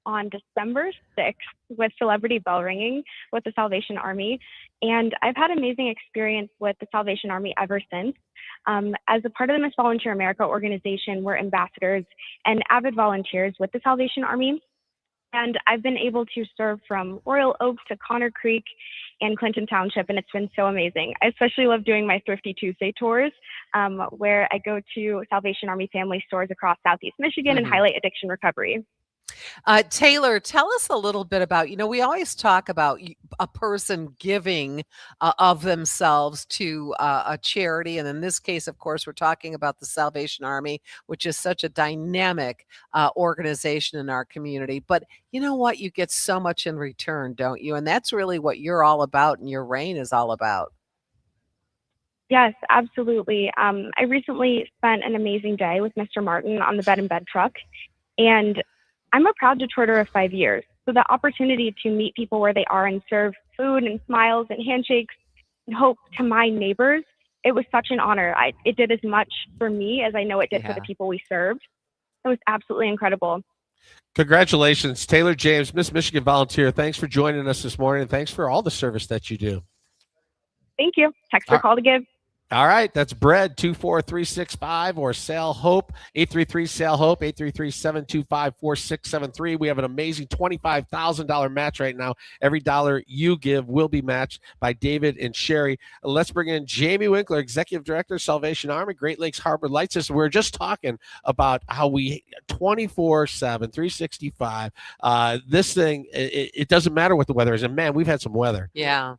on December 6th with celebrity bell ringing with the Salvation Army. And I've had amazing experience with the Salvation Army ever since. As a part of the Miss Volunteer America organization, we're ambassadors and avid volunteers with the Salvation Army. And I've been able to serve from Royal Oak to Connor Creek and Clinton Township, and it's been so amazing. I especially love doing my Thrifty Tuesday tours, where I go to Salvation Army family stores across Southeast Michigan and highlight addiction recovery. Taylor, tell us a little bit about, we always talk about a person giving of themselves to a charity. And in this case, of course, we're talking about the Salvation Army, which is such a dynamic organization in our community. But you know what? You get so much in return, don't you? And that's really what you're all about and your reign is all about. Yes, absolutely. I recently spent an amazing day with Mr. Martin on the Bed and Bed truck, and I'm a proud Detroiter of 5 years. So the opportunity to meet people where they are and serve food and smiles and handshakes and hope to my neighbors, it was such an honor. It did as much for me as I know it did for the people we served. It was absolutely incredible. Congratulations, Taylor James, Miss Michigan Volunteer. Thanks for joining us this morning, and thanks for all the service that you do. Thank you. Text or call to give. All right, that's Bread 24365 or Sail Hope 833 Sail Hope 833-725-4673. We have an amazing $25,000 match right now. Every dollar you give will be matched by David and Sherry. Let's bring in Jamie Winkler, Executive Director, Salvation Army, Great Lakes Harbor Light System. We were just talking about how we 24/7, 365. This thing, it doesn't matter what the weather is. And man, we've had some weather. Yeah.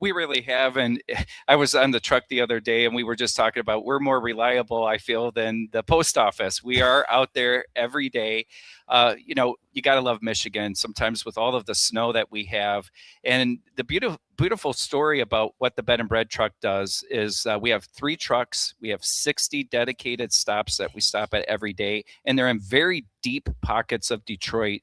We really have. And I was on the truck the other day and we were just talking about we're more reliable, I feel, than the post office. We are out there every day. You got to love Michigan sometimes with all of the snow that we have. And the beautiful story about what the Bed and Bread truck does is we have 3 trucks. We have 60 dedicated stops that we stop at every day. And they're in very deep pockets of Detroit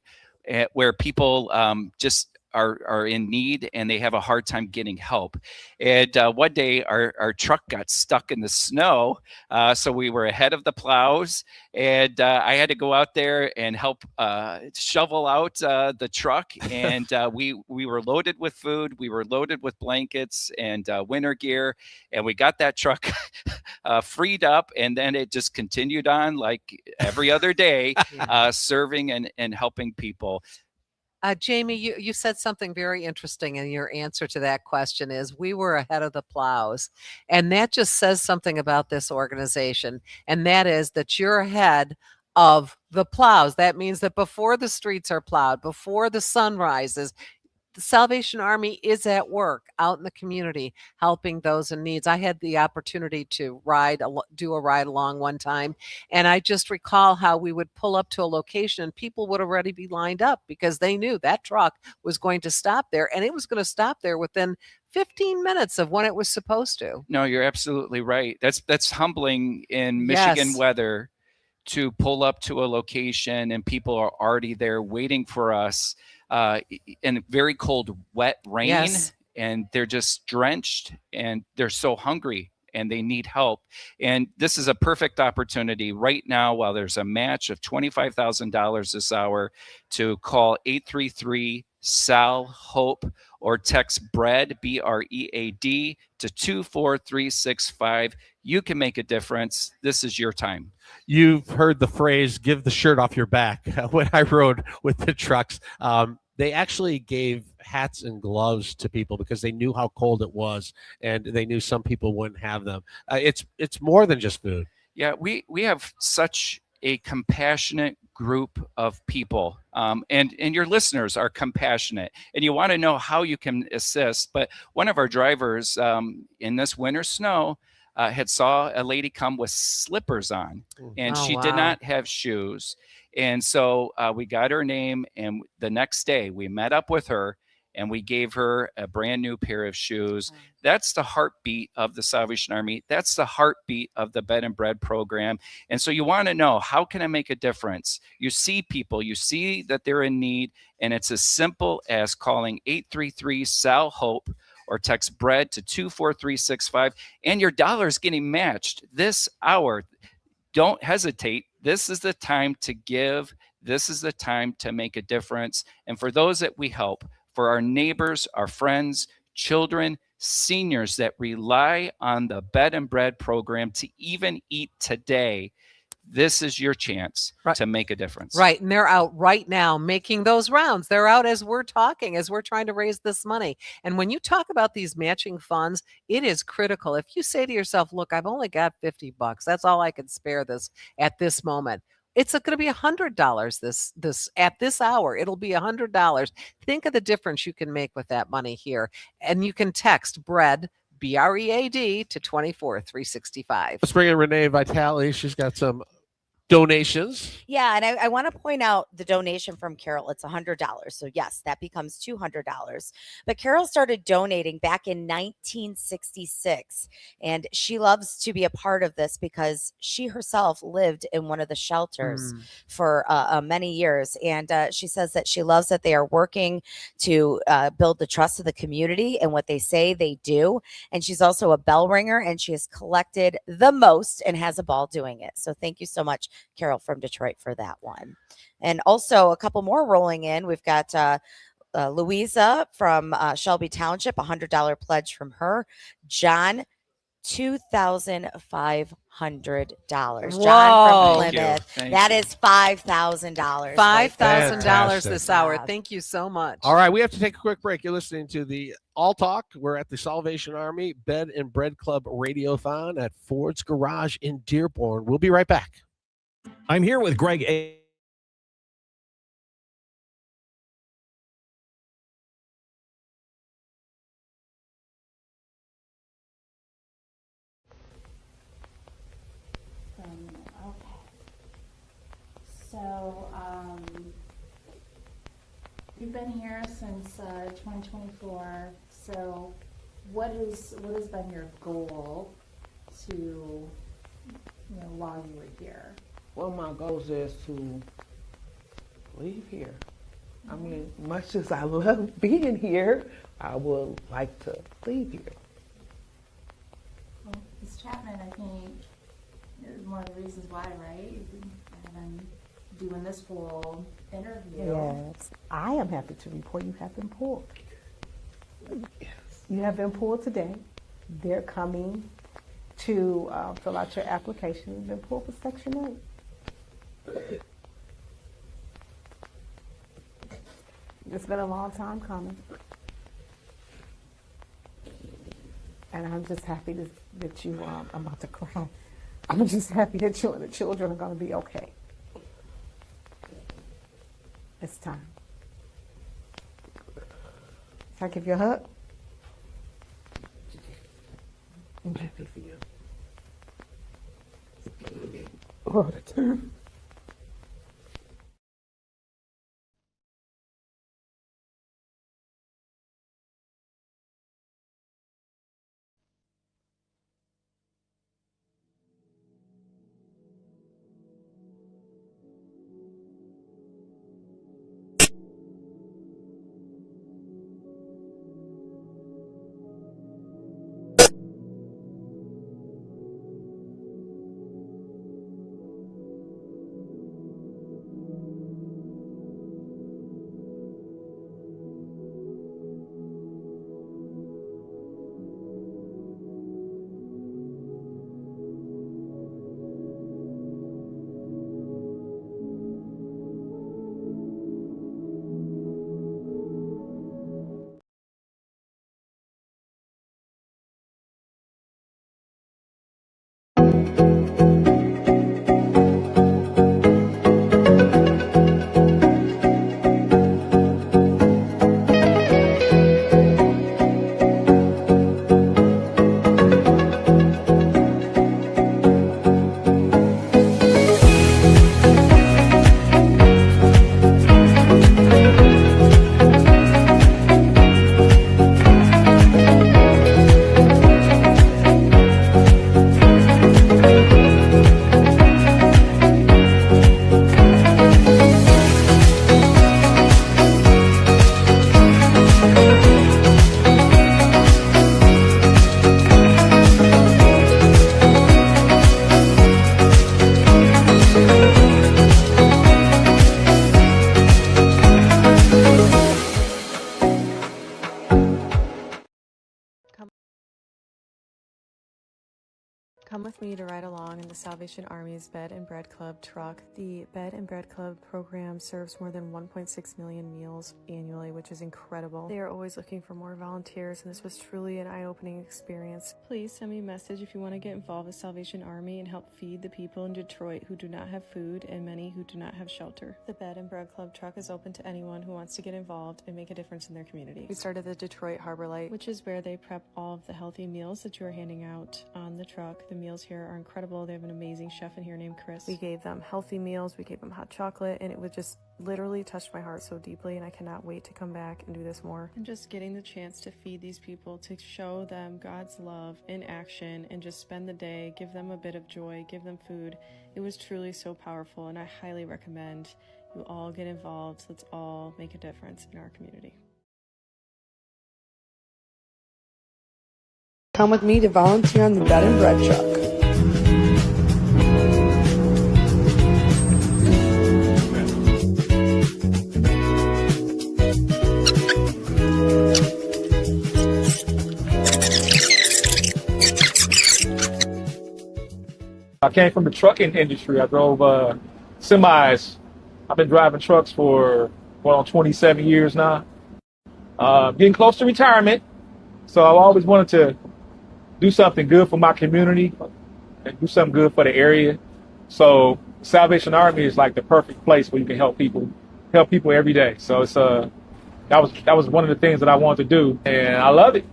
where people just are in need and they have a hard time getting help. And one day our truck got stuck in the snow. So we were ahead of the plows and I had to go out there and help shovel out the truck. And we were loaded with food. We were loaded with blankets and winter gear. And we got that truck freed up. And then it just continued on like every other day, serving and helping people. Jamie, you said something very interesting, and your answer to that question is we were ahead of the plows. And that just says something about this organization, and that is that you're ahead of the plows. That means that before the streets are plowed, before the sun rises, the Salvation Army is at work out in the community helping those in needs. I had the opportunity to do a ride along one time, and I just recall how we would pull up to a location and people would already be lined up because they knew that truck was going to stop there, and it was going to stop there within 15 minutes of when it was supposed to. No, you're absolutely right. That's humbling in Michigan weather to pull up to a location and people are already there waiting for us in very cold, wet rain. And they're just drenched and they're so hungry and they need help. And this is a perfect opportunity right now while there's a match of $25,000 this hour to call 833-SAL-HOPE or text BREAD, BREAD, to 24365. You can make a difference. This is your time. You've heard the phrase, give the shirt off your back. When I rode with the trucks, they actually gave hats and gloves to people because they knew how cold it was and they knew some people wouldn't have them. It's more than just food. Yeah, we have such a compassionate group of people, and your listeners are compassionate, and you want to know how you can assist. But one of our drivers in this winter snow had saw a lady come with slippers on, and she did not have shoes. And so we got her name, and the next day we met up with her and we gave her a brand new pair of shoes. That's the heartbeat of the Salvation Army. That's the heartbeat of the Bed and Bread program. And so you want to know, how can I make a difference? You see people, you see that they're in need, and it's as simple as calling 833-SAL-HOPE or text BREAD to 24365, and your dollar is getting matched this hour. Don't hesitate. This is the time to give. This is the time to make a difference. And for those that we help, for our neighbors, our friends, children, seniors that rely on the Bed and Bread program to even eat today, This is your chance to make a difference. Right. And they're out right now making those rounds. They're out as we're talking, as we're trying to raise this money. And when you talk about these matching funds, it is critical. If you say to yourself, look, I've only got $50. That's all I can spare this at this moment. It's going to be $100 this at this hour. It'll be $100. Think of the difference you can make with that money here. And you can text BREAD, BREAD, to 24365. Let's bring in Renee Vitale. She's got some donations. Yeah, and I want to point out the donation from Carol. It's $100. So yes, that becomes $200. But Carol started donating back in 1966, and she loves to be a part of this because she herself lived in one of the shelters for many years. And she says that she loves that they are working to build the trust of the community and what they say they do. And she's also a bell ringer, and she has collected the most and has a ball doing it. So thank you so much, Carol from Detroit, for that one. And also a couple more rolling in. We've got Louisa from Shelby Township, $100 pledge from her. John, $2,500. John from Plymouth. That is $5,000. $5,000 this hour. Thank you so much. All right, we have to take a quick break. You're listening to the All Talk. We're at the Salvation Army Bed and Bread Club Radiothon at Ford's Garage in Dearborn. We'll be right back. I'm here with Greg A. Okay. So, you've been here since 2024. So, what has been your goal to, while you were here? Well, my goal is to leave here. I mean, much as I love being here, I would like to leave here. Well, Ms. Chapman, I think, is one of the reasons why, right? You've been doing this whole interview. Yes, I am happy to report you have been pulled. Yes. You have been pulled today. They're coming to fill out your application. You've been pulled for Section 8. It's been a long time coming. And I'm just happy that you, I'm about to cry. I'm just happy that you and the children are going to be okay. It's time. Can I give you a hug? I'm happy for you. All the time. Come with me to ride along in the Salvation Army's Bed and Bread Club truck. The Bed and Bread Club program serves more than 1.6 million meals annually, which is incredible. They are always looking for more volunteers, and this was truly an eye-opening experience. Please send me a message if you want to get involved with Salvation Army and help feed the people in Detroit who do not have food and many who do not have shelter. The Bed and Bread Club truck is open to anyone who wants to get involved and make a difference in their community. We started the Detroit Harbor Light, which is where they prep all of the healthy meals that you are handing out on the truck. The meals here are incredible. They have an amazing chef in here named Chris. We gave them healthy meals, we gave them hot chocolate, and it was just literally touched my heart so deeply, and I cannot wait to come back and do this more. And just getting the chance to feed these people, to show them God's love in action, and just spend the day, give them a bit of joy, give them food. It was truly so powerful, and I highly recommend you all get involved. Let's all make a difference in our community. Come with me to volunteer on the Bed and Bread truck. I came from the trucking industry. I drove semis. I've been driving trucks for, 27 years now. Getting close to retirement. So I've always wanted to do something good for my community and do something good for the area. So Salvation Army is like the perfect place where you can help people every day. So it's that was one of the things that I wanted to do, and I love it.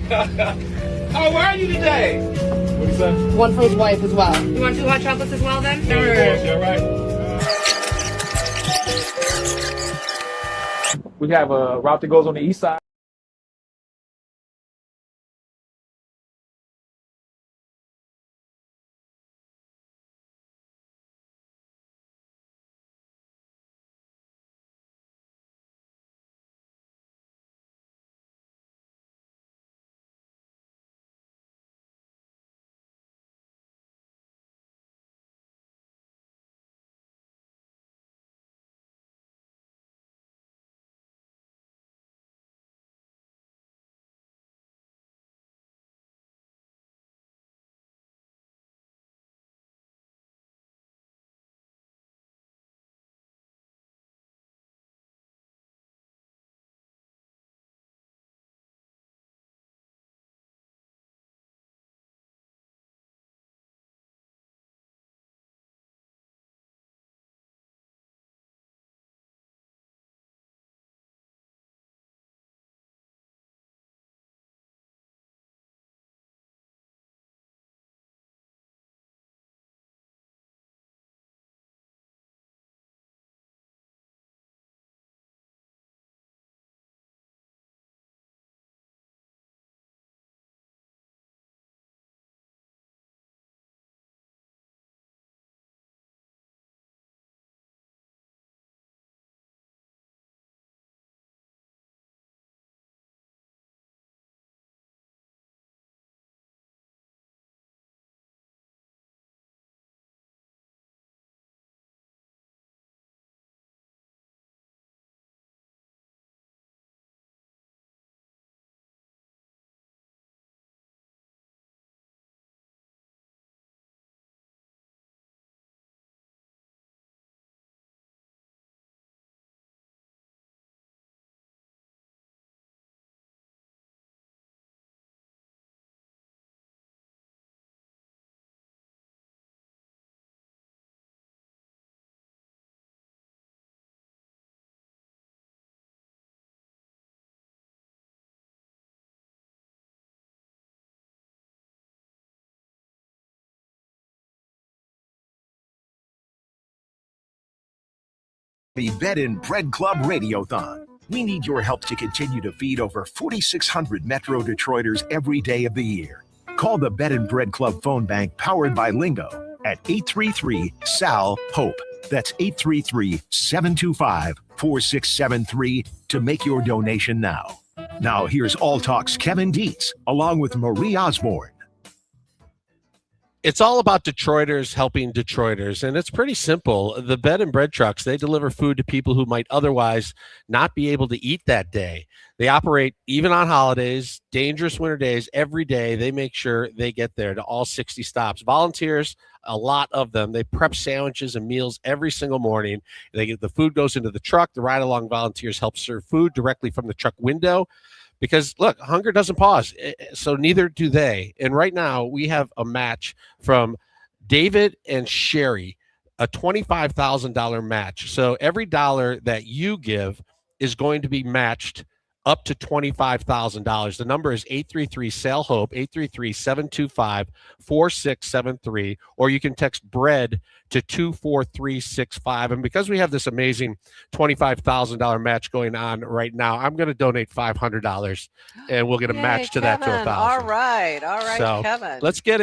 How are you today? What is that? One for his wife as well. You want 2 hot chocolates as well then? Yeah, right. We have a route that goes on the east side. The Bed and Bread Club Radiothon. We need your help to continue to feed over 4,600 Metro Detroiters every day of the year. Call the Bed and Bread Club phone bank powered by Lingo at 833-SAL-HOPE. That's 833-725-4673 to make your donation now. Now here's All Talk's Kevin Dietz along with Marie Osborne. It's all about Detroiters helping Detroiters, and it's pretty simple. The bed and bread trucks, they deliver food to people who might otherwise not be able to eat that day. They operate even on holidays, dangerous winter days, every day. They make sure they get there to all 60 stops. Volunteers, a lot of them, they prep sandwiches and meals every single morning. The food goes into the truck. The ride-along volunteers help serve food directly from the truck window. Because look, hunger doesn't pause, so neither do they. And right now we have a match from David and Sherry, a $25,000 match. So every dollar that you give is going to be matched up to $25,000. The number is 833-SAIL-HOPE, 833-725-4673, or you can text BREAD to 24365. And because we have this amazing $25,000 match going on right now, I'm going to donate $500, and we'll get a match to that to Kevin. $1,000. All right, So Kevin. let's get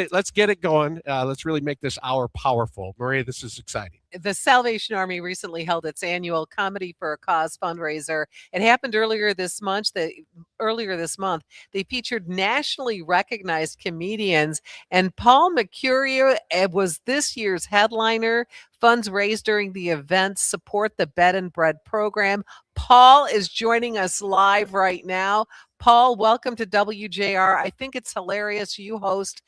it going. Let's really make this hour powerful. Maria, this is exciting. The Salvation Army recently held its annual Comedy for a Cause fundraiser. It happened earlier this month. They featured nationally recognized comedians, and Paul Mercurio was this year's headliner. Funds raised during the event support the Bed and Bread program. Paul is joining us live right now. Paul, welcome to WJR. I think it's hilarious you host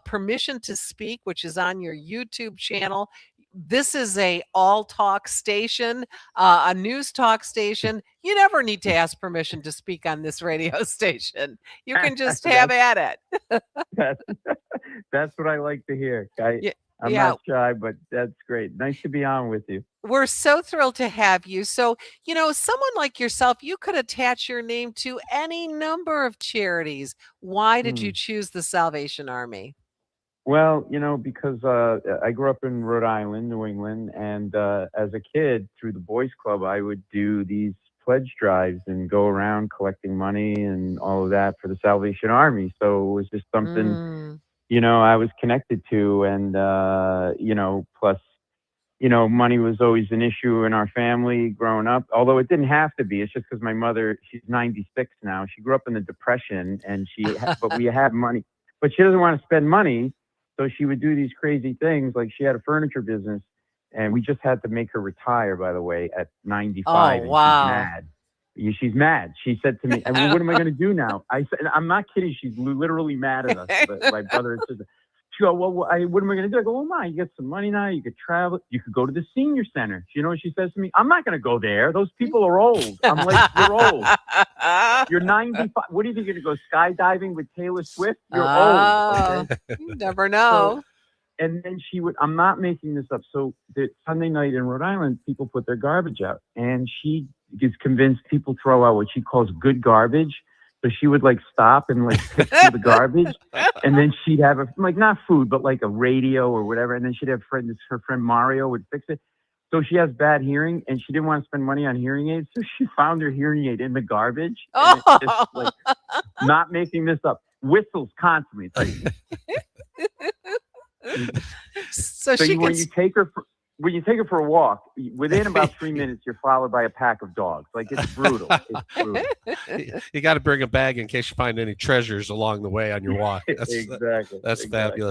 Permission to Speak, which is on your YouTube channel. This is a all talk station, a news talk station. You never need to ask permission to speak on this radio station. You can just have at it. That's what I like to hear. I'm yeah. not shy, but that's great. Nice to be on with you. We're so thrilled to have you. So, someone like yourself, you could attach your name to any number of charities. Why did you choose the Salvation Army? Well, because I grew up in Rhode Island, New England, and as a kid, through the Boys Club, I would do these pledge drives and go around collecting money and all of that for the Salvation Army. So it was just something, I was connected to, and plus, money was always an issue in our family growing up, although it didn't have to be. It's just because my mother, she's 96 now. She grew up in the Depression, and but we had money, but she doesn't want to spend money. So she would do these crazy things. Like she had a furniture business, and we just had to make her retire, by the way, at 95. Oh, wow. And she's mad. She's mad. She said to me, I mean, what am I going to do now? I said, I'm not kidding. She's literally mad at us. My brother and sister. She goes, well, what am I going to do? I go, well, Ma, you get some money now. You could travel. You could go to the senior center. You know what she says to me? I'm not going to go there. Those people are old. I'm like, you're old. You're 95. What do you think? You're going to go skydiving with Taylor Swift? You're old. Okay? You never know. So, and then she would, I'm not making this up. So the Sunday night in Rhode Island, people put their garbage out. And she is convinced people throw out what she calls good garbage. So she would stop and pick through the garbage, and then she'd have not food, but a radio or whatever. And then she'd have her friend Mario would fix it. So she has bad hearing, and she didn't want to spend money on hearing aids. So she found her hearing aid in the garbage. And it's just, not making this up. Whistles constantly. So when you take her for a walk, within about 3 minutes, you're followed by a pack of dogs. It's brutal. It's brutal. You got to bring a bag in case you find any treasures along the way on your walk. That's fabulous. Exactly.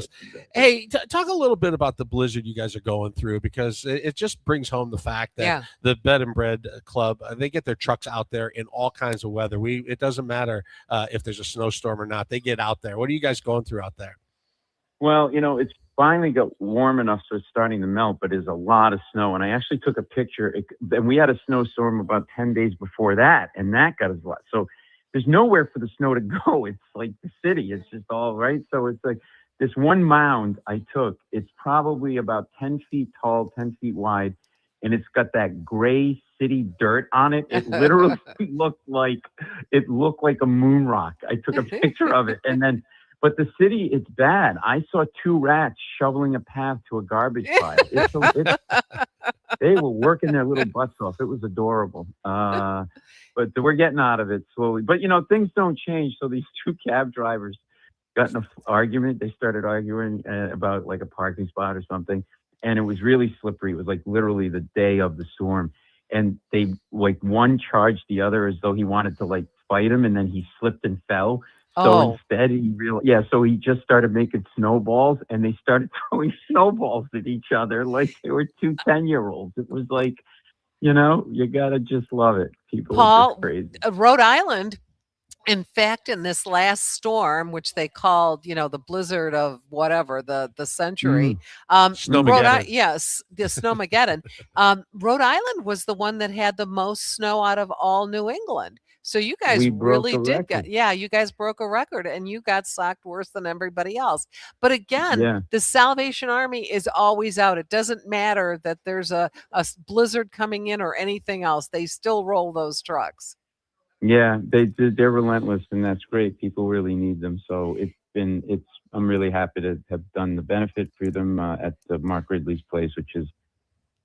Hey, talk a little bit about the blizzard you guys are going through, because it just brings home the fact that the Bed and Bread Club, they get their trucks out there in all kinds of weather. It doesn't matter if there's a snowstorm or not. They get out there. What are you guys going through out there? Well, it's finally got warm enough so it's starting to melt, but there's a lot of snow. And I actually took a picture, and we had a snowstorm about 10 days before that, and that got us a lot. So there's nowhere for the snow to go. It's like the city. It's just all right. So it's this one mound I took. It's probably about 10 feet tall, 10 feet wide, and it's got that gray city dirt on it. It literally looked like a moon rock. I took a picture of it, and then. But the city, it's bad. I saw 2 rats shoveling a path to a garbage pile. They were working their little butts off. It was adorable. But we're getting out of it slowly. But, things don't change. So these 2 cab drivers got in an argument. They started arguing about a parking spot or something. And it was really slippery. It was literally the day of the storm. And they one charged the other as though he wanted to fight him. And then he slipped and fell. So Oh, instead, so he just started making snowballs, and they started throwing snowballs at each other like they were two 10-year-olds. It was like, you gotta just love it. People are just Paul, crazy. Rhode Island, in fact, in this last storm, which they called, the blizzard of whatever, the century, Snowmageddon. yes, the Snowmageddon, Rhode Island was the one that had the most snow out of all New England. So you guys We broke really a did get, record. yeah, you guys broke a record and you got socked worse than everybody else. But again, Yeah. the Salvation Army is always out. It doesn't matter that there's a blizzard coming in or anything else. They still roll those trucks. Yeah, they're relentless, and that's great. People really need them. So I'm really happy to have done the benefit for them at the Mark Ridley's place, which is,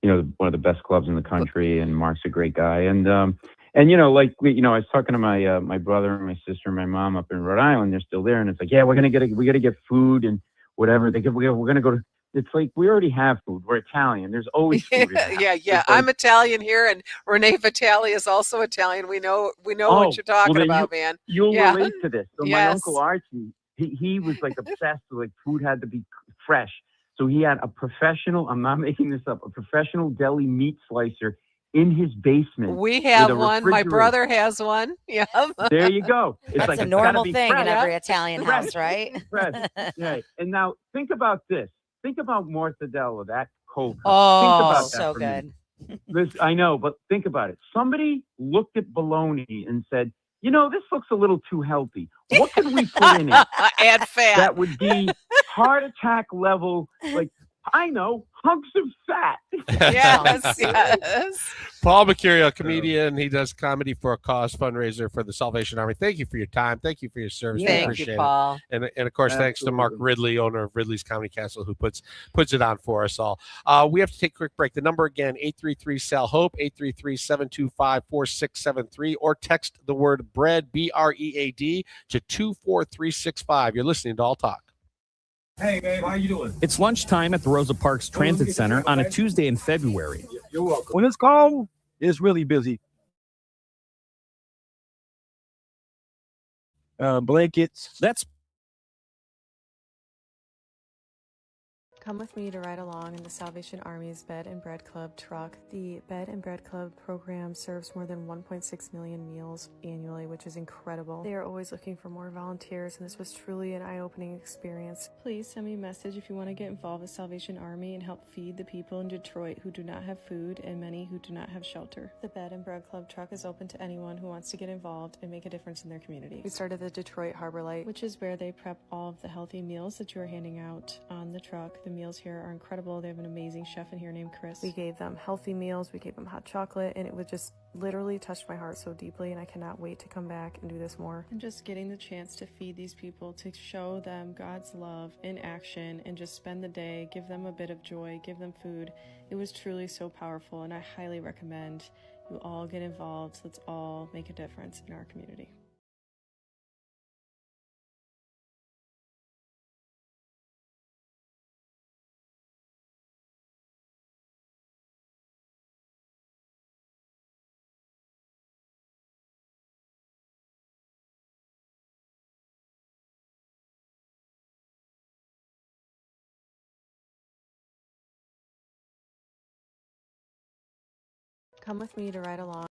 one of the best clubs in the country, and Mark's a great guy. And I was talking to my brother and my sister and my mom up in Rhode Island. They're still there, and it's like, yeah, we got to get food and whatever. We're gonna go to. It's like we already have food. We're Italian. There's always food in the house. Yeah. It's like, I'm Italian here, and Renee Vitale is also Italian. We know what oh, you're talking well then about, man. you'll Yeah. relate to this. So my uncle Archie, he was like obsessed with like food had to be fresh. So he had a professional, I'm not making this up, a professional deli meat slicer in his basement. We with have a one. My refrigerator. brother has one. Yeah. There you go. It's That's like a it's gotta normal be thing in fresh. every Italian Fresh. house, right? Fresh. Yeah. And now think about this. Think about mortadella, that cold cut. Think Oh, about that so for a good. minute. I know, but think about it. Somebody looked at bologna and said, this looks a little too healthy. What could we put in it add fat. that would be heart attack level? Like, I know, hunks of fat. Yes. Paul Mercurio, comedian. He does comedy for a cause fundraiser for the Salvation Army. Thank you for your time. Thank you for your service. We Thank appreciate you, Paul. it. And of course, thanks to Mark Ridley, owner of Ridley's Comedy Castle, who puts it on for us all. We have to take a quick break. The number again, 833-SAL-HOPE, 833-725-4673, or text the word BREAD, BREAD, to 24365. You're listening to All Talk. Hey, man, how you doing? It's lunchtime at the Rosa Parks Transit Center on a Tuesday in February. You're welcome. When it's calm, it's really busy. Blankets. That's Come with me to ride along in the Salvation Army's Bed and Bread Club truck. The Bed and Bread Club program serves more than 1.6 million meals annually, which is incredible. They are always looking for more volunteers, and this was truly an eye-opening experience. Please send me a message if you want to get involved with Salvation Army and help feed the people in Detroit who do not have food and many who do not have shelter. The Bed and Bread Club truck is open to anyone who wants to get involved and make a difference in their community. We started the Detroit Harbor Light, which is where they prep all of the healthy meals that you are handing out on the truck. The meals here are incredible. They have an amazing chef in here named Chris. We gave them healthy meals, we gave them hot chocolate, and it would just literally touched my heart so deeply, and I cannot wait to come back and do this more. And just getting the chance to feed these people, to show them God's love in action, and just spend the day, give them a bit of joy, give them food. It was truly so powerful, and I highly recommend you all get involved. Let's all make a difference in our community. Come with me to ride along.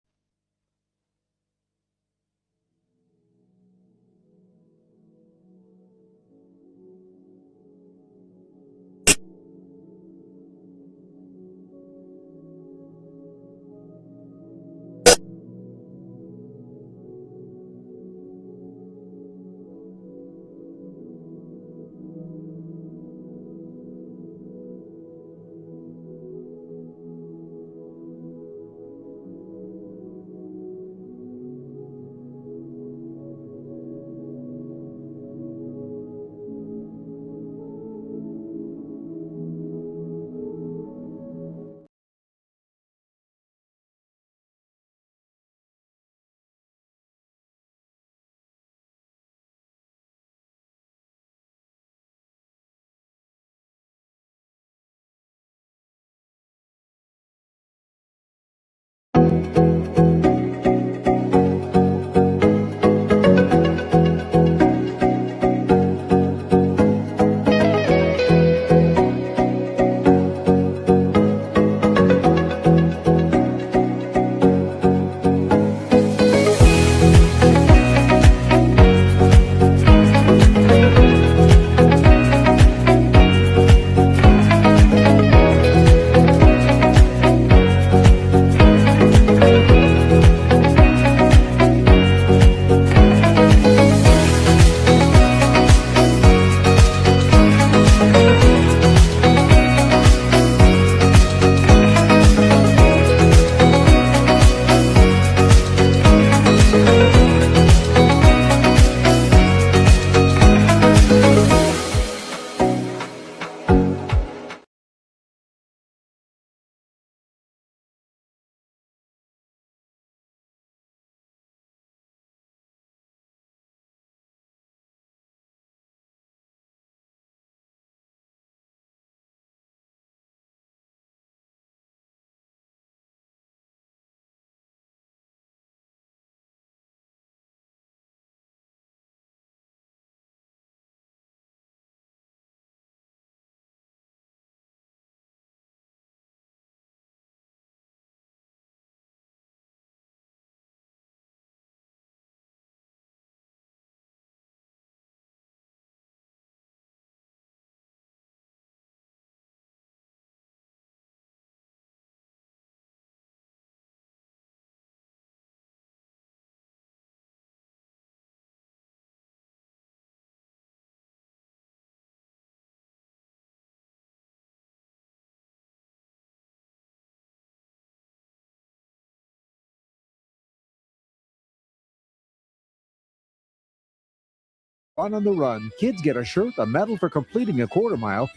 Fun on the Run. Kids get a shirt, a medal for completing a quarter mile.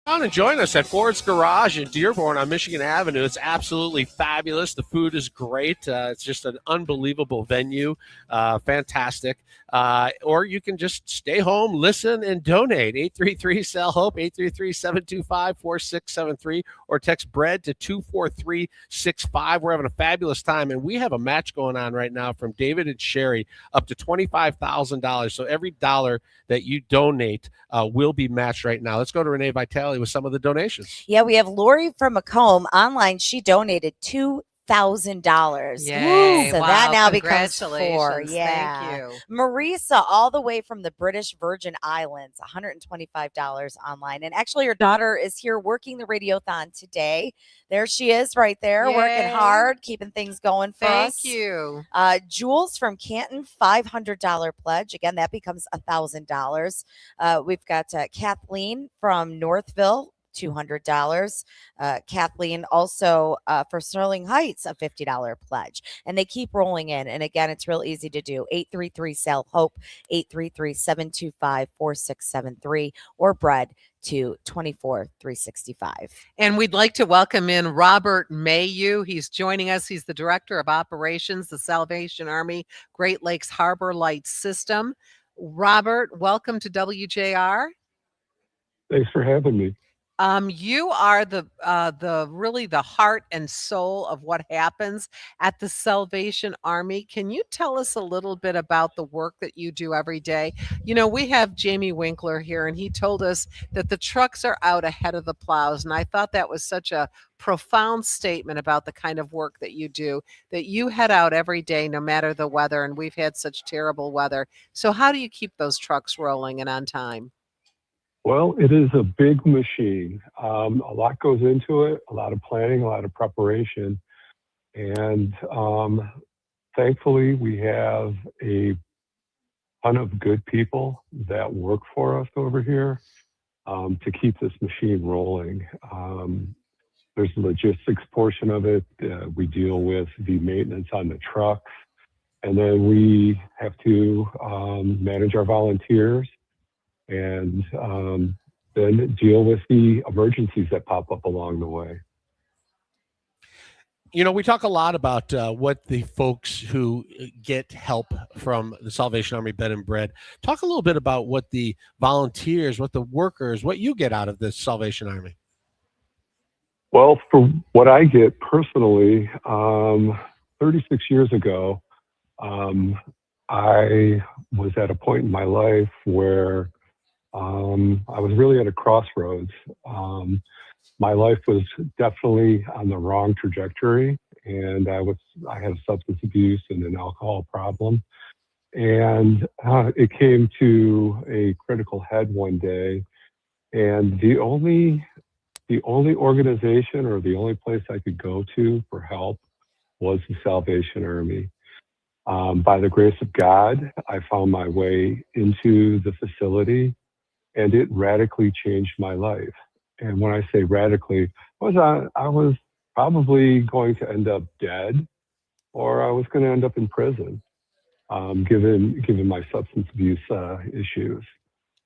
Come on and join us at Ford's Garage in Dearborn on Michigan Avenue. It's absolutely fabulous. The food is great. It's just an unbelievable venue. Fantastic. Or you can just stay home, listen, and donate. 833-SELL-HOPE, 833-725-4673, or text BREAD to 24365. We're having a fabulous time, and we have a match going on right now from David and Sherry up to $25,000. So every dollar that you donate will be matched right now. Let's go to Renee Vitale with some of the donations. Yeah, we have Lori from Macomb online. She donated $2,000. Yay. So Wow, that now becomes congratulations. 4. Yeah. Thank you. Marisa, all the way from the British Virgin Islands, $125 online. And actually, her daughter is here working the Radiothon today. There she is right there, Yay. working hard, keeping things going for us. Thank you. Jules from Canton, $500 pledge. Again, that becomes $1,000. We've got Kathleen from Northville, $200. Kathleen also for Sterling Heights, a $50 pledge. And they keep rolling in. And again, it's real easy to do. 833-SELL-HOPE, 833-725-4673, or bread to 24,365. And we'd like to welcome in Robert Mayu. He's joining us. He's the Director of Operations, the Salvation Army Great Lakes Harbor Light System. Robert, welcome to WJR. Thanks for having me. You are the really the heart and soul of what happens at the Salvation Army. Can you tell us a little bit about the work that you do every day? You know, we have Jamie Winkler here, and he told us that the trucks are out ahead of the plows. And I thought that was such a profound statement about the kind of work that you do, that you head out every day, no matter the weather. And we've had such terrible weather. So how do you keep those trucks rolling and on time? Well, it is a big machine. A lot goes into it, a lot of planning, a lot of preparation. And thankfully, we have a ton of good people that work for us over here to keep this machine rolling. There's the logistics portion of it. We deal with the maintenance on the trucks. And then we have to manage our volunteers and then deal with the emergencies that pop up along the way. You know, we talk a lot about what the folks who get help from the Salvation Army Bed and Bread. Talk a little bit about what the volunteers, what the workers, what you get out of this Salvation Army. Well, for what I get personally, 36 years ago, I was at a point in my life where I was really at a crossroads. My life was definitely on the wrong trajectory, and I had a substance abuse and an alcohol problem. And it came to a critical head one day, and the only organization or the only place I could go to for help was the Salvation Army. By the grace of God, I found my way into the facility, and it radically changed my life. And when I say radically, I was probably going to end up dead, or I was going to end up in prison, given my substance abuse issues.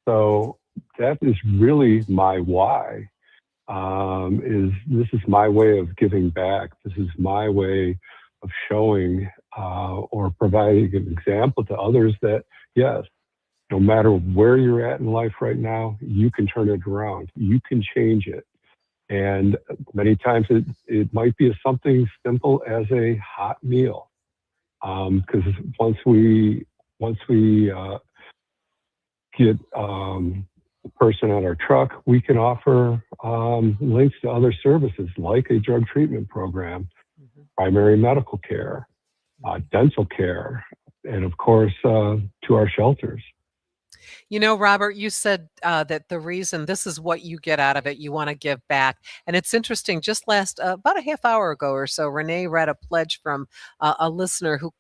So that is really my why. This is my way of giving back. This is my way of showing or providing an example to others that, yes, no matter where you're at in life right now, you can turn it around. You can change it. And many times it might be something simple as a hot meal. Because once we get a person on our truck, we can offer links to other services like a drug treatment program, primary medical care, dental care, and of course, to our shelters. You know, Robert, you said that the reason this is what you get out of it, you want to give back. And it's interesting, just about a half hour ago or so, Renee read a pledge from a listener who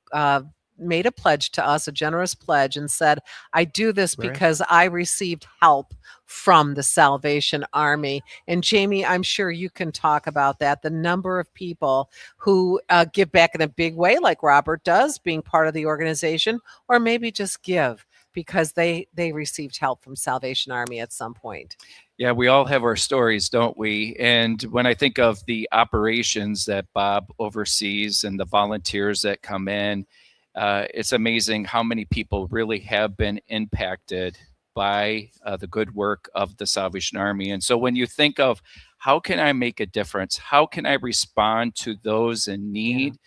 made a pledge to us, a generous pledge, and said, I do this because I received help from the Salvation Army. And Jamie, I'm sure you can talk about that. The number of people who give back in a big way, like Robert does, being part of the organization, or maybe just give because they received help from Salvation Army at some point. Yeah, we all have our stories, don't we? And when I think of the operations that Bob oversees and the volunteers that come in, it's amazing how many people really have been impacted by the good work of the Salvation Army. And so when you think of how can I make a difference? How can I respond to those in need? Yeah.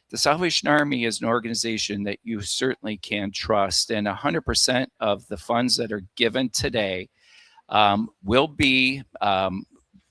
The Salvation Army is an organization that you certainly can trust. And 100% of the funds that are given today will be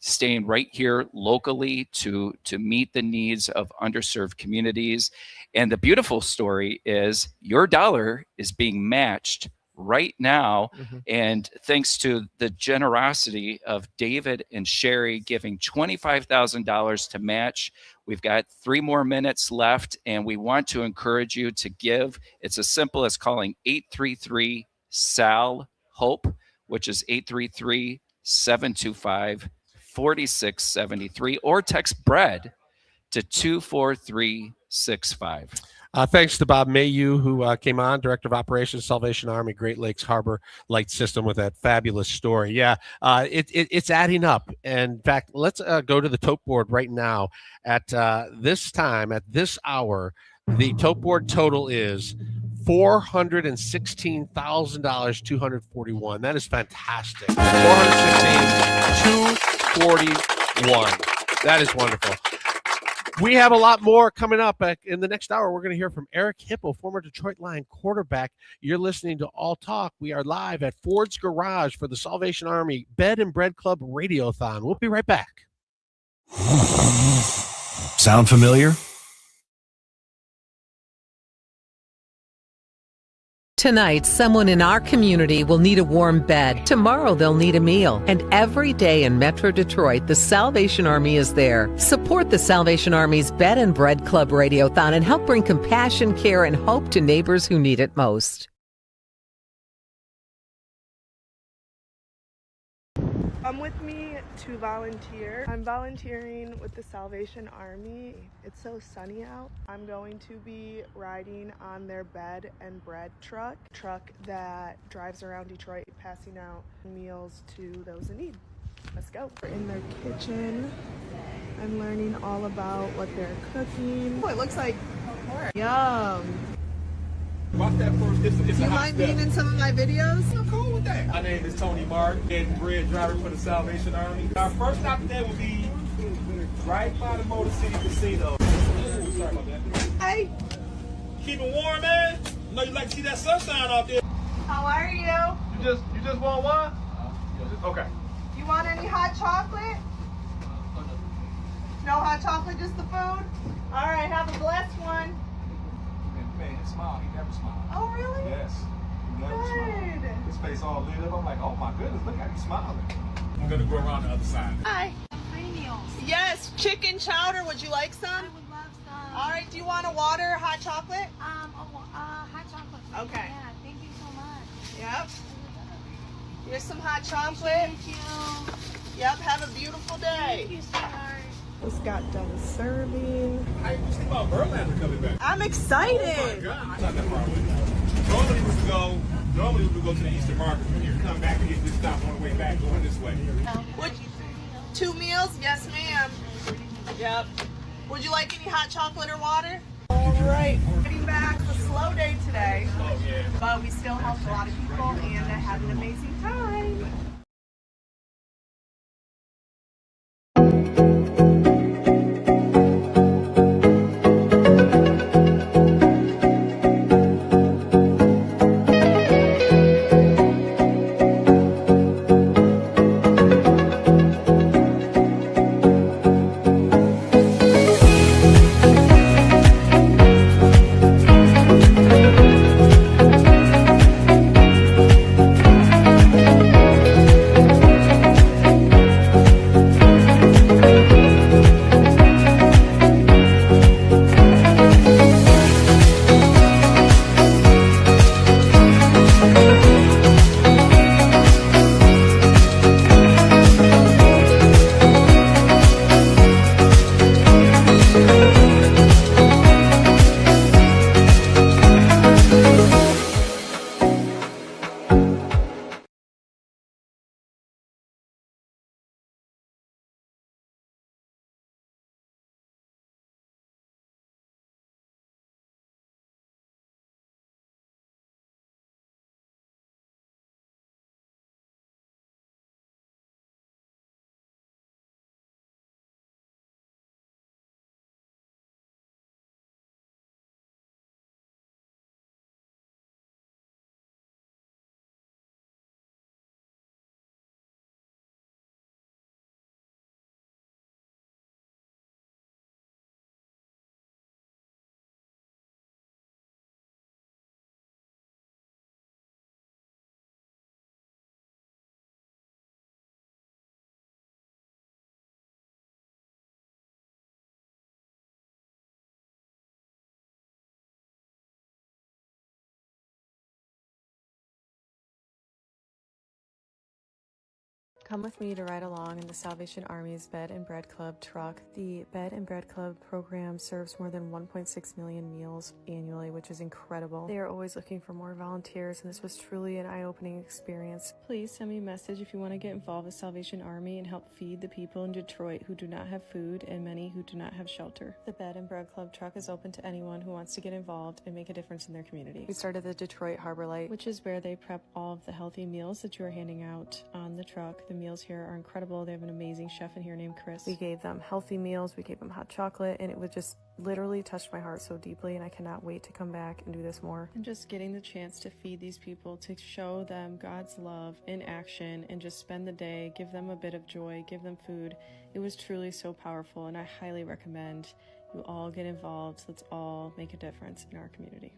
staying right here locally to meet the needs of underserved communities. And the beautiful story is your dollar is being matched right now. Mm-hmm. And thanks to the generosity of David and Sherry giving $25,000 to match, we've got 3 more minutes left, and we want to encourage you to give. It's as simple as calling 833-SAL-HOPE, which is 833-725-4673, or text BREAD to 24365. Thanks to Bob Mayu, who came on, Director of Operations, Salvation Army, Great Lakes Harbor Light System, with that fabulous story. Yeah, it's adding up. And in fact, let's go to the tote board right now. At this time, at this hour, the tote board total is $416,241. That is fantastic. $416,241. That is wonderful. We have a lot more coming up. In the next hour, we're going to hear from Eric Hippo, former Detroit Lion quarterback. You're listening to All Talk. We are live at Ford's Garage for the Salvation Army Bed and Bread Club Radiothon. We'll be right back. Sound familiar? Tonight, someone in our community will need a warm bed. Tomorrow, they'll need a meal. And every day in Metro Detroit, the Salvation Army is there. Support the Salvation Army's Bed and Bread Club Radiothon and help bring compassion, care, and hope to neighbors who need it most. Come with me to volunteer. I'm volunteering with the Salvation Army. It's so sunny out. I'm going to be riding on their bed and bread truck that drives around Detroit passing out meals to those in need. Let's go. We're in their kitchen. I'm learning all about what they're cooking. Oh, it looks like yum. Watch that first. It's Do you mind being in some of my videos? I'm cool with that. My name is Tony Mark, head and bread driver for the Salvation Army. Our first stop today will be right by the Motor City Casino. Ooh, sorry about that. Hey. Keep it warm, man. I know you like to see that sunshine out there. How are you? You just want one? Okay. You want any hot chocolate? No hot hot chocolate, just the food? All right, have a blessed one. Man, he smiled. He never smiled. Oh, really? Yes. He never smiled. Good. His face all lit up. I'm like, oh my goodness, look how he's smiling. I'm gonna go around the other side. Hi. Free meals. Yes, chicken chowder. Would you like some? I would love some. All right, do you want a water or hot chocolate? Hot chocolate. Okay. Yeah, thank you so much. Yep. Here's some hot chocolate. Thank you. Yep, have a beautiful day. Thank you, sweetheart. Just got done serving. How you think about Verlander coming back? I'm excited. Oh my God. Not that far away. Normally we would go to the Eastern Market from here, come back and get this stop on the way back, going this way. Would 2 meals? Yes, ma'am. Yep. Would you like any hot chocolate or water? All right. Getting back, a slow day today, but we still helped a lot of people and had an amazing time. Come with me to ride along in the Salvation Army's Bed and Bread Club truck. The Bed and Bread Club program serves more than 1.6 million meals annually, which is incredible. They are always looking for more volunteers, and this was truly an eye-opening experience. Please send me a message if you want to get involved with Salvation Army and help feed the people in Detroit who do not have food and many who do not have shelter. The Bed and Bread Club truck is open to anyone who wants to get involved and make a difference in their community. We started the Detroit Harbor Light, which is where they prep all of the healthy meals that you are handing out on the truck. The meals here are incredible. They have an amazing chef in here named Chris. We gave them healthy meals, we gave them hot chocolate, and it would just literally touched my heart so deeply, and I cannot wait to come back and do this more. And just getting the chance to feed these people, to show them God's love in action, and just spend the day, give them a bit of joy, give them food. It was truly so powerful, and I highly recommend you all get involved. Let's all make a difference in our community.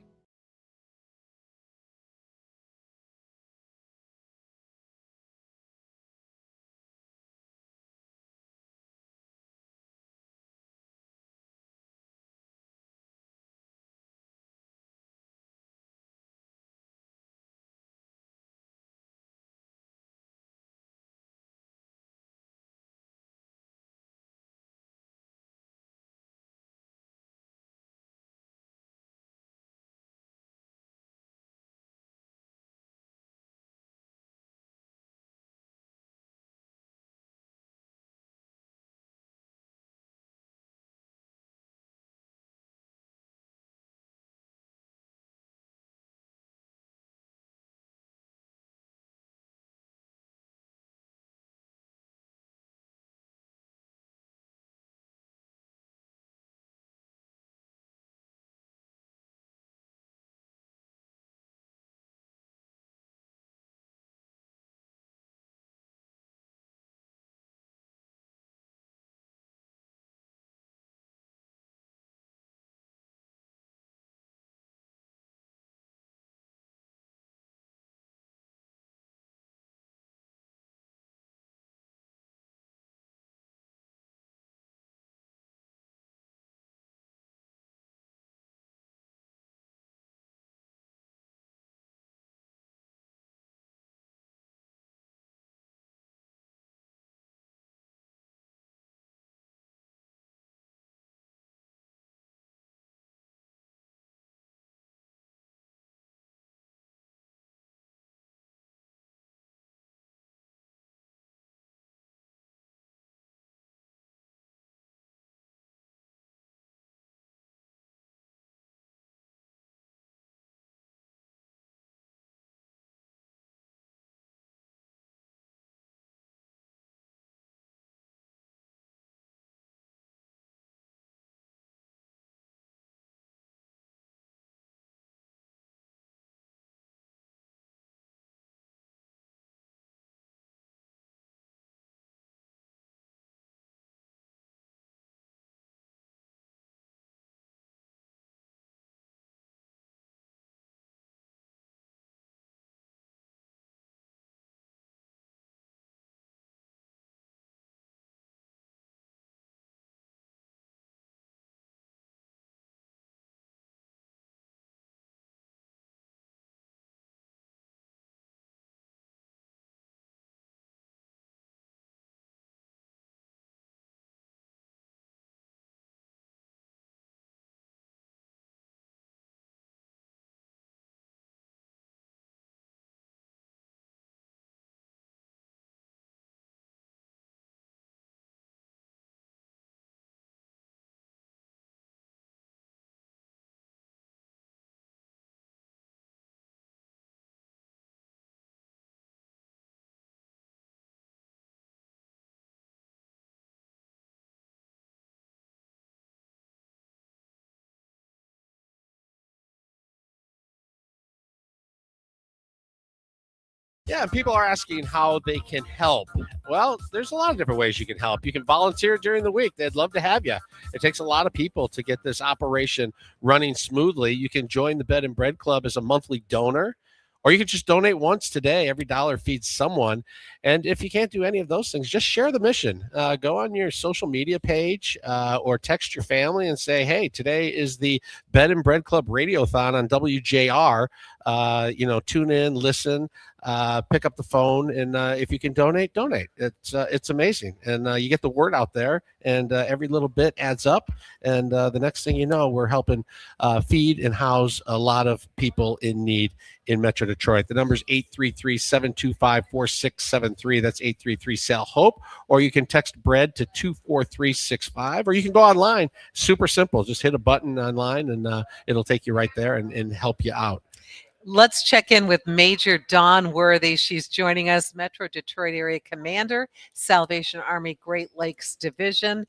Yeah, people are asking how they can help. Well, there's a lot of different ways you can help. You can volunteer during the week. They'd love to have you. It takes a lot of people to get this operation running smoothly. You can join the Bed and Bread Club as a monthly donor, or you can just donate once today. Every dollar feeds someone. And if you can't do any of those things, just share the mission. Go on your social media page or text your family and say, hey, today is the Bed and Bread Club Radiothon on WJR. Tune in, listen, pick up the phone, and if you can donate. It's amazing, and you get the word out there, and every little bit adds up, and the next thing you know, we're helping feed and house a lot of people in need in Metro Detroit. The number is 833-725-4673. That's 833-SAL-HOPE, or you can text BREAD to 24365, or you can go online. Super simple. Just hit a button online, and it'll take you right there and help you out. Let's check in with Major Dawn Worthy. She's joining us, Metro Detroit Area Commander, Salvation Army Great Lakes Division.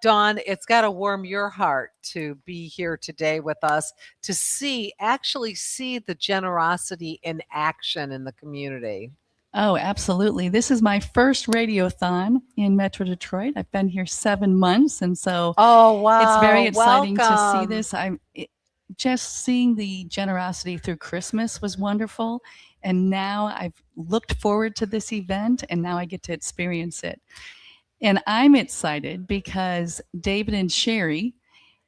Dawn, it's got to warm your heart to be here today with us to actually see the generosity in action in the community. Oh, absolutely. This is my first radiothon in Metro Detroit. I've been here 7 months, and so it's very exciting to see this. Just seeing the generosity through Christmas was wonderful. And now I've looked forward to this event, and now I get to experience it. And I'm excited because David and Sherry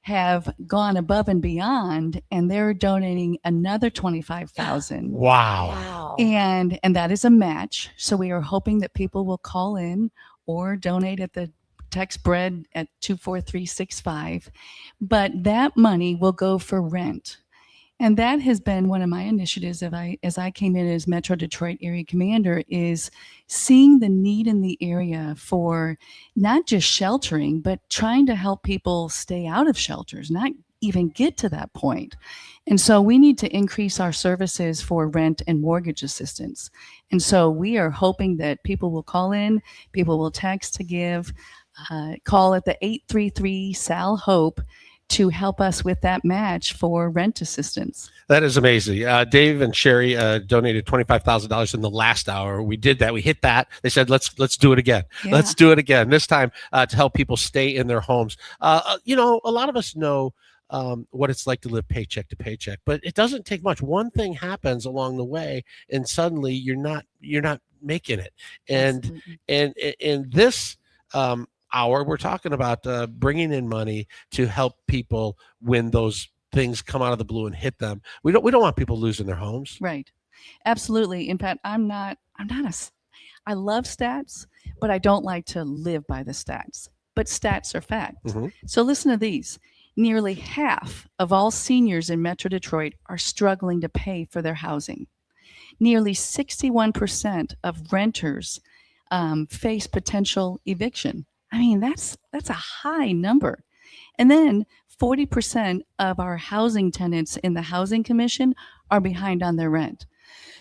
have gone above and beyond, and they're donating another $25,000. Wow. And that is a match. So we are hoping that people will call in or donate at the text BREAD at 24365, but that money will go for rent. And that has been one of my initiatives as I came in as Metro Detroit Area Commander, is seeing the need in the area for not just sheltering, but trying to help people stay out of shelters, not even get to that point. And so we need to increase our services for rent and mortgage assistance. And so we are hoping that people will call in, people will text to give, call at the 833-SAL-HOPE to help us with that match for rent assistance. That is amazing. Dave and Sherry donated $25,000 in the last hour. We did that. We hit that. They said, let's do it again. Yeah. Let's do it again. This time to help people stay in their homes. A lot of us know what it's like to live paycheck to paycheck, but it doesn't take much. One thing happens along the way, and suddenly you're not making it. And in this hour, we're talking about bringing in money to help people when those things come out of the blue and hit them. We don't want people losing their homes. Right. Absolutely. In fact, I love stats, but I don't like to live by the stats. But stats are facts. Mm-hmm. So listen to these. Nearly half of all seniors in Metro Detroit are struggling to pay for their housing. Nearly 61% of renters face potential eviction. I mean, that's a high number. And then 40% of our housing tenants in the Housing Commission are behind on their rent.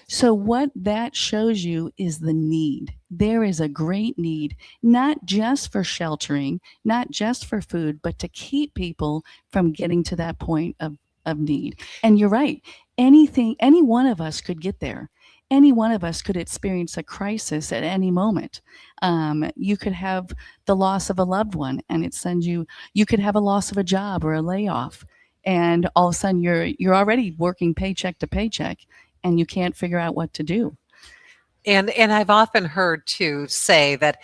So what that shows you is the need. There is a great need, not just for sheltering, not just for food, but to keep people from getting to that point of need. And you're right. Any one of us could get there. Any one of us could experience a crisis at any moment. You could have the loss of a loved one, and you could have a loss of a job or a layoff. And all of a sudden you're already working paycheck to paycheck, and you can't figure out what to do. And I've often heard too say that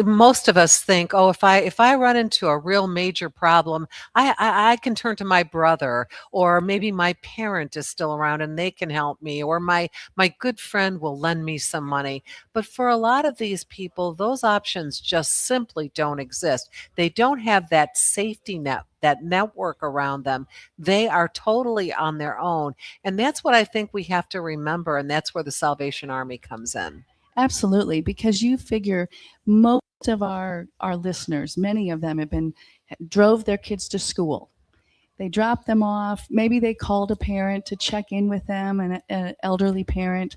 most of us think, oh, if I run into a real major problem, I can turn to my brother, or maybe my parent is still around and they can help me, or my good friend will lend me some money. But for a lot of these people, those options just simply don't exist. They don't have that safety net, that network around them. They are totally on their own. And that's what I think we have to remember. And that's where the Salvation Army comes in. Absolutely. Because you figure most of our listeners, many of them drove their kids to school. They dropped them off. Maybe they called a parent to check in with them, an elderly parent.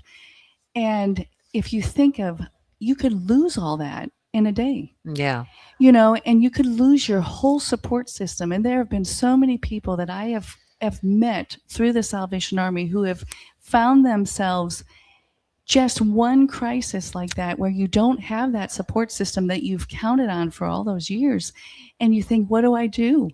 And if you think of, you could lose all that in a day. Yeah. And you could lose your whole support system. And there have been so many people that I have met through the Salvation Army who have found themselves just one crisis like that where you don't have that support system that you've counted on for all those years, and you think, what do I do?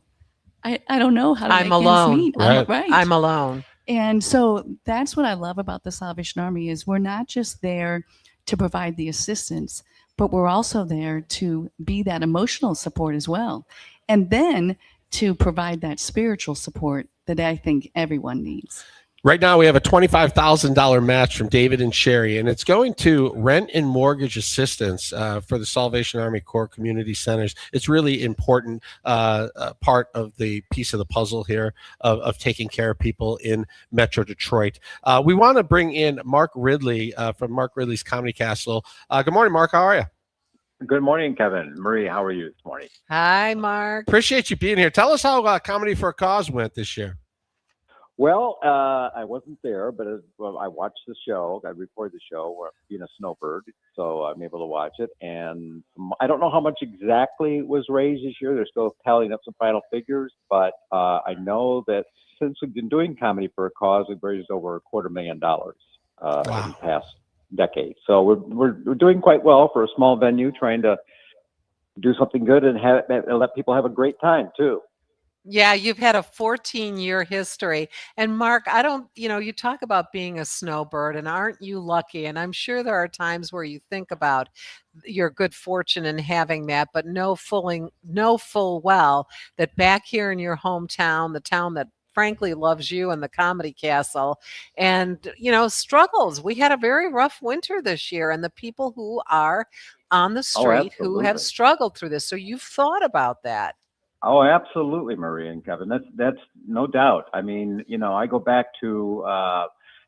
I don't know how to I'm make ends alone. meet. Right. Right. I'm alone. And so that's what I love about the Salvation Army is we're not just there to provide the assistance, but we're also there to be that emotional support as well. And then to provide that spiritual support that I think everyone needs. Right now, we have a $25,000 match from David and Sherry, and it's going to rent and mortgage assistance for the Salvation Army Corps Community Centers. It's really important part of the piece of the puzzle here of taking care of people in Metro Detroit. We want to bring in Mark Ridley from Mark Ridley's Comedy Castle. Good morning, Mark. How are you? Good morning, Kevin. Marie, how are you this morning? Hi, Mark. Appreciate you being here. Tell us how Comedy for a Cause went this year. Well, I wasn't there, but I watched the show. I reported the show being a snowbird, so I'm able to watch it. And I don't know how much exactly was raised this year. They're still tallying up some final figures, but I know that since we've been doing Comedy for a Cause, we've raised over $250,000 in the past decade. So we're doing quite well for a small venue, trying to do something good and let people have a great time too. Yeah, you've had a 14-year history. And Mark, you talk about being a snowbird, and aren't you lucky? And I'm sure there are times where you think about your good fortune in having that, but know full well that back here in your hometown, the town that frankly loves you and the Comedy Castle, and struggles. We had a very rough winter this year, and the people who are on the street who have struggled through this. So you've thought about that. Oh, absolutely, Marie and Kevin. That's no doubt. I mean, I go back to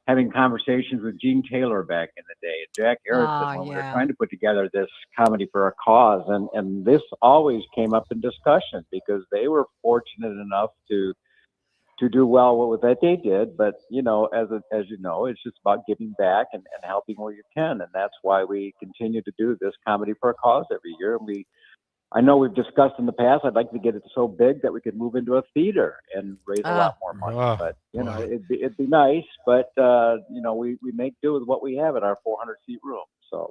having conversations with Gene Taylor back in the day, Jack Harrison, when we were trying to put together this Comedy for a Cause, and this always came up in discussion because they were fortunate enough to do well with that they did. But as you know, it's just about giving back and helping where you can, and that's why we continue to do this Comedy for a Cause every year. And I know we've discussed in the past, I'd like to get it so big that we could move into a theater and raise a lot more money. But, it'd be nice. But, we make do with what we have in our 400-seat room. So,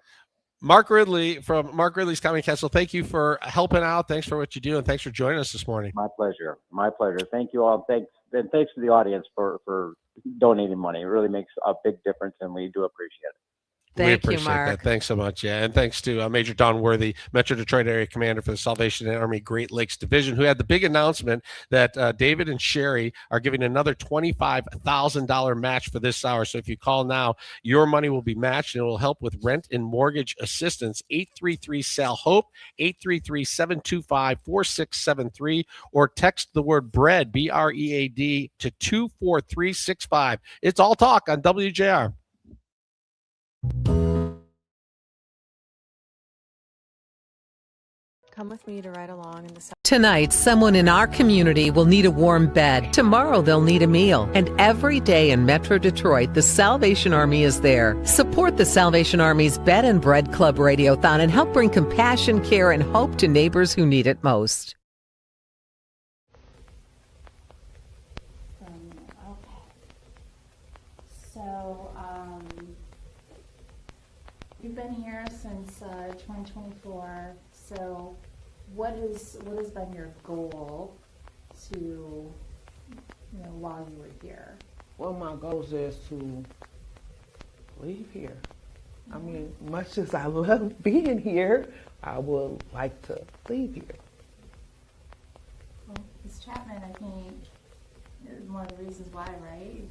Mark Ridley from Mark Ridley's Comedy Castle, thank you for helping out. Thanks for what you do, and thanks for joining us this morning. My pleasure. My pleasure. Thank you all. Thanks to the audience for donating money. It really makes a big difference, and we do appreciate it. We appreciate that. Thanks so much. Yeah. And thanks to Major Don Worthy, Metro Detroit Area Commander for the Salvation Army Great Lakes Division, who had the big announcement that David and Sherry are giving another $25,000 match for this hour. So if you call now, your money will be matched, and it will help with rent and mortgage assistance. 833-SAL-HOPE, 833-725-4673, or text the word BREAD, BREAD, to 24365. It's All Talk on WJR. Come with me to ride along in the Tonight, someone in our community will need a warm bed. Tomorrow, they'll need a meal. And every day in Metro Detroit, the Salvation Army is there. Support the Salvation Army's Bed and Bread Club Radiothon and help bring compassion, care, and hope to neighbors who need it most. You've been here since 2024. So, what has been your goal to, while you were here? Well, my goals is to leave here. I mean, much as I love being here, I would like to leave here. Well, Ms. Chapman, I think, is one of the reasons why, right?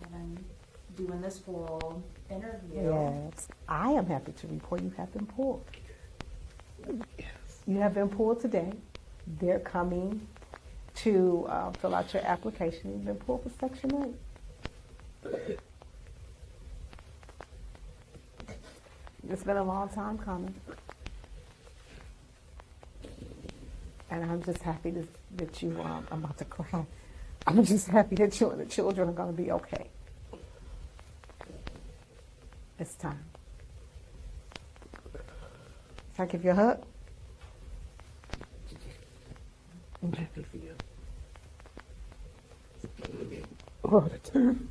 I've been doing this whole interview. Yes, I am happy to report you have been pulled. Yes. You have been pulled today. They're coming to fill out your application. You've been pulled for Section 8. It's been a long time coming. And I'm just happy that you, I'm about to cry. I'm just happy that you and the children are going to be okay. It's time. Can I give you a hug? I'm happy for you. All the time.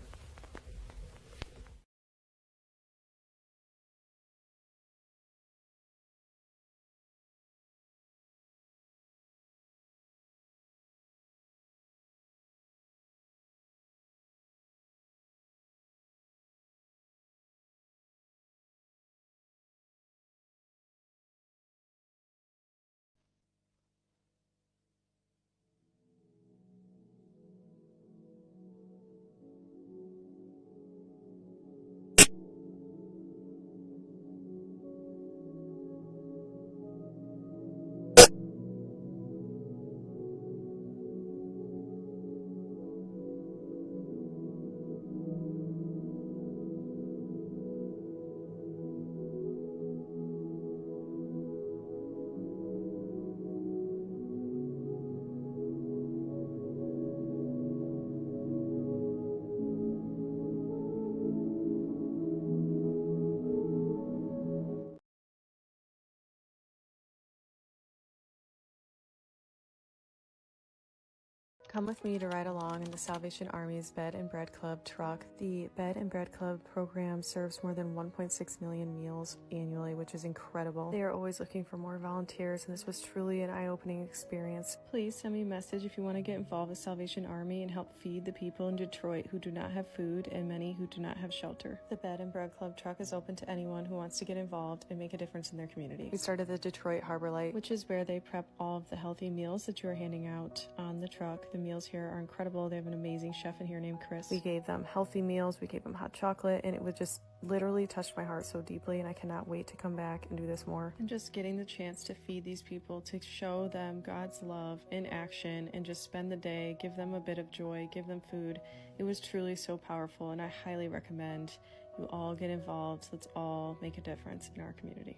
Come with me to ride along in the Salvation Army's Bed and Bread Club truck. The Bed and Bread Club program serves more than 1.6 million meals annually, which is incredible. They are always looking for more volunteers, and this was truly an eye-opening experience. Please send me a message if you want to get involved with Salvation Army and help feed the people in Detroit who do not have food and many who do not have shelter. The Bed and Bread Club truck is open to anyone who wants to get involved and make a difference in their community. We started the Detroit Harbor Light, which is where they prep all of the healthy meals that you are handing out on the truck. The meals here are incredible. They have an amazing chef in here named Chris. We gave them healthy meals, we gave them hot chocolate, and it would just literally touched my heart so deeply, and I cannot wait to come back and do this more. And just getting the chance to feed these people, to show them God's love in action, and just spend the day, give them a bit of joy, give them food. It was truly so powerful, and I highly recommend you all get involved. Let's all make a difference in our community.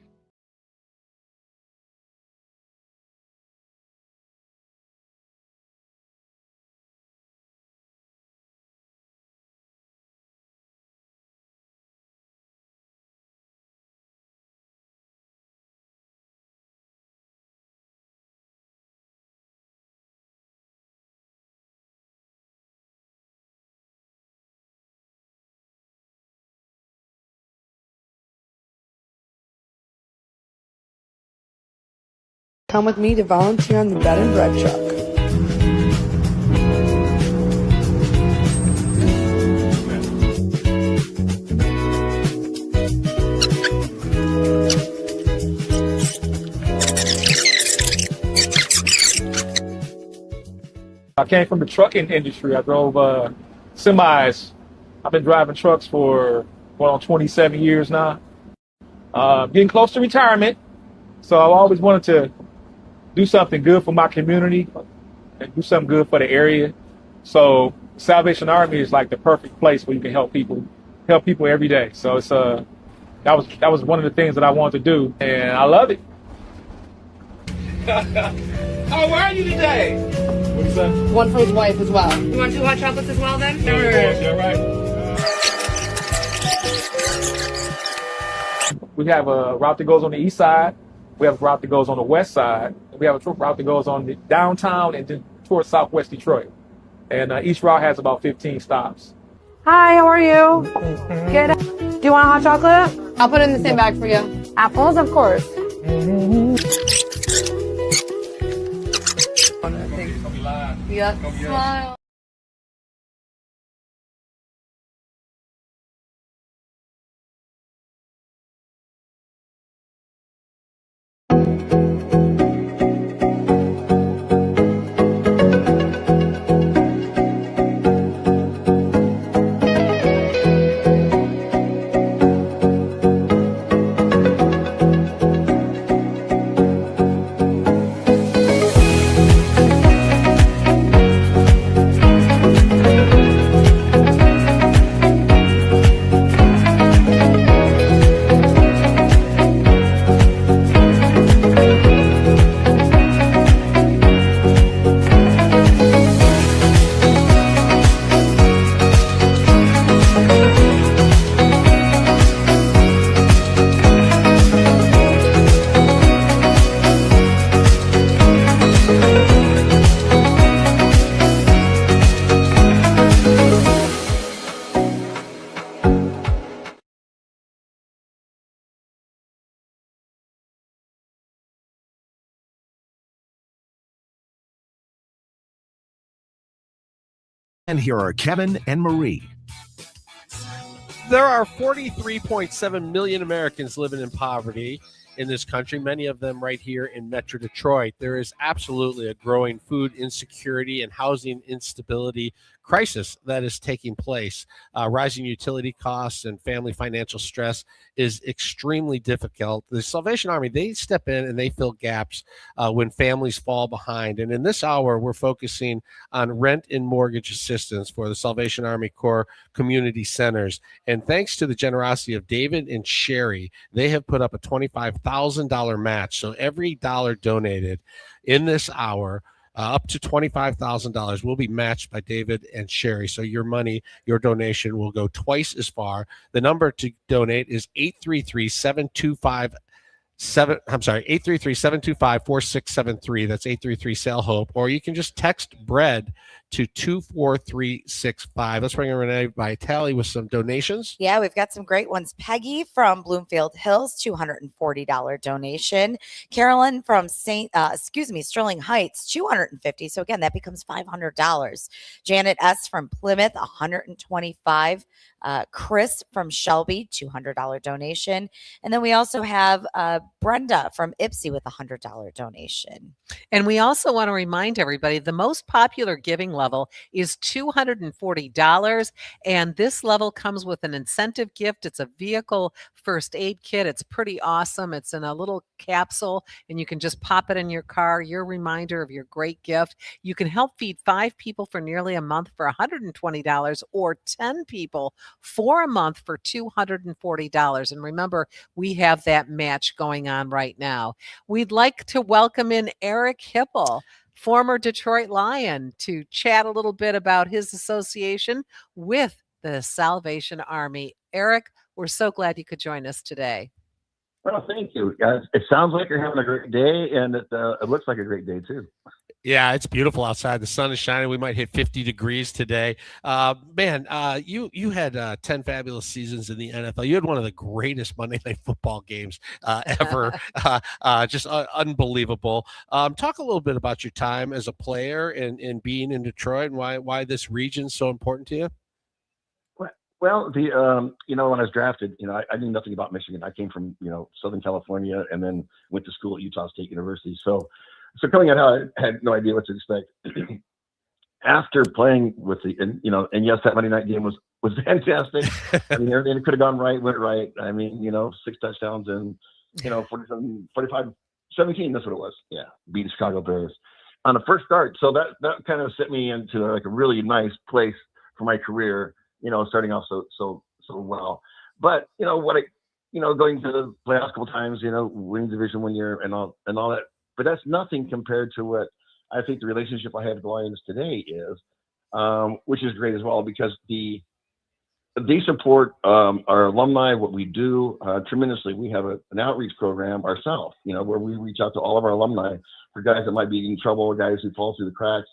Come with me to volunteer on the Bed and Bread truck. I came from the trucking industry. I drove semis. I've been driving trucks for going on 27 years now. Getting close to retirement, so I've always wanted to do something good for my community and do something good for the area. So Salvation Army is like the perfect place where you can help people every day. So it's that was one of the things that I wanted to do, and I love it. How are you today? What is that? One for his wife as well. You want 2 hot chocolates as well then? Yeah, right. We have a route that goes on the east side. We have a route that goes on the west side. We have a route that goes on the downtown and then towards southwest Detroit. And each route has about 15 stops. Hi, how are you? Good. Do you want a hot chocolate? I'll put it in the same bag for you. Apples, of course. Yep. Smile. And here are Kevin and Marie. There are 43.7 million Americans living in poverty in this country, many of them right here in Metro Detroit. There is absolutely a growing food insecurity and housing instability crisis that is taking place. Rising utility costs and family financial stress is extremely difficult. The Salvation Army, they step in and they fill gaps when families fall behind. And in this hour, we're focusing on rent and mortgage assistance for the Salvation Army Corps community centers. And thanks to the generosity of David and Sherry, they have put up a $25,000 match. So every dollar donated in this hour, up to $25,000 will be matched by David and Sherry. So your money, your donation will go twice as far. The number to donate is 833-725 833-725-4673. That's 833-SAIL-HOPE. Or you can just text BREAD to 24365. Let's bring in Renee Vitale with some donations. Yeah, we've got some great ones. Peggy from Bloomfield Hills, $240 donation. Carolyn from Sterling Heights, $250. So again, that becomes $500. Janet S. from Plymouth, $125. Chris from Shelby, $200 donation. And then we also have Brenda from Ipsy with $100 donation. And we also want to remind everybody the most popular giving level is $240. And this level comes with an incentive gift. It's a vehicle first aid kit. It's pretty awesome. It's in a little capsule and you can just pop it in your car. Your reminder of your great gift. You can help feed 5 people for nearly a month for $120 or 10 people for a month for $240. And remember, we have that match going on right now. We'd like to welcome in Eric Hipple, former Detroit Lion, to chat a little bit about his association with the Salvation Army. Eric, we're so glad you could join us today. Well, thank you, guys. It sounds like you're having a great day, and it looks like a great day, too. Yeah, it's beautiful outside. The sun is shining. We might hit 50 degrees today. You had 10 fabulous seasons in the NFL. You had one of the greatest Monday Night Football games ever. Just unbelievable. Talk a little bit about your time as a player and being in Detroit and why this region's so important to you. Well, when I was drafted, I knew nothing about Michigan. I came from, Southern California and then went to school at Utah State University. So coming out, I had no idea what to expect. After playing with and yes, that Monday night game was fantastic. I mean, everything could have gone right, went right. I mean, 6 touchdowns and, 45-17, that's what it was. Yeah, beat the Chicago Bears on the first start. So that kind of set me into like a really nice place for my career, starting off so well. But, going to the playoffs a couple times, winning division 1 year and all that. But that's nothing compared to what I think the relationship I have with the Lions today is, which is great as well, because they support our alumni, what we do tremendously. We have an outreach program ourselves, where we reach out to all of our alumni for guys that might be in trouble or guys who fall through the cracks,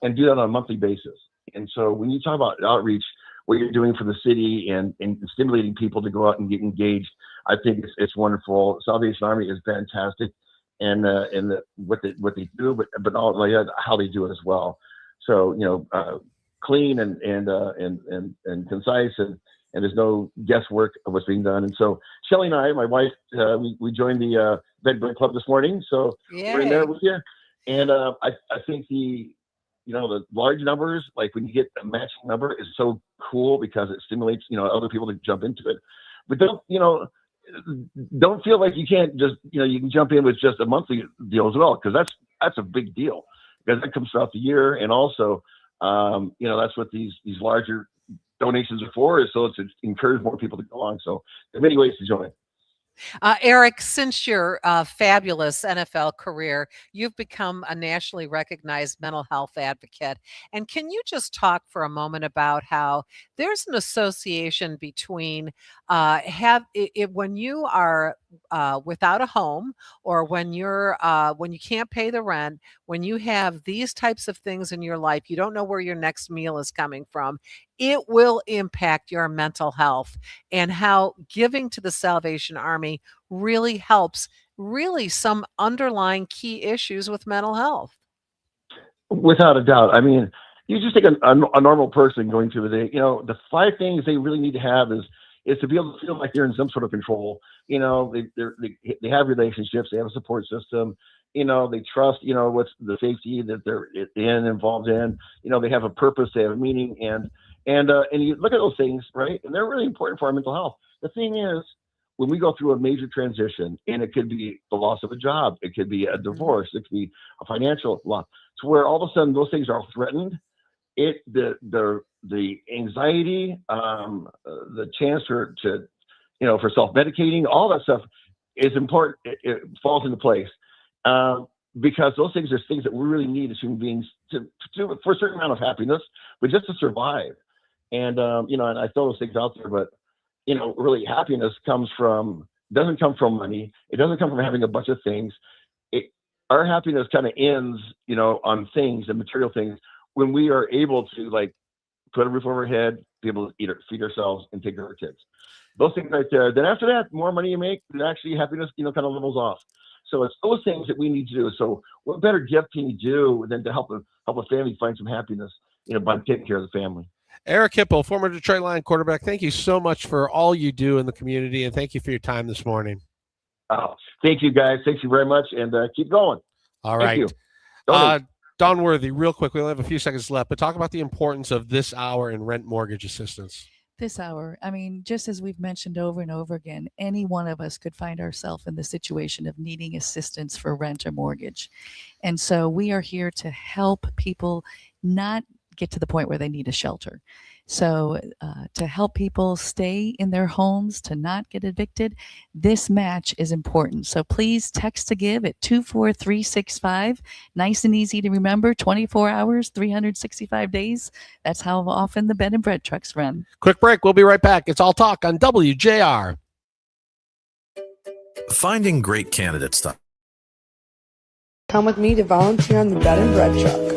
and do that on a monthly basis. And so when you talk about outreach, what you're doing for the city and stimulating people to go out and get engaged, I think it's wonderful. Salvation Army is fantastic. And what they do, but all how they do it as well. So clean and concise, and there's no guesswork of what's being done. And so Shelly and I, my wife, we joined the Bed Bread Club this morning. So we're in there with you. And I think the large numbers, like when you get a matching number, is so cool because it stimulates other people to jump into it. But don't feel like you can't just, you can jump in with just a monthly deal as well, because that's a big deal, because that comes throughout the year. And also, that's what these larger donations are for, is so it's to encourage more people to go along. So there are many ways to join. Eric, since your fabulous NFL career, you've become a nationally recognized mental health advocate. And can you just talk for a moment about how there's an association between when you are without a home, or when you can't pay the rent, when you have these types of things in your life, you don't know where your next meal is coming from, it will impact your mental health, and how giving to the Salvation Army really helps some underlying key issues with mental health. Without a doubt. I mean, you just take a normal person going through the day, the 5 things they really need to have is to be able to feel like they're in some sort of control. They have relationships, they have a support system, they trust, what's the safety that they're involved in, they have a purpose, they have a meaning, and you look at those things, right? And they're really important for our mental health. The thing is, when we go through a major transition, and it could be the loss of a job, it could be a divorce, it could be a financial loss, to where all of a sudden those things are threatened, the anxiety, the chance for self-medicating, all that stuff is important. It falls into place, because those things are things that we really need as human beings for a certain amount of happiness, but just to survive. And and I throw those things out there, but really happiness doesn't come from money. It doesn't come from having a bunch of things. Our happiness kind of ends, on things and material things, when we are able to like put a roof over our head, be able to feed ourselves, and take care of our kids. Those things right there. Then after that, more money you make, then actually happiness, kind of levels off. So it's those things that we need to do. So what better gift can you do than to help a family find some happiness, by taking care of the family. Eric Hipple, former Detroit Lion quarterback, thank you so much for all you do in the community, and thank you for your time this morning. Thank you, guys. Thank you very much, and keep going. All Thank right. you. Don Worthy, real quick, we only have a few seconds left, but talk about the importance of this hour in rent mortgage assistance. This hour, I mean, just as we've mentioned over and over again, any one of us could find ourselves in the situation of needing assistance for rent or mortgage. And so we are here to help people not get to the point where they need a shelter. So to help people stay in their homes, to not get evicted, this match is important. So please text to give at 24365. Nice and easy to remember, 24 hours, 365 days. That's how often the bed and bread trucks run. Quick break. We'll be right back. It's All Talk on WJR. Finding great candidates. Come with me to volunteer on the bed and bread truck.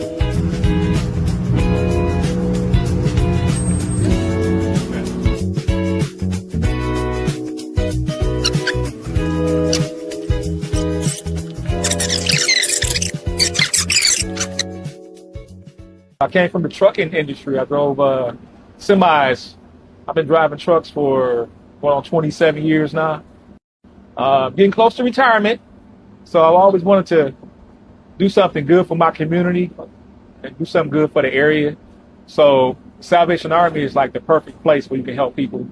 I came from the trucking industry. I drove semis. I've been driving trucks for 27 years now. Getting close to retirement, so I've always wanted to do something good for my community and do something good for the area. So Salvation Army is like the perfect place where you can help people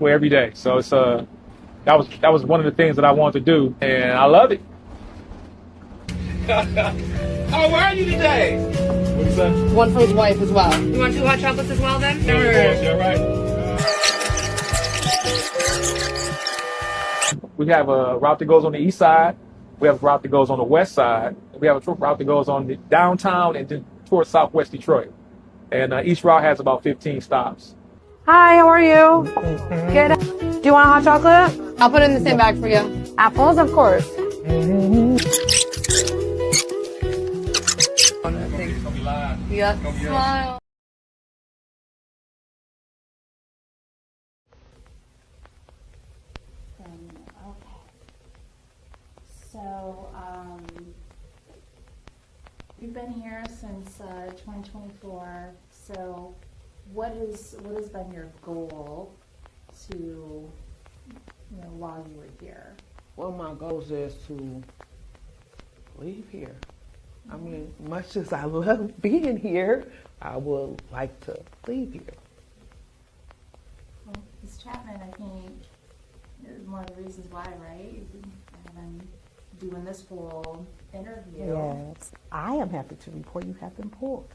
every day. So it's that was one of the things that I wanted to do, and I love it. How are you today? What's that? One for his wife as well. You want 2 hot chocolates as well then? No, you're right. We have a route that goes on the east side. We have a route that goes on the west side. We have a route that goes on the downtown and then towards southwest Detroit. And each route has about 15 stops. Hi, how are you? Good. Do you want a hot chocolate? I'll put it in the same bag for you. Apples, of course. Yeah, smile. So, you've been here since 2024. So, what has been your goal to, while you were here? One of my goals is to leave here. I mean, much as I love being here, I would like to leave here. Well, Ms. Chapman, I think, is one of the reasons why, right? You've been doing this whole interview. Yes, I am happy to report you have been pulled.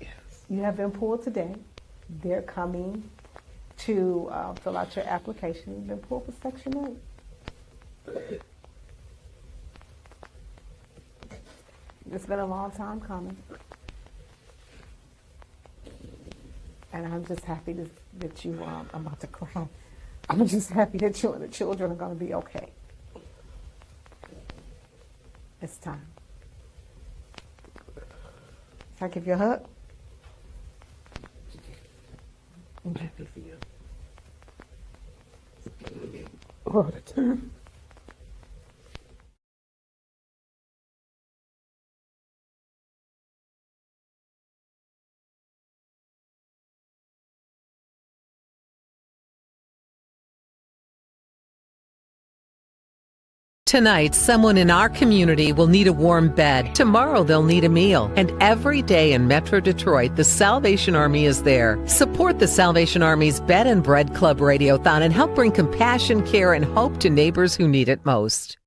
Yes. You have been pulled today. They're coming to fill out your application. You've been pulled for Section 8. It's been a long time coming. And I'm just happy that you, I'm about to cry. I'm just happy that you and the children are going to be okay. It's time. Can I give you a hug? I'm happy for you. All the time. Tonight, someone in our community will need a warm bed. Tomorrow, they'll need a meal. And every day in Metro Detroit, the Salvation Army is there. Support the Salvation Army's Bed and Bread Club Radiothon and help bring compassion, care, and hope to neighbors who need it most.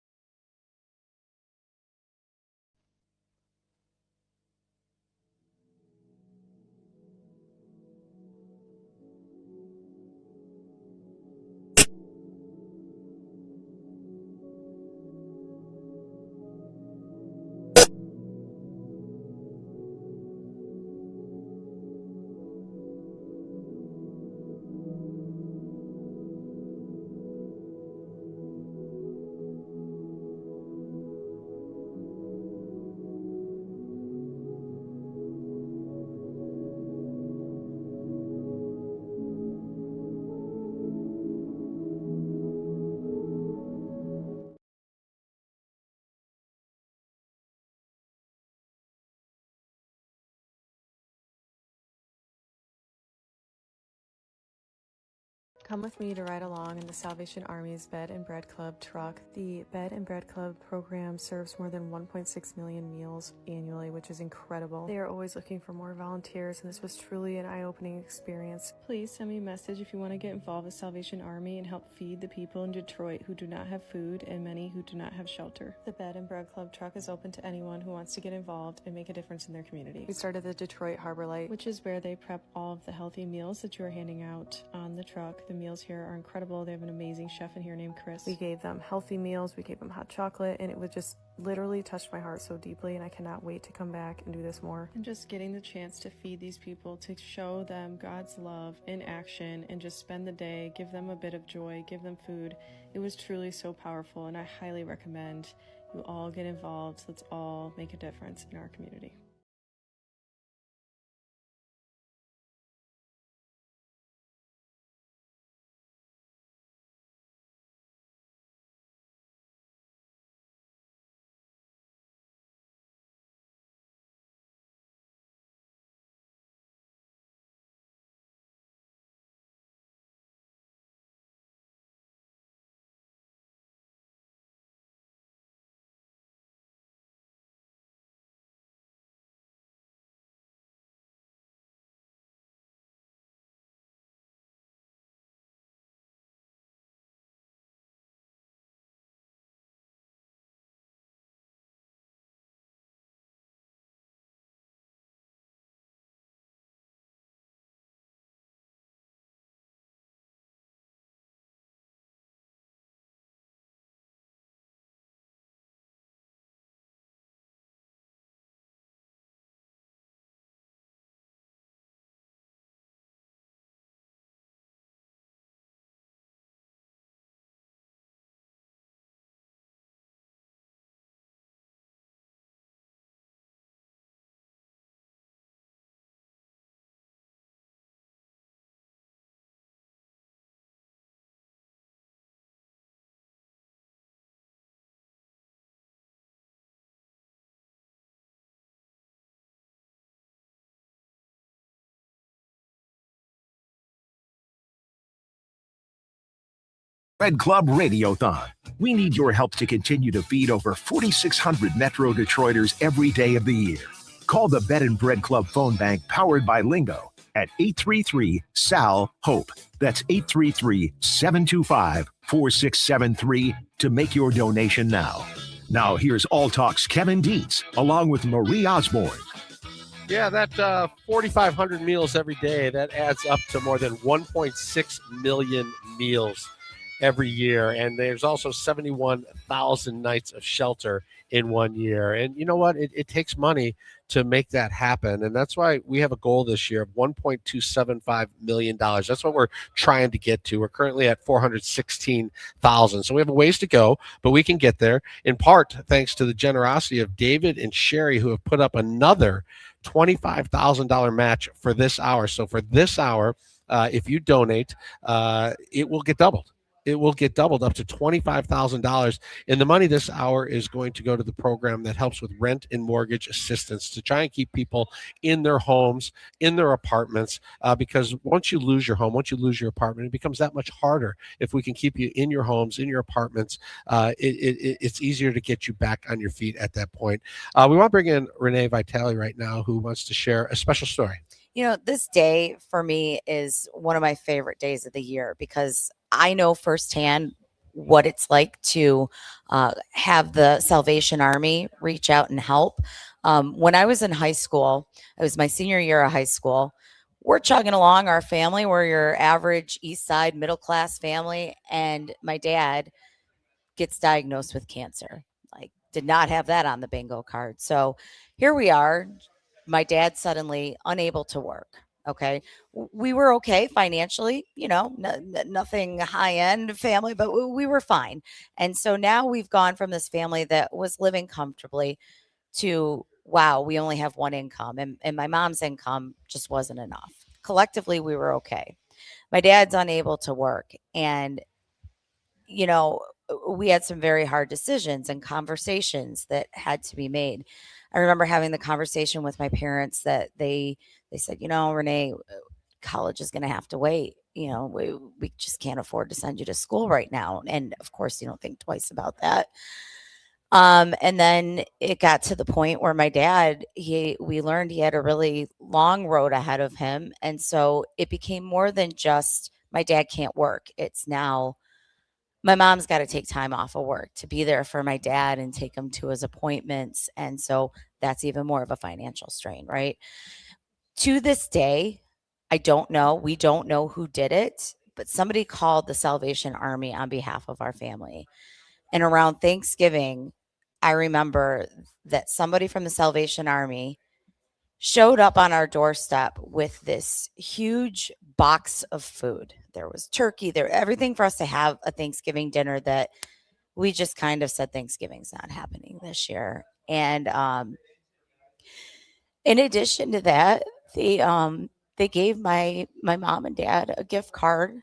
Come with me to ride along in the Salvation Army's Bed and Bread Club truck. The Bed and Bread Club program serves more than 1.6 million meals annually, which is incredible. They are always looking for more volunteers, and this was truly an eye-opening experience. Please send me a message if you want to get involved with Salvation Army and help feed the people in Detroit who do not have food and many who do not have shelter. The Bed and Bread Club truck is open to anyone who wants to get involved and make a difference in their community. We started the Detroit Harbor Light, which is where they prep all of the healthy meals that you are handing out on the truck. The meals here are incredible. They have an amazing chef in here named Chris. We gave them healthy meals, we gave them hot chocolate, and it would just literally touched my heart so deeply, and I cannot wait to come back and do this more. And just getting the chance to feed these people, to show them God's love in action, and just spend the day, give them a bit of joy, give them food. It was truly so powerful, and I highly recommend you all get involved. Let's all make a difference in our community. Bread Club Radiothon. We need your help to continue to feed over 4,600 Metro Detroiters every day of the year. Call the Bed and Bread Club phone bank powered by Lingo at 833-SAL-HOPE. That's 833-725-4673 to make your donation now. Now here's All Talk's Kevin Dietz along with Marie Osborne. Yeah, that 4,500 meals every day, that adds up to more than 1.6 million meals every year. And there's also 71,000 nights of shelter in 1 year. And you know what? It takes money to make that happen. And that's why we have a goal this year of $1.275 million. That's what we're trying to get to. We're currently at 416,000. So we have a ways to go, but we can get there, in part thanks to the generosity of David and Sherry, who have put up another $25,000 match for this hour. So for this hour, if you donate, it will get doubled. It will get doubled up to $25,000. And the money this hour is going to go to the program that helps with rent and mortgage assistance to try and keep people in their homes, in their apartments, because once you lose your home, once you lose your apartment, it becomes that much harder. If we can keep you in your homes, in your apartments, it's easier to get you back on your feet at that point. We want to bring in Renee Vitale right now, who wants to share a special story. You know, this day for me is one of my favorite days of the year because I know firsthand what it's like to have the Salvation Army reach out and help. When I was in high school, it was my senior year of high school. We're chugging along, our family. We're your average East Side middle class family. And my dad gets diagnosed with cancer. Like, did not have that on the bingo card. So here we are. My dad suddenly unable to work. Okay. We were okay financially, you know, nothing high end family, but we were fine. And so now we've gone from this family that was living comfortably to, wow, we only have one income. And my mom's income just wasn't enough. Collectively, we were okay. My dad's unable to work. And, you know, we had some very hard decisions and conversations that had to be made. I remember having the conversation with my parents that they said, you know, Renee, college is going to have to wait. we just can't afford to send you to school right now. And of course, you don't think twice about that. And then it got to the point where my dad, we learned he had a really long road ahead of him. And so it became more than just my dad can't work. It's now my mom's got to take time off of work to be there for my dad and take him to his appointments. And so that's even more of a financial strain, right? To this day, we don't know who did it, but somebody called the Salvation Army on behalf of our family. And around Thanksgiving, I remember that somebody from the Salvation Army showed up on our doorstep with this huge box of food. There was turkey, everything for us to have a Thanksgiving dinner that we just kind of said Thanksgiving's not happening this year. And in addition to that, they gave my mom and dad a gift card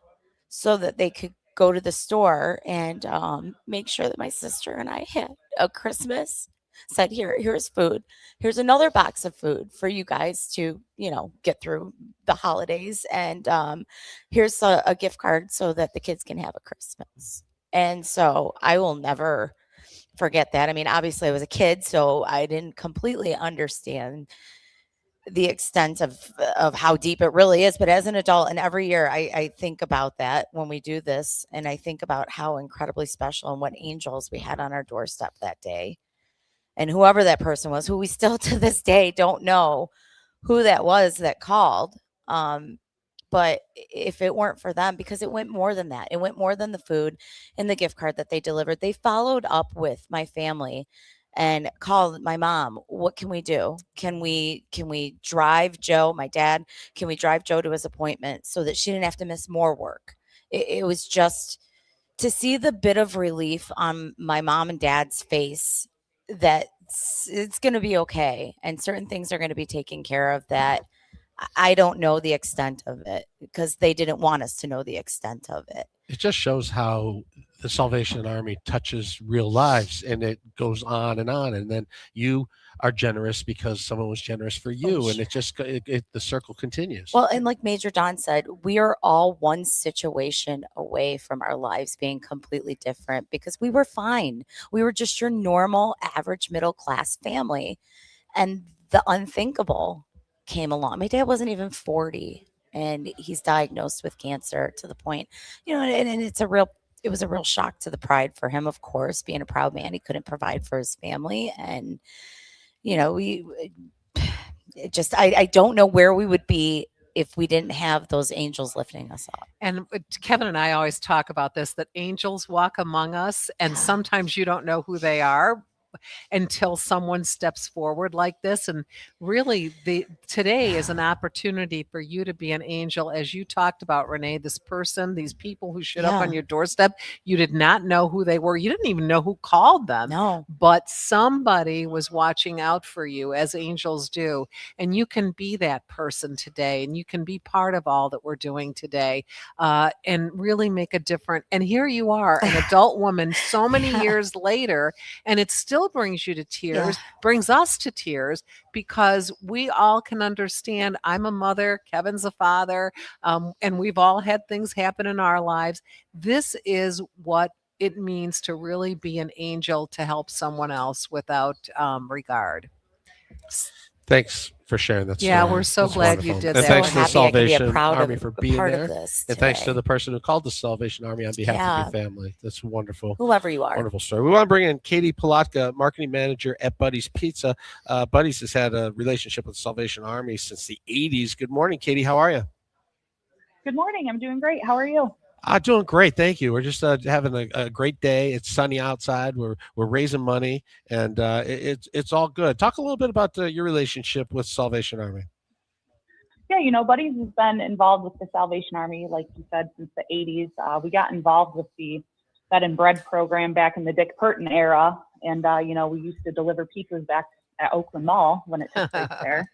so that they could go to the store and make sure that my sister and I had a Christmas. Said, here's food. Here's another box of food for you guys to, get through the holidays. And here's a gift card so that the kids can have a Christmas. And so I will never forget that. I mean, obviously I was a kid, so I didn't completely understand the extent of how deep it really is. But as an adult, and every year I think about that when we do this, and I think about how incredibly special and what angels we had on our doorstep that day. And whoever that person was, who we still to this day don't know who that was that called. But if it weren't for them, because it went more than that, it went more than the food and the gift card that they delivered. They followed up with my family and called my mom. What can we do? Can we drive Joe, my dad? Can we drive Joe to his appointment so that she didn't have to miss more work? It was just to see the bit of relief on my mom and dad's face that it's going to be okay. And certain things are going to be taken care of that I don't know the extent of it because they didn't want us to know the extent of it. It just shows how the Salvation Army touches real lives, and it goes on. And then you are generous because someone was generous for you, and it just the circle continues. Well, and like Major Don said, we are all one situation away from our lives being completely different because we were fine. We were just your normal, average, middle class family, and the unthinkable came along. My dad wasn't even 40. And he's diagnosed with cancer to the point, and it was a real shock to the pride for him, of course, being a proud man. He couldn't provide for his family. And, I don't know where we would be if we didn't have those angels lifting us up. And Kevin and I always talk about this, that angels walk among us, and sometimes you don't know who they are until someone steps forward like this. And really today is an opportunity for you to be an angel. As you talked about, Renee, these people who showed up on your doorstep, you did not know who they were. You didn't even know who called them. No. But somebody was watching out for you, as angels do. And you can be that person today, and you can be part of all that we're doing today, and really make a difference. And here you are, an adult woman so many years later, and it still brings you to tears, brings us to tears, because we all can understand. I'm a mother, Kevin's a father, and we've all had things happen in our lives. This is what it means to really be an angel, to help someone else without regard. Thanks for sharing that story. Yeah, we're so That's glad wonderful. you did and that. thanks to the happy I could be Salvation proud Army of- for a being part of there. this And thanks to today. the person who called the Salvation Army on behalf of your family. That's wonderful. Whoever you are. Wonderful story. We want to bring in Katie Palatka, marketing manager at Buddy's Pizza. Buddy's has had a relationship with the Salvation Army since the 80s. Good morning, Katie. How are you? Good morning. I'm doing great. How are you? Doing great, thank you. We're just having a great day. It's sunny outside. We're raising money, and it's all good. Talk a little bit about your relationship with Salvation Army. Yeah, Buddy's has been involved with the Salvation Army, like you said, since the 80s. We got involved with the Bed and Bread program back in the Dick Purton era, and we used to deliver pizzas back at Oakland Mall when it took place there.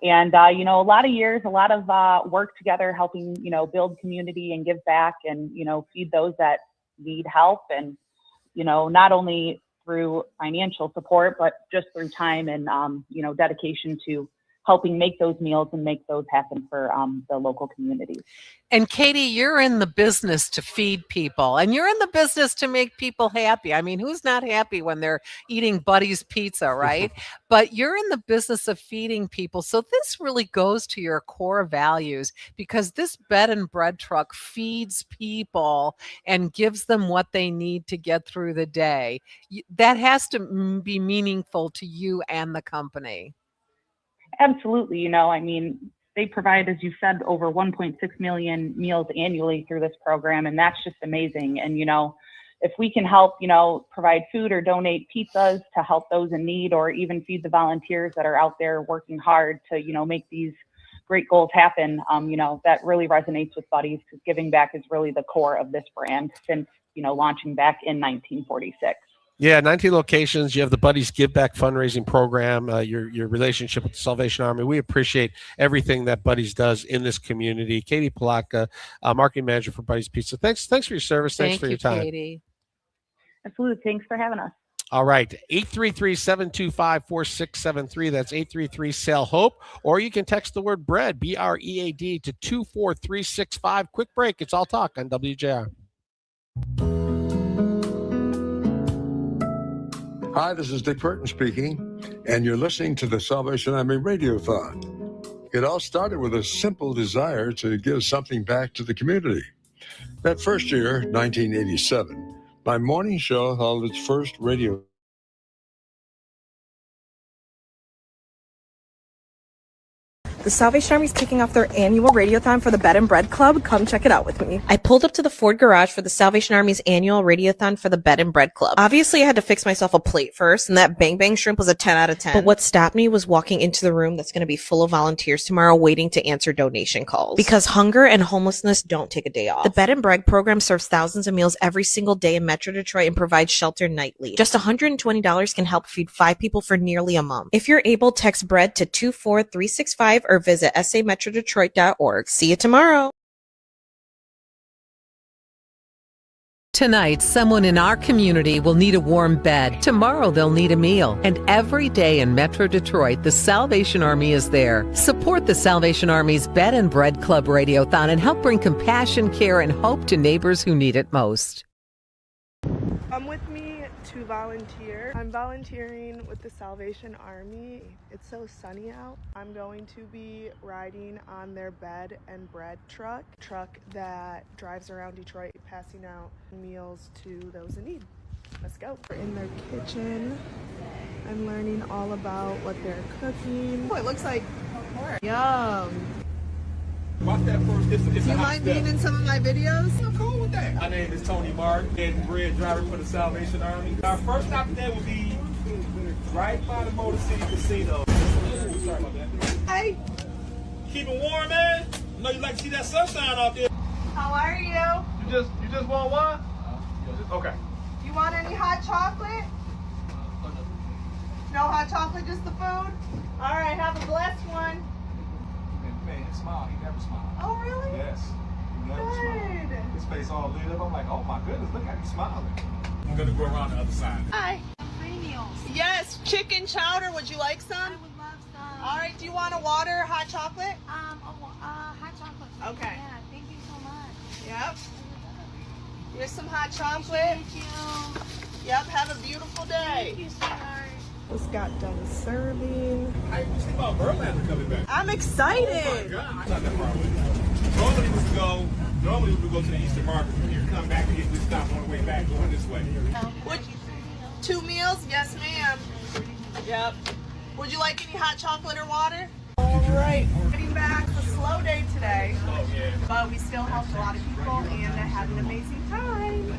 And, a lot of years, a lot of work together, helping, build community and give back and, feed those that need help. And, not only through financial support, but just through time and, dedication to helping make those meals and make those happen for the local communities. And Katie, you're in the business to feed people, and you're in the business to make people happy. I mean, who's not happy when they're eating Buddy's pizza, right? But you're in the business of feeding people. So this really goes to your core values, because this bed and bread truck feeds people and gives them what they need to get through the day. That has to be meaningful to you and the company. Absolutely. You know, I mean, they provide, as you said, over 1.6 million meals annually through this program, and that's just amazing. And, you know, if we can help, you know, provide food or donate pizzas to help those in need, or even feed the volunteers that are out there working hard to, you know, make these great goals happen, you know, that really resonates with Buddies, because giving back is really the core of this brand since, you know, launching back in 1946. Yeah, 19 locations. You have the Buddies Give Back fundraising program, your relationship with the Salvation Army. We appreciate everything that Buddies does in this community. Katie Palaka, marketing manager for Buddies Pizza. Thanks for your service. Thanks for your time. Katie. Absolutely. Thanks for having us. All right, 833-725-4673. That's 833-SAIL-HOPE. Or you can text the word BREAD, B-R-E-A-D, to 24365. Quick break. It's All Talk on WJR. Hi, this is Dick Burton speaking, and you're listening to the Salvation Army Radiothon. It all started with a simple desire to give something back to the community. That first year, 1987, my morning show held its first radio. The Salvation Army is kicking off their annual Radiothon for the Bed and Bread Club. Come check it out with me. I pulled up to the Ford garage for the Salvation Army's annual Radiothon for the Bed and Bread Club. Obviously, I had to fix myself a plate first, and that Bang Bang shrimp was a 10 out of 10. But what stopped me was walking into the room that's going to be full of volunteers tomorrow waiting to answer donation calls. Because hunger and homelessness don't take a day off. The Bed and Bread program serves thousands of meals every single day in Metro Detroit and provides shelter nightly. Just $120 can help feed 5 people for nearly a month. If you're able, text BREAD to 24365 or visit sametrodetroit.org. See you tomorrow. Tonight, someone in our community will need a warm bed. Tomorrow, they'll need a meal. And every day in Metro Detroit, the Salvation Army is there. Support the Salvation Army's Bed and Bread Club Radiothon and help bring compassion, care, and hope to neighbors who need it most. Come with me to volunteer. I'm volunteering with the Salvation Army. It's so sunny out. I'm going to be riding on their bed and bread truck that drives around Detroit passing out meals to those in need. Let's go. We're in their kitchen. I'm learning all about what they're cooking. Oh, it looks like yum. Watch that first. It's Do you mind being in some of my videos? I'm cool with that. My name is Tony Martin, bed and bread driver for the Salvation Army. Our first stop today will be right by the Motor City Casino. Sorry about that. Hey. Keep it warm, man. I know you like to see that sunshine out there. How are you? You just want one? Okay. You want any hot chocolate? No hot chocolate, just the food? All right, have a blessed one. Man, he smiled. He never smiled. Oh, really? Yes. He never smiled. His face all lit up. I'm like, oh my goodness, look at him smiling. I'm gonna go around the other side. Hi. Free meals. Yes, chicken chowder. Would you like some? I would love some. All right. Do you want a water or hot chocolate? Hot chocolate. Okay. Yeah, thank you so much. Yep. Here's some hot chocolate. Thank you. Yep. Have a beautiful day. Thank you, sweetheart. Just got done serving. I just think about Verlander coming back. I'm excited. Oh my God. It's not that far away. Normally we go to the Eastern Market from here. Come back and get this stop on the way back going this way. Would 2 meals? Yes, ma'am. Yep. Would you like any hot chocolate or water? All right. Getting back. It's a slow day today. Oh, yeah. But we still helped a lot of people and had an amazing time.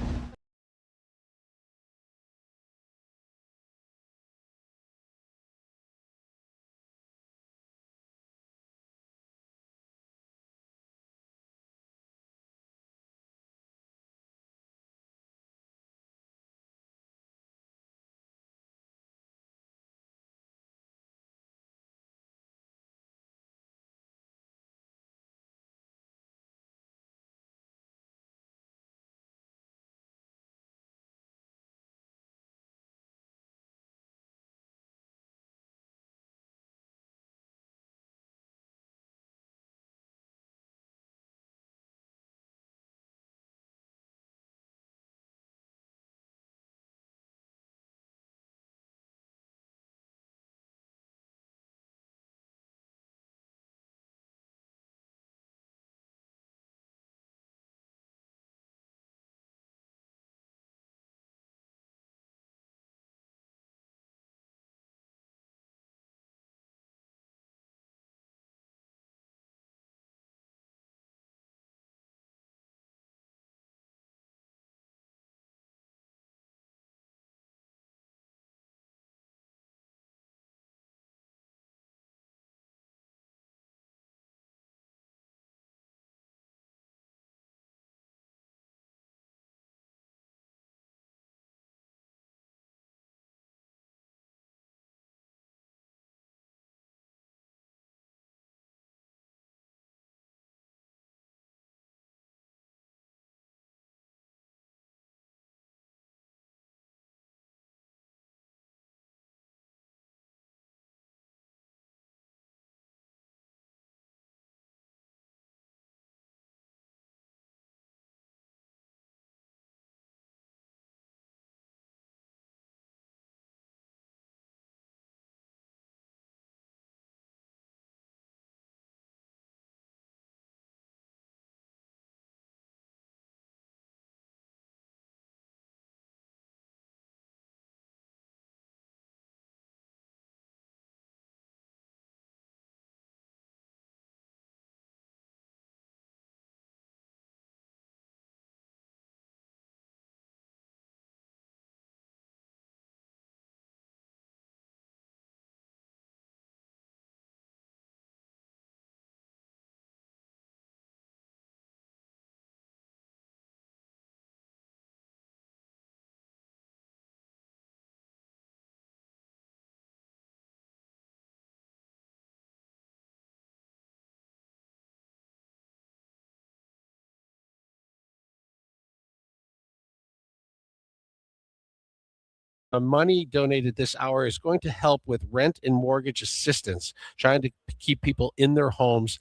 money donated this hour is going to help with rent and mortgage assistance, trying to keep people in their homes.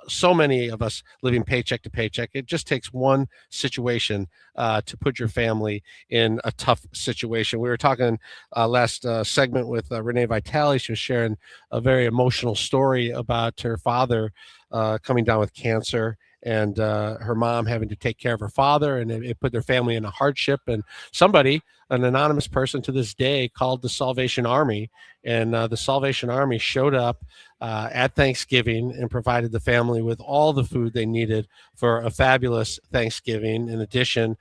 So many of us living paycheck to paycheck. It just takes one situation to put your family in a tough situation. We were talking last segment with Renee Vitale. She was sharing a very emotional story about her father coming down with cancer, and her mom having to take care of her father, and it put their family in a hardship. And somebody, an anonymous person to this day, called the Salvation Army, and the Salvation Army showed up at Thanksgiving and provided the family with all the food they needed for a fabulous Thanksgiving. In addition,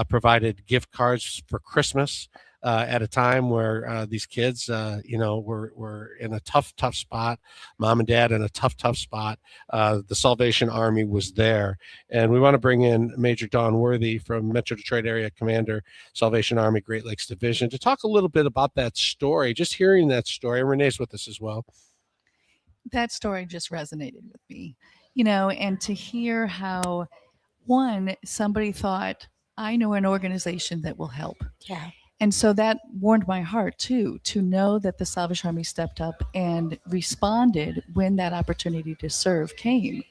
provided gift cards for Christmas at a time where these kids, were in a tough spot. Mom and dad in a tough spot. The Salvation Army was there. And we want to bring in Major Dawn Worthy from Metro Detroit Area Commander, Salvation Army, Great Lakes Division, to talk a little bit about that story. Just hearing that story, and Renee's with us as well. That story just resonated with me, and to hear how, one, somebody thought, I know an organization that will help. Yeah. And so that warmed my heart too, to know that the Salvation Army stepped up and responded when that opportunity to serve came.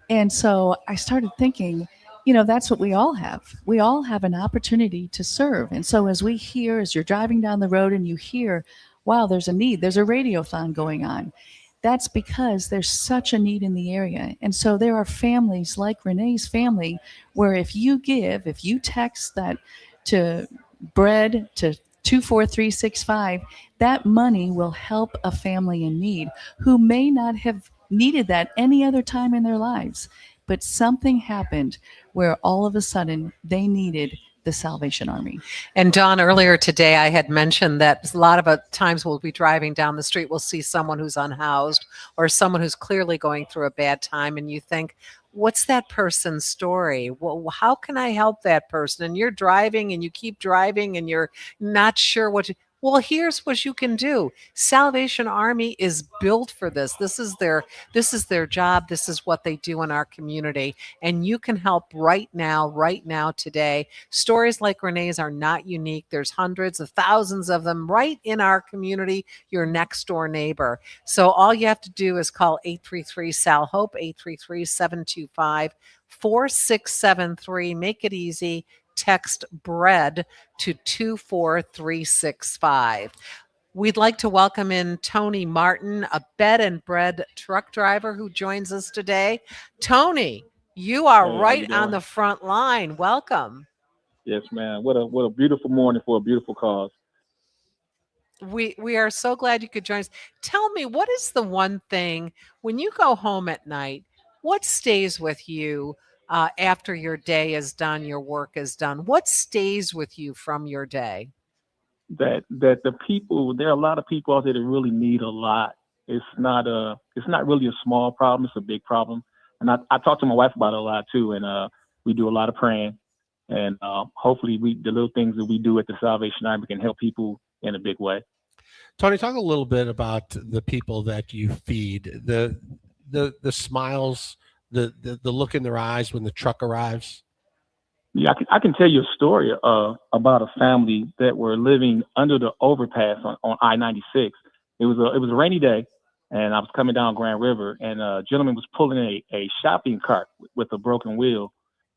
And so I started thinking, that's what we all have. We all have an opportunity to serve. And so as you're driving down the road and you hear, wow, there's a need, there's a radiothon going on. That's because there's such a need in the area. And so there are families like Renee's family where if you text that to bread to 24365, that money will help a family in need who may not have needed that any other time in their lives. But something happened where all of a sudden they needed the Salvation Army. And Dawn, earlier today, I had mentioned that a lot of times we'll be driving down the street, we'll see someone who's unhoused or someone who's clearly going through a bad time, and you think, what's that person's story? Well, how can I help that person? And you're driving and you keep driving and you're not sure well, here's what you can do. Salvation Army is built for this. This is their job. This is what they do in our community. And you can help right now, today. Stories like Renee's are not unique. There's hundreds of thousands of them right in our community, your next door neighbor. So all you have to do is call 833-SAL-HOPE, 833-725-4673. Make it easy. Text BREAD to 24365. We'd like to welcome in Tony Martin, a bed and bread truck driver who joins us today. Tony, you are right on the front line. Welcome. Yes, ma'am. What a beautiful morning for a beautiful cause. We are so glad you could join us. Tell me, what is the one thing when you go home at night, what stays with you after your day is done, your work is done? What stays with you from your day? That the people, there are a lot of people out there that really need a lot. It's not really a small problem. It's a big problem. And I talk to my wife about it a lot too. And we do a lot of praying. And hopefully the little things that we do at the Salvation Army can help people in a big way. Tony, talk a little bit about the people that you feed, the smiles, the look in their eyes when the truck arrives. Yeah, I can tell you a story about a family that were living under the overpass on I-96. It was a rainy day, and I was coming down Grand River, and a gentleman was pulling a shopping cart with a broken wheel,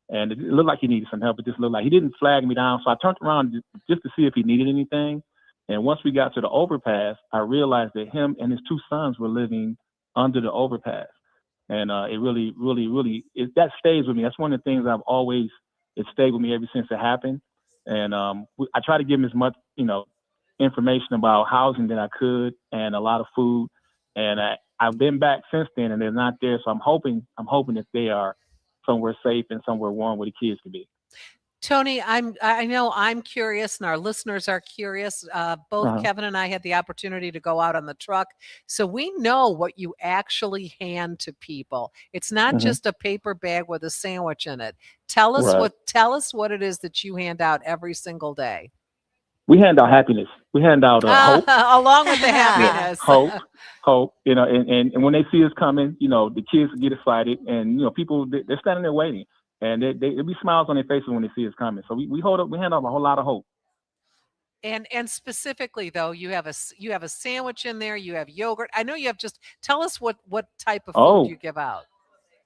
and it looked like he needed some help. It just looked like he didn't flag me down, so I turned around just to see if he needed anything. And once we got to the overpass, I realized that him and his two sons were living under the overpass. And it really, that stays with me. That's one of the things it stayed with me ever since it happened. And I try to give them as much, information about housing that I could and a lot of food. And I've been back since then and they're not there. So I'm hoping that they are somewhere safe and somewhere warm where the kids could be. Tony, I know I'm curious and our listeners are curious. Both Kevin and I had the opportunity to go out on the truck. So we know what you actually hand to people. It's not just a paper bag with a sandwich in it. Tell us what it is that you hand out every single day. We hand out happiness. We hand out hope. Along with the happiness. Hope, and when they see us coming, the kids get excited and, people, they're standing there waiting. And there'll be smiles on their faces when they see us coming. So we hand out a whole lot of hope. And specifically though, you have a sandwich in there, you have yogurt. I know you have tell us what type of food you give out.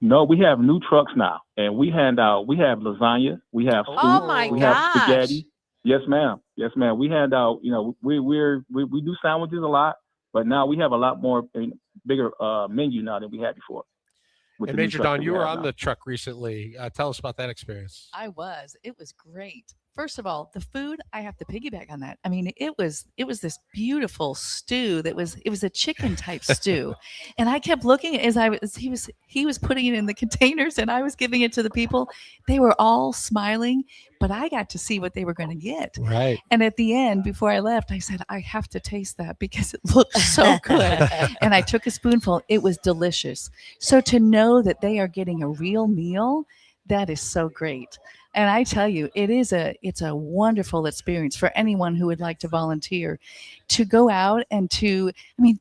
No, we have new trucks now, and we have lasagna, we have soup, Oh my we have gosh. spaghetti. Yes, ma'am. Yes, ma'am. We hand out, we do sandwiches a lot, but now we have a lot more bigger menu now than we had before. And Major Don, you were on the truck recently. Tell us about that experience. I was. It was great. First of all, the food, I have to piggyback on that. I mean, it was this beautiful stew it was a chicken type stew. And I kept looking as he was putting it in the containers and I was giving it to the people. They were all smiling, but I got to see what they were going to get. Right. And at the end, before I left, I said, I have to taste that because it looks so good. And I took a spoonful. It was delicious. So to know that they are getting a real meal, that is so great. And I tell you, it's a wonderful experience for anyone who would like to volunteer to go out and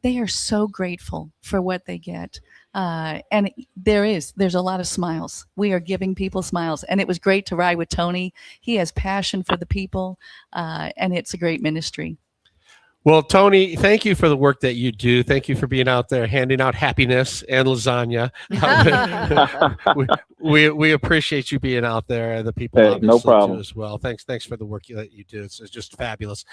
they are so grateful for what they get. And there's a lot of smiles. We are giving people smiles. And it was great to ride with Tony. He has passion for the people, and it's a great ministry. Well, Tony, thank you for the work that you do. Thank you for being out there handing out happiness and lasagna. we appreciate you being out there, and the people no problem too as well. Thanks for the work that you do. It's just fabulous.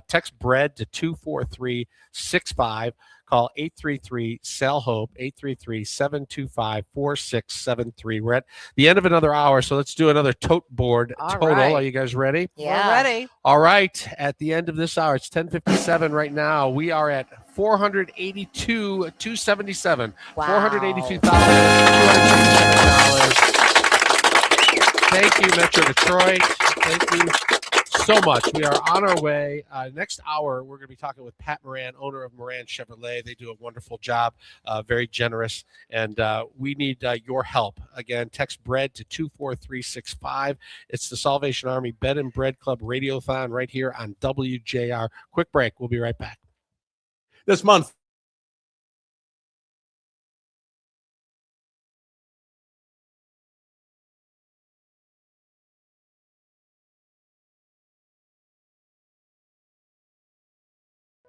Text BREAD to 24365. Call 833-SELL-HOPE, 833-725-4673. We're at the end of another hour, so let's do another tote board total. Right. Are you guys ready? Yeah. We're ready. All right. At the end of this hour, it's 10:57 right now. We are at $482,277. Wow. $482,277. Thank you, Metro Detroit. Thank you so much. We are on our way. Next hour, we're going to be talking with Pat Moran, owner of Moran Chevrolet. They do a wonderful job, very generous, and we need your help. Again, text BREAD to 24365. It's the Salvation Army Bed and Bread Club Radiothon right here on WJR. Quick break. We'll be right back. This month,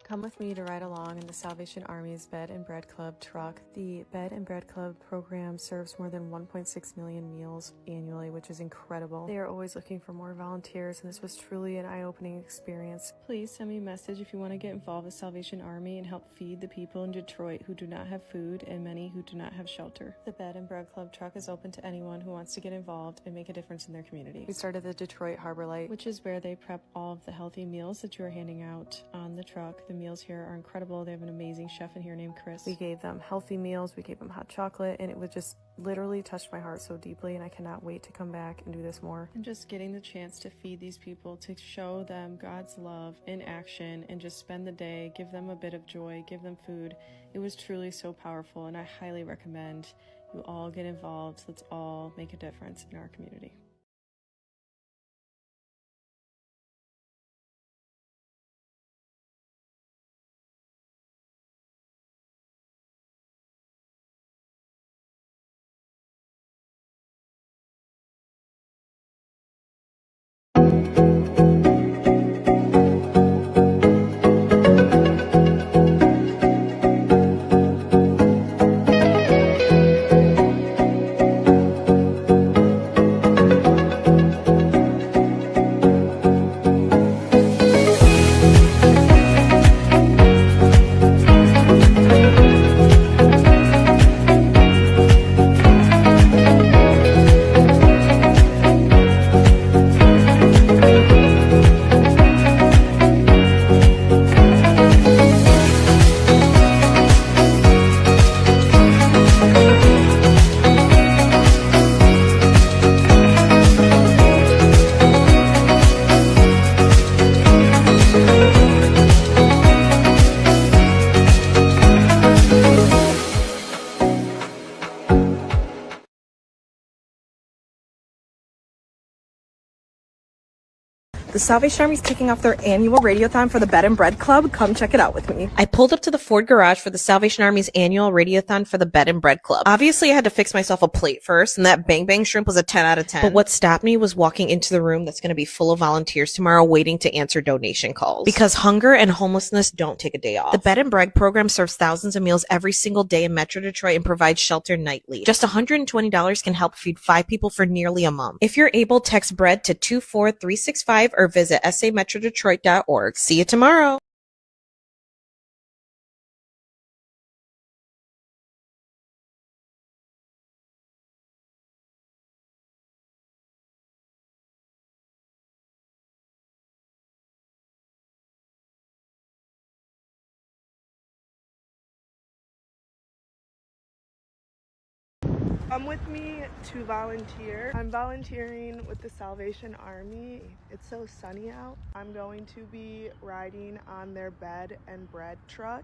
Come with me to ride along in the Salvation Army's Bed and Bread Club truck. The Bed and Bread Club program serves more than 1.6 million meals annually, which is incredible. They are always looking for more volunteers, and this was truly an eye-opening experience. Please send me a message if you want to get involved with Salvation Army and help feed the people in Detroit who do not have food and many who do not have shelter. The Bed and Bread Club truck is open to anyone who wants to get involved and make a difference in their community. We started the Detroit Harbor Light, which is where they prep all of the healthy meals that you are handing out on the truck. The meals here are incredible. They have an amazing chef in here named Chris. We gave them healthy meals, we gave them hot chocolate, and it would just literally touched my heart so deeply, and I cannot wait to come back and do this more. And just getting the chance to feed these people, to show them God's love in action, and just spend the day, give them a bit of joy, give them food. It was truly so powerful, and I highly recommend you all get involved. Let's all make a difference in our community. The Salvation Army's kicking off their annual Radiothon for the Bed and Bread Club. Come check it out with me. I pulled up to the Ford garage for the Salvation Army's annual Radiothon for the Bed and Bread Club. Obviously, I had to fix myself a plate first, and that bang bang shrimp was a 10 out of 10. But what stopped me was walking into the room that's going to be full of volunteers tomorrow waiting to answer donation calls. Because hunger and homelessness don't take a day off. The Bed and Bread program serves thousands of meals every single day in Metro Detroit and provides shelter nightly. Just $120 can help feed 5 people for nearly a month. If you're able, text BREAD to 24365 or visit sametrodetroit.org. See you tomorrow. Come with me to volunteer. I'm volunteering with the Salvation Army. It's so sunny out. I'm going to be riding on their bed and bread truck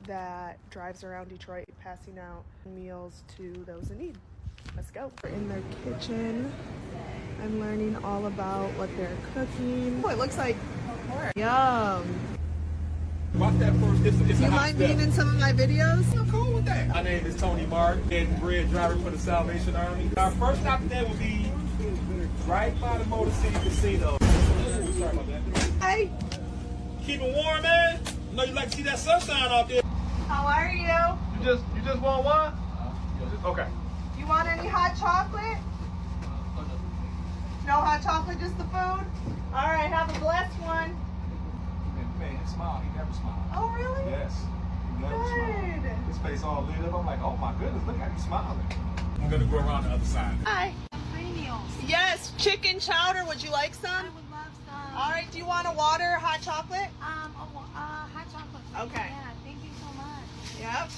that drives around Detroit passing out meals to those in need. Let's go. We're in their kitchen. I'm learning all about what they're cooking. Oh, it looks like yum. Watch that first. It's Do you mind being in some of my videos? I'm cool with that. My name is Tony Martin, head and bread driver for the Salvation Army. Our first stop today will be right by the Motor City Casino. Ooh, sorry about that. Hi. Keep it warm, man. I know you like to see that sunshine out there. How are you? You just want one? Okay. You want any hot chocolate? No hot chocolate, just the food? All right, have a blessed one. Man, he smiled. He never smiled. Oh, really? Yes. He never smiled. Good. His face all lit up. I'm like, oh my goodness, look at him smiling. I'm going to go around the other side. Hi. Yes, chicken chowder. Would you like some? I would love some. All right, do you want a water or hot chocolate? Hot chocolate. Okay. Yeah, thank you so much. Yep.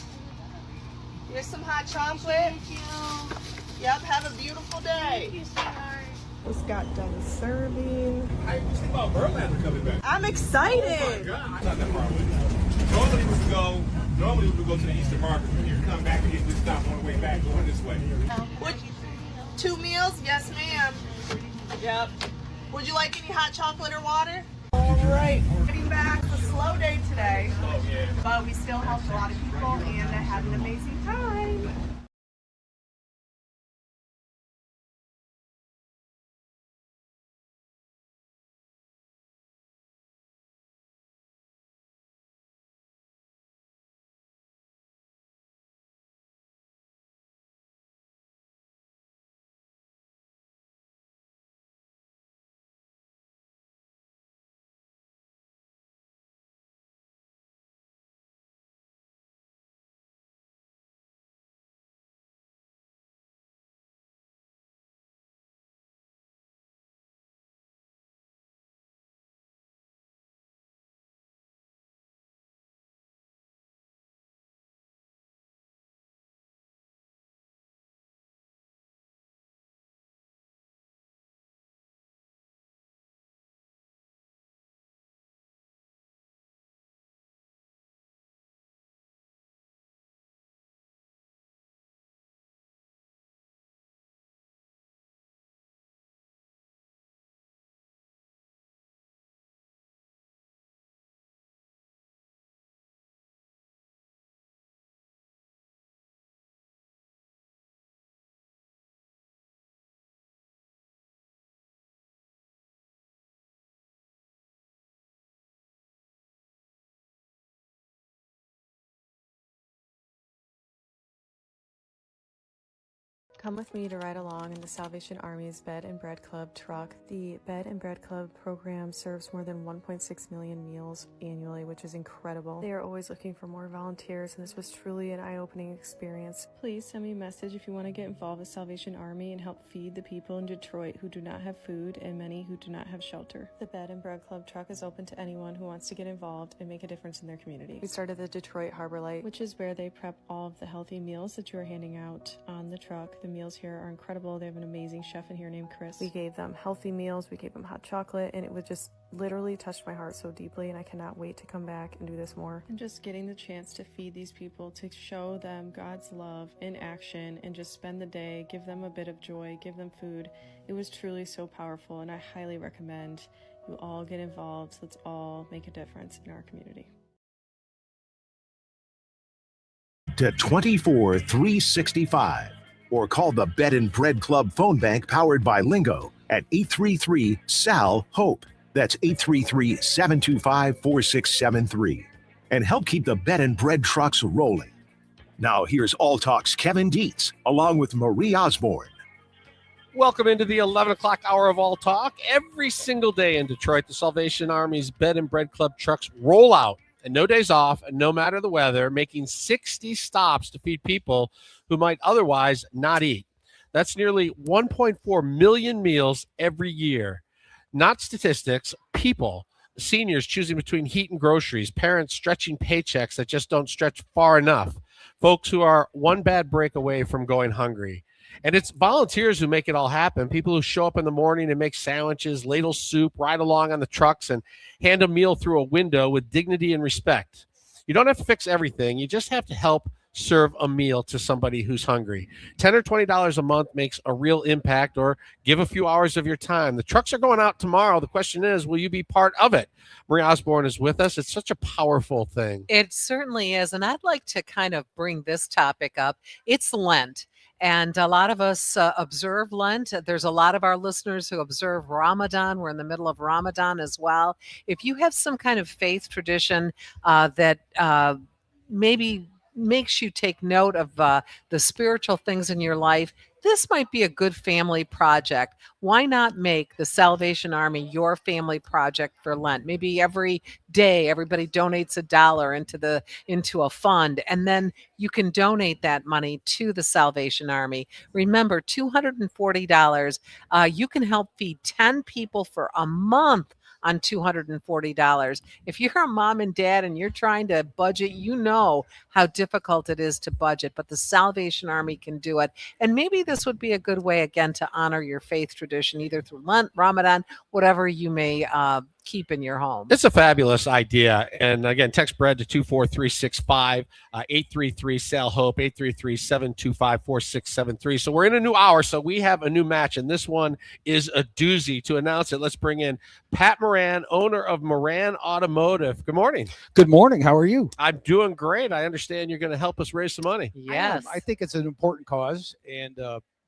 Here's some hot chocolate. Thank you. Yep, have a beautiful day. Thank you, sweetheart. Just got done serving. How you think about Verlander coming back? I'm excited. Oh my God. Not that far away. Normally we would go to the Eastern Market. When you come back, we get this stop on the way back going this way. Would 2 meals? Yes, ma'am. Yep. Would you like any hot chocolate or water? All right. Getting back. It's a slow day today. Oh, yeah. But we still helped a lot of people and I had an amazing time. Come with me to ride along in the Salvation Army's Bed and Bread Club truck. The Bed and Bread Club program serves more than 1.6 million meals annually, which is incredible. They are always looking for more volunteers, and this was truly an eye-opening experience. Please send me a message if you want to get involved with Salvation Army and help feed the people in Detroit who do not have food and many who do not have shelter. The Bed and Bread Club truck is open to anyone who wants to get involved and make a difference in their community. We started the Detroit Harbor Light, which is where they prep all of the healthy meals that you are handing out on the truck. The meals here are incredible. They have an amazing chef in here named Chris. We gave them healthy meals, we gave them hot chocolate, and it was just literally touched my heart so deeply, and I cannot wait to come back and do this more. And just getting the chance to feed these people, to show them God's love in action, and just spend the day, give them a bit of joy, give them food. It was truly so powerful, and I highly recommend We all get involved. Let's all make a difference in our community. To 24365 or call the Bed and Bread Club phone bank powered by Lingo at 833-SAL-HOPE. That's 833-725-4673. And help keep the Bed and Bread trucks rolling. Now here's All Talk's Kevin Dietz along with Marie Osborne. Welcome into the 11 o'clock hour of All Talk. Every single day in Detroit, the Salvation Army's Bed and Bread Club trucks roll out, and no days off, and no matter the weather, making 60 stops to feed people who might otherwise not eat. That's nearly 1.4 million meals every year. Not statistics, people. Seniors choosing between heat and groceries, parents stretching paychecks that just don't stretch far enough, folks who are one bad break away from going hungry. And it's volunteers who make it all happen, people who show up in the morning and make sandwiches, ladle soup, ride along on the trucks, and hand a meal through a window with dignity and respect. You don't have to fix everything. You just have to help serve a meal to somebody who's hungry. $10 or $20 a month makes a real impact, or give a few hours of your time. The trucks are going out tomorrow. The question is, will you be part of it? Marie Osborne is with us. It's such a powerful thing. It certainly is. And I'd like to kind of bring this topic up. It's Lent. And a lot of us observe Lent. There's a lot of our listeners who observe Ramadan. We're in the middle of Ramadan as well. If you have some kind of faith tradition that maybe makes you take note of the spiritual things in your life, this might be a good family project. Why not make the Salvation Army your family project for Lent? Maybe every day everybody donates $1 into a fund, and then you can donate that money to the Salvation Army. Remember, $240, you can help feed 10 people for a month on $240. If you're a mom and dad and you're trying to budget, you know how difficult it is to budget, but the Salvation Army can do it. And maybe this would be a good way, again, to honor your faith tradition, either through Lent, Ramadan, whatever you may keep in your home. It's a fabulous idea. And again, text bread to 24365, 833-SAL-HOPE, 833-725-4673. So we're in a new hour, so we have a new match, and this one is a doozy. To announce it, let's bring in Pat Moran, owner of Moran Automotive. Good morning. Good morning. How are you? I'm doing great. I understand you're going to help us raise some money. Yes. I think it's an important cause, and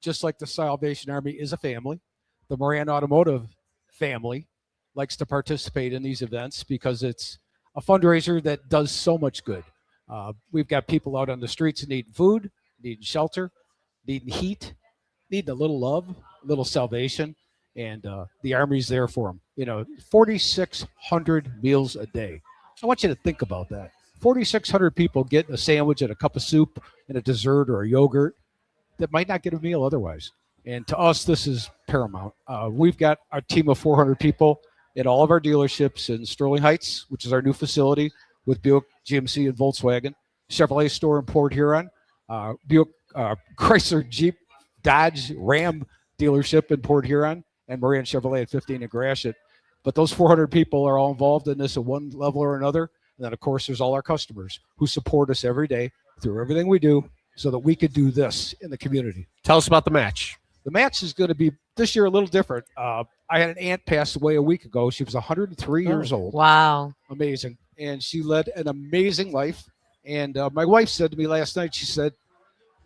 just like the Salvation Army is a family, the Moran Automotive family likes to participate in these events because it's a fundraiser that does so much good. We've got people out on the streets needing food, needing shelter, needing heat, needing a little love, a little salvation, and the Army's there for them. 4,600 meals a day. I want you to think about that. 4,600 people get a sandwich and a cup of soup and a dessert or a yogurt that might not get a meal otherwise. And to us, this is paramount. We've got a team of 400 people in all of our dealerships in Sterling Heights, which is our new facility with Buick, GMC, and Volkswagen, Chevrolet store in Port Huron, Buick, Chrysler, Jeep, Dodge, Ram dealership in Port Huron, and Moran Chevrolet at 15 in Gratiot. But those 400 people are all involved in this at one level or another. And then, of course, there's all our customers who support us every day through everything we do so that we could do this in the community. Tell us about the match. The match is going to be this year a little different. I had an aunt pass away a week ago. She was 103 years old. Wow. Amazing. And she led an amazing life. And my wife said to me last night, she said,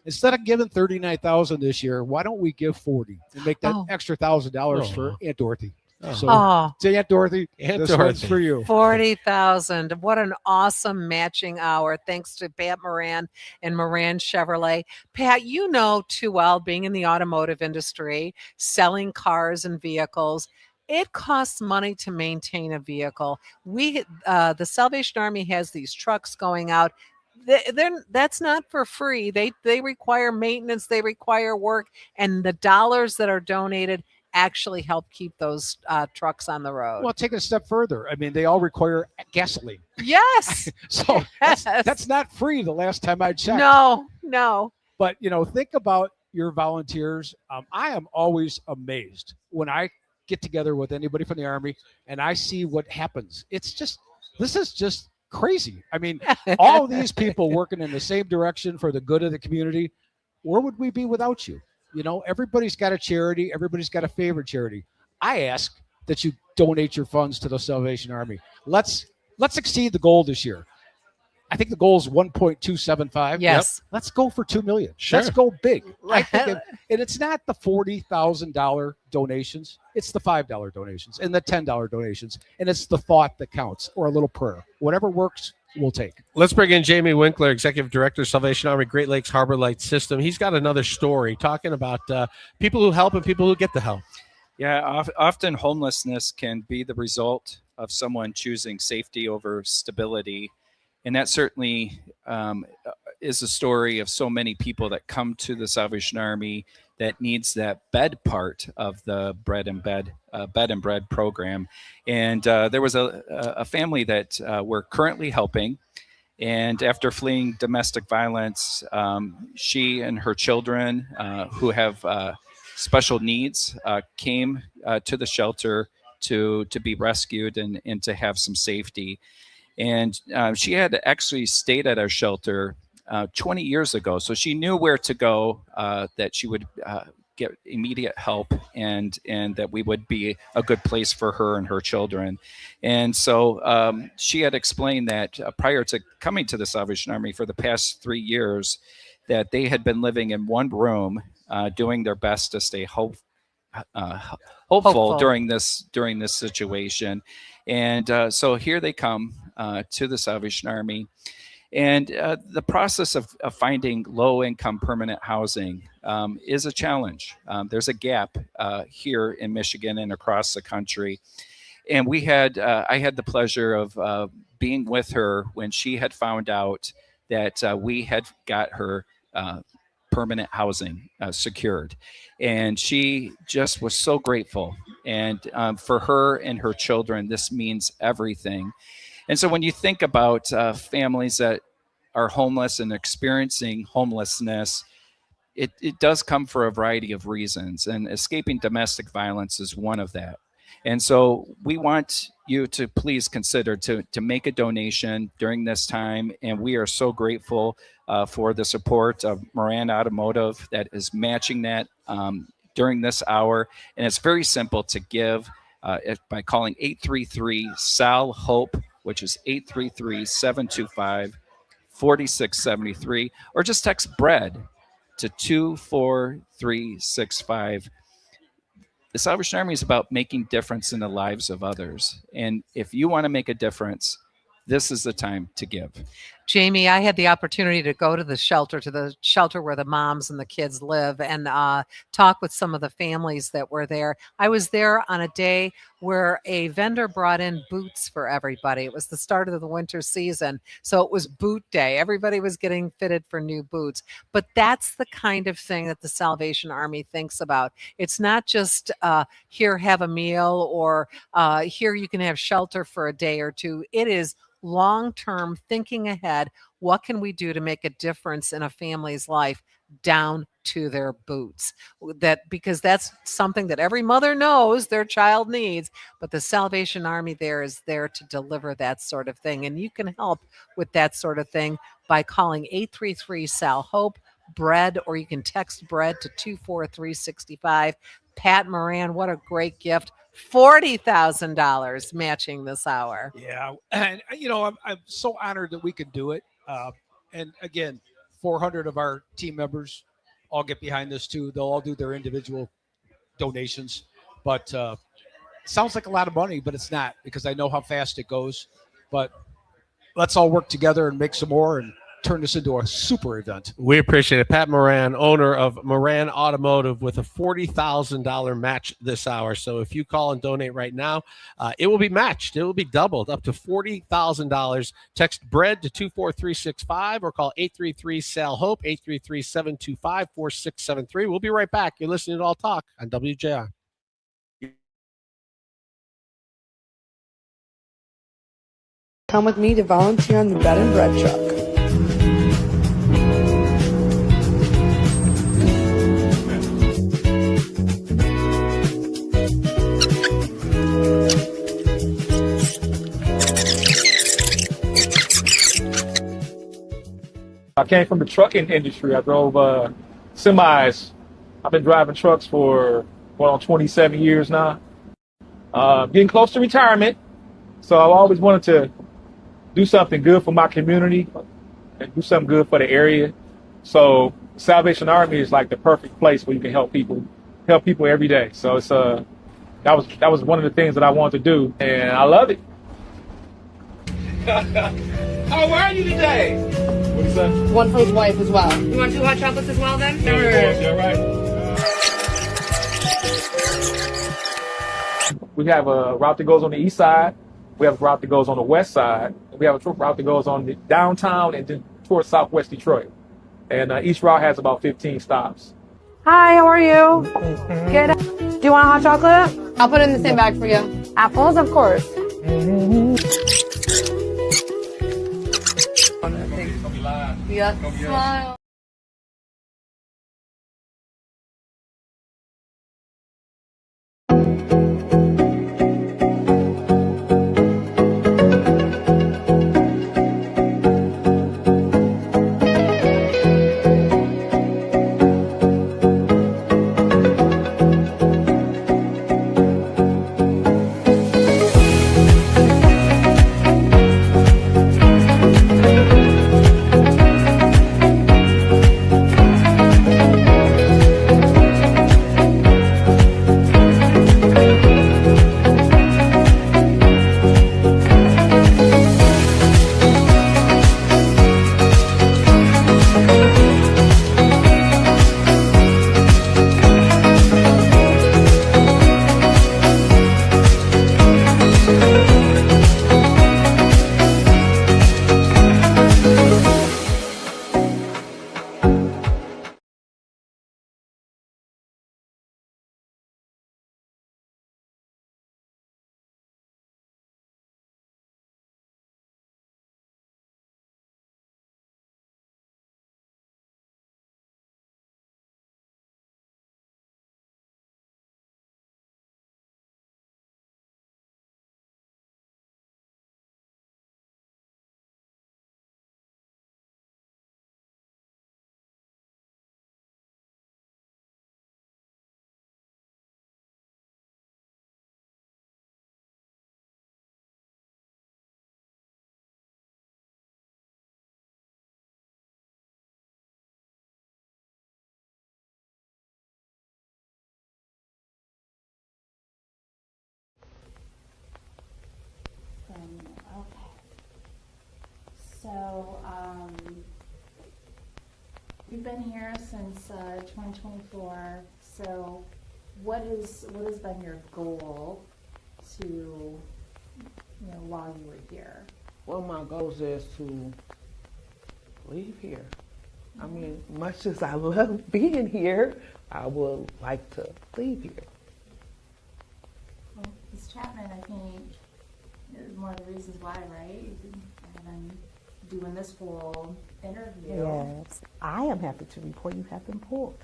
instead of giving $39,000 this year, why don't we give $40,000 and make that extra $1,000 for Aunt Dorothy? So say Aunt Dorothy, this one's for you. 40,000. What an awesome matching hour. Thanks to Pat Moran and Moran Chevrolet. Pat, you know too well, being in the automotive industry, selling cars and vehicles, it costs money to maintain a vehicle. The Salvation Army has these trucks going out. That's not for free. They require maintenance. They require work. And the dollars that are donated actually help keep those trucks on the road. Well, take it a step further. I mean, they all require gasoline. Yes. So that's not free the last time I checked. No. But, think about your volunteers. I am always amazed when I get together with anybody from the Army and I see what happens. This is just crazy. I mean, all of these people working in the same direction for the good of the community. Where would we be without you? Everybody's got a charity. Everybody's got a favorite charity. I ask that you donate your funds to the Salvation Army. Let's exceed the goal this year. I think the goal is 1.275. Yes. Yep. Let's go for 2 million. Sure. Let's go big. I think and it's not the $40,000 donations. It's the $5 donations and the $10 donations. And it's the thought that counts, or a little prayer. Whatever works, we'll take. Let's bring in Jamie Winkler, Executive Director, Salvation Army Great Lakes Harbor Light System. He's got another story talking about people who help and people who get the help. Yeah, often homelessness can be the result of someone choosing safety over stability. And that certainly is a story of so many people that come to the Salvation Army that needs that bed part of the bed and bread program. And there was a family that we're currently helping. And after fleeing domestic violence, she and her children who have special needs came to the shelter to be rescued and to have some safety. And she had actually stayed at our shelter 20 years ago. So she knew where to go, that she would get immediate help and that we would be a good place for her and her children. And so she had explained that prior to coming to the Salvation Army for the past 3 years, that they had been living in one room, doing their best to stay hopeful during this situation. And so here they come to the Salvation Army. And the process of finding low-income permanent housing is a challenge. There's a gap here in Michigan and across the country. And I had the pleasure of being with her when she had found out that we had got her permanent housing secured. And she just was so grateful. And for her and her children, this means everything. And so when you think about families that are homeless and experiencing homelessness, it does come for a variety of reasons. And escaping domestic violence is one of that. And so we want you to please consider to make a donation during this time. And we are so grateful for the support of Moran Automotive that is matching that during this hour. And it's very simple to give by calling 833-SAL-HOPE, which is 833-725-4673, or just text BREAD to 24365. The Salvation Army is about making difference in the lives of others. And if you want to make a difference, this is the time to give. Jamie, I had the opportunity to go to the shelter where the moms and the kids live, and talk with some of the families that were there. I was there on a day where a vendor brought in boots for everybody. It was the start of the winter season, so it was boot day. Everybody was getting fitted for new boots. But that's the kind of thing that the Salvation Army thinks about. It's not just here, have a meal, or here you can have shelter for a day or two. It is long-term thinking ahead. What can we do to make a difference in a family's life down to their boots? Because that's something that every mother knows their child needs, but the Salvation Army is there to deliver that sort of thing. And you can help with that sort of thing by calling 833-SAL-HOPE, BREAD, or you can text BREAD to 24365. Pat Moran, what a great gift. $40,000 matching this hour. Yeah. And, I'm so honored that we can do it. And again, 400 of our team members all get behind this too. They'll all do their individual donations. But it sounds like a lot of money, but it's not, because I know how fast it goes. But let's all work together and make some more and turn this into a super event. We appreciate it. Pat Moran, owner of Moran Automotive, with a $40,000 match this hour. So if you call and donate right now, it will be matched. It will be doubled up to $40,000. Text BREAD to 24365 or call 833-SAL-HOPE, 833-725-4673. We'll be right back. You're listening to All Talk on WJR. Come with me to volunteer on the bed and bread truck. I came from the trucking industry. I drove semis. I've been driving trucks for 27 years now. Getting close to retirement, so I always wanted to do something good for my community and do something good for the area. So Salvation Army is like the perfect place where you can help people every day. So it's that was one of the things that I wanted to do, and I love it. How are you today? What is that? One for his wife as well. You want 2 hot chocolates as well then? Yeah, right. We have a route that goes on the east side. We have a route that goes on the west side. We have a route that goes on the downtown and then towards southwest Detroit. And each route has about 15 stops. Hi, how are you? Good. Do you want a hot chocolate? I'll put it in the same bag for you. Apples, of course. Yeah, smile. Okay. So, you've been here since 2024. So, what has been your goal to, while you were here? Well, my goal is to leave here. I mean, much as I love being here, I would like to leave here. Well, Ms. Chapman, I think, is one of the reasons why, right? You've been doing this whole interview. Yes, I am happy to report you have been pulled.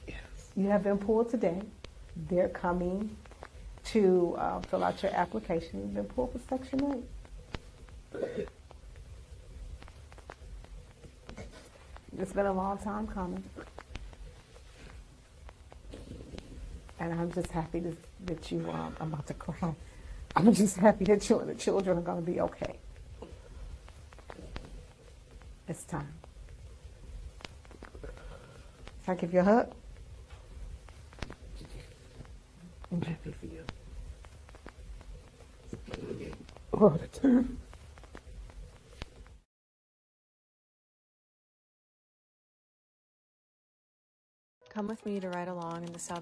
Yes. You have been pulled today. They're coming to fill out your application. You've been pulled for Section 8. It's been a long time coming. And I'm just happy that you, I'm about to cry. I'm just happy that you and the children are going to be okay. It's time. Can I give you a hug? I'm happy for you. All the time. Come with me to ride along in the South.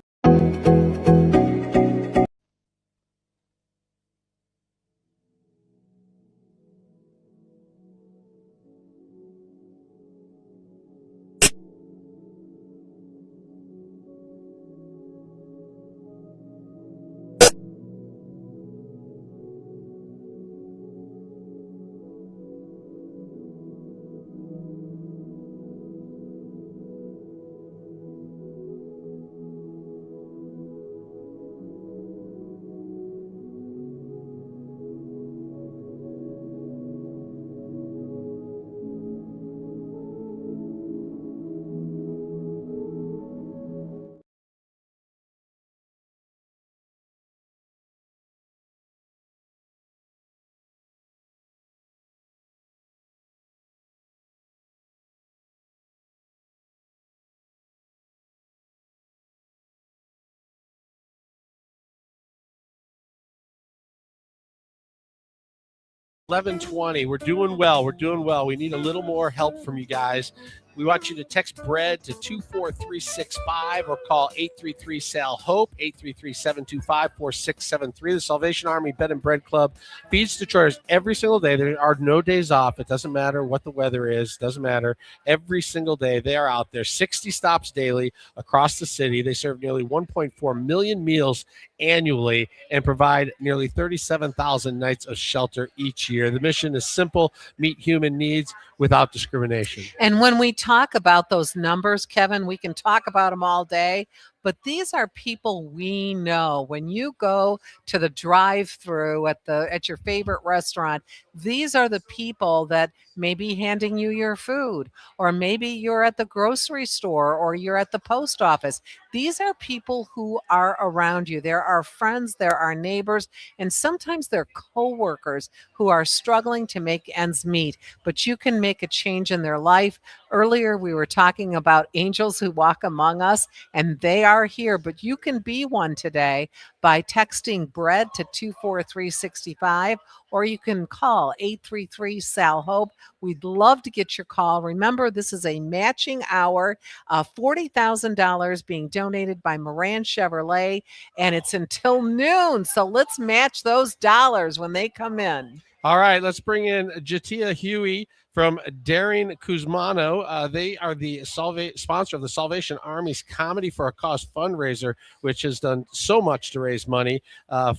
11:20. We're doing well. We're doing well. We need a little more help from you guys. We want you to text BREAD to 24365 or call 833-SAL-HOPE, 833-725-4673. The Salvation Army Bed and Bread Club feeds Detroiters every single day. There are no days off. It doesn't matter what the weather is. It doesn't matter. Every single day they are out there. 60 stops daily across the city. They serve nearly 1.4 million meals annually and provide nearly 37,000 nights of shelter each year. The mission is simple: meet human needs without discrimination. And when we talk about those numbers, Kevin, we can talk about them all day, but these are people we know. When you go to the drive-through at your favorite restaurant, these are the people that may be handing you your food, or maybe you're at the grocery store or you're at the post office. These are people who are around you. There are friends, there are neighbors, and sometimes they're coworkers who are struggling to make ends meet, but you can make a change in their life. Earlier, we were talking about angels who walk among us, and they are here, but you can be one today by texting BREAD to 24365, or you can call 833-SAL-HOPE. We'd love to get your call. Remember, this is a matching hour, $40,000 being donated by Moran Chevrolet, and it's until noon. So let's match those dollars when they come in. All right, let's bring in Jatia Huey from Daring Kuzmano. They are the sponsor of the Salvation Army's Comedy for a Cause fundraiser, which has done so much to raise money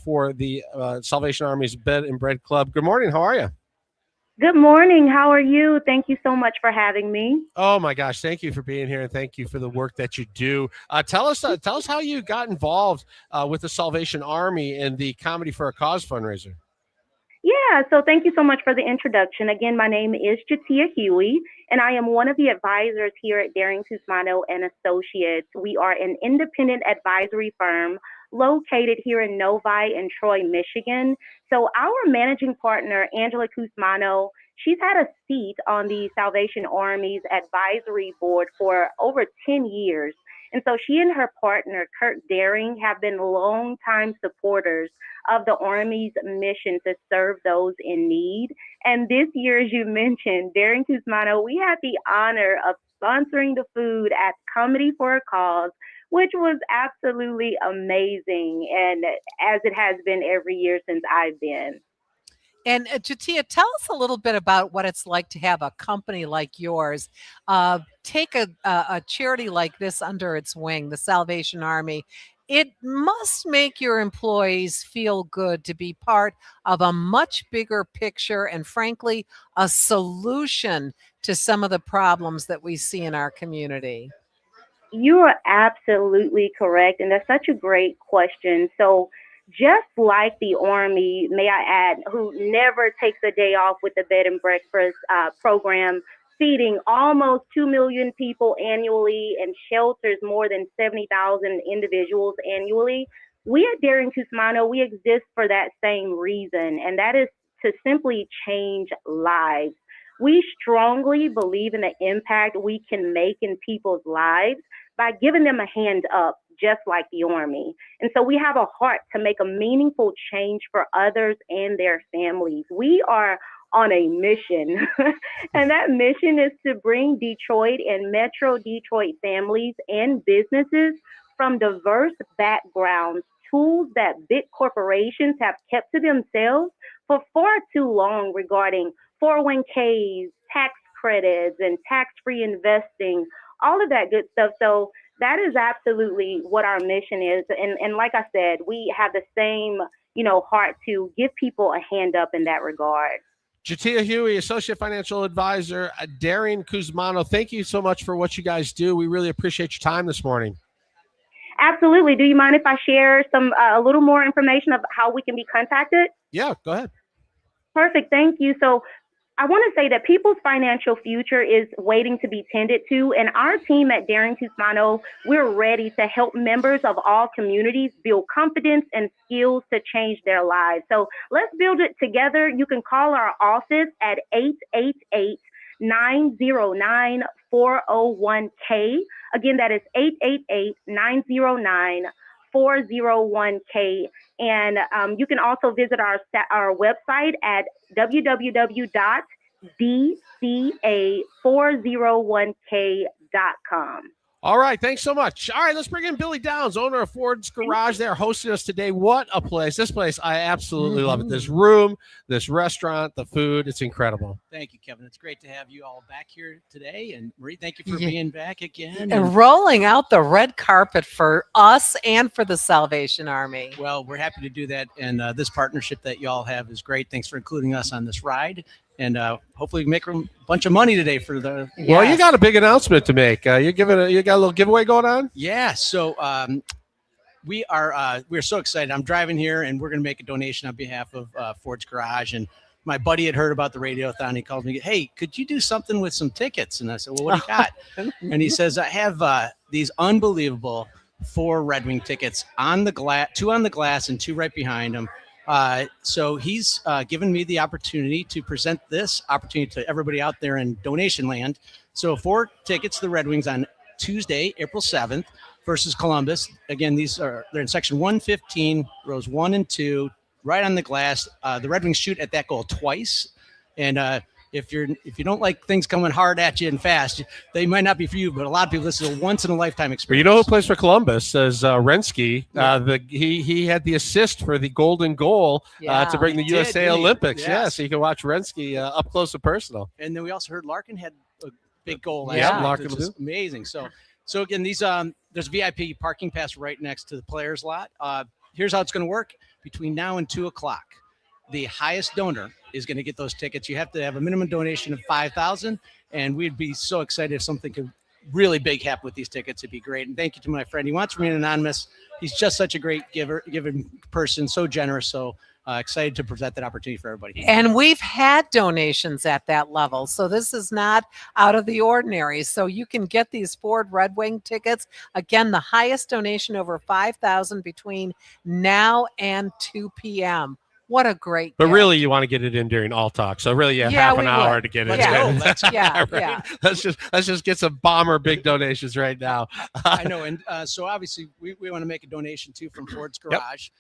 for the Salvation Army's Bed and Bread Club. Good morning. How are you? Good morning. How are you? Thank you so much for having me. Oh my gosh, thank you for being here, and thank you for the work that you do. Tell us how you got involved with the Salvation Army and the Comedy for a Cause fundraiser. Yeah, so thank you so much for the introduction. Again, my name is Jatia Huey, and I am one of the advisors here at Daring Kuzmano and Associates. We are an independent advisory firm located here in Novi and Troy, Michigan. So our managing partner, Angela Kuzmano, she's had a seat on the Salvation Army's advisory board for over 10 years. And so she and her partner, Kurt Daring, have been longtime supporters of the Army's mission to serve those in need. And this year, as you mentioned, Daring Kuzmano, we had the honor of sponsoring the food at Comedy for a Cause, which was absolutely amazing, and as it has been every year since I've been. And Jatia, tell us a little bit about what it's like to have a company like yours take a charity like this under its wing, the Salvation Army. It must make your employees feel good to be part of a much bigger picture and, frankly, a solution to some of the problems that we see in our community. You are absolutely correct, and that's such a great question. So just like the Army, may I add, who never takes a day off with the Bed and Breakfast program, feeding almost 2 million people annually and shelters more than 70,000 individuals annually, we at Daring Kuzmano, we exist for that same reason, and that is to simply change lives. We strongly believe in the impact we can make in people's lives by giving them a hand up, just like the Army. And so we have a heart to make a meaningful change for others and their families. We are on a mission, and that mission is to bring Detroit and Metro Detroit families and businesses from diverse backgrounds tools that big corporations have kept to themselves for far too long regarding 401ks, tax credits, and tax-free investing, all of that good stuff. So that is absolutely what our mission is. And like I said, we have the same, heart to give people a hand up in that regard. Jatia Huey, Associate Financial Advisor at Daring Kuzmano. Thank you so much for what you guys do. We really appreciate your time this morning. Absolutely. Do you mind if I share a little more information of how we can be contacted? Yeah, go ahead. Perfect. Thank you. So I want to say that people's financial future is waiting to be tended to, and our team at Daring Kuzmano, we're ready to help members of all communities build confidence and skills to change their lives. So let's build it together. You can call our office at 888-909-401K. Again, that is 888-909-401K. 401k. And you can also visit our website at www.dca401k.com. All right, thanks so much. All right, let's bring in Billy Downs, owner of Ford's Garage. They're hosting us today. What a place. This place, I absolutely love it. This room, this restaurant, the food, it's incredible. Thank you, Kevin. It's great to have you all back here today. And Marie, thank you for being back again. And rolling out the red carpet for us and for the Salvation Army. Well, we're happy to do that. And this partnership that you all have is great. Thanks for including us on this ride. And hopefully we can make a bunch of money today for the. Well, you got a big announcement to make. You got a little giveaway going on? Yeah. So we're so excited. I'm driving here, and we're going to make a donation on behalf of Ford's Garage. And my buddy had heard about the Radiothon. He called me, "Hey, could you do something with some tickets?" And I said, "Well, what do you got?" And he says, "I have these unbelievable 4 Red Wing tickets on the glass, 2 on the glass, and 2 right behind them." So he's given me the opportunity to present this opportunity to everybody out there in donation land. So 4 tickets to the Red Wings on Tuesday, April 7th versus Columbus. Again, they're in section 115, rows 1 and 2, right on the glass. The Red Wings shoot at that goal twice. And if you don't like things coming hard at you and fast, they might not be for you, but a lot of people, this is a once in a lifetime experience. You know who plays for Columbus is Renski. He had the assist for the golden goal to bring the USA Olympics. Yes. Yeah, so you can watch Renski up close and personal. And then we also heard Larkin had a big goal last Yeah, night, Larkin which is will do. amazing. So again, these there's VIP parking pass right next to the players lot. Here's how it's going to work. Between now and 2 o'clock, the highest donor is going to get those tickets. You have to have a minimum donation of $5,000, and we'd be so excited if something could really big happen with these tickets. It'd be great. And thank you to my friend. He wants to remain anonymous. He's just such a great giving person, so generous. So excited to present that opportunity for everybody. And we've had donations at that level. So this is not out of the ordinary. So you can get these Ford Red Wing tickets. Again, the highest donation over $5,000 between now and 2 p.m. What a great But gift. really, you want to get it in during all talk. So really, you have half an hour to get it in. Let's just get some bomber big donations right now. I know, and so obviously we want to make a donation too from Ford's Garage.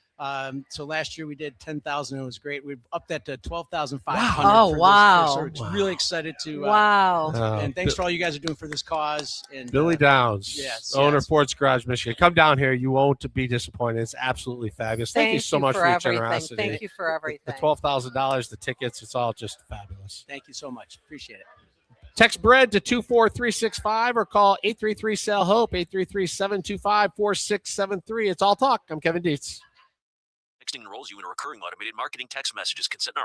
So last year we did 10,000. It was great. We upped that to 12,500. Wow. Oh, wow. So it's really excited to. Wow. And thanks for all you guys are doing for this cause. And Billy Downs, owner of Ford's Garage, Michigan. Come down here. You won't be disappointed. It's absolutely fabulous. Thank you so much for your generosity. Thank you for everything. The $12,000, the tickets, it's all just fabulous. Thank you so much. Appreciate it. Text bread to 24365 or call 833-SELL-HOPE, 833-725-4673. It's All Talk. I'm Kevin Dietz. Texting enrolls you in a recurring automated marketing text messages. Consent now.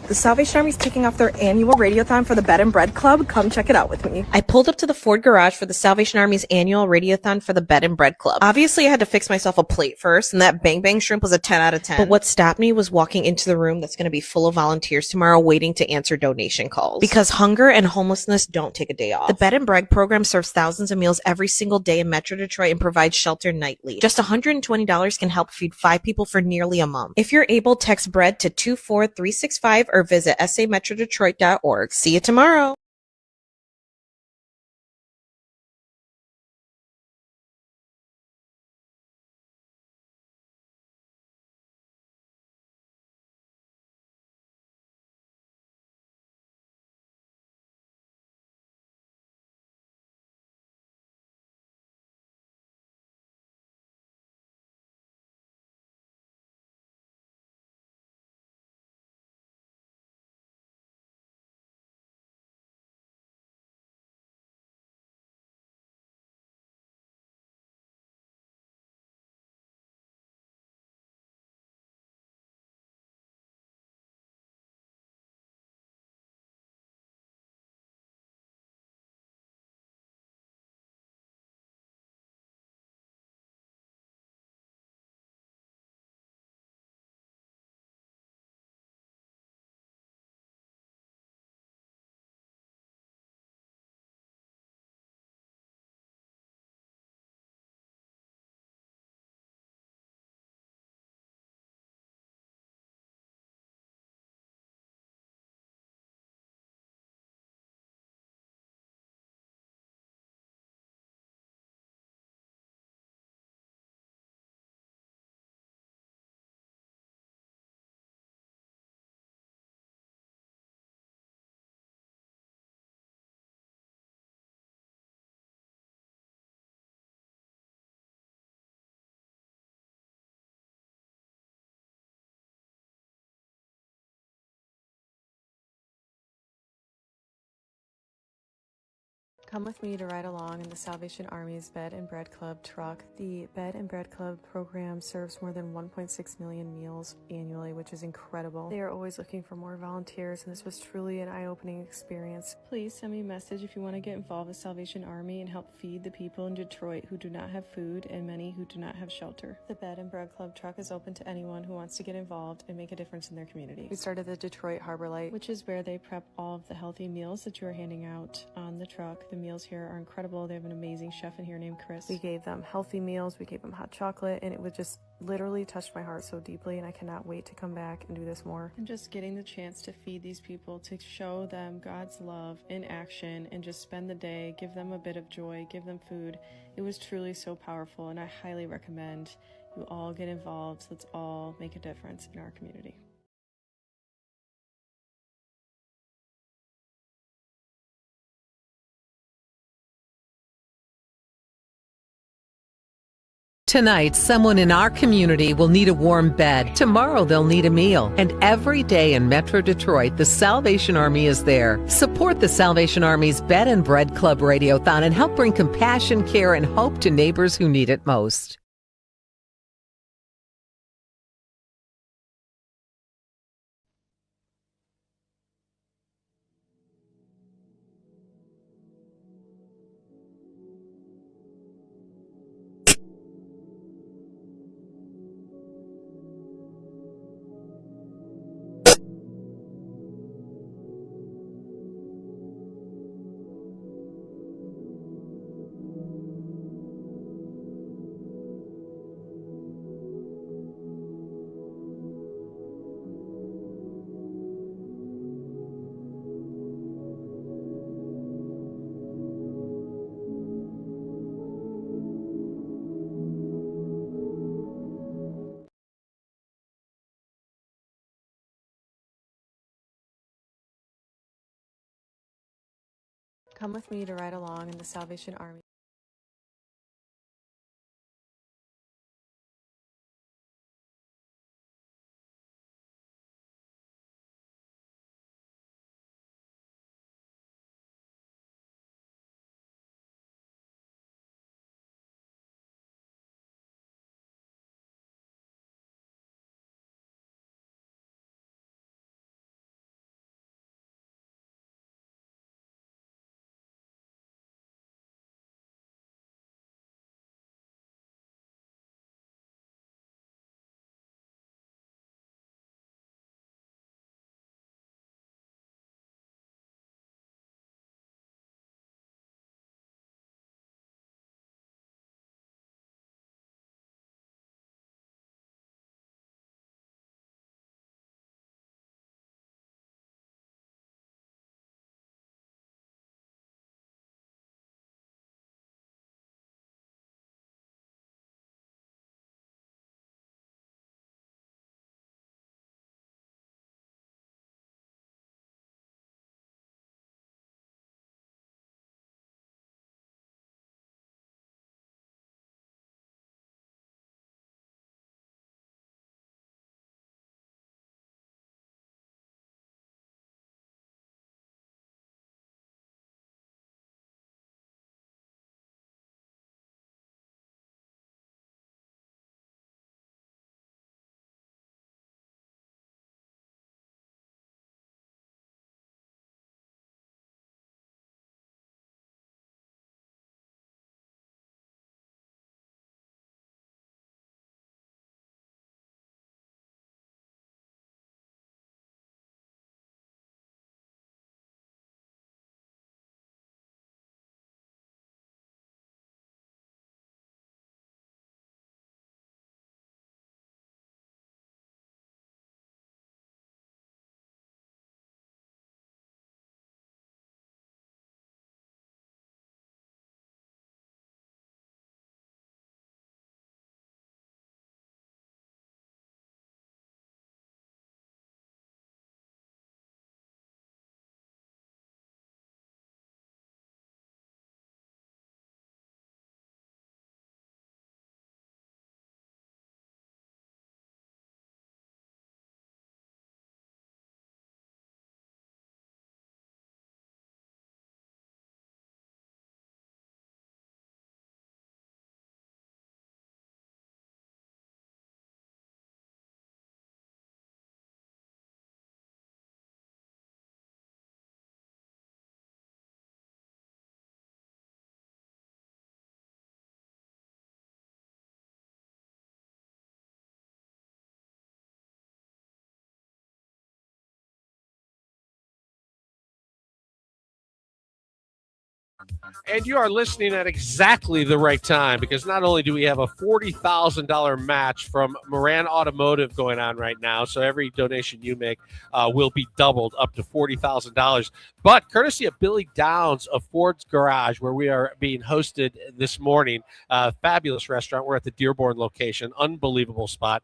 The Salvation Army is kicking off their annual Radiothon for the Bed and Bread Club. Come check it out with me. I pulled up to the Ford Garage for the Salvation Army's annual Radiothon for the Bed and Bread Club. Obviously, I had to fix myself a plate first, and that Bang Bang Shrimp was a 10 out of 10. But what stopped me was walking into the room that's going to be full of volunteers tomorrow waiting to answer donation calls. Because hunger and homelessness don't take a day off. The Bed and Bread program serves thousands of meals every single day in Metro Detroit and provides shelter nightly. Just $120 can help feed 5 people for nearly a month. If you're able, text bread to 24365 or visit sametrodetroit.org. See you tomorrow. Come with me to ride along in the Salvation Army's Bed and Bread Club truck. The Bed and Bread Club program serves more than 1.6 million meals annually, which is incredible. They are always looking for more volunteers, and this was truly an eye-opening experience. Please send me a message if you want to get involved with Salvation Army and help feed the people in Detroit who do not have food and many who do not have shelter. The Bed and Bread Club truck is open to anyone who wants to get involved and make a difference in their community. We started the Detroit Harbor Light, which is where they prep all of the healthy meals that you are handing out on the truck. The meals here are incredible. They have an amazing chef in here named Chris. We gave them healthy meals, we gave them hot chocolate, and it would just literally touched my heart so deeply, and I cannot wait to come back and do this more. And just getting the chance to feed these people, to show them God's love in action, and just spend the day, give them a bit of joy, give them food. It was truly so powerful, and I highly recommend you all get involved. Let's all make a difference in our community. Tonight, someone in our community will need a warm bed. Tomorrow, they'll need a meal. And every day in Metro Detroit, the Salvation Army is there. Support the Salvation Army's Bed and Bread Club Radiothon and help bring compassion, care, and hope to neighbors who need it most. Come with me to ride along in the Salvation Army. And you are listening at exactly the right time, because not only do we have a $40,000 match from Moran Automotive going on right now, so every donation you make will be doubled up to $40,000. But courtesy of Billy Downs of Ford's Garage, where we are being hosted this morning, fabulous restaurant. We're at the Dearborn location, unbelievable spot.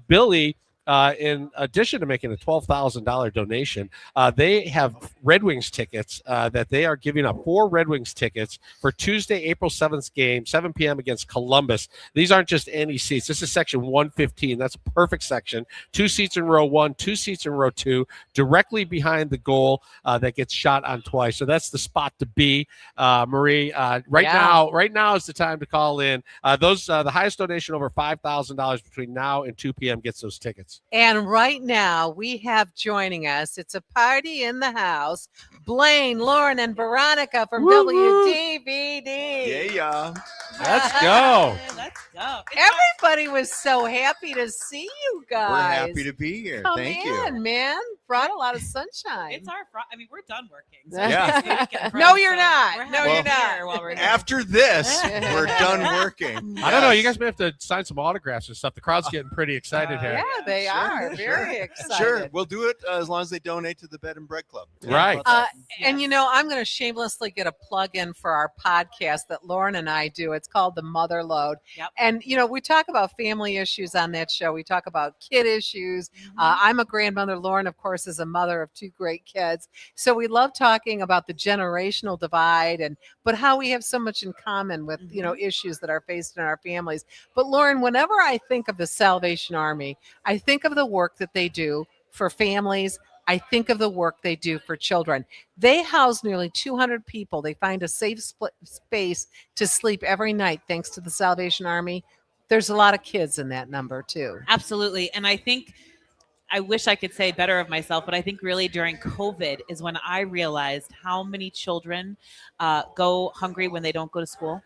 Billy, in addition to making a $12,000 donation, they have Red Wings tickets that they are giving up, 4 Red Wings tickets for Tuesday, April 7th game, 7 p.m. against Columbus. These aren't just any seats. This is section 115. That's a perfect section. 2 seats in row 1, 2 seats in row 2, directly behind the goal that gets shot on twice. So that's the spot to be, Marie. Right now is the time to call in. The highest donation over $5,000 between now and 2 p.m. gets those tickets. And right now we have joining us, it's a party in the house, Blaine, Lauren, and Veronica from WDVD. Yeah. Let's go. Let's go. Everybody was so happy to see you guys. We're happy to be here. Come Thank in, you. man. Brought a lot of sunshine. It's our we're done working. So Yeah. No, you're not. We're No, happy you're to be not. here while we're here. After this, we're done working. I don't know. You guys may have to sign some autographs and stuff. The crowd's getting pretty excited here. Yeah, they are very excited. Sure, we'll do it as long as they donate to the Bed and Bread Club. Right. And I'm going to shamelessly get a plug in for our podcast that Lauren and I do. It's called The Mother Load. Yep. And, we talk about family issues on that show. We talk about kid issues. I'm a grandmother. Lauren, of course, is a mother of 2 great kids. So we love talking about the generational divide but how we have so much in common with, issues that are faced in our families. But Lauren, whenever I think of the Salvation Army, I think of the work that they do for families. I think of the work they do for children. They house nearly 200 people. They find a safe space to sleep every night thanks to the Salvation Army. There's a lot of kids in that number too. Absolutely. And I wish I could say better of myself, but I think really during COVID is when I realized how many children go hungry when they don't go to school.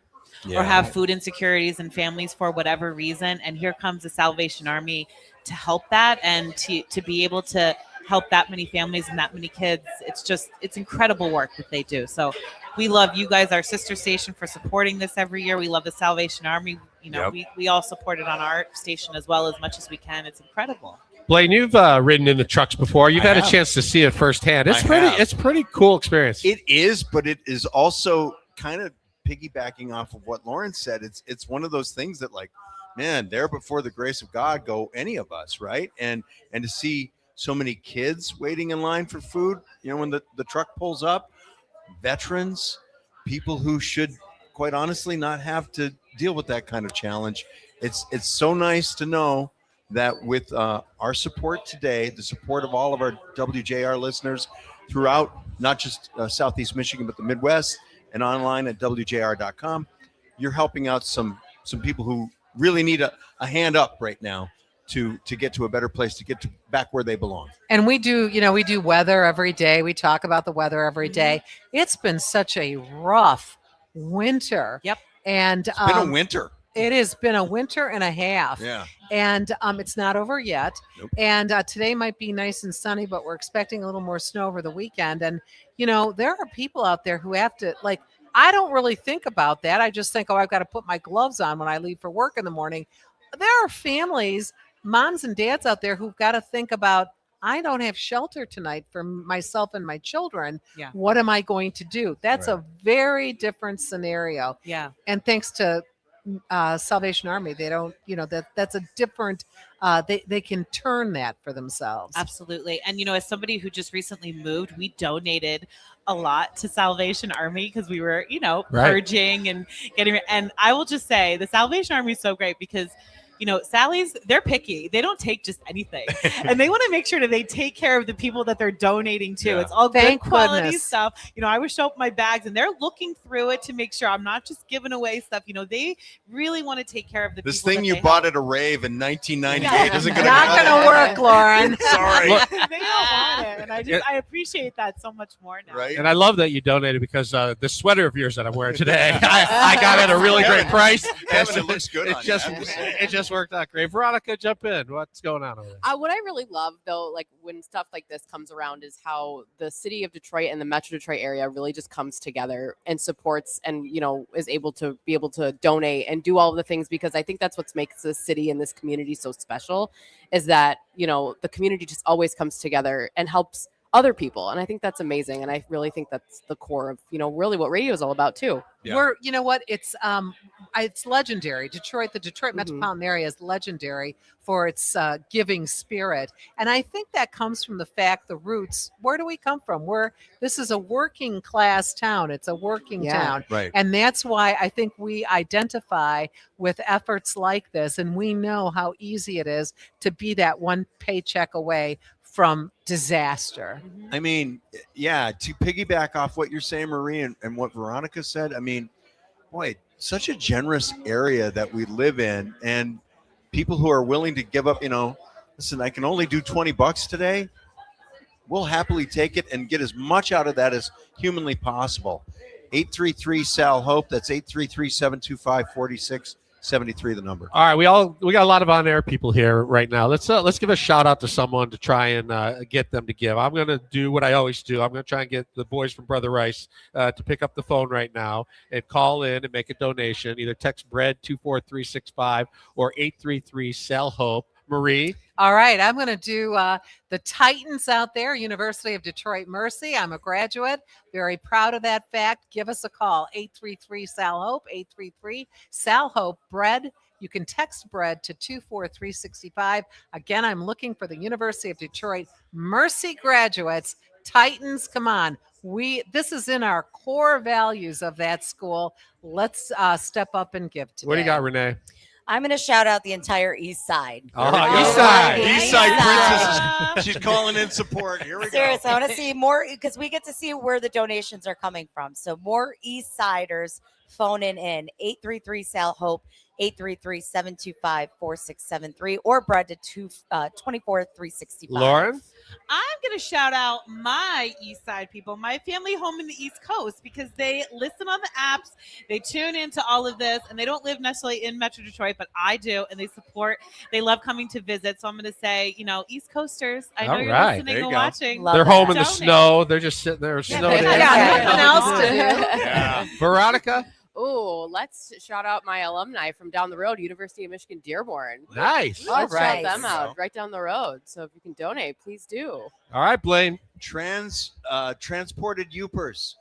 Or have food insecurities in families for whatever reason. And here comes the Salvation Army to help that and to be able to help that many families and that many kids. It's incredible work that they do. So we love you guys, our sister station, for supporting this every year. We love the Salvation Army. We all support it on our station as well as much as we can. It's incredible. Blaine, you've ridden in the trucks before. You've had a chance to see it firsthand. It's pretty cool experience. It is, but it is also kind of piggybacking off of what Lauren said. It's one of those things that, like, man, there before the grace of God go any of us, right? And to see so many kids waiting in line for food, when the truck pulls up, veterans, people who should quite honestly not have to deal with that kind of challenge. It's so nice to know that with our support today, the support of all of our WJR listeners throughout not just Southeast Michigan, but the Midwest, and online at WJR.com, you're helping out some people who really need a hand up right now to get to a better place, to get back where they belong. And we do weather every day. We talk about the weather every day. It's been such a rough winter. Yep. And it's been a winter. It has been a winter and a half. Yeah. And it's not over yet. Nope. And today might be nice and sunny, but we're expecting a little more snow over the weekend. And, there are people out there who have to, I don't really think about that. I just think, I've got to put my gloves on when I leave for work in the morning. There are families, moms and dads out there who've got to think about, I don't have shelter tonight for myself and my children. Yeah. What am I going to do? That's a very different scenario. Yeah. And thanks to Salvation Army, they don't, that's a different, they can turn that for themselves. Absolutely. And, as somebody who just recently moved, we donated a lot to Salvation Army because we were, purging and and I will just say the Salvation Army is so great because Sally's, they're picky. They don't take just anything. And they want to make sure that they take care of the people that they're donating to. Yeah. It's all Thank good quality goodness. stuff. I would show up my bags and they're looking through it to make sure I'm not just giving away stuff. They really want to take care of the This people. thing you bought at a rave in 1998 isn't going to Not going to work, Lauren. Sorry. They don't want it. And I appreciate that so much more now. Right. And I love that you donated because the sweater of yours that I'm wearing today, I got at a really great price. Kevin, it looks good on you, It I have to say. just this worked out great. Veronica, jump in. What's going on over there? What I really love, though, like when stuff like this comes around, is how the city of Detroit and the Metro Detroit area really just comes together and supports, and is able to donate and do all of the things, because I think that's what makes this city and this community so special, is that the community just always comes together and helps other people, and I think that's amazing, and I really think that's the core of really what radio is all about too. We're, it's legendary. The Detroit metropolitan area is legendary for its giving spirit. And I think that comes from the fact, the roots, where do we come from? This is a working class town. It's a working town. Right. And that's why I think we identify with efforts like this. And we know how easy it is to be that one paycheck away from disaster. I mean, yeah, to piggyback off what you're saying, Marie, and what Veronica said, I mean, boy, such a generous area that we live in, and people who are willing to give up, listen, I can only do $20 today. We'll happily take it and get as much out of that as humanly possible. 833-SAL-HOPE. That's 833-725-4673, the number. All right, we got a lot of on-air people here right now. Let's give a shout out to someone to try and get them to give. I'm going to do what I always do. I'm going to try and get the boys from Brother Rice to pick up the phone right now and call in and make a donation. Either text BREAD 24365 or 833-SAL-HOPE. Marie. All right, I'm going to do the Titans out there, University of Detroit Mercy. I'm a graduate, very proud of that fact. Give us a call, 833-SAL-HOPE, 833-SAL-HOPE, BREAD. You can text BREAD to 24365. Again, I'm looking for the University of Detroit Mercy graduates. Titans, come on. This is in our core values of that school. Let's step up and give today. What do you got, Renee? I'm going to shout out the entire East Side. East Side. East Side Princess. She's calling in support. Here we go. Seriously, I want to see more, because we get to see where the donations are coming from. So more East Siders phoning in 833-SAL-HOPE, 833-725-4673, or BREAD to 24365. Lauren? I'm going to shout out my East Side people, my family home in the East Coast, because they listen on the apps, they tune into all of this, and they don't live necessarily in Metro Detroit, but I do, and they love coming to visit. So I'm going to say, East Coasters, I know you're listening and watching. They're home in the snow. They're just sitting there. Snow day. Nothing else to do. Yeah. Veronica? Oh, let's shout out my alumni from down the road, University of Michigan Dearborn. Nice. Let's shout them out right down the road. So if you can donate, please do. All right, Blaine. Transported Upers.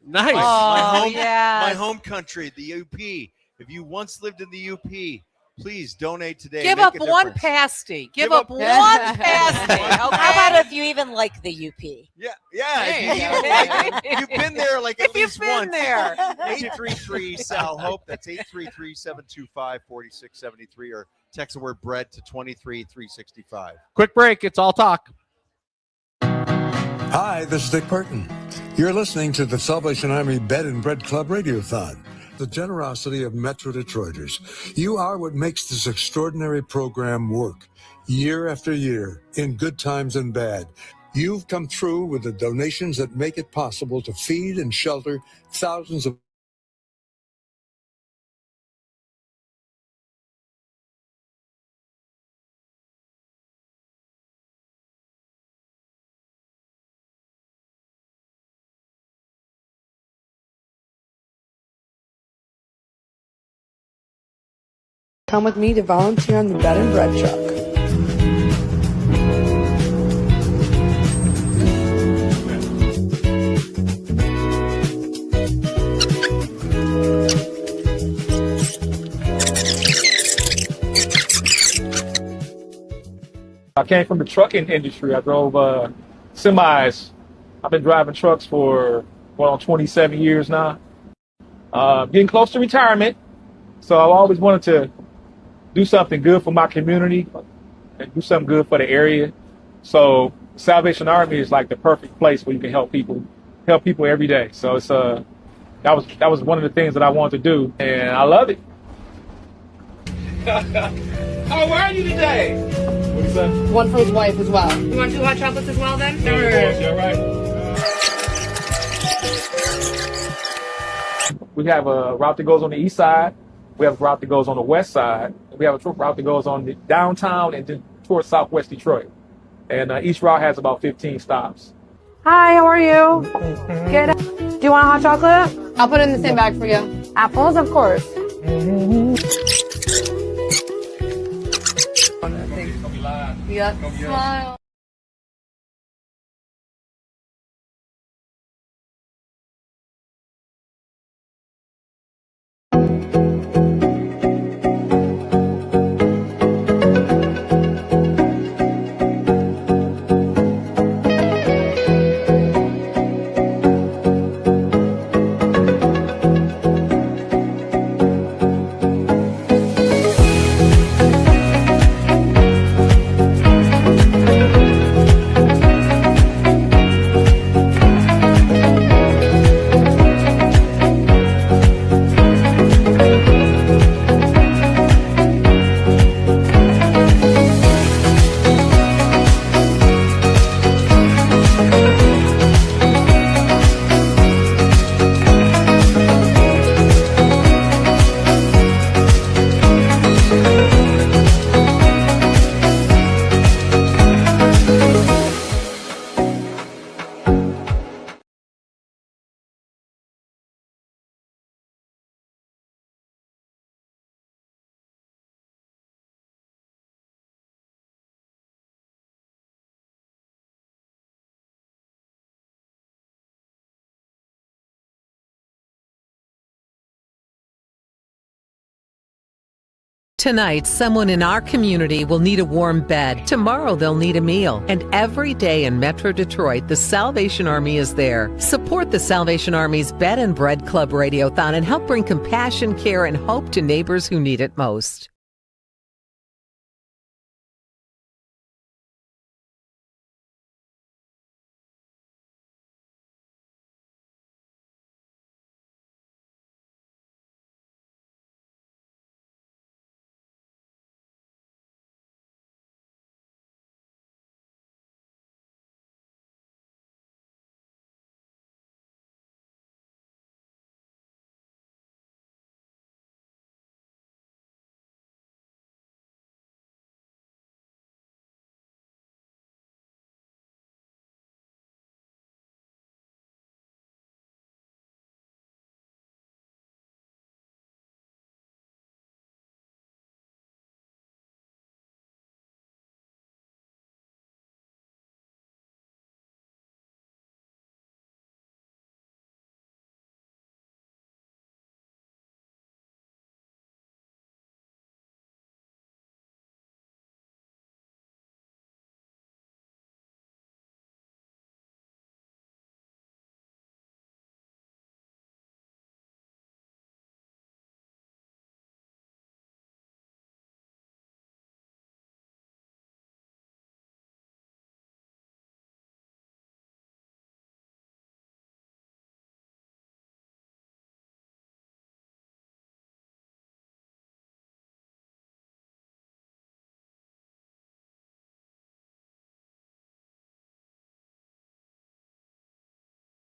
Nice. My home country, the UP. If you once lived in the UP, please donate today. Give up one pasty. Give up one pasty. Okay? How about if you even like the UP? Yeah. If you've been there at least once. There. 833-SAL-HOPE. That's 833-725-4673, or text the word BREAD to 23365. Quick break. It's all talk. Hi, this is Dick Burton. You're listening to the Salvation Army Bed and Bread Club Radiothon. The generosity of Metro Detroiters. You are what makes this extraordinary program work year after year, in good times and bad. You've come through with the donations that make it possible to feed and shelter thousands of Come with me to volunteer on the Bed and Bread truck. I came from the trucking industry. I drove semis. I've been driving trucks for 27 years now. Getting close to retirement. So I've always wanted to do something good for my community and do something good for the area. So Salvation Army is like the perfect place where you can help people every day. So it's that was one of the things that I wanted to do, and I love it. How are you today? What is that? One for his wife as well. You want 2 hot chocolates as well then? All right. We have a route that goes on the east side, We have a route that goes on the west side. We have a route that goes on the downtown and then towards southwest Detroit. And each route has about 15 stops. Hi, how are you? Good. Do you want a hot chocolate? I'll put it in the same bag for you. Apples, of course. Yep. Smile. Tonight, someone in our community will need a warm bed. Tomorrow, they'll need a meal. And every day in Metro Detroit, the Salvation Army is there. Support the Salvation Army's Bed and Bread Club Radiothon and help bring compassion, care, and hope to neighbors who need it most.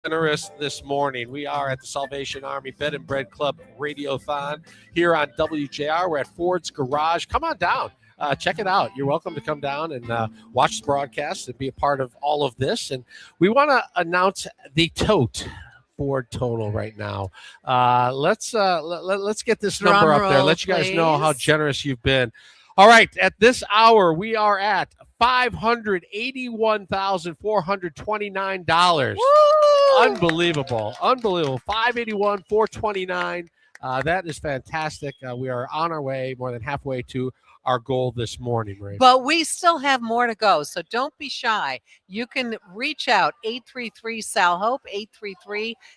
Generous this morning. We are at the Salvation Army Bed and Bread Club Radiothon here on WJR. We're at Ford's Garage. Come on down. Check it out. You're welcome to come down and watch the broadcast and be a part of all of this. And we want to announce the tote Ford total right now. Let's get this Drum number up there. roll, Let you guys know how please. generous you've been. All right, at this hour, we are at $581,429. Unbelievable. 581, 429. That is fantastic. We are on our way, more than halfway to our goal this morning, Ray. But we still have more to go, so don't be shy. You can reach out 833-SAL-HOPE,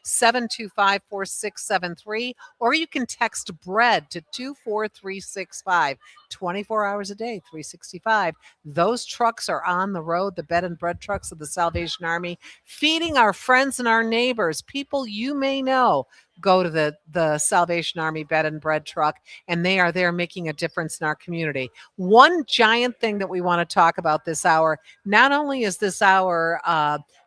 833-725-4673, or you can text BREAD to 24365, 24 hours a day, 365. Those trucks are on the road, the Bed and Bread trucks of the Salvation Army, feeding our friends and our neighbors, people you may know. Go to the Salvation Army Bed and Bread truck, and they are there making a difference in our community. One giant thing that we want to talk about this hour, not only is this hour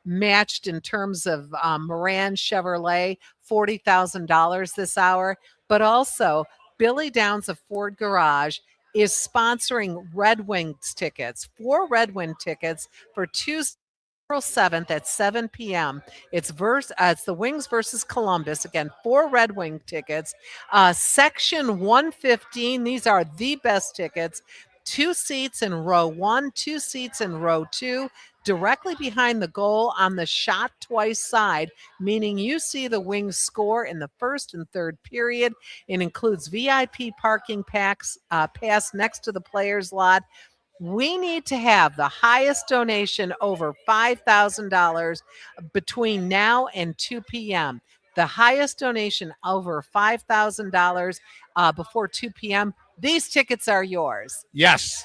matched in terms of Moran Chevrolet, $40,000 this hour, but also Billy Downs of Ford Garage is sponsoring Red Wings tickets, 4 Red Wing tickets for Tuesday, April 7th at 7 p.m. It's the Wings versus Columbus. Again, 4 Red Wing tickets. Section 115, these are the best tickets. 2 seats in row 1, 2 seats in row 2, directly behind the goal on the shot twice side, meaning you see the Wings score in the first and third period. It includes VIP parking pass next to the players' lot. We need to have the highest donation over $5,000 between now and 2 p.m. The highest donation over $5,000 before 2 p.m. These tickets are yours. Yes.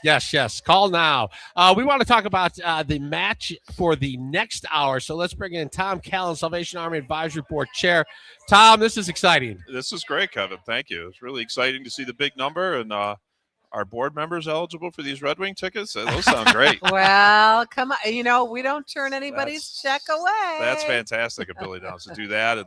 Call now. We want to talk about the match for the next hour. So let's bring in Tom Callan, Salvation Army Advisory Board Chair. Tom, this is exciting. This is great, Kevin. Thank you. It's really exciting to see the big number. And are board members eligible for these Red Wing tickets? Those sound great. Well, come on. We don't turn anybody's check away. That's fantastic of Billy Downs to do that. And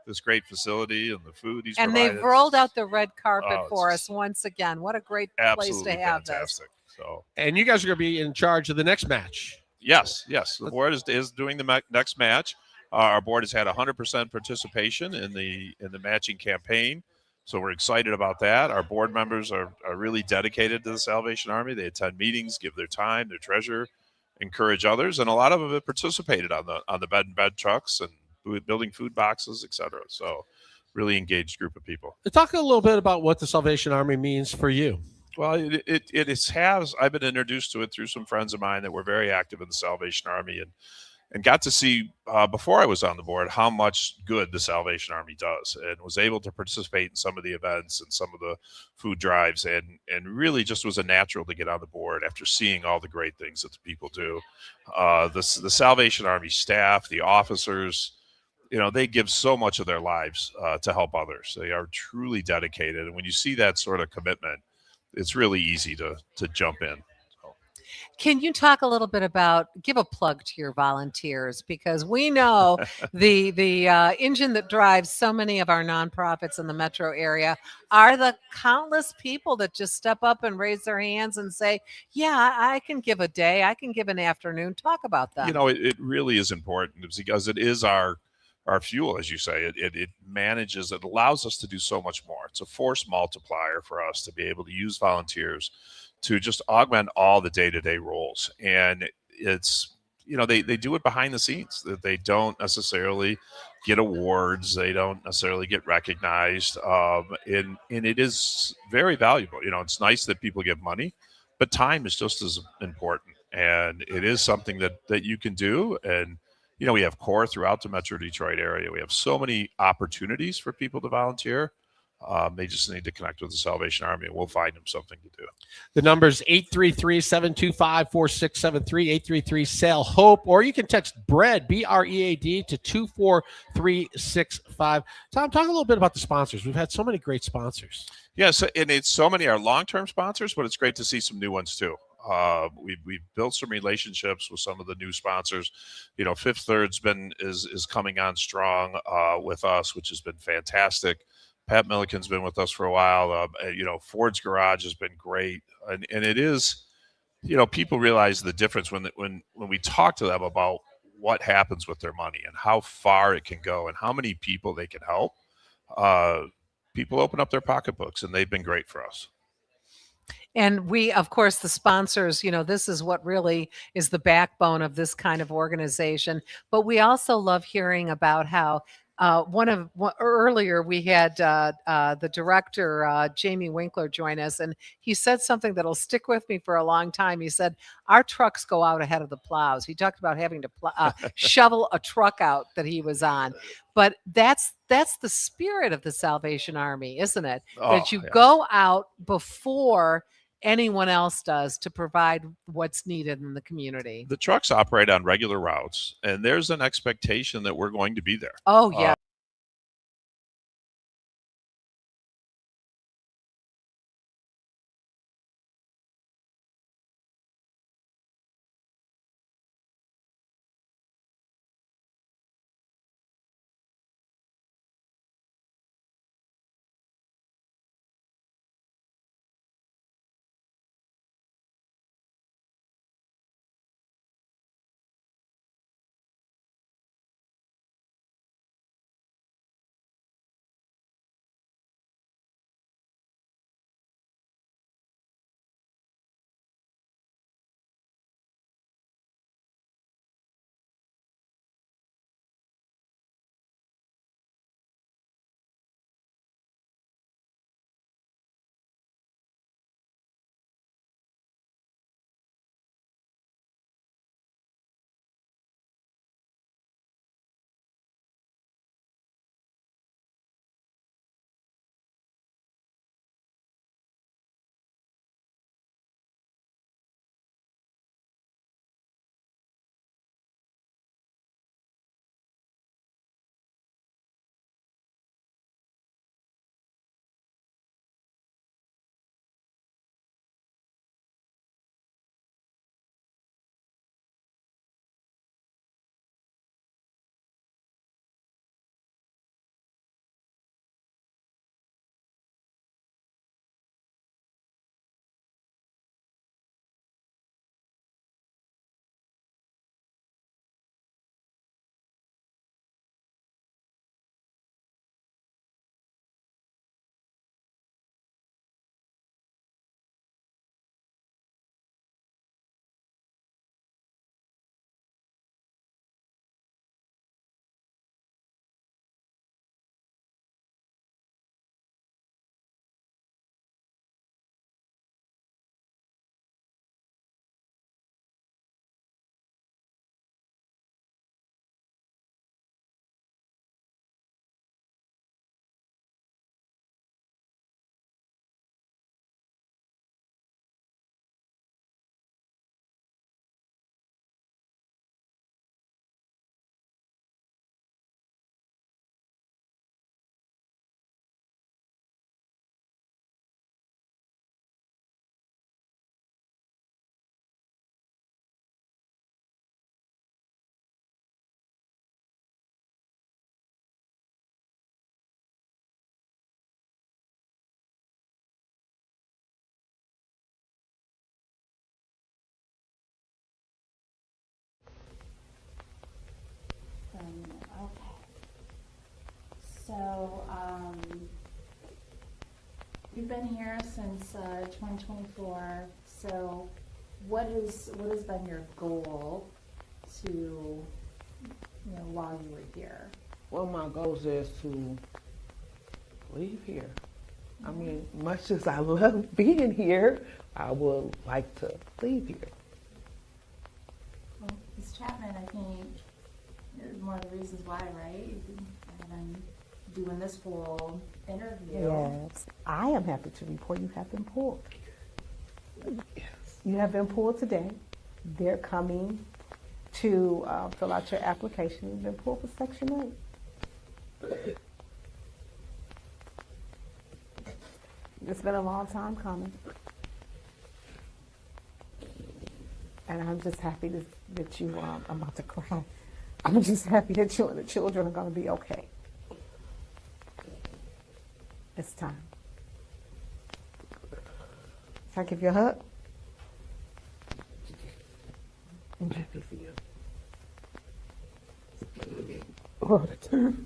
this great facility and the food he's and provided. they've rolled out the red carpet for us once again. What a great place to have fantastic. this. So, and you guys are going to be in charge of the next match. Yes. The board is doing the next match. Our board has had 100% participation in the matching campaign, so we're excited about that. Our board members are really dedicated to the Salvation Army. They attend meetings, give their time, their treasure, encourage others, and a lot of them have participated on the bed and bed trucks and building food boxes, etc. So, really engaged group of people. Talk a little bit about what the Salvation Army means for you. Well, I've been introduced to it through some friends of mine that were very active in the Salvation Army and got to see before I was on the board how much good the Salvation Army does, and was able to participate in some of the events and some of the food drives, and really just was a natural to get on the board after seeing all the great things that the people do. The Salvation Army staff, the officers, they give so much of their lives to help others. They are truly dedicated, and when you see that sort of commitment, it's really easy to jump in. Can you talk a little bit give a plug to your volunteers, because we know the engine that drives so many of our nonprofits in the metro area are the countless people that just step up and raise their hands and say, yeah, I can give a day, I can give an afternoon. Talk about that. It really is important because it is our fuel, as you say. It allows us to do so much more. It's a force multiplier for us to be able to use volunteers to just augment all the day-to-day roles. And it's, they do it behind the scenes, that they don't necessarily get awards. They don't necessarily get recognized. And it is very valuable. It's nice that people give money, but time is just as important. And it is something that you can do. And, we have CORE throughout the Metro Detroit area. We have so many opportunities for people to volunteer. They just need to connect with the Salvation Army, and we'll find them something to do. The number is 833-725-4673, 833-SAIL-HOPE, or you can text BREAD, BREAD, to 24365. Tom, talk a little bit about the sponsors. We've had so many great sponsors. Yes, and it's so many are long-term sponsors, but it's great to see some new ones too. We've built some relationships with some of the new sponsors. Fifth Third's is coming on strong with us, which has been fantastic. Pat Milliken's been with us for a while. Ford's Garage has been great, and it is, people realize the difference when we talk to them about what happens with their money and how far it can go and how many people they can help. People open up their pocketbooks, and they've been great for us. And we, of course, the sponsors, this is what really is the backbone of this kind of organization. But we also love hearing about how earlier we had the director, Jamie Winkler, join us, and he said something that'll stick with me for a long time. He said, our trucks go out ahead of the plows. He talked about having to shovel a truck out that he was on. But that's the spirit of the Salvation Army, isn't it? That you go out before anyone else does to provide what's needed in the community. The trucks operate on regular routes, and there's an expectation that we're going to be there. Oh, yeah. So, you've been here since 2024. So, what has been your goal to, while you were here? Well, my goal is to leave here. I mean, much as I love being here, I would like to leave here. Well, Ms. Chapman, I think, is one of the reasons why, right? I've been doing this whole interview. Yes, I am happy to report you have been pulled. Yes. You have been pulled today. They're coming to fill out your application. You've been pulled for Section 8. It's been a long time coming. And I'm just happy that you, I'm about to cry. I'm just happy that you and the children are going to be okay. It's time. Can I give you a hug? I'm happy for you. All the time.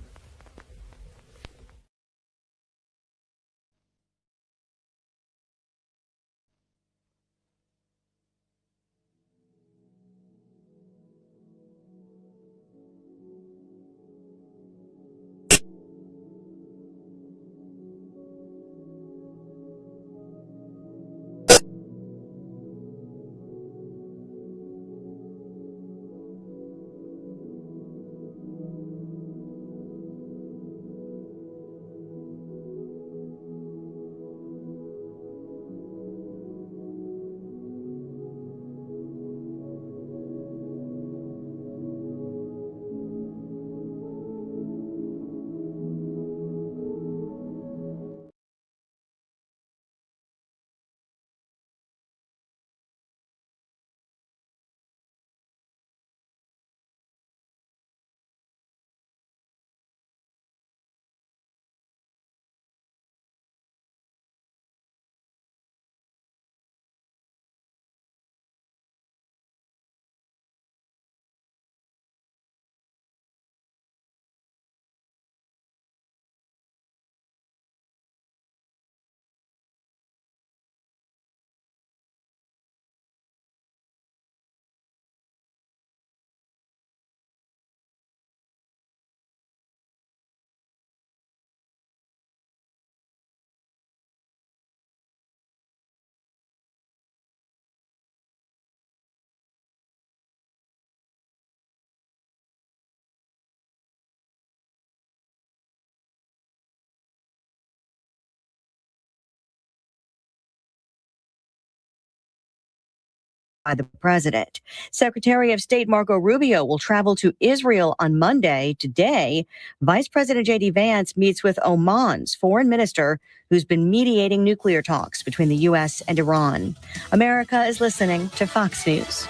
By the president. Secretary of State Marco Rubio will travel to Israel on Monday. Today, Vice President J.D. Vance meets with Oman's foreign minister, who's been mediating nuclear talks between the U.S. and Iran. America is listening to Fox News.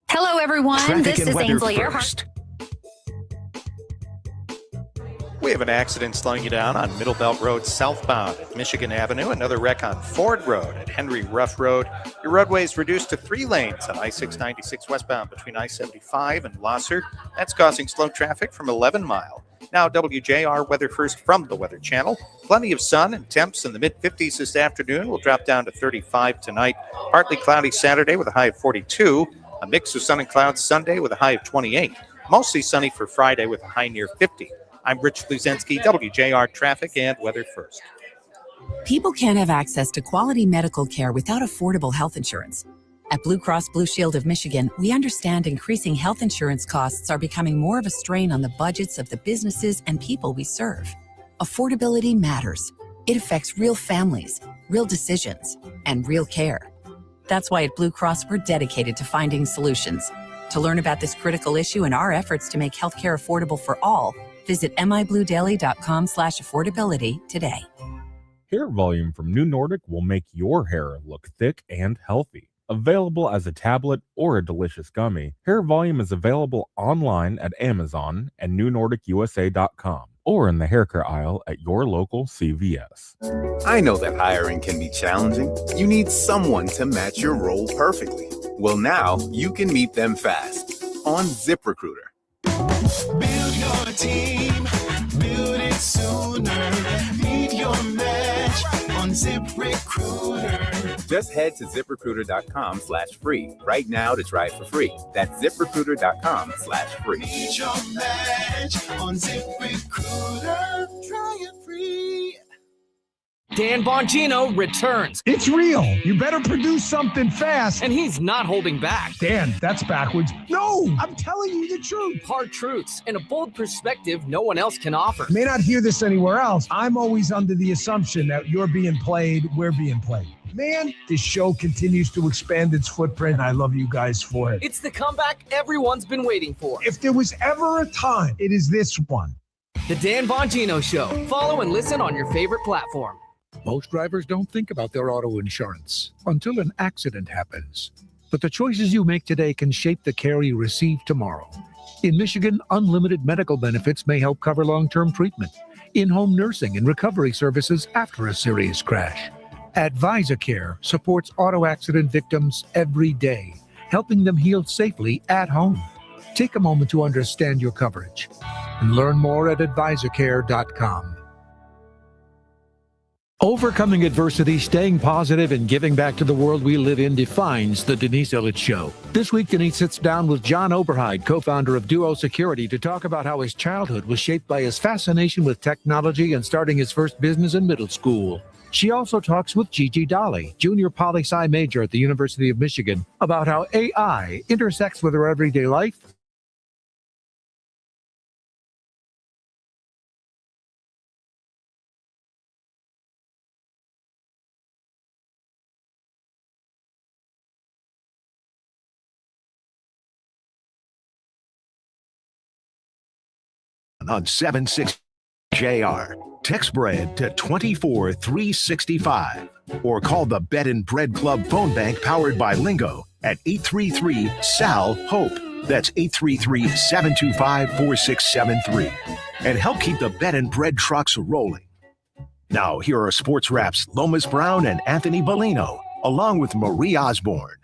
Hello, everyone. Traffic This and is weather Ainsley first. Earhart. We have an accident slowing you down on Middle Belt Road southbound at Michigan Avenue. Another wreck on Ford Road at Henry Rough Road. Your roadway is reduced to 3 lanes on I-696 westbound between I-75 and Lossard. That's causing slow traffic from 11 Mile. Now WJR Weather First from the Weather Channel. Plenty of sun and temps in the mid-50s this afternoon. We'll drop down to 35 tonight. Partly cloudy Saturday with a high of 42. A mix of sun and clouds Sunday with a high of 28. Mostly sunny for Friday with a high near 50. I'm Rich Luzinski, WJR Traffic and Weather First. People can't have access to quality medical care without affordable health insurance. At Blue Cross Blue Shield of Michigan, we understand increasing health insurance costs are becoming more of a strain on the budgets of the businesses and people we serve. Affordability matters. It affects real families, real decisions, and real care. That's why at Blue Cross, we're dedicated to finding solutions. To learn about this critical issue and our efforts to make healthcare affordable for all, visit mibluedaily.com/affordability today. Hair volume from New Nordic will make your hair look thick and healthy. Available as a tablet or a delicious gummy, Hair Volume is available online at Amazon and newnordicusa.com or in the hair care aisle at your local CVS. I know that hiring can be challenging. You need someone to match your role perfectly. Well, now you can meet them fast on ZipRecruiter. Build your team. Just head to ZipRecruiter.com/free right now to try it for free. That's ZipRecruiter.com/free. Need your match on ZipRecruiter. Try it free. Dan Bongino returns. It's real. You better produce something fast. And he's not holding back. Dan, that's backwards. No, I'm telling you the truth. Hard truths and a bold perspective no one else can offer. You may not hear this anywhere else. I'm always under the assumption that you're being played, we're being played. Man, this show continues to expand its footprint, and I love you guys for it. It's the comeback everyone's been waiting for. If there was ever a time, it is this one. The Dan Bongino Show. Follow and listen on your favorite platform. Most drivers don't think about their auto insurance until an accident happens. But the choices you make today can shape the care you receive tomorrow. In Michigan, unlimited medical benefits may help cover long-term treatment, in-home nursing and recovery services after a serious crash. AdvisorCare supports auto accident victims every day, helping them heal safely at home. Take a moment to understand your coverage and learn more at advisorcare.com. Overcoming adversity, staying positive, and giving back to the world we live in defines the Denise Illich Show. This week, Denise sits down with John Oberheid, co-founder of Duo Security, to talk about how his childhood was shaped by his fascination with technology and starting his first business in middle school. She also talks with Gigi Dolly, junior poli-sci major at the University of Michigan, about how AI intersects with her everyday life. On 76JR. Text bread to 24365 or call the Bed and Bread Club phone bank powered by Lingo at 833-SAL-HOPE. That's 833-725-4673. And help keep the bed and bread trucks rolling. Now, here are Sports Wrap's Lomas Brown and Anthony Bellino, along with Marie Osborne.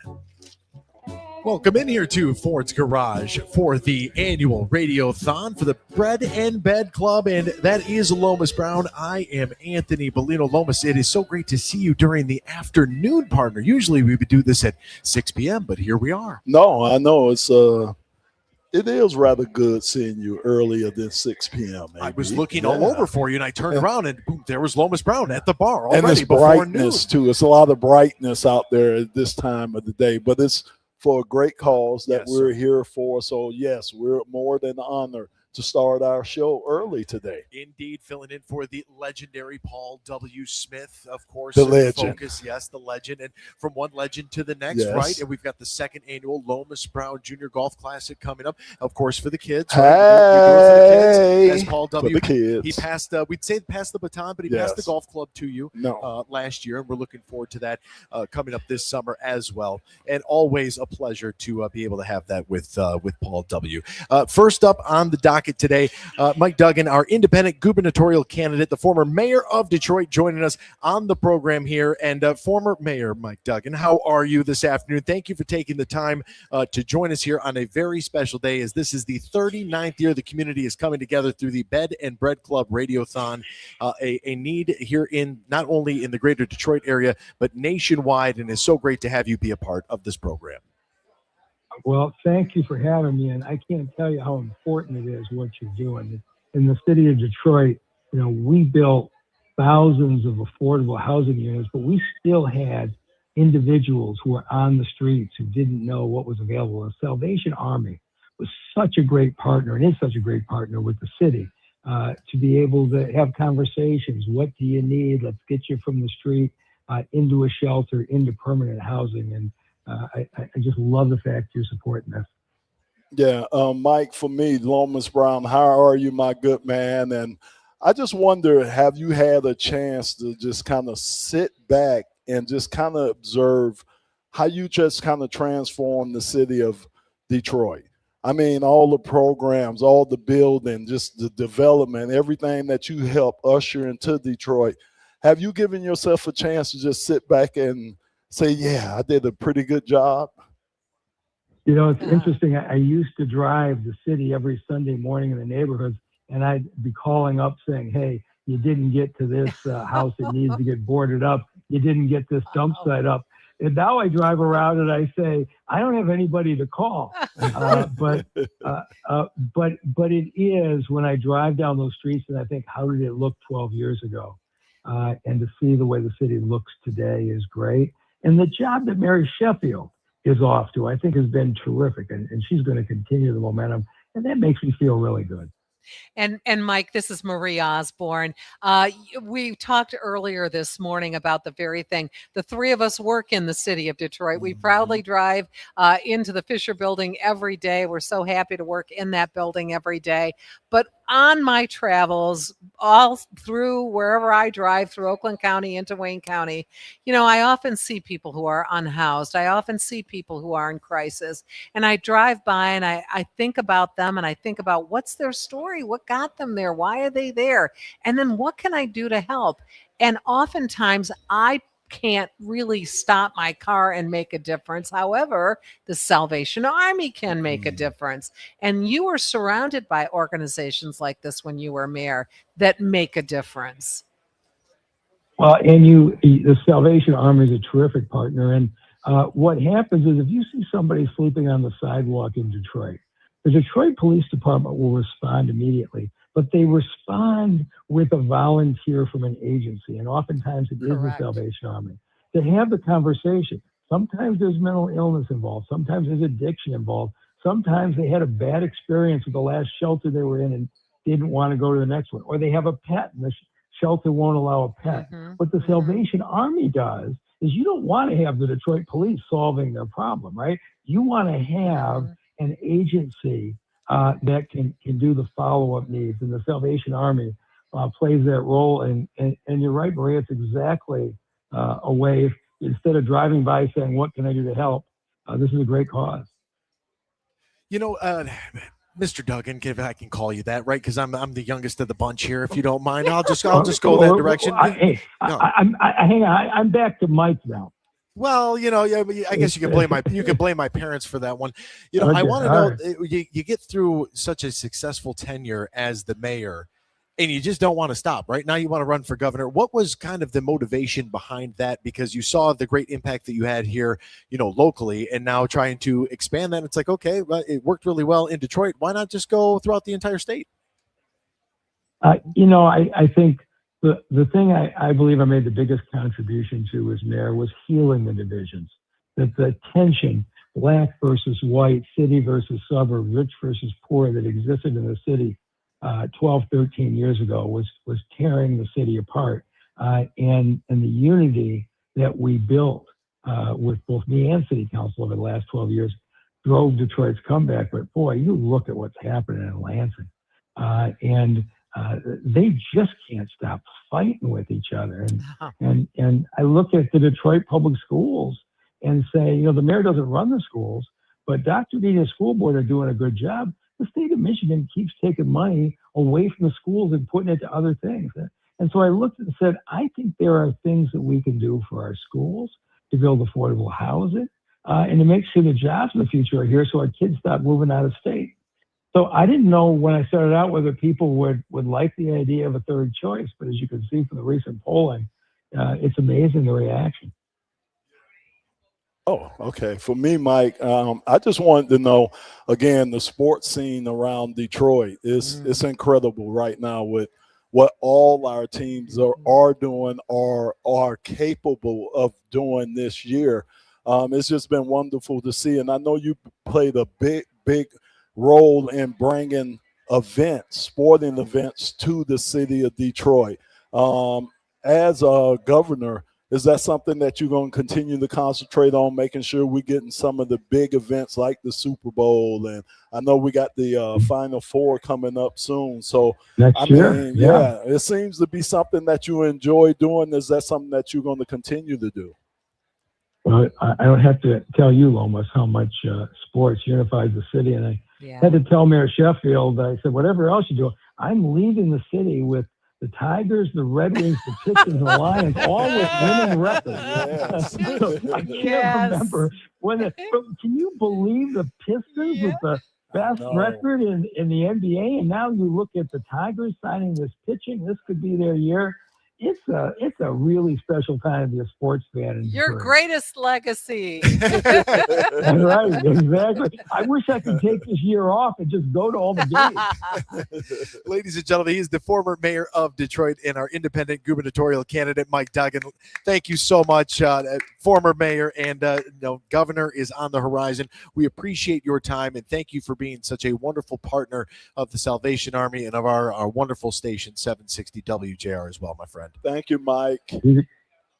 Welcome in here to Ford's Garage for the annual Radiothon for the Bread and Bed Club, and that is Lomas Brown. I am Anthony Bellino. Lomas, it is so great to see you during the afternoon, partner. Usually we would do this at 6 p.m., but here we are. No, I know it is rather good seeing you earlier than 6 p.m. I was looking all over for you, and I turned around, and boom, there was Lomas Brown at the bar already. And it's before brightness, noon. too. It's a lot of brightness out there at this time of the day, but it's for a great cause that we're here for. So, yes, we're more than honored to start our show early today. Indeed, filling in for the legendary Paul W. Smith, of course. The in legend. Focus, yes, the legend. And from one legend to the next, Yes. right? And we've got the second annual Lomas Brown Junior Golf Classic coming up, of course, for the kids. Hey, for the kids. As Paul W. for the kids. He passed, we'd say passed the baton, but he passed the golf club to you last year. And we're looking forward to that coming up this summer as well. And always a pleasure to be able to have that with Paul W. First up on the docket today, Mike Duggan, our independent gubernatorial candidate, the former mayor of Detroit, joining us on the program here. And former Mayor Mike Duggan, how are you this afternoon? Thank you for taking the time to join us here on a very special day, as this is the 39th year the community is coming together through the Bed and Bread Club Radiothon, a need here in not only in the greater Detroit area, but nationwide. And it's so great to have you be a part of this program. Well, thank you for having me, and I can't tell you how important it is what you're doing. In the city of Detroit, we built thousands of affordable housing units, but we still had individuals who were on the streets who didn't know what was available. The Salvation Army was such a great partner, and is such a great partner with the city, to be able to have conversations. What do you need? Let's get you from the street into a shelter, into permanent housing. And I just love the fact you're supporting this. Yeah, Mike, for me, Lomas Brown, how are you, my good man? And I just wonder, have you had a chance to just kind of sit back and just kind of observe how you just kind of transform the city of Detroit? I mean, all the programs, all the building, just the development, everything that you help usher into Detroit. Have you given yourself a chance to just sit back and say, yeah, I did a pretty good job? It's interesting. I used to drive the city every Sunday morning in the neighborhoods, and I'd be calling up saying, hey, you didn't get to this house that needs to get boarded up. You didn't get this dump site up. And now I drive around and I say, I don't have anybody to call. But it is when I drive down those streets and I think, how did it look 12 years ago? And to see the way the city looks today is great. And the job that Mary Sheffield is off to, I think, has been terrific. And she's going to continue the momentum. And that makes me feel really good. And Mike, this is Marie Osborne. We talked earlier this morning about the very thing. The three of us work in the city of Detroit. We proudly drive into the Fisher Building every day. We're so happy to work in that building every day. But on my travels, all through wherever I drive through Oakland County into Wayne County, I often see people who are unhoused. I often see people who are in crisis. And I drive by and I think about them and I think about what's their story? What got them there? Why are they there? And then what can I do to help? And oftentimes I can't really stop my car and make a difference. However, the Salvation Army can make a difference. And you were surrounded by organizations like this when you were mayor that make a difference. Well, and the Salvation Army is a terrific partner. And what happens is if you see somebody sleeping on the sidewalk in Detroit, the Detroit Police Department will respond immediately, but they respond with a volunteer from an agency. And oftentimes it is the Salvation Army to have the conversation. Sometimes there's mental illness involved. Sometimes there's addiction involved. Sometimes they had a bad experience with the last shelter they were in and didn't want to go to the next one. Or they have a pet and the shelter won't allow a pet. What the Salvation Army does is you don't want to have the Detroit police solving their problem, right? You want to have an agency that can do the follow-up needs. And the Salvation Army plays that role. And you're right, Maria, it's exactly a way, instead of driving by saying, what can I do to help? This is a great cause. Mr. Duggan, if I can call you that, right? Because I'm the youngest of the bunch here. If you don't mind, I'll just go that direction. Hang on. I'm back to Mike now. Well, I guess you can blame my parents for that one. I want to know, you get through such a successful tenure as the mayor, and you just don't want to stop. Right now, you want to run for governor. What was kind of the motivation behind that? Because you saw the great impact that you had here, locally, and now trying to expand that. It's like, okay, well, it worked really well in Detroit. Why not just go throughout the entire state? I think the thing I believe I made the biggest contribution to as mayor was healing the divisions. That the tension, black versus white, city versus suburb, rich versus poor, that existed in the city 12, 13 years ago was tearing the city apart. And the unity that we built with both me and city council over the last 12 years drove Detroit's comeback. But boy, you look at what's happening in Lansing. They just can't stop fighting with each other. And I look at the Detroit public schools and say, the mayor doesn't run the schools, but Dr. D and the school board are doing a good job. The state of Michigan keeps taking money away from the schools and putting it to other things. And so I looked and said, I think there are things that we can do for our schools to build affordable housing and to make sure the jobs in the future are here so our kids stop moving out of state. So I didn't know when I started out whether people would like the idea of a third choice, but as you can see from the recent polling, it's amazing the reaction. Oh, okay. For me, Mike, I just wanted to know, again, the sports scene around Detroit is it's incredible right now with what all our teams are doing or are capable of doing this year. It's just been wonderful to see. And I know you played a big role in bringing sporting events to the city of Detroit. As a governor, is that something that you're going to continue to concentrate on, making sure we're getting some of the big events like the Super Bowl? And I know we got the Final Four coming up soon. So, next year, yeah, it seems to be something that you enjoy doing. Is that something that you're going to continue to do? Well, I don't have to tell you, Lomas, how much sports unifies the city. And I had to tell Mayor Sheffield, I said, whatever else you do, I'm leaving the city with the Tigers, the Red Wings, the Pistons, and the Lions, all with winning records. I can't remember when. Can you believe the Pistons with the best record in the NBA? And now you look at the Tigers signing this pitching. This could be their year. it's a really special time to be a sports fan. Your greatest legacy. That's right, exactly. I wish I could take this year off and just go to all the games. Ladies and gentlemen, he is the former mayor of Detroit and our independent gubernatorial candidate, Mike Duggan. Thank you so much, former mayor, and governor is on the horizon. We appreciate your time, and thank you for being such a wonderful partner of the Salvation Army and of our wonderful station, 760 WJR as well, my friend. Thank you, Mike.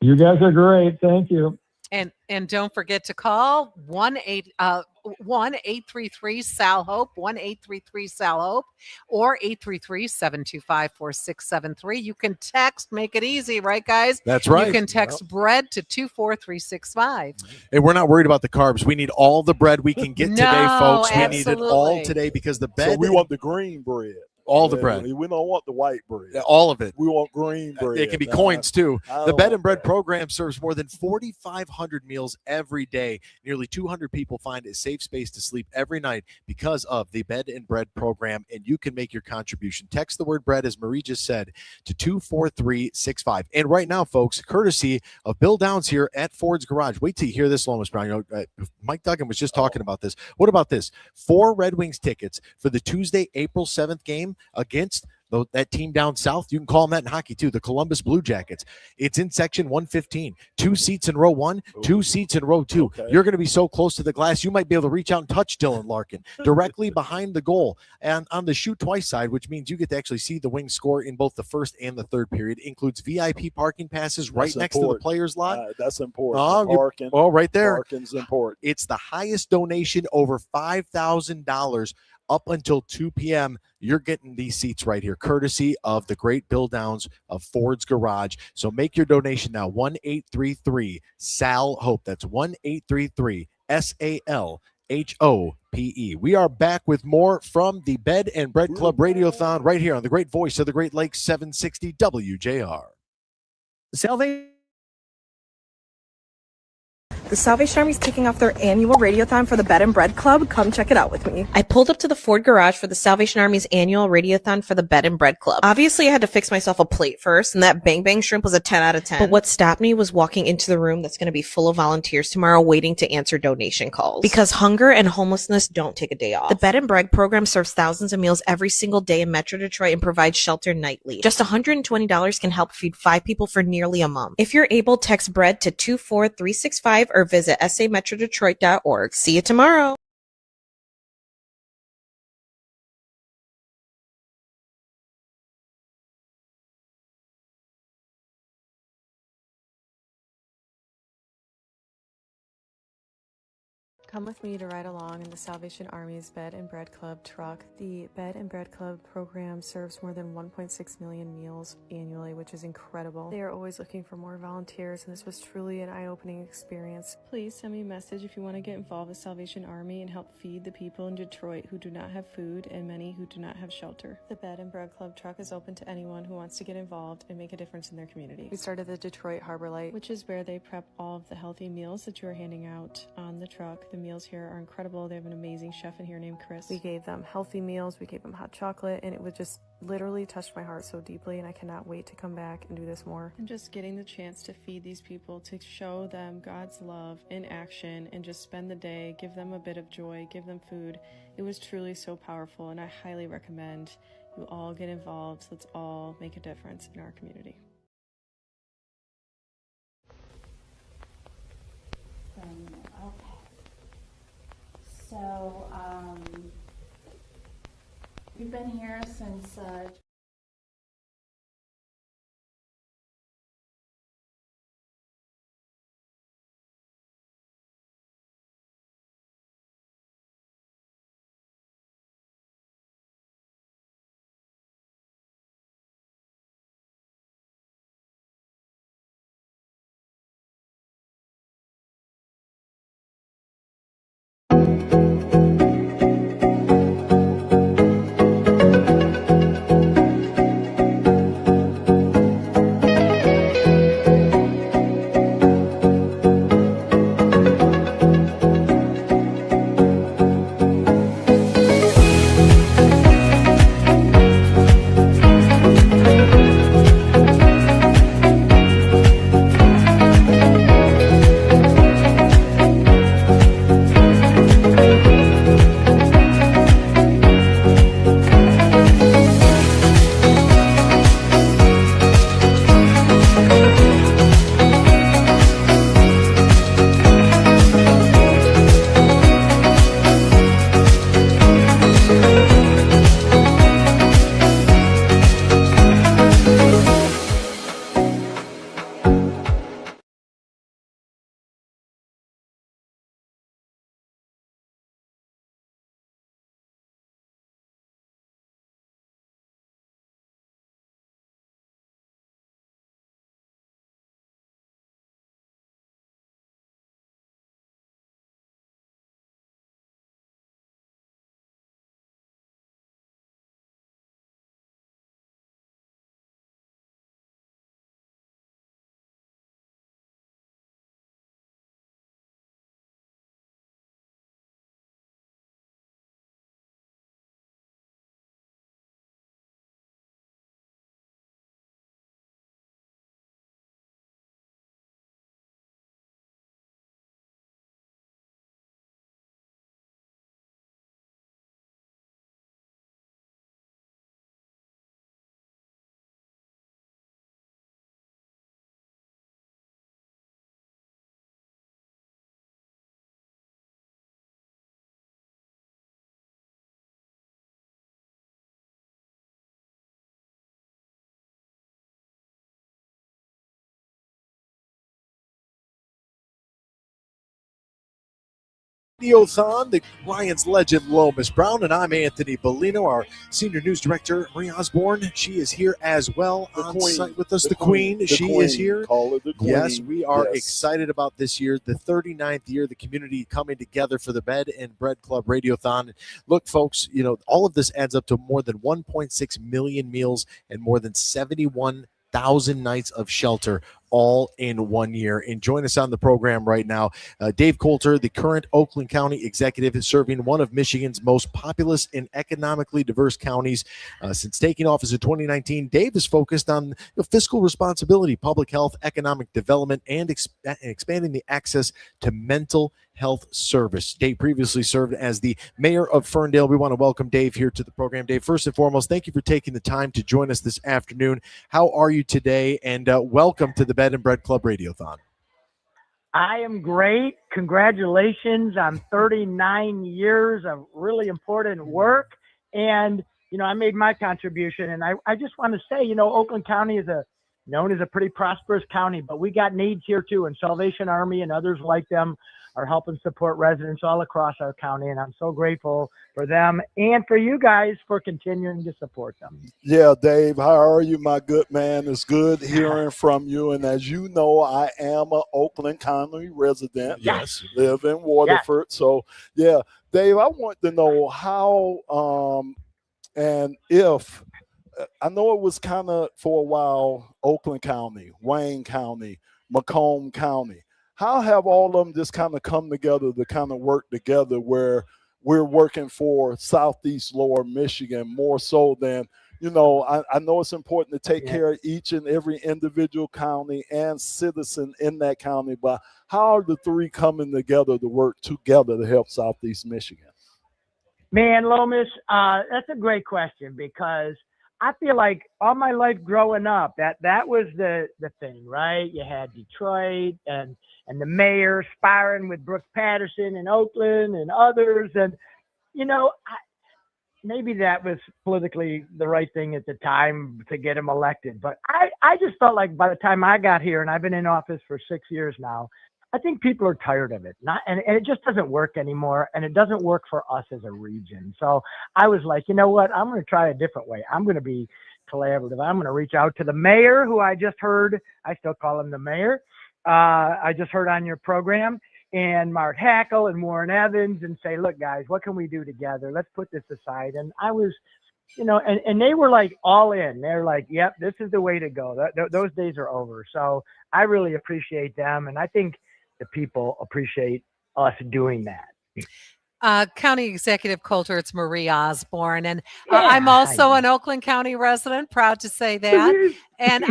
You guys are great. Thank you. And don't forget to call 1-833-SAL-HOPE, 1-833-SAL-HOPE, or 833-725-4673. You can text, make it easy, right, guys? That's right. You can text bread to 24365. And we're not worried about the carbs. We need all the bread we can get today, folks. We need it all today because the bed. So we want the green bread. All the bread. We don't want the white bread. All of it. We want green bread. It can be coins, too. The Bed and Bread that. program serves more than 4,500 meals every day. Nearly 200 people find a safe space to sleep every night because of the Bed and Bread program, and you can make your contribution. Text the word bread, as Marie just said, to 24365. And right now, folks, courtesy of Bill Downs here at Ford's Garage. Wait till you hear this, Lomas Brown. Mike Duggan was just talking about this. What about this? 4 Red Wings tickets for the Tuesday, April 7th game against that team down south. You can call them that in hockey too, the Columbus Blue Jackets. It's in section 115. 2 seats in row 1, 2 seats in row 2. Okay. You're going to be so close to the glass, you might be able to reach out and touch Dylan Larkin directly behind the goal. And on the shoot twice side, which means you get to actually see the Wings score in both the first and the third period. Includes VIP parking passes right next to the players' lot. That's important. Parking. Right there. Parking's important. It's the highest donation, over $5,000 up until 2 p.m. You're getting these seats right here, courtesy of the great Bill Downs of Ford's Garage. So make your donation now, 1-833-SAL-HOPE. That's 1-833-SAL-HOPE. We are back with more from the Bed and Bread Club Radiothon right here on the great voice of the Great Lakes, 760 WJR. The Salvation Army is kicking off their annual Radiothon for the Bed and Bread Club. Come check it out with me. I pulled up to the Ford Garage for the Salvation Army's annual Radiothon for the Bed and Bread Club. Obviously, I had to fix myself a plate first, and that Bang Bang Shrimp was a 10 out of 10. But what stopped me was walking into the room that's going to be full of volunteers tomorrow waiting to answer donation calls. Because hunger and homelessness don't take a day off. The Bed and Bread program serves thousands of meals every single day in Metro Detroit and provides shelter nightly. Just $120 can help feed 5 people for nearly a month. If you're able, text bread to 24365 or visit sametrodetroit.org. See you tomorrow. Come with me to ride along in the Salvation Army's Bed and Bread Club truck. The Bed and Bread Club program serves more than 1.6 million meals annually, which is incredible. They are always looking for more volunteers, and this was truly an eye-opening experience. Please send me a message if you want to get involved with Salvation Army and help feed the people in Detroit who do not have food and many who do not have shelter. The Bed and Bread Club truck is open to anyone who wants to get involved and make a difference in their community. We started the Detroit Harbor Light, which is where they prep all of the healthy meals that you are handing out on the truck. The meals here are incredible. They have an amazing chef in here named Chris. We gave them healthy meals, we gave them hot chocolate, and it would just literally touched my heart so deeply, and I cannot wait to come back and do this more. And just getting the chance to feed these people, to show them God's love in action, and just spend the day, give them a bit of joy, give them food. It was truly so powerful, and I highly recommend you all get involved. Let's all make a difference in our community. Okay. So, we've been here since Radiothon, the Lions legend Lomas Brown, and I'm Anthony Bellino, our senior news director, Marie Osborne. She is here as well on site with us. The Queen. She is here. Call her the Queen. Yes, we are Yes. excited about this year, the 39th year, the community coming together for the Bed and Bread Club Radiothon. Look, folks, all of this adds up to more than 1.6 million meals and more than 71,000 nights of shelter, all in 1 year. And join us on the program right now. Dave Coulter, the current Oakland County executive, is serving one of Michigan's most populous and economically diverse counties. Since taking office in 2019, Dave is focused on fiscal responsibility, public health, economic development, and expanding the access to mental health service. Dave previously served as the mayor of Ferndale. We want to welcome Dave here to the program. Dave, first and foremost, thank you for taking the time to join us this afternoon. How are you today? And welcome to the Bed and Bread Club Radiothon. I am great. Congratulations on 39 years of really important work. And, I made my contribution. And I just want to say, Oakland County is known as a pretty prosperous county, but we got needs here too. And Salvation Army and others like them are helping support residents all across our county. And I'm so grateful for them and for you guys for continuing to support them. Yeah, Dave, how are you, my good man? It's good hearing from you. And as you know, I am an Oakland County resident. Yes. Live in Waterford. Yes. So, yeah, Dave, I want to know how and if, I know it was kind of for a while, Oakland County, Wayne County, Macomb County. How have all of them just kind of come together to kind of work together where we're working for Southeast Lower Michigan more so than, I know it's important to take care of each and every individual county and citizen in that county, but how are the three coming together to work together to help Southeast Michigan? Man, Lomas, that's a great question because I feel like all my life growing up, that was the thing, right? You had Detroit and the mayor sparring with Brooks Patterson in Oakland and others. And, maybe that was politically the right thing at the time to get him elected. But I just felt like by the time I got here, and I've been in office for 6 years now, I think people are tired of it. And it just doesn't work anymore. And it doesn't work for us as a region. So I was like, you know what? I'm going to try a different way. I'm going to be collaborative. I'm going to reach out to the mayor, who I just heard. I still call him the mayor. I just heard on your program, and Mart Hackle and Warren Evans, and say, look, guys, what can we do together? Let's put this aside. And I was, and they were like all in. They're like, yep, this is the way to go. Those days are over. So I really appreciate them. And I think the people appreciate us doing that. County Executive Coulter, it's Marie Osborne, and I'm also an Oakland County resident, proud to say that. And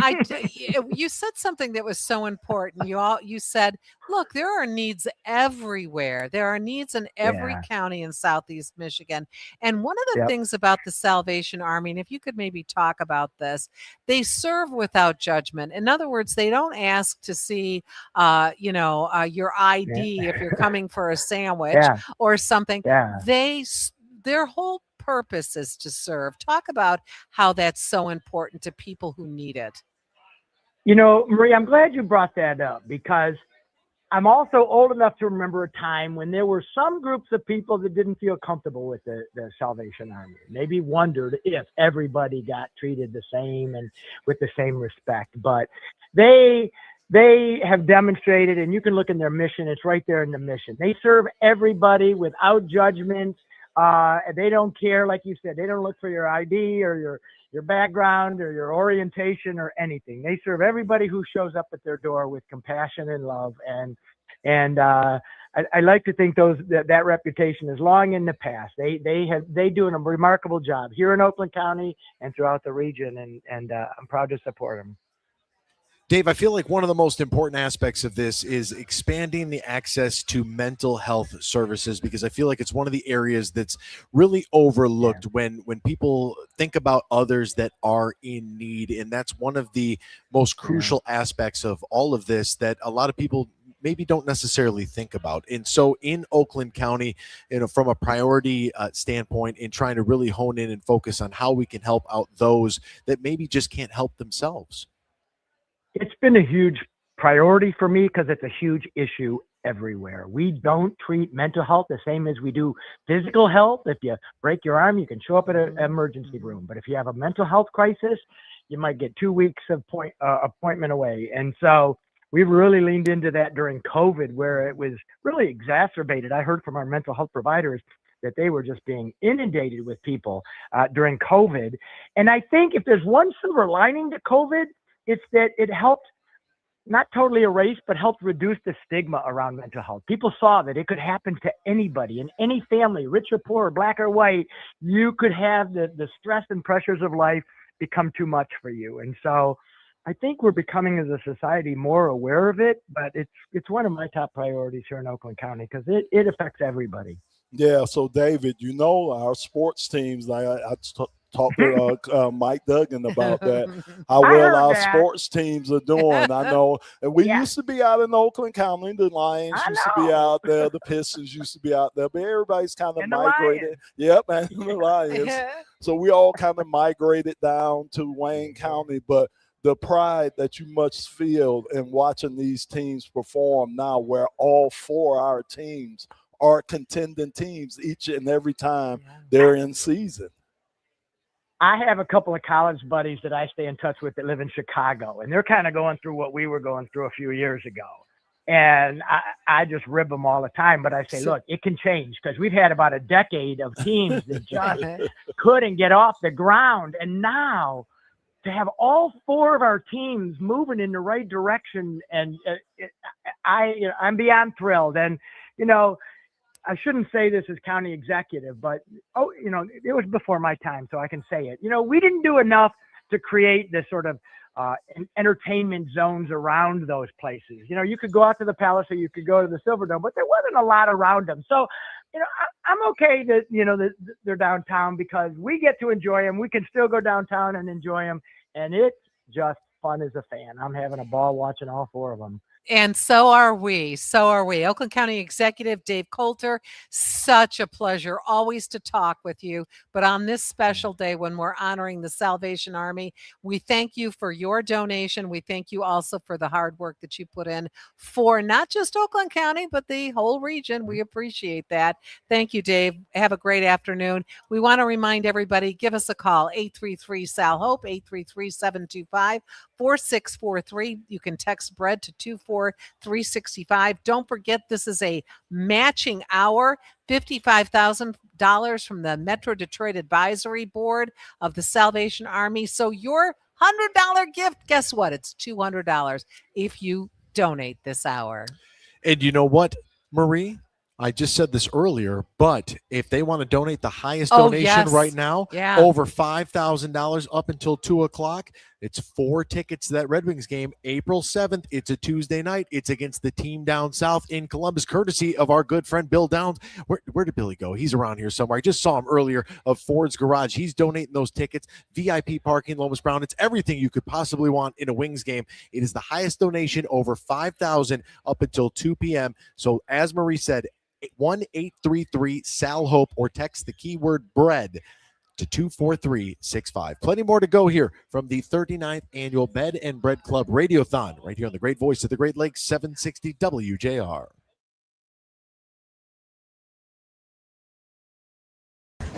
you said something that was so important. You said, look, there are needs everywhere. There are needs in every county in Southeast Michigan. And one of the things about the Salvation Army, and if you could maybe talk about this, they serve without judgment. In other words, they don't ask to see, your ID if you're coming for a sandwich or something. Their whole purpose is to serve. Talk about how that's so important to people who need it. Marie, I'm glad you brought that up because I'm also old enough to remember a time when there were some groups of people that didn't feel comfortable with the Salvation Army. Maybe wondered if everybody got treated the same and with the same respect. But they have demonstrated, and you can look in their mission, it's right there in the mission. They serve everybody without judgment. They don't care, like you said, they don't look for your ID or your background or your orientation or anything. They serve everybody who shows up at their door with compassion and love. And I like to think that reputation is long in the past. They do a remarkable job here in Oakland County and throughout the region, and I'm proud to support them. Dave, I feel like one of the most important aspects of this is expanding the access to mental health services, because I feel like it's one of the areas that's really overlooked when people think about others that are in need. And that's one of the most crucial aspects of all of this that a lot of people maybe don't necessarily think about. And so in Oakland County, from a priority standpoint, in trying to really hone in and focus on how we can help out those that maybe just can't help themselves. It's been a huge priority for me because it's a huge issue everywhere. We don't treat mental health the same as we do physical health. If you break your arm, you can show up at an emergency room. But if you have a mental health crisis, you might get 2 weeks of appointment away. And so we've really leaned into that during COVID, where it was really exacerbated. I heard from our mental health providers that they were just being inundated with people during COVID. And I think if there's one silver lining to COVID, it's that it helped not totally erase, but helped reduce the stigma around mental health. People saw that it could happen to anybody in any family, rich or poor, black or white. You could have the stress and pressures of life become too much for you. And so I think we're becoming as a society more aware of it, but it's one of my top priorities here in Oakland County because it affects everybody. Yeah, so David, our sports teams, like I talked to Mike Duggan about that, how well our sports teams are doing. I know, and we used to be out in Oakland County. The Lions used to be out there. The Pistons used to be out there, but everybody's kind of migrated. Yep, and the Lions. So we all kind of migrated down to Wayne County, but the pride that you must feel in watching these teams perform now, where all four of our teams are contending teams each and every time they're in season. I have a couple of college buddies that I stay in touch with that live in Chicago, and they're kind of going through what we were going through a few years ago. And I just rib them all the time, but I say, look, it can change because we've had about a decade of teams that just couldn't get off the ground. And now to have all four of our teams moving in the right direction, and I'm beyond thrilled. And, I shouldn't say this as county executive, but, it was before my time, so I can say it. We didn't do enough to create this sort of entertainment zones around those places. You could go out to the Palace or you could go to the Silverdome, but there wasn't a lot around them. So, I'm okay that, that they're downtown because we get to enjoy them. We can still go downtown and enjoy them. And it's just fun as a fan. I'm having a ball watching all four of them. And so are we. So are we. Oakland County Executive Dave Coulter, such a pleasure always to talk with you. But on this special day when we're honoring the Salvation Army, we thank you for your donation. We thank you also for the hard work that you put in for not just Oakland County, but the whole region. We appreciate that. Thank you, Dave. Have a great afternoon. We want to remind everybody, give us a call, 833-SAL-HOPE, 833-725-4643. You can text BREAD to 24365. Don't forget, this is a matching hour, $55,000 from the Metro Detroit Advisory Board of the Salvation Army. So your $100 gift, guess what? It's $200 if you donate this hour. And you know what, Marie? I just said this earlier, but if they want to donate the highest donation right now, over $5,000 up until 2 o'clock, it's 4 tickets to that Red Wings game, April 7th. It's a Tuesday night. It's against the team down south in Columbus, courtesy of our good friend Bill Downs. Where did Billy go? He's around here somewhere. I just saw him earlier of Ford's Garage. He's donating those tickets, VIP parking, Lomas Brown. It's everything you could possibly want in a Wings game. It is the highest donation, over $5,000 up until 2 p.m. So as Marie said, 1-833-SAL-HOPE or text the keyword BREAD to 24365. Plenty more to go here from the 39th annual Bed and Bread Club Radiothon right here on the great voice of the Great Lakes, 760 WJR.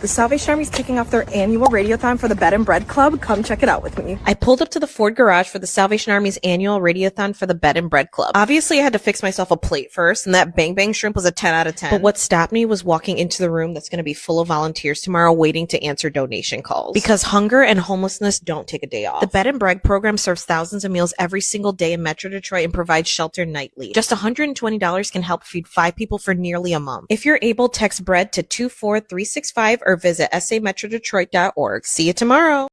The Salvation Army is kicking off their annual Radiothon for the Bed and Bread Club. Come check it out with me. I pulled up to the Ford garage for the Salvation Army's annual Radiothon for the Bed and Bread Club. Obviously, I had to fix myself a plate first, and that Bang Bang Shrimp was a 10 out of 10. But what stopped me was walking into the room that's going to be full of volunteers tomorrow waiting to answer donation calls. Because hunger and homelessness don't take a day off. The Bed and Bread program serves thousands of meals every single day in Metro Detroit and provides shelter nightly. Just $120 can help feed 5 people for nearly a month. If you're able, text BREAD to 24365 or visit sametrodetroit.org. See you tomorrow.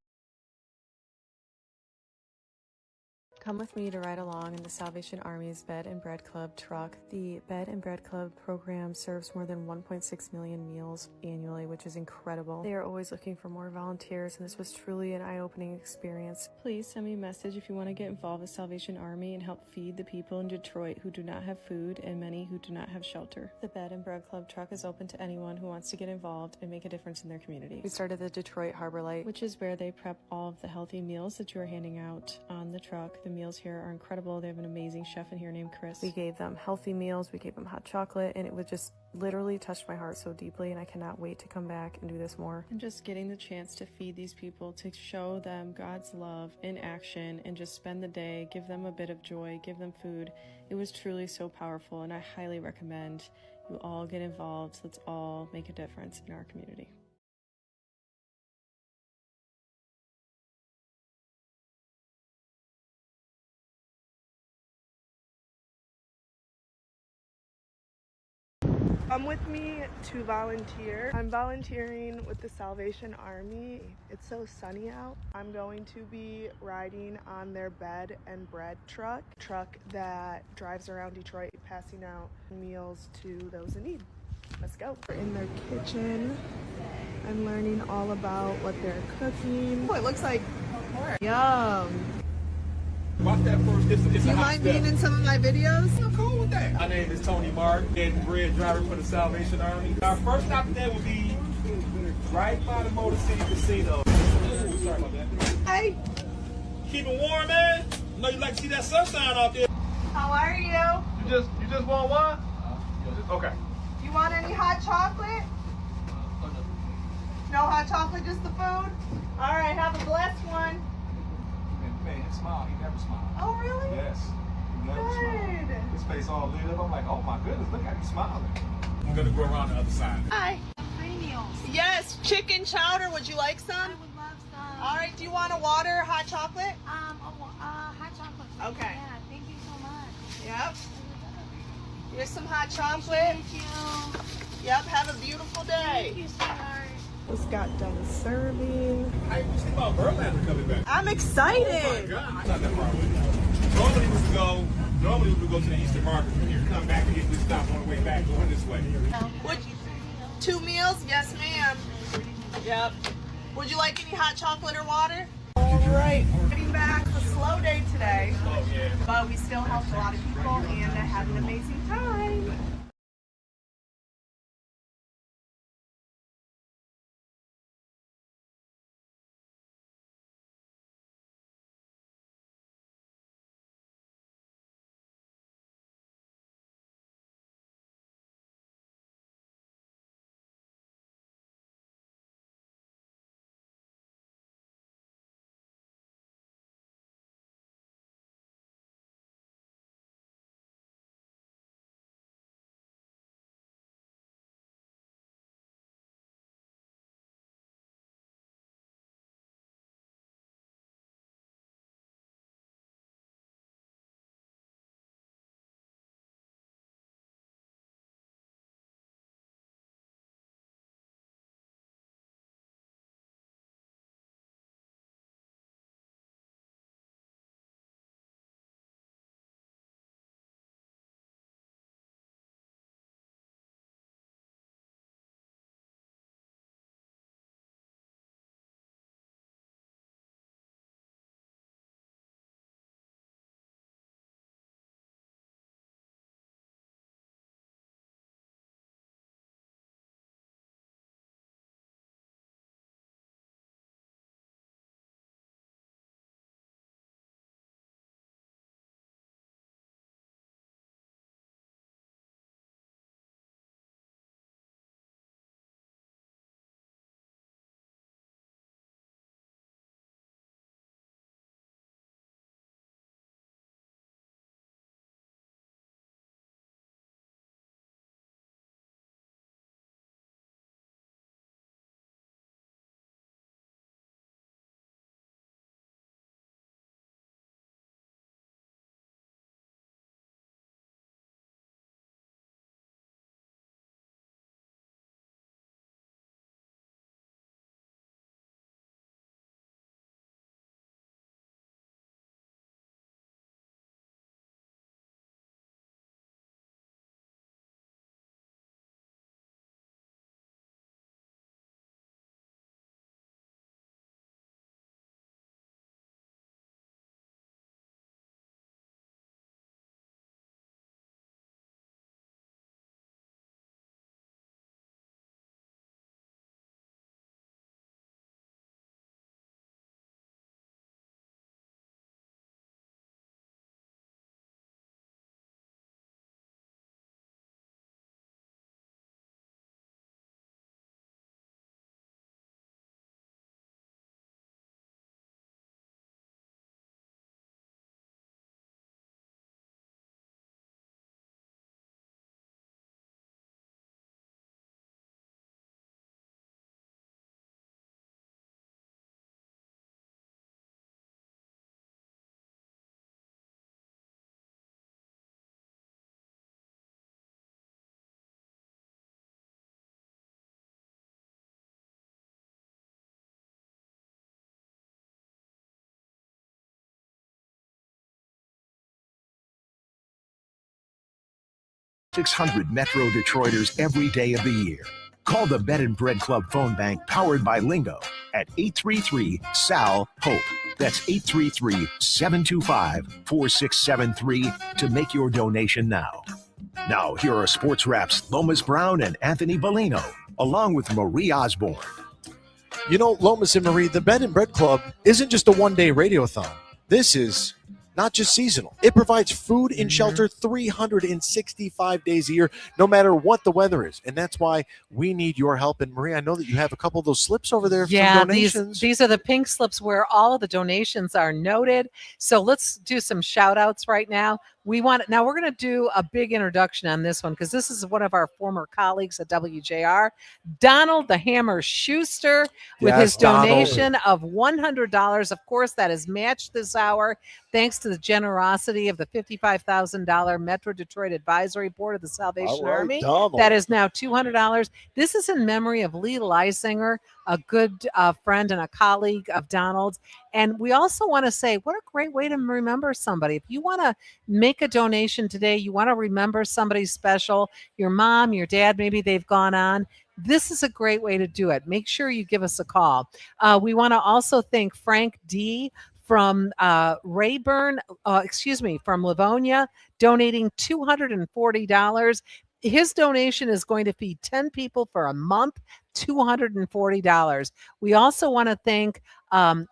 Come with me to ride along in the Salvation Army's Bed and Bread Club truck. The Bed and Bread Club program serves more than 1.6 million meals annually, which is incredible. They are always looking for more volunteers, and this was truly an eye-opening experience. Please send me a message if you want to get involved with Salvation Army and help feed the people in Detroit who do not have food and many who do not have shelter. The Bed and Bread Club truck is open to anyone who wants to get involved and make a difference in their community. We started the Detroit Harbor Light, which is where they prep all of the healthy meals that you are handing out on the truck. The meals here are incredible. They have an amazing chef in here named Chris. We gave them healthy meals, we gave them hot chocolate, and it would just literally touched my heart so deeply, and I cannot wait to come back and do this more. And just getting the chance to feed these people, to show them God's love in action, and just spend the day, give them a bit of joy, give them food. It was truly so powerful, and I highly recommend you all get involved. Let's all make a difference in our community. Come with me to volunteer. I'm volunteering with the Salvation Army. It's so sunny out. I'm going to be riding on their bed and bread truck that drives around Detroit passing out meals to those in need. Let's go. We're in their kitchen. I'm learning all about what they're cooking. Oh, it looks like yum. Watch that first. It's Do you mind being in some of my videos? I'm cool with that. My name is Tony Martin, head and bread driver for the Salvation Army. Our first stop today will be right by the Motor City Casino. Ooh, sorry about that. Hey. Keep it warm, man. I know you like to see that sunshine out there. How are you? You just want one? Okay. You want any hot chocolate? No hot chocolate, just the food? All right, have a blessed one. Man, he smiled. He never smiled. Oh, really? Yes. He never smiled. Good. His face all lit up. I'm like, oh my goodness, look at him smiling. I'm gonna go around the other side. Hi. Free meals. Yes, chicken chowder. Would you like some? I would love some. All right, do you want a water or hot chocolate? Hot chocolate. Please. Okay. Yeah, thank you so much. Yep. Here's some hot chocolate. Thank you. Yep, have a beautiful day. Thank you, sweetheart. Just got done serving. How you think about Verlander coming back? I'm excited. Oh my God. Not that far away. Normally we would go to the Eastern Market from here, come back and get this stop on the way back, going this way. Would 2 meals? Yes, ma'am. Yep. Would you like any hot chocolate or water? All right, getting back. It's a slow day today, but we still helped a lot of people and I had an amazing time. 600 Metro Detroiters every day of the year. Call the Bed and Bread Club phone bank powered by Lingo at 833-SAL-HOPE. That's 833-725-4673 to make your donation now. Now, here are Sports Wrap's Lomas Brown and Anthony Bellino, along with Marie Osborne. You know, Lomas and Marie, the Bed and Bread Club isn't just a one-day radiothon. This is not just seasonal. It provides food and shelter 365 days a year, no matter what the weather is. And that's why we need your help. And Marie, I know that you have a couple of those slips over there for some donations. These are the pink slips where all of the donations are noted. So let's do some shout outs right now. We're going to do a big introduction on this one because this is one of our former colleagues at WJR, Donald the Hammer Schuster, with his donation of $100. Of course, that is matched this hour thanks to the generosity of the $55,000 Metro Detroit Advisory Board of the Salvation Army. Donald. That is now $200. This is in memory of Lee Lysinger, a good friend and a colleague of Donald's. And we also want to say, what a great way to remember somebody. If you want to make a donation today, you want to remember somebody special, your mom, your dad, maybe they've gone on. This is a great way to do it. Make sure you give us a call. We want to also thank Frank D. from from Livonia, donating $240. His donation is going to feed 10 people for a month, $240. We also want to thank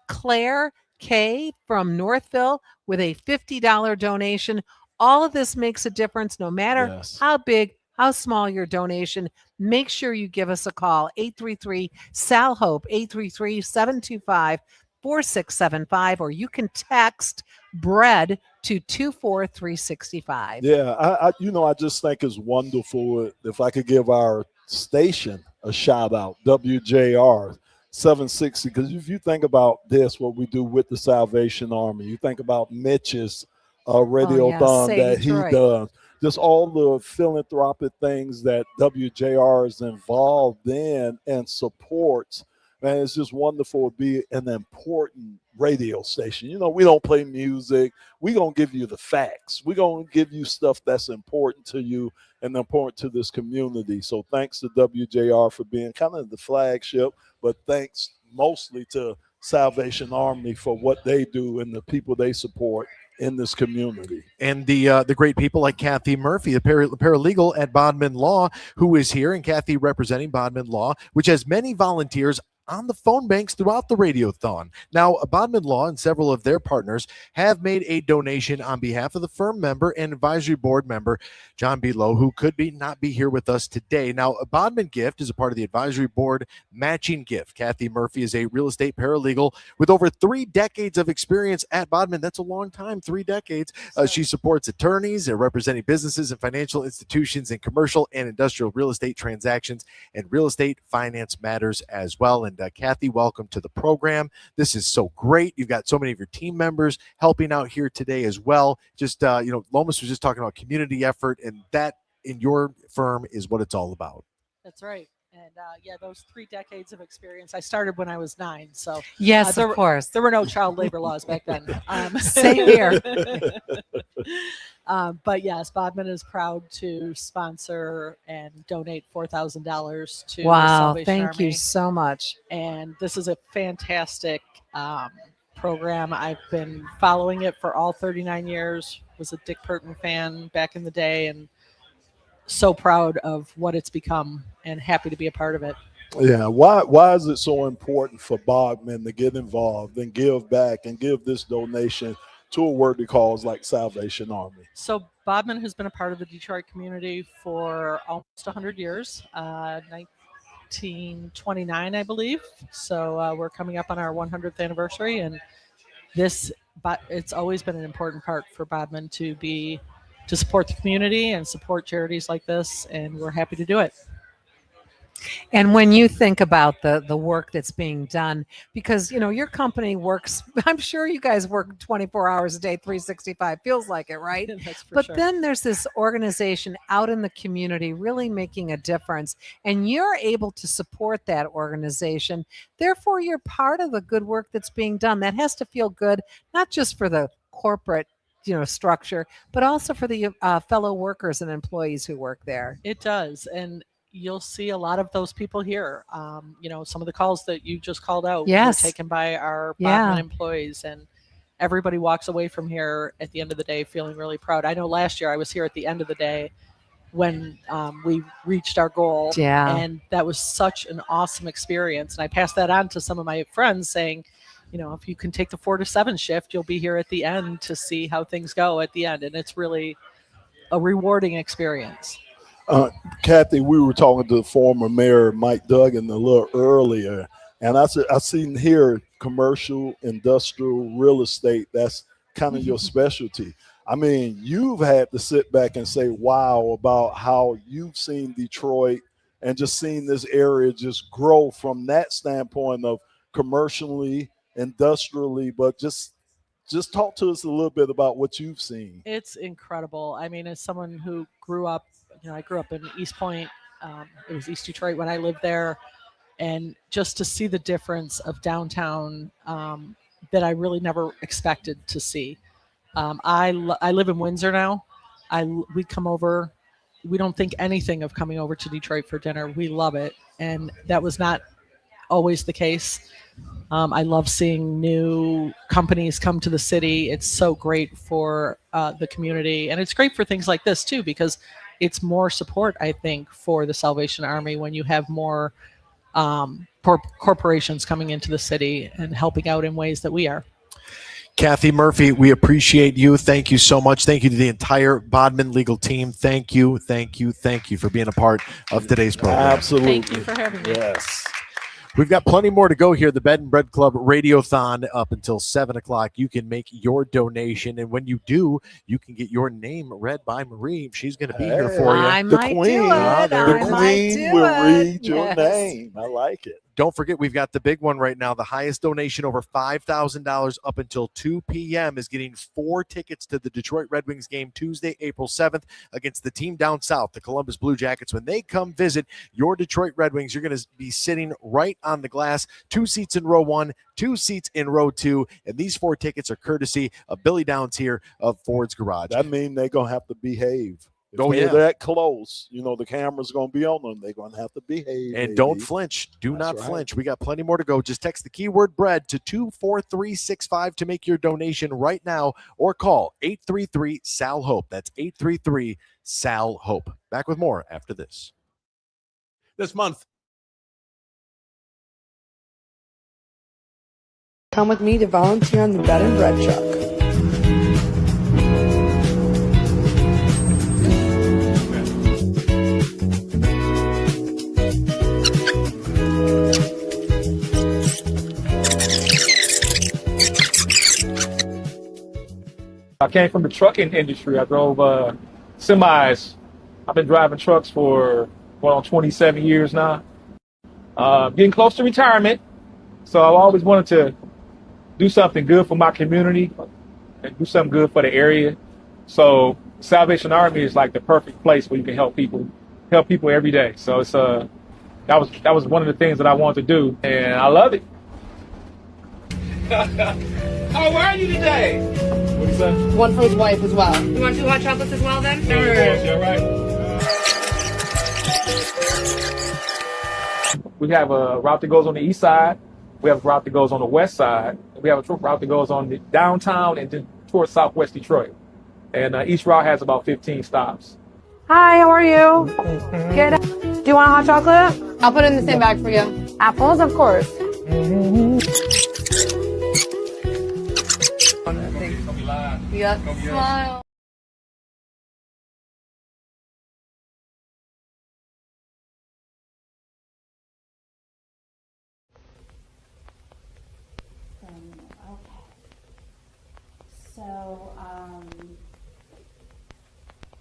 Claire K. from Northville with a $50 donation. All of this makes a difference no matter how big, how small your donation. Make sure you give us a call, 833-SAL-HOPE, 833-725-4675, or you can text BREAD to 24365. Yeah, I just think it's wonderful if I could give our station a shout out, WJR 760, because if you think about this, what we do with the Salvation Army, you think about Mitch's radiothon that he does, just all the philanthropic things that WJR is involved in and supports. Man, it's just wonderful to be an important radio station. You know, we don't play music. We're going to give you the facts. We're going to give you stuff that's important to you and important to this community. So thanks to WJR for being kind of the flagship, but thanks mostly to Salvation Army for what they do and the people they support in this community. And the great people like Kathy Murphy, the paralegal at Bodman Law, who is here, and Kathy representing Bodman Law, which has many volunteers on the phone banks throughout the radiothon. Now, Bodman Law and several of their partners have made a donation on behalf of the firm member and advisory board member, John B. Lowe, who could not be here with us today. Now, a Bodman gift is a part of the advisory board matching gift. Kathy Murphy is a real estate paralegal with over 3 decades of experience at Bodman. That's a long time, 3 decades. She supports attorneys representing businesses and financial institutions in commercial and industrial real estate transactions and real estate finance matters as well. And Kathy, welcome to the program. This is so great. You've got so many of your team members helping out here today as well. Just, Lomas was just talking about community effort, and that in your firm is what it's all about. That's right. And those 3 decades of experience. I started when I was 9. So yes, of course. There were no child labor laws back then. Same here. But yes, Bodman is proud to sponsor and donate $4,000 to the Salvation thank Army. you so much. And this is a fantastic program. I've been following it for all 39 years. Was a Dick Burton fan back in the day, and so proud of what it's become and happy to be a part of it. Yeah, why is it so important for Bodman to get involved and give back and give this donation to a worthy cause like Salvation Army? So Bodman has been a part of the Detroit community for almost 100 years, 1929, I believe. So we're coming up on our 100th anniversary, and it's always been an important part for Bodman to support the community and support charities like this, and we're happy to do it. And when you think about the work that's being done, because, your company works, I'm sure you guys work 24 hours a day, 365, feels like it, right? That's for but sure. Then there's this organization out in the community really making a difference, and you're able to support that organization. Therefore, you're part of the good work that's being done. That has to feel good, not just for the corporate structure, but also for the fellow workers and employees who work there. It does. And you'll see a lot of those people here. Some of the calls that you just called out Yes. were taken by our Yeah. Bodman employees, and everybody walks away from here at the end of the day feeling really proud. I know last year I was here at the end of the day when we reached our goal. Yeah. And that was such an awesome experience. And I passed that on to some of my friends saying, if you can take the 4 to 7 shift, you'll be here at the end to see how things go at the end. And it's really a rewarding experience. Kathy, we were talking to the former mayor, Mike Duggan, a little earlier, and I seen here commercial, industrial, real estate. That's kind of your specialty. I mean, you've had to sit back and say, wow, about how you've seen Detroit and just seen this area just grow from that standpoint of commercially, industrially, but just talk to us a little bit about what you've seen. It's incredible. I mean, as someone who grew up, I grew up in East Point. It was East Detroit when I lived there. And just to see the difference of downtown that I really never expected to see. I live in Windsor now. We come over. We don't think anything of coming over to Detroit for dinner. We love it. And that was not always the case. I love seeing new companies come to the city. It's so great for the community. And it's great for things like this, too, because it's more support, I think, for the Salvation Army when you have more corporations coming into the city and helping out in ways that we are. Kathy Murphy, we appreciate you. Thank you so much. Thank you to the entire Bodman legal team. Thank you for being a part of today's program. Absolutely. Thank you for having me. Yes. We've got plenty more to go here. The Bed and Bread Club Radiothon up until 7 o'clock. You can make your donation. And when you do, you can get your name read by Marie. She's going to be here for you. The queen. The queen will read your name. I like it. Don't forget, we've got the big one right now. The highest donation over $5,000 up until 2 p.m. is getting 4 tickets to the Detroit Red Wings game Tuesday, April 7th against the team down south, the Columbus Blue Jackets. When they come visit your Detroit Red Wings, you're going to be sitting right on the glass, 2 seats in row 1, 2 seats in row 2, and these 4 tickets are courtesy of Billy Downs here of Ford's Garage. That means they're going to have to behave. If Oh, they're yeah. that close, the camera's going to be on them. They're going to have to behave. And baby. don't flinch. Do not flinch. We got plenty more to go. Just text the keyword bread to 24365 to make your donation right now or call 833-SAL-HOPE. That's 833-SAL-HOPE. Back with more after this. This month, Come with me to volunteer on the Bed and Bread truck. I came from the trucking industry. I drove semis. I've been driving trucks for 27 years now. Getting close to retirement, so I always wanted to do something good for my community and do something good for the area. So Salvation Army is like the perfect place where you can help people every day. So it's that was one of the things that I wanted to do, and I love it. How are you today? What is that? One for his wife as well. You want 2 hot chocolates as well then? All right. We have a route that goes on the east side. We have a route that goes on the west side. We have a route that goes on the downtown and then towards southwest Detroit. And each route has about 15 stops. Hi, how are you? Good. Do you want a hot chocolate? I'll put it in the same bag for you. Apples, of course. Yep. Smile. So,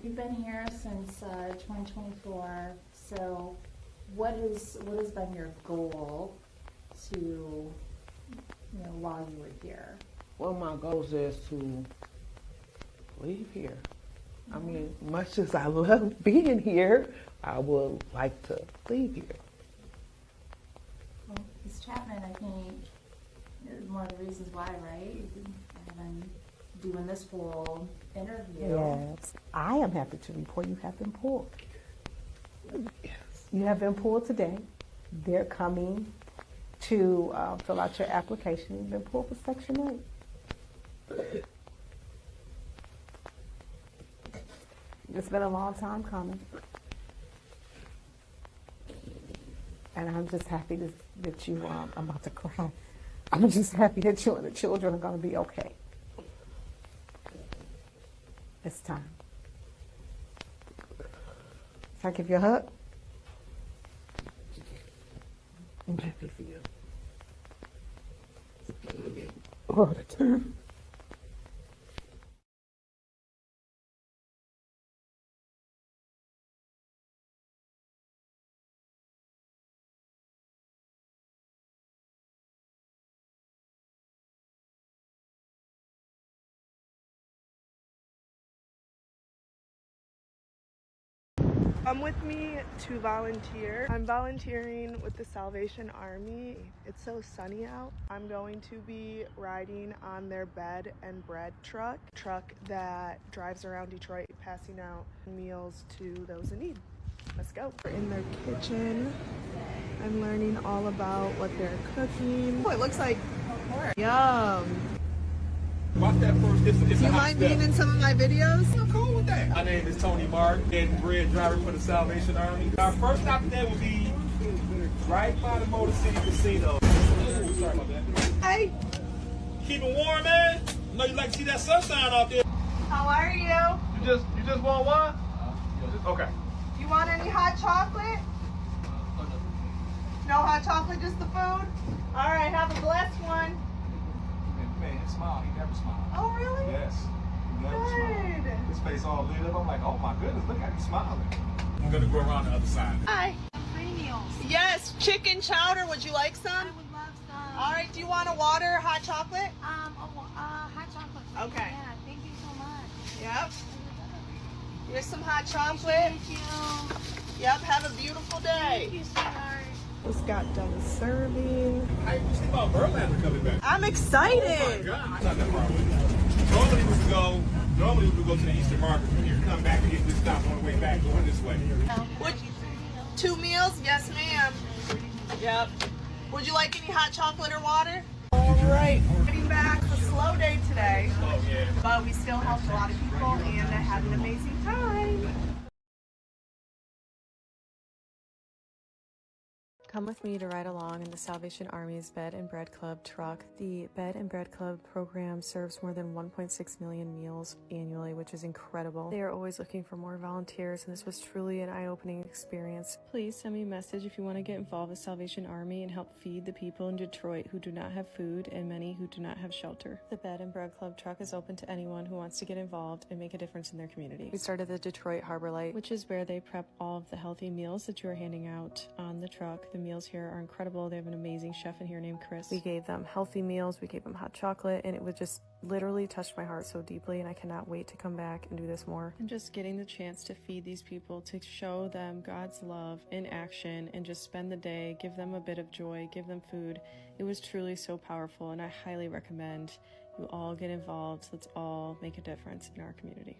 you've been here since 2024. So, what has been your goal to, while you were here? Well, my goals is to leave here. I mean, much as I love being here, I would like to leave here. Well, Ms. Chapman, I think, is one of the reasons why, right? You've been doing this full interview. Yes, I am happy to report you have been pulled. You have been pulled today. They're coming to fill out your application. You've been pulled for Section 8. It's been a long time coming. And I'm just happy that you, I'm about to cry. I'm just happy that you and the children are going to be okay. It's time. Can I give you a hug? I'm happy for you. All the time. Come with me to volunteer. I'm volunteering with the Salvation Army. It's so sunny out. I'm going to be riding on their bed and bread truck that drives around Detroit passing out meals to those in need. Let's go. We're in their kitchen. I'm learning all about what they're cooking. Oh, it looks like yum. Watch that first. It's Do you mind being in some of my videos? I'm cool with that. My name is Tony Mark, head and bread driver for the Salvation Army. Our first stop today will be right by the Motor City Casino. Ooh, sorry about that. Hi. Keep it warm, man. I know you like to see that sunshine out there. How are you? You just want one? Okay. You want any hot chocolate? No hot chocolate, just the food? All right, have a blessed one. Man, he smiled. He never smiled. Oh, really? Yes. He never smiled. Good. His face all lit up. I'm like, oh my goodness, look at him smiling. I'm gonna go around the other side. Hi. Yes, chicken chowder. Would you like some? I would love some. All right, do you want a water or hot chocolate? Hot chocolate. Okay. Yeah, thank you so much. Yep. Here's some hot chocolate. Thank you. Yep, have a beautiful day. Thank you, sweetheart. Just got done serving. How you think about Verlander coming back? I'm excited. Oh my God. It's not that far away. Normally we would go to the Eastern Market from here, come back and hit this stop on the way back going this way. Would 2 meals? Yes, ma'am. Yep. Would you like any hot chocolate or water? All right. Getting back. It's a slow day today. Oh, yeah. But we still helped a lot of people and I had an amazing time. Come with me to ride along in the Salvation Army's Bed and Bread Club truck. The Bed and Bread Club program serves more than 1.6 million meals annually, which is incredible. They are always looking for more volunteers, and this was truly an eye-opening experience. Please send me a message if you want to get involved with Salvation Army and help feed the people in Detroit who do not have food and many who do not have shelter. The Bed and Bread Club truck is open to anyone who wants to get involved and make a difference in their community. We started the Detroit Harbor Light, which is where they prep all of the healthy meals that you are handing out on the truck. The meals here are incredible. They have an amazing chef in here named Chris. We gave them healthy meals, we gave them hot chocolate, and it was just literally touched my heart so deeply, and I cannot wait to come back and do this more. And just getting the chance to feed these people, to show them God's love in action, and just spend the day, give them a bit of joy, give them food. It was truly so powerful, and I highly recommend you all get involved. Let's all make a difference in our community.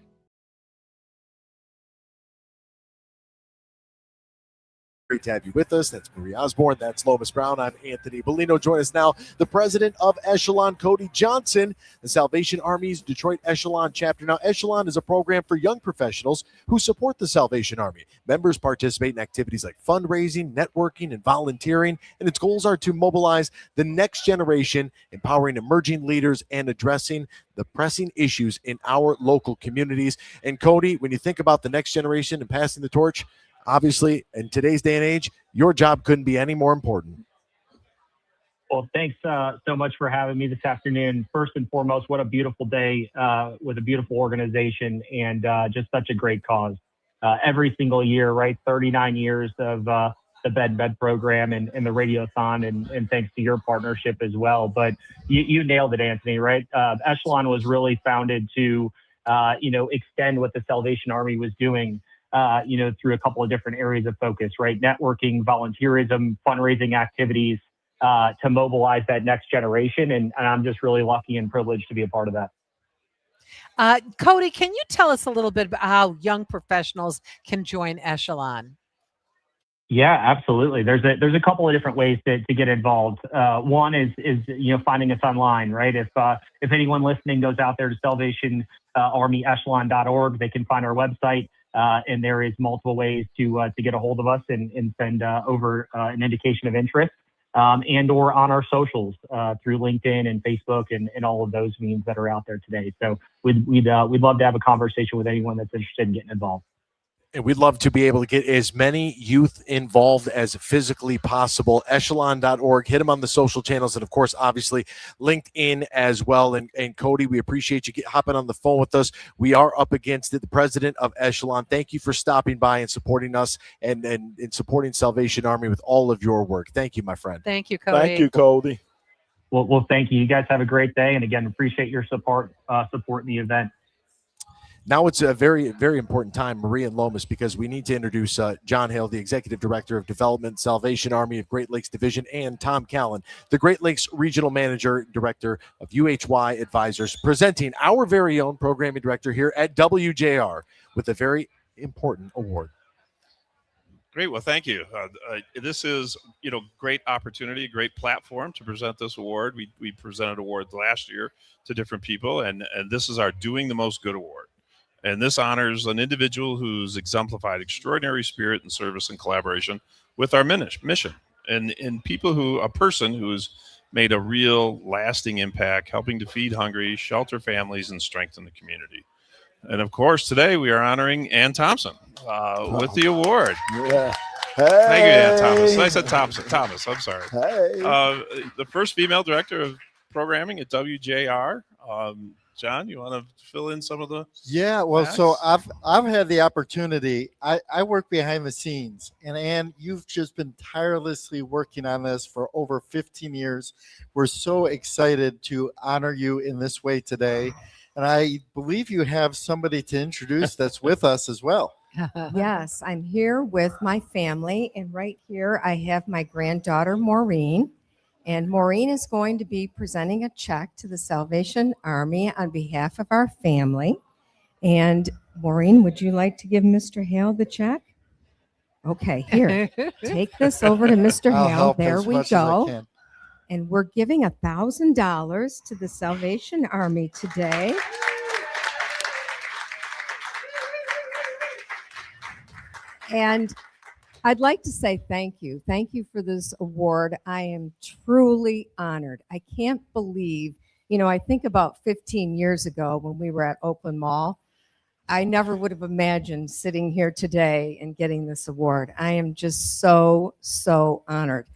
Great to have you with us. That's Marie Osborne. That's Lomas Brown. I'm Anthony Bellino. Join us now, the president of Echelon, Cody Johnson, the Salvation Army's Detroit Echelon chapter. Now, Echelon is a program for young professionals who support the Salvation Army. Members participate in activities like fundraising, networking, and volunteering, and its goals are to mobilize the next generation, empowering emerging leaders, and addressing the pressing issues in our local communities. And Cody, when you think about the next generation and passing the torch, obviously, in today's day and age, your job couldn't be any more important. Well, thanks so much for having me this afternoon. First and foremost, what a beautiful day with a beautiful organization and just such a great cause. Every single year, right? 39 years of the Bed program and the Radiothon, and thanks to your partnership as well. But you nailed it, Anthony, right? Echelon was really founded to, extend what the Salvation Army was doing through a couple of different areas of focus, right? Networking, volunteerism, fundraising activities to mobilize that next generation. And I'm just really lucky and privileged to be a part of that. Cody, can you tell us a little bit about how young professionals can join Echelon? Yeah, absolutely. There's a couple of different ways to get involved. One is finding us online, right? If anyone listening goes out there to salvationarmyechelon.org, they can find our website, and there is multiple ways to get a hold of us and send over an indication of interest, and or on our socials through LinkedIn and Facebook and all of those means that are out there today. So we'd love to have a conversation with anyone that's interested in getting involved. And we'd love to be able to get as many youth involved as physically possible. Echelon.org. Hit them on the social channels. And, of course, obviously, LinkedIn as well. And Cody, we appreciate you hopping on the phone with us. We are up against it. The president of Echelon, thank you for stopping by and supporting us and supporting Salvation Army with all of your work. Thank you, my friend. Thank you, Cody. Thank you, Cody. Well, thank you. You guys have a great day. And, again, appreciate your support in the event. Now it's a very, very important time, Marie and Lomas, because we need to introduce John Hale, the Executive Director of Development, Salvation Army of Great Lakes Division, and Tom Callan, the Great Lakes Regional Manager, Director of UHY Advisors, presenting our very own Programming Director here at WJR with a very important award. Great. Well, thank you. This is, great opportunity, great platform to present this award. We presented awards last year to different people, and this is our Doing the Most Good Award. And this honors an individual who's exemplified extraordinary spirit and service and collaboration with our mission, and a person who's made a real lasting impact, helping to feed hungry, shelter families, and strengthen the community. And of course, today we are honoring Ann Thompson with the award. Yeah. Hey. Thank you, Ann Thomas. I said Thomas. I'm sorry. Hey. The first female director of programming at WJR. John, you want to fill in some of the facts? So I've had the opportunity. I work behind the scenes, and Ann, you've just been tirelessly working on this for over 15 years. We're so excited to honor you in this way today, and I believe you have somebody to introduce that's with us as well. Yes, I'm here with my family, and right here I have my granddaughter Maureen. And Maureen is going to be presenting a check to the Salvation Army on behalf of our family. And Maureen, would you like to give Mr. Hale the check? Okay, here, take this over to Mr. Hale. There we go. And we're giving $1,000 to the Salvation Army today. And I'd like to say thank you. Thank you for this award. I am truly honored. I can't believe, I think about 15 years ago when we were at Oakland Mall, I never would have imagined sitting here today and getting this award. I am just so, so honored.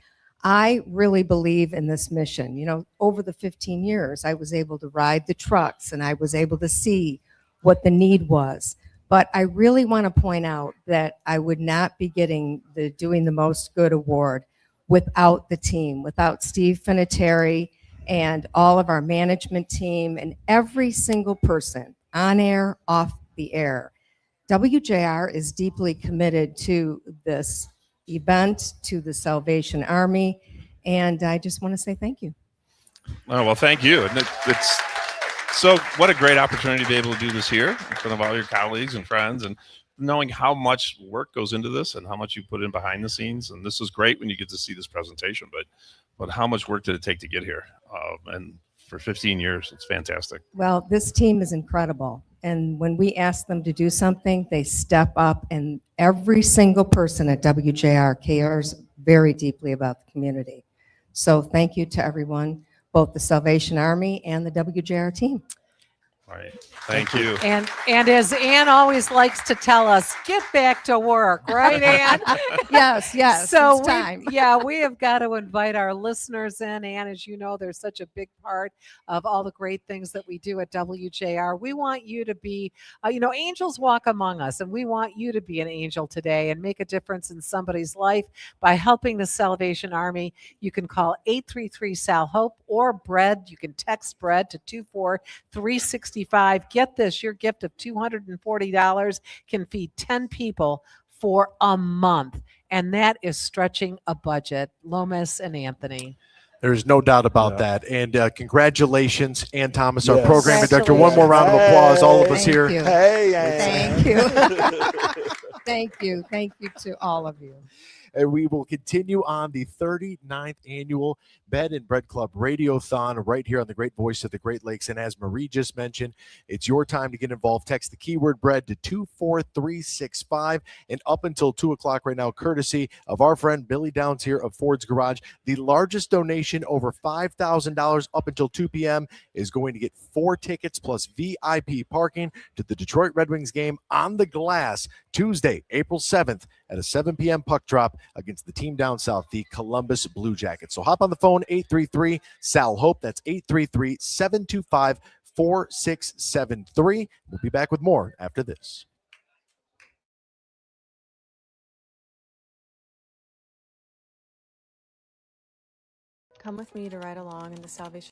I really believe in this mission. Over the 15 years, I was able to ride the trucks and I was able to see what the need was. But I really want to point out that I would not be getting the Doing the Most Good award without the team, without Steve Finateri and all of our management team and every single person on air, off the air. WJR is deeply committed to this event, to the Salvation Army, and I just want to say thank you. Oh, well, thank you. And so what a great opportunity to be able to do this here in front of all your colleagues and friends, and knowing how much work goes into this and how much you put in behind the scenes. And this is great when you get to see this presentation, but how much work did it take to get here? And for 15 years, it's fantastic. Well, this team is incredible. And when we ask them to do something, they step up, and every single person at WJR cares very deeply about the community. So thank you to everyone, both the Salvation Army and the WJR team. All right. Thank you. And as Ann always likes to tell us, get back to work, right, Ann? Yes. So it's time. we have got to invite our listeners in. Ann, as you know, they're such a big part of all the great things that we do at WJR. We want you to be, angels walk among us, and we want you to be an angel today and make a difference in somebody's life by helping the Salvation Army. You can call 833-SAL-HOPE or BREAD. You can text BREAD to 24365. Get this, your gift of $240 can feed 10 people for a month. And that is stretching a budget. Lomas and Anthony. There's no doubt about Yeah. that. And congratulations, Ann Thomas, our Yes. program director. One more round of applause, all of us Hey. here. Thank you. Hey, Ann. Thank you. Thank you. Thank you to all of you. And we will continue on the 39th annual Bed and Bread Club Radiothon right here on the great voice of the Great Lakes. And as Marie just mentioned, it's your time to get involved. Text the keyword bread to 24365. And up until 2 o'clock right now, courtesy of our friend Billy Downs here of Ford's Garage, the largest donation over $5,000 up until 2 p.m. is going to get 4 tickets plus VIP parking to the Detroit Red Wings game on the glass Tuesday, April 7th at a 7 p.m. puck drop against the team down south, the Columbus Blue Jackets. So hop on the phone, 833-SAL-HOPE. That's 833-725-4673. We'll be back with more after this. Come with me to ride along in the Salvation.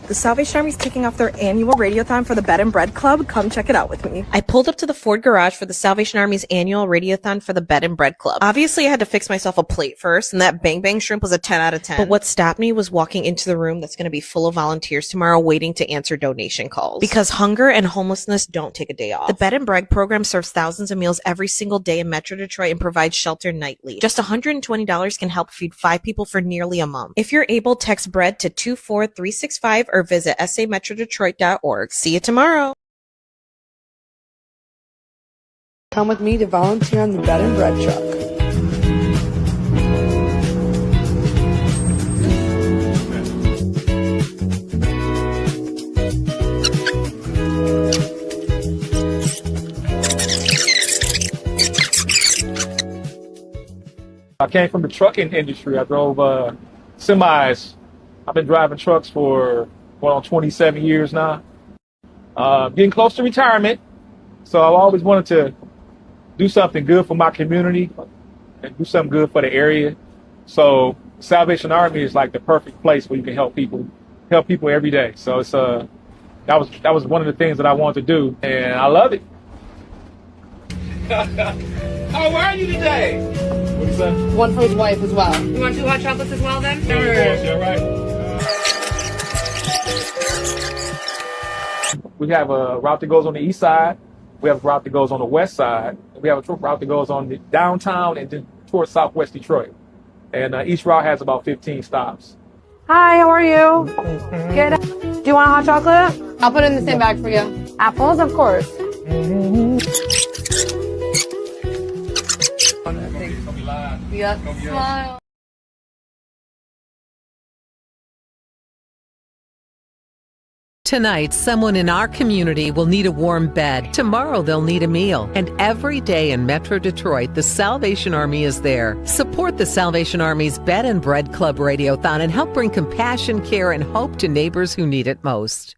The Salvation Army is kicking off their annual Radiothon for the Bed and Bread Club. Come check it out with me. I pulled up to the Ford garage for the Salvation Army's annual Radiothon for the Bed and Bread Club. Obviously, I had to fix myself a plate first, and that Bang Bang shrimp was a 10 out of 10. But what stopped me was walking into the room that's going to be full of volunteers tomorrow waiting to answer donation calls. Because hunger and homelessness don't take a day off. The Bed and Bread program serves thousands of meals every single day in Metro Detroit and provides shelter nightly. Just $120 can help feed 5 people for nearly a month. If you're able, text bread to 24365 or visit sametrodetroit.org. See you tomorrow. Come with me to volunteer on the Bed and Bread truck. I came from the trucking industry. I drove semis. I've been driving trucks for 27 years now. Getting close to retirement, so I've always wanted to do something good for my community and do something good for the area. So Salvation Army is like the perfect place where you can help people every day. So it's that was one of the things that I wanted to do, and I love it. How are you today? What is that? One for his wife as well. You want 2 hot chocolates as well then? Of course, yeah, right. We have a route that goes on the east side. We have a route that goes on the west side. We have a route that goes on the downtown and then towards southwest Detroit. And each route has about 15 stops. Hi, how are you? Good. Do you want a hot chocolate? I'll put it in the same bag for you. Apples, of course. Yep, smile. Tonight, someone in our community will need a warm bed. Tomorrow, they'll need a meal. And every day in Metro Detroit, the Salvation Army is there. Support the Salvation Army's Bed and Bread Club Radiothon and help bring compassion, care, and hope to neighbors who need it most.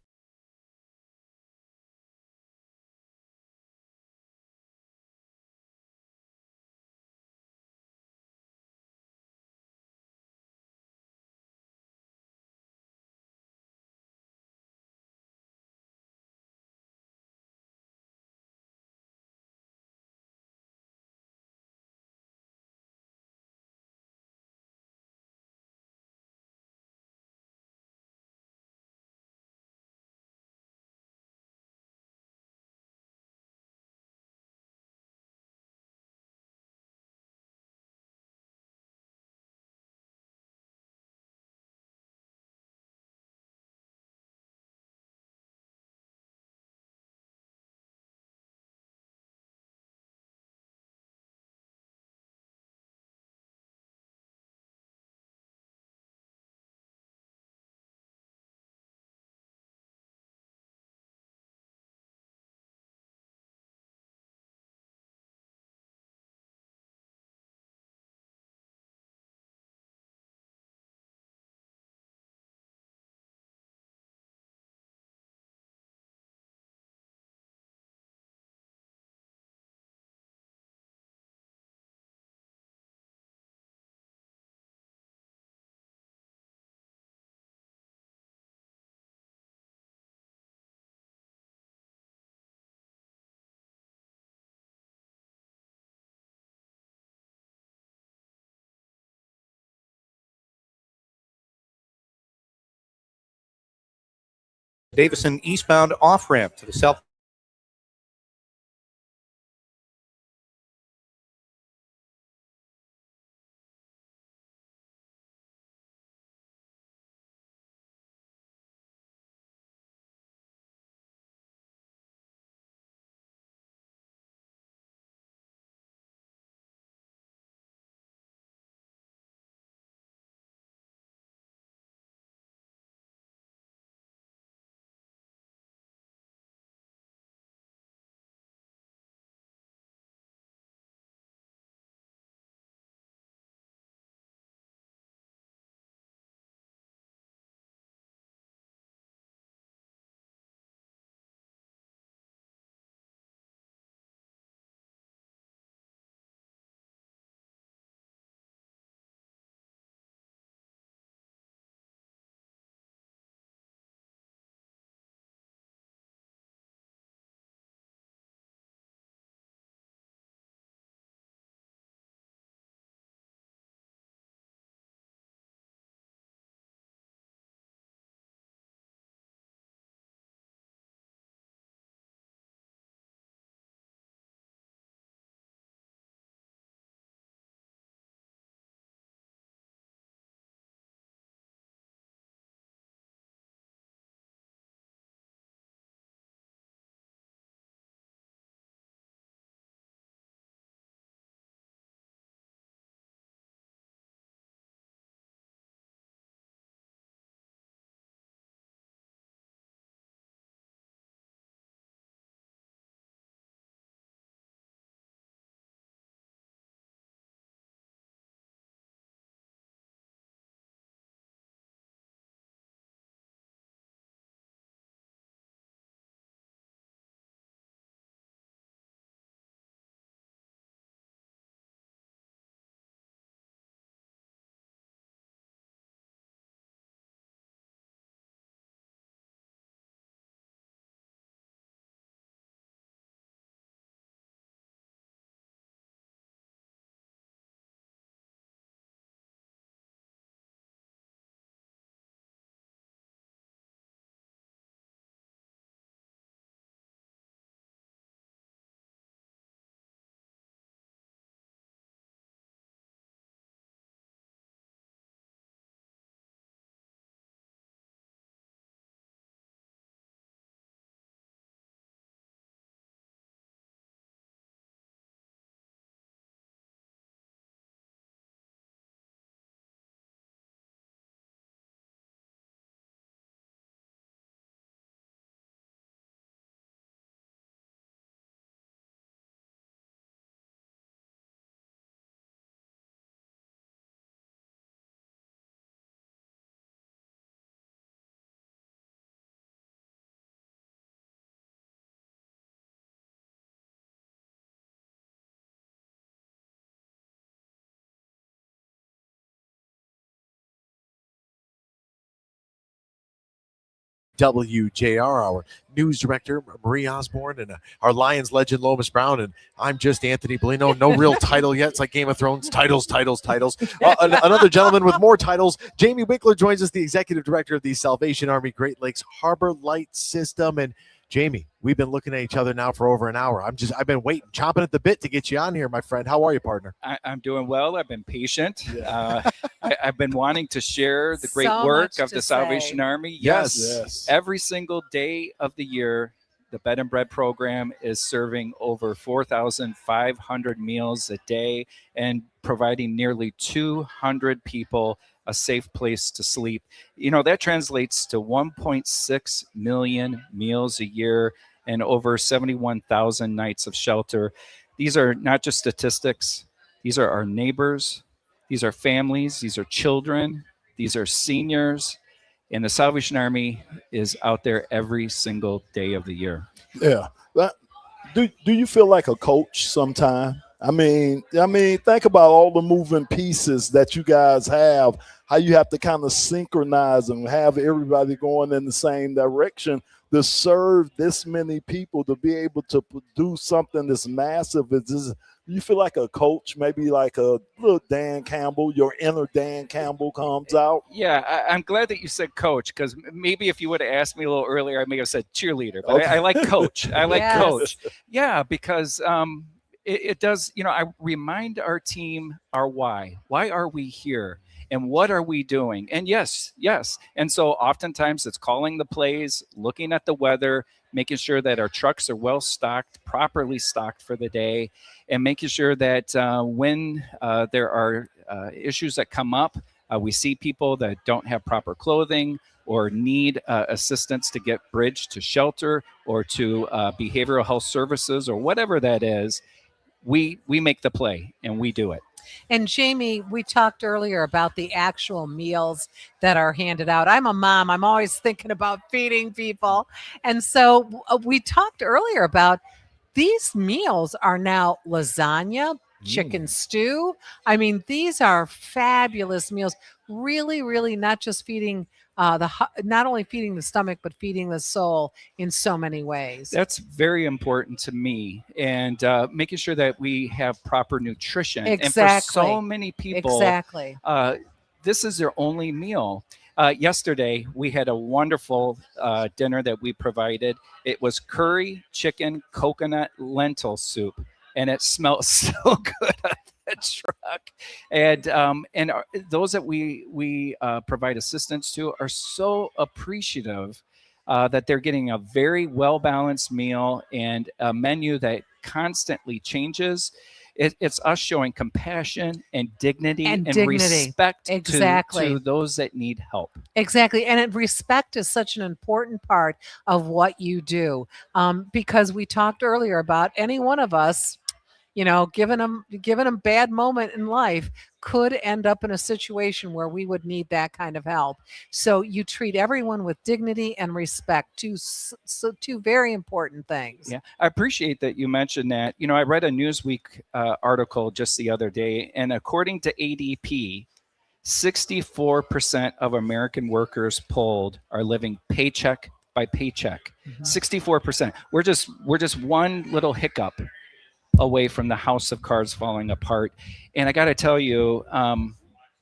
Davison eastbound off-ramp to the south. WJR, our news director, Marie Osborne, and our Lions legend, Lomas Brown. And I'm just Anthony Bellino. No real title yet. It's like Game of Thrones. Titles. Another gentleman with more titles. Jamie Winkler joins us, the executive director of the Salvation Army Great Lakes Harbor Light System. And Jamie, we've been looking at each other now for over an hour. I've been waiting, chomping at the bit to get you on here, my friend. How are you, partner? I'm doing well. I've been patient. I've been wanting to share the great So work much of to the Salvation say. Army. Yes. Every single day of the year, the Bed and Bread program is serving over 4,500 meals a day and providing nearly 200 people a safe place to sleep. You know, that translates to 1.6 million meals a year and over 71,000 nights of shelter. These are not just statistics. These are our neighbors. These are families. These are children. These are seniors. And the Salvation Army is out there every single day of the year. Yeah. Do you feel like a coach sometime? I mean, think about all the moving pieces that you guys have, how you have to kind of synchronize and have everybody going in the same direction to serve this many people, to be able to do something this massive. Is this, you feel like a coach, maybe like a little Dan Campbell, your inner Dan Campbell comes out? Yeah, I'm glad that you said coach, because maybe if you would have asked me a little earlier, I may have said cheerleader, but Okay. I like coach. I like Yes. coach. Yeah, because it does, I remind our team our why. Why are we here? And what are we doing? And yes. And so oftentimes it's calling the plays, looking at the weather, making sure that our trucks are well stocked, properly stocked for the day, and making sure that when there are issues that come up, we see people that don't have proper clothing or need assistance to get bridged to shelter or to behavioral health services or whatever that is. We make the play and we do it. And Jamie, we talked earlier about the actual meals that are handed out. I'm a mom. I'm always thinking about feeding people. And so we talked earlier about these meals are now lasagna, chicken stew. I mean, these are fabulous meals. Really, really not just feeding not only feeding the stomach, but feeding the soul in so many ways. That's very important to me, and making sure that we have proper nutrition. And for so many people, Exactly. This is their only meal. Yesterday, we had a wonderful dinner that we provided. It was curry, chicken, coconut, lentil soup, and it smelled so good on the truck. And those that we provide assistance to are so appreciative that they're getting a very well-balanced meal and a menu that constantly changes. It's us showing compassion and dignity and respect Exactly. to those that need help. Exactly. And respect is such an important part of what you do, because we talked earlier about any one of us, given them bad moment in life could end up in a situation where we would need that kind of help. So you treat everyone with dignity and respect, two very important things. Yeah, I appreciate that you mentioned that. I read a Newsweek article just the other day, and according to ADP, 64% of American workers polled are living paycheck by paycheck. 64%. We're just one little hiccup away from the house of cards falling apart. And I got to tell you,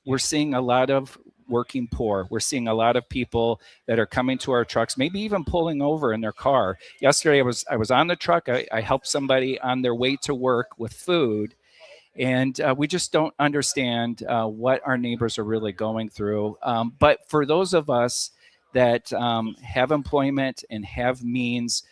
we're seeing a lot of working poor. We're seeing a lot of people that are coming to our trucks, maybe even pulling over in their car. Yesterday, I was on the truck. I helped somebody on their way to work with food. And we just don't understand what our neighbors are really going through. But for those of us that have employment and have means,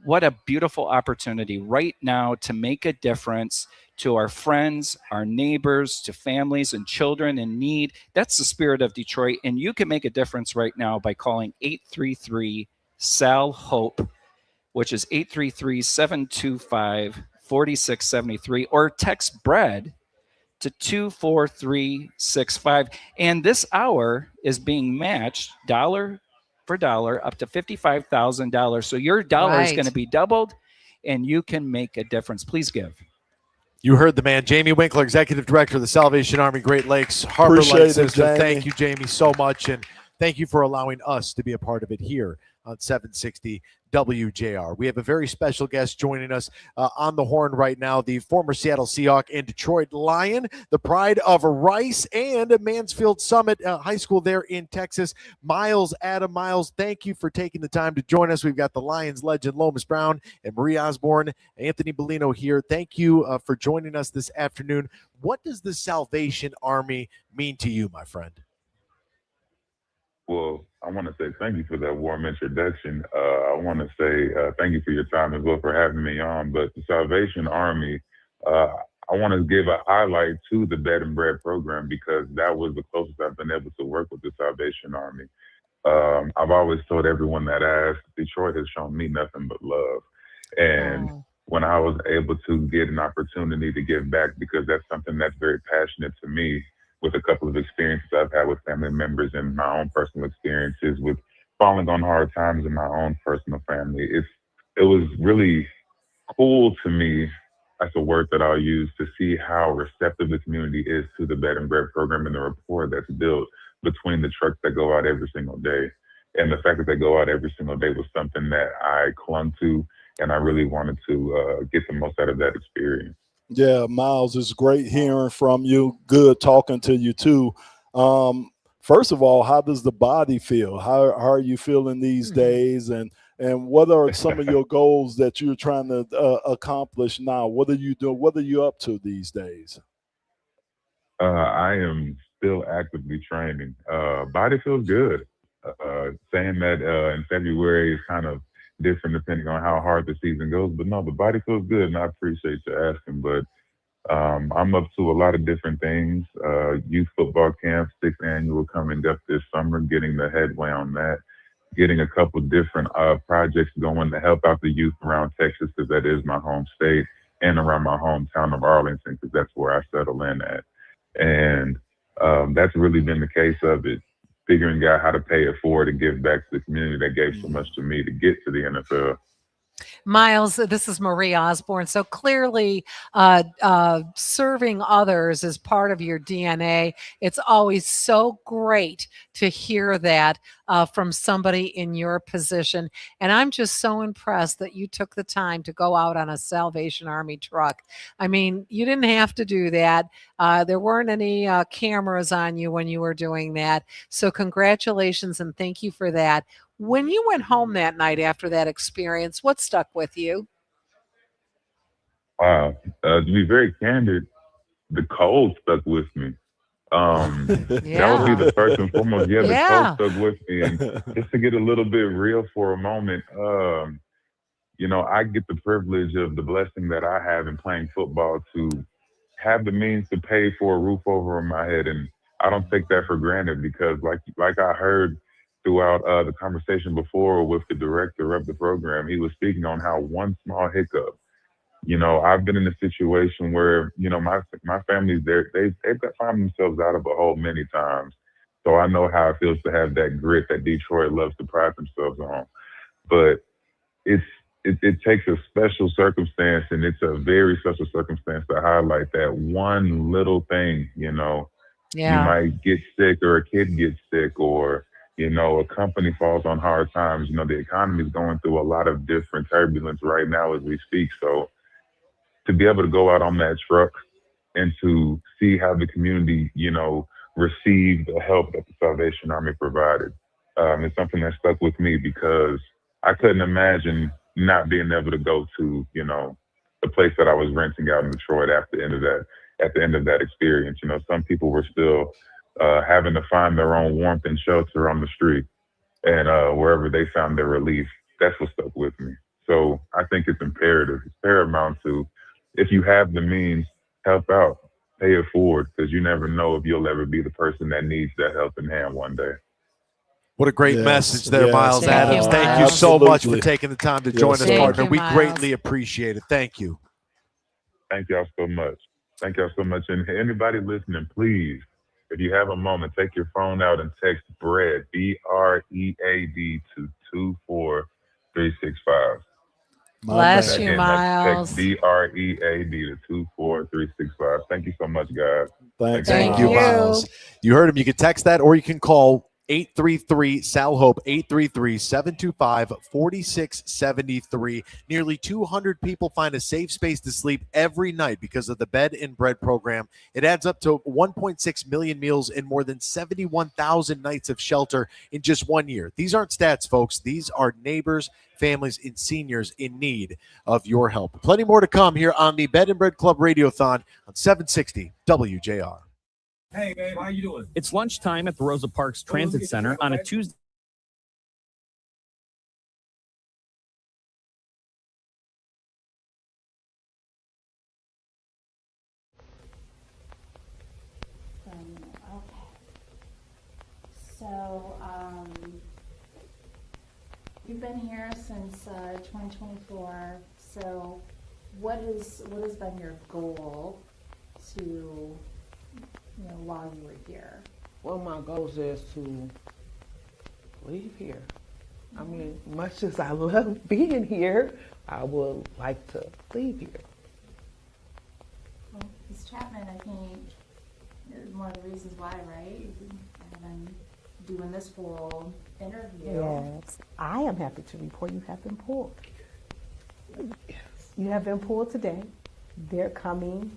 what a beautiful opportunity right now to make a difference to our friends, our neighbors, to families and children in need. That's the spirit of Detroit. And you can make a difference right now by calling 833-SAL-HOPE, which is 833-725-4673, or text BREAD to 24365. And this hour is being matched dollar for dollar up to $55,000. So your dollar is going to be doubled and you can make a difference. Please give. You heard the man, Jamie Winkler, Executive Director of the Salvation Army Great Lakes Harbor Appreciate Light it, System. Jamie. Thank you, Jamie, so much. And thank you for allowing us to be a part of it here on 760 WJR. We have a very special guest joining us on the horn right now, the former Seattle Seahawk and Detroit Lion, the pride of Rice and Mansfield Summit High School there in Texas. Adam Miles, thank you for taking the time to join us. We've got the Lions legend Lomas Brown and Marie Osborne, Anthony Bellino here. Thank you for joining us this afternoon. What does the Salvation Army mean to you, my friend? Well, I want to say thank you for that warm introduction. I want to say thank you for your time as well for having me on. But the Salvation Army, I want to give a highlight to the Bed and Bread program because that was the closest I've been able to work with the Salvation Army. I've always told everyone that asked, Detroit has shown me nothing but love. And when I was able to get an opportunity to give back, because that's something that's very passionate to me, with a couple of experiences I've had with family members and my own personal experiences with falling on hard times in my own personal family. It was really cool to me, that's a word that I'll use, to see how receptive the community is to the Bed and Bread program and the rapport that's built between the trucks that go out every single day. And the fact that they go out every single day was something that I clung to, and I really wanted to get the most out of that experience. Yeah, Miles, it's great hearing from you. Good talking to you too. First of all, how does the body feel? How are you feeling these days? And what are some of your goals that you're trying to accomplish now? What are you doing? What are you up to these days? I am still actively training. Body feels good. Saying that in February is kind of different depending on how hard the season goes, but no, the body feels good, and I appreciate you asking. But I'm up to a lot of different things. Youth football camp, 6th annual, coming up this summer, getting the headway on that, getting a couple different projects going to help out the youth around Texas, because that is my home state, and around my hometown of Arlington, because that's where I settle in at. And that's really been the case of it, figuring out how to pay it forward and give back to the community that gave so much to me to get to the NFL. Miles, this is Marie Osborne. So clearly, serving others is part of your DNA. It's always so great to hear that from somebody in your position. And I'm just so impressed that you took the time to go out on a Salvation Army truck. I mean, you didn't have to do that. There weren't any cameras on you when you were doing that. So congratulations and thank you for that. When you went home that night after that experience, what stuck with you? Wow. To be very candid, the cold stuck with me. That would be the first and foremost. Yeah, the cold stuck with me. And just to get a little bit real for a moment, I get the privilege of the blessing that I have in playing football to have the means to pay for a roof over my head. And I don't take that for granted, because like I heard throughout the conversation before with the director of the program, he was speaking on how one small hiccup, I've been in a situation where, my family's there, they've found themselves out of a hole many times. So I know how it feels to have that grit that Detroit loves to pride themselves on. But it takes a special circumstance, and it's a very special circumstance to highlight that one little thing. You might get sick, or a kid gets sick, or a company falls on hard times. The economy is going through a lot of different turbulence right now as we speak. So to be able to go out on that truck and to see how the community, received the help that the Salvation Army provided, is something that stuck with me, because I couldn't imagine not being able to go to, the place that I was renting out in Detroit at the end of that experience. Some people were still having to find their own warmth and shelter on the street, and wherever they found their relief. That's what stuck with me. So I think it's imperative, it's paramount to, if you have the means, help out, pay it forward, because you never know if you'll ever be the person that needs that helping hand one day. What a great message there, Miles Adams. Thank you so much for taking the time to join us, partner. We greatly appreciate it. Thank you. Thank y'all so much. Thank y'all so much. And anybody listening, please, if you have a moment, take your phone out and text BREAD, BREAD, to 24365. Bless you, Miles. Text BREAD to 24365. Thank you so much, guys. Thank you, Miles. You heard him. You can text that, or you can call 833-SAL-HOPE, 833-725-4673. Nearly 200 people find a safe space to sleep every night because of the Bed and Bread program. It adds up to 1.6 million meals and more than 71,000 nights of shelter in just 1 year. These aren't stats, folks. These are neighbors, families, and seniors in need of your help. Plenty more to come here on the Bed and Bread Club Radiothon on 760 WJR. Hey, man, how you doing? It's lunchtime at the Rosa Parks Transit Center on a Tuesday. So, you've been here since 2024. So, what has been your goal to, while you were here? One of my goals is to leave here. I mean, much as I love being here, I would like to leave here. Well, Ms. Chapman, I think, is one of the reasons why, right? You haven't doing this whole interview. Yes, I am happy to report you have been pulled. You have been pulled today. They're coming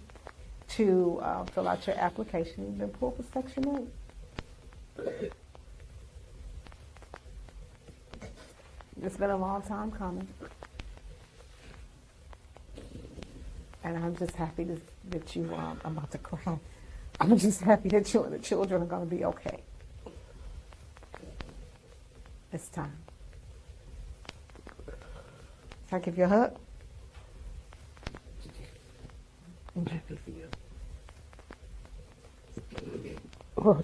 to fill out your application. You've been pulled for Section 8. It's been a long time coming. And I'm just happy that you, I'm about to cry. I'm just happy that you and the children are going to be okay. It's time. Can I give you a hug? I'm happy for you. Oh,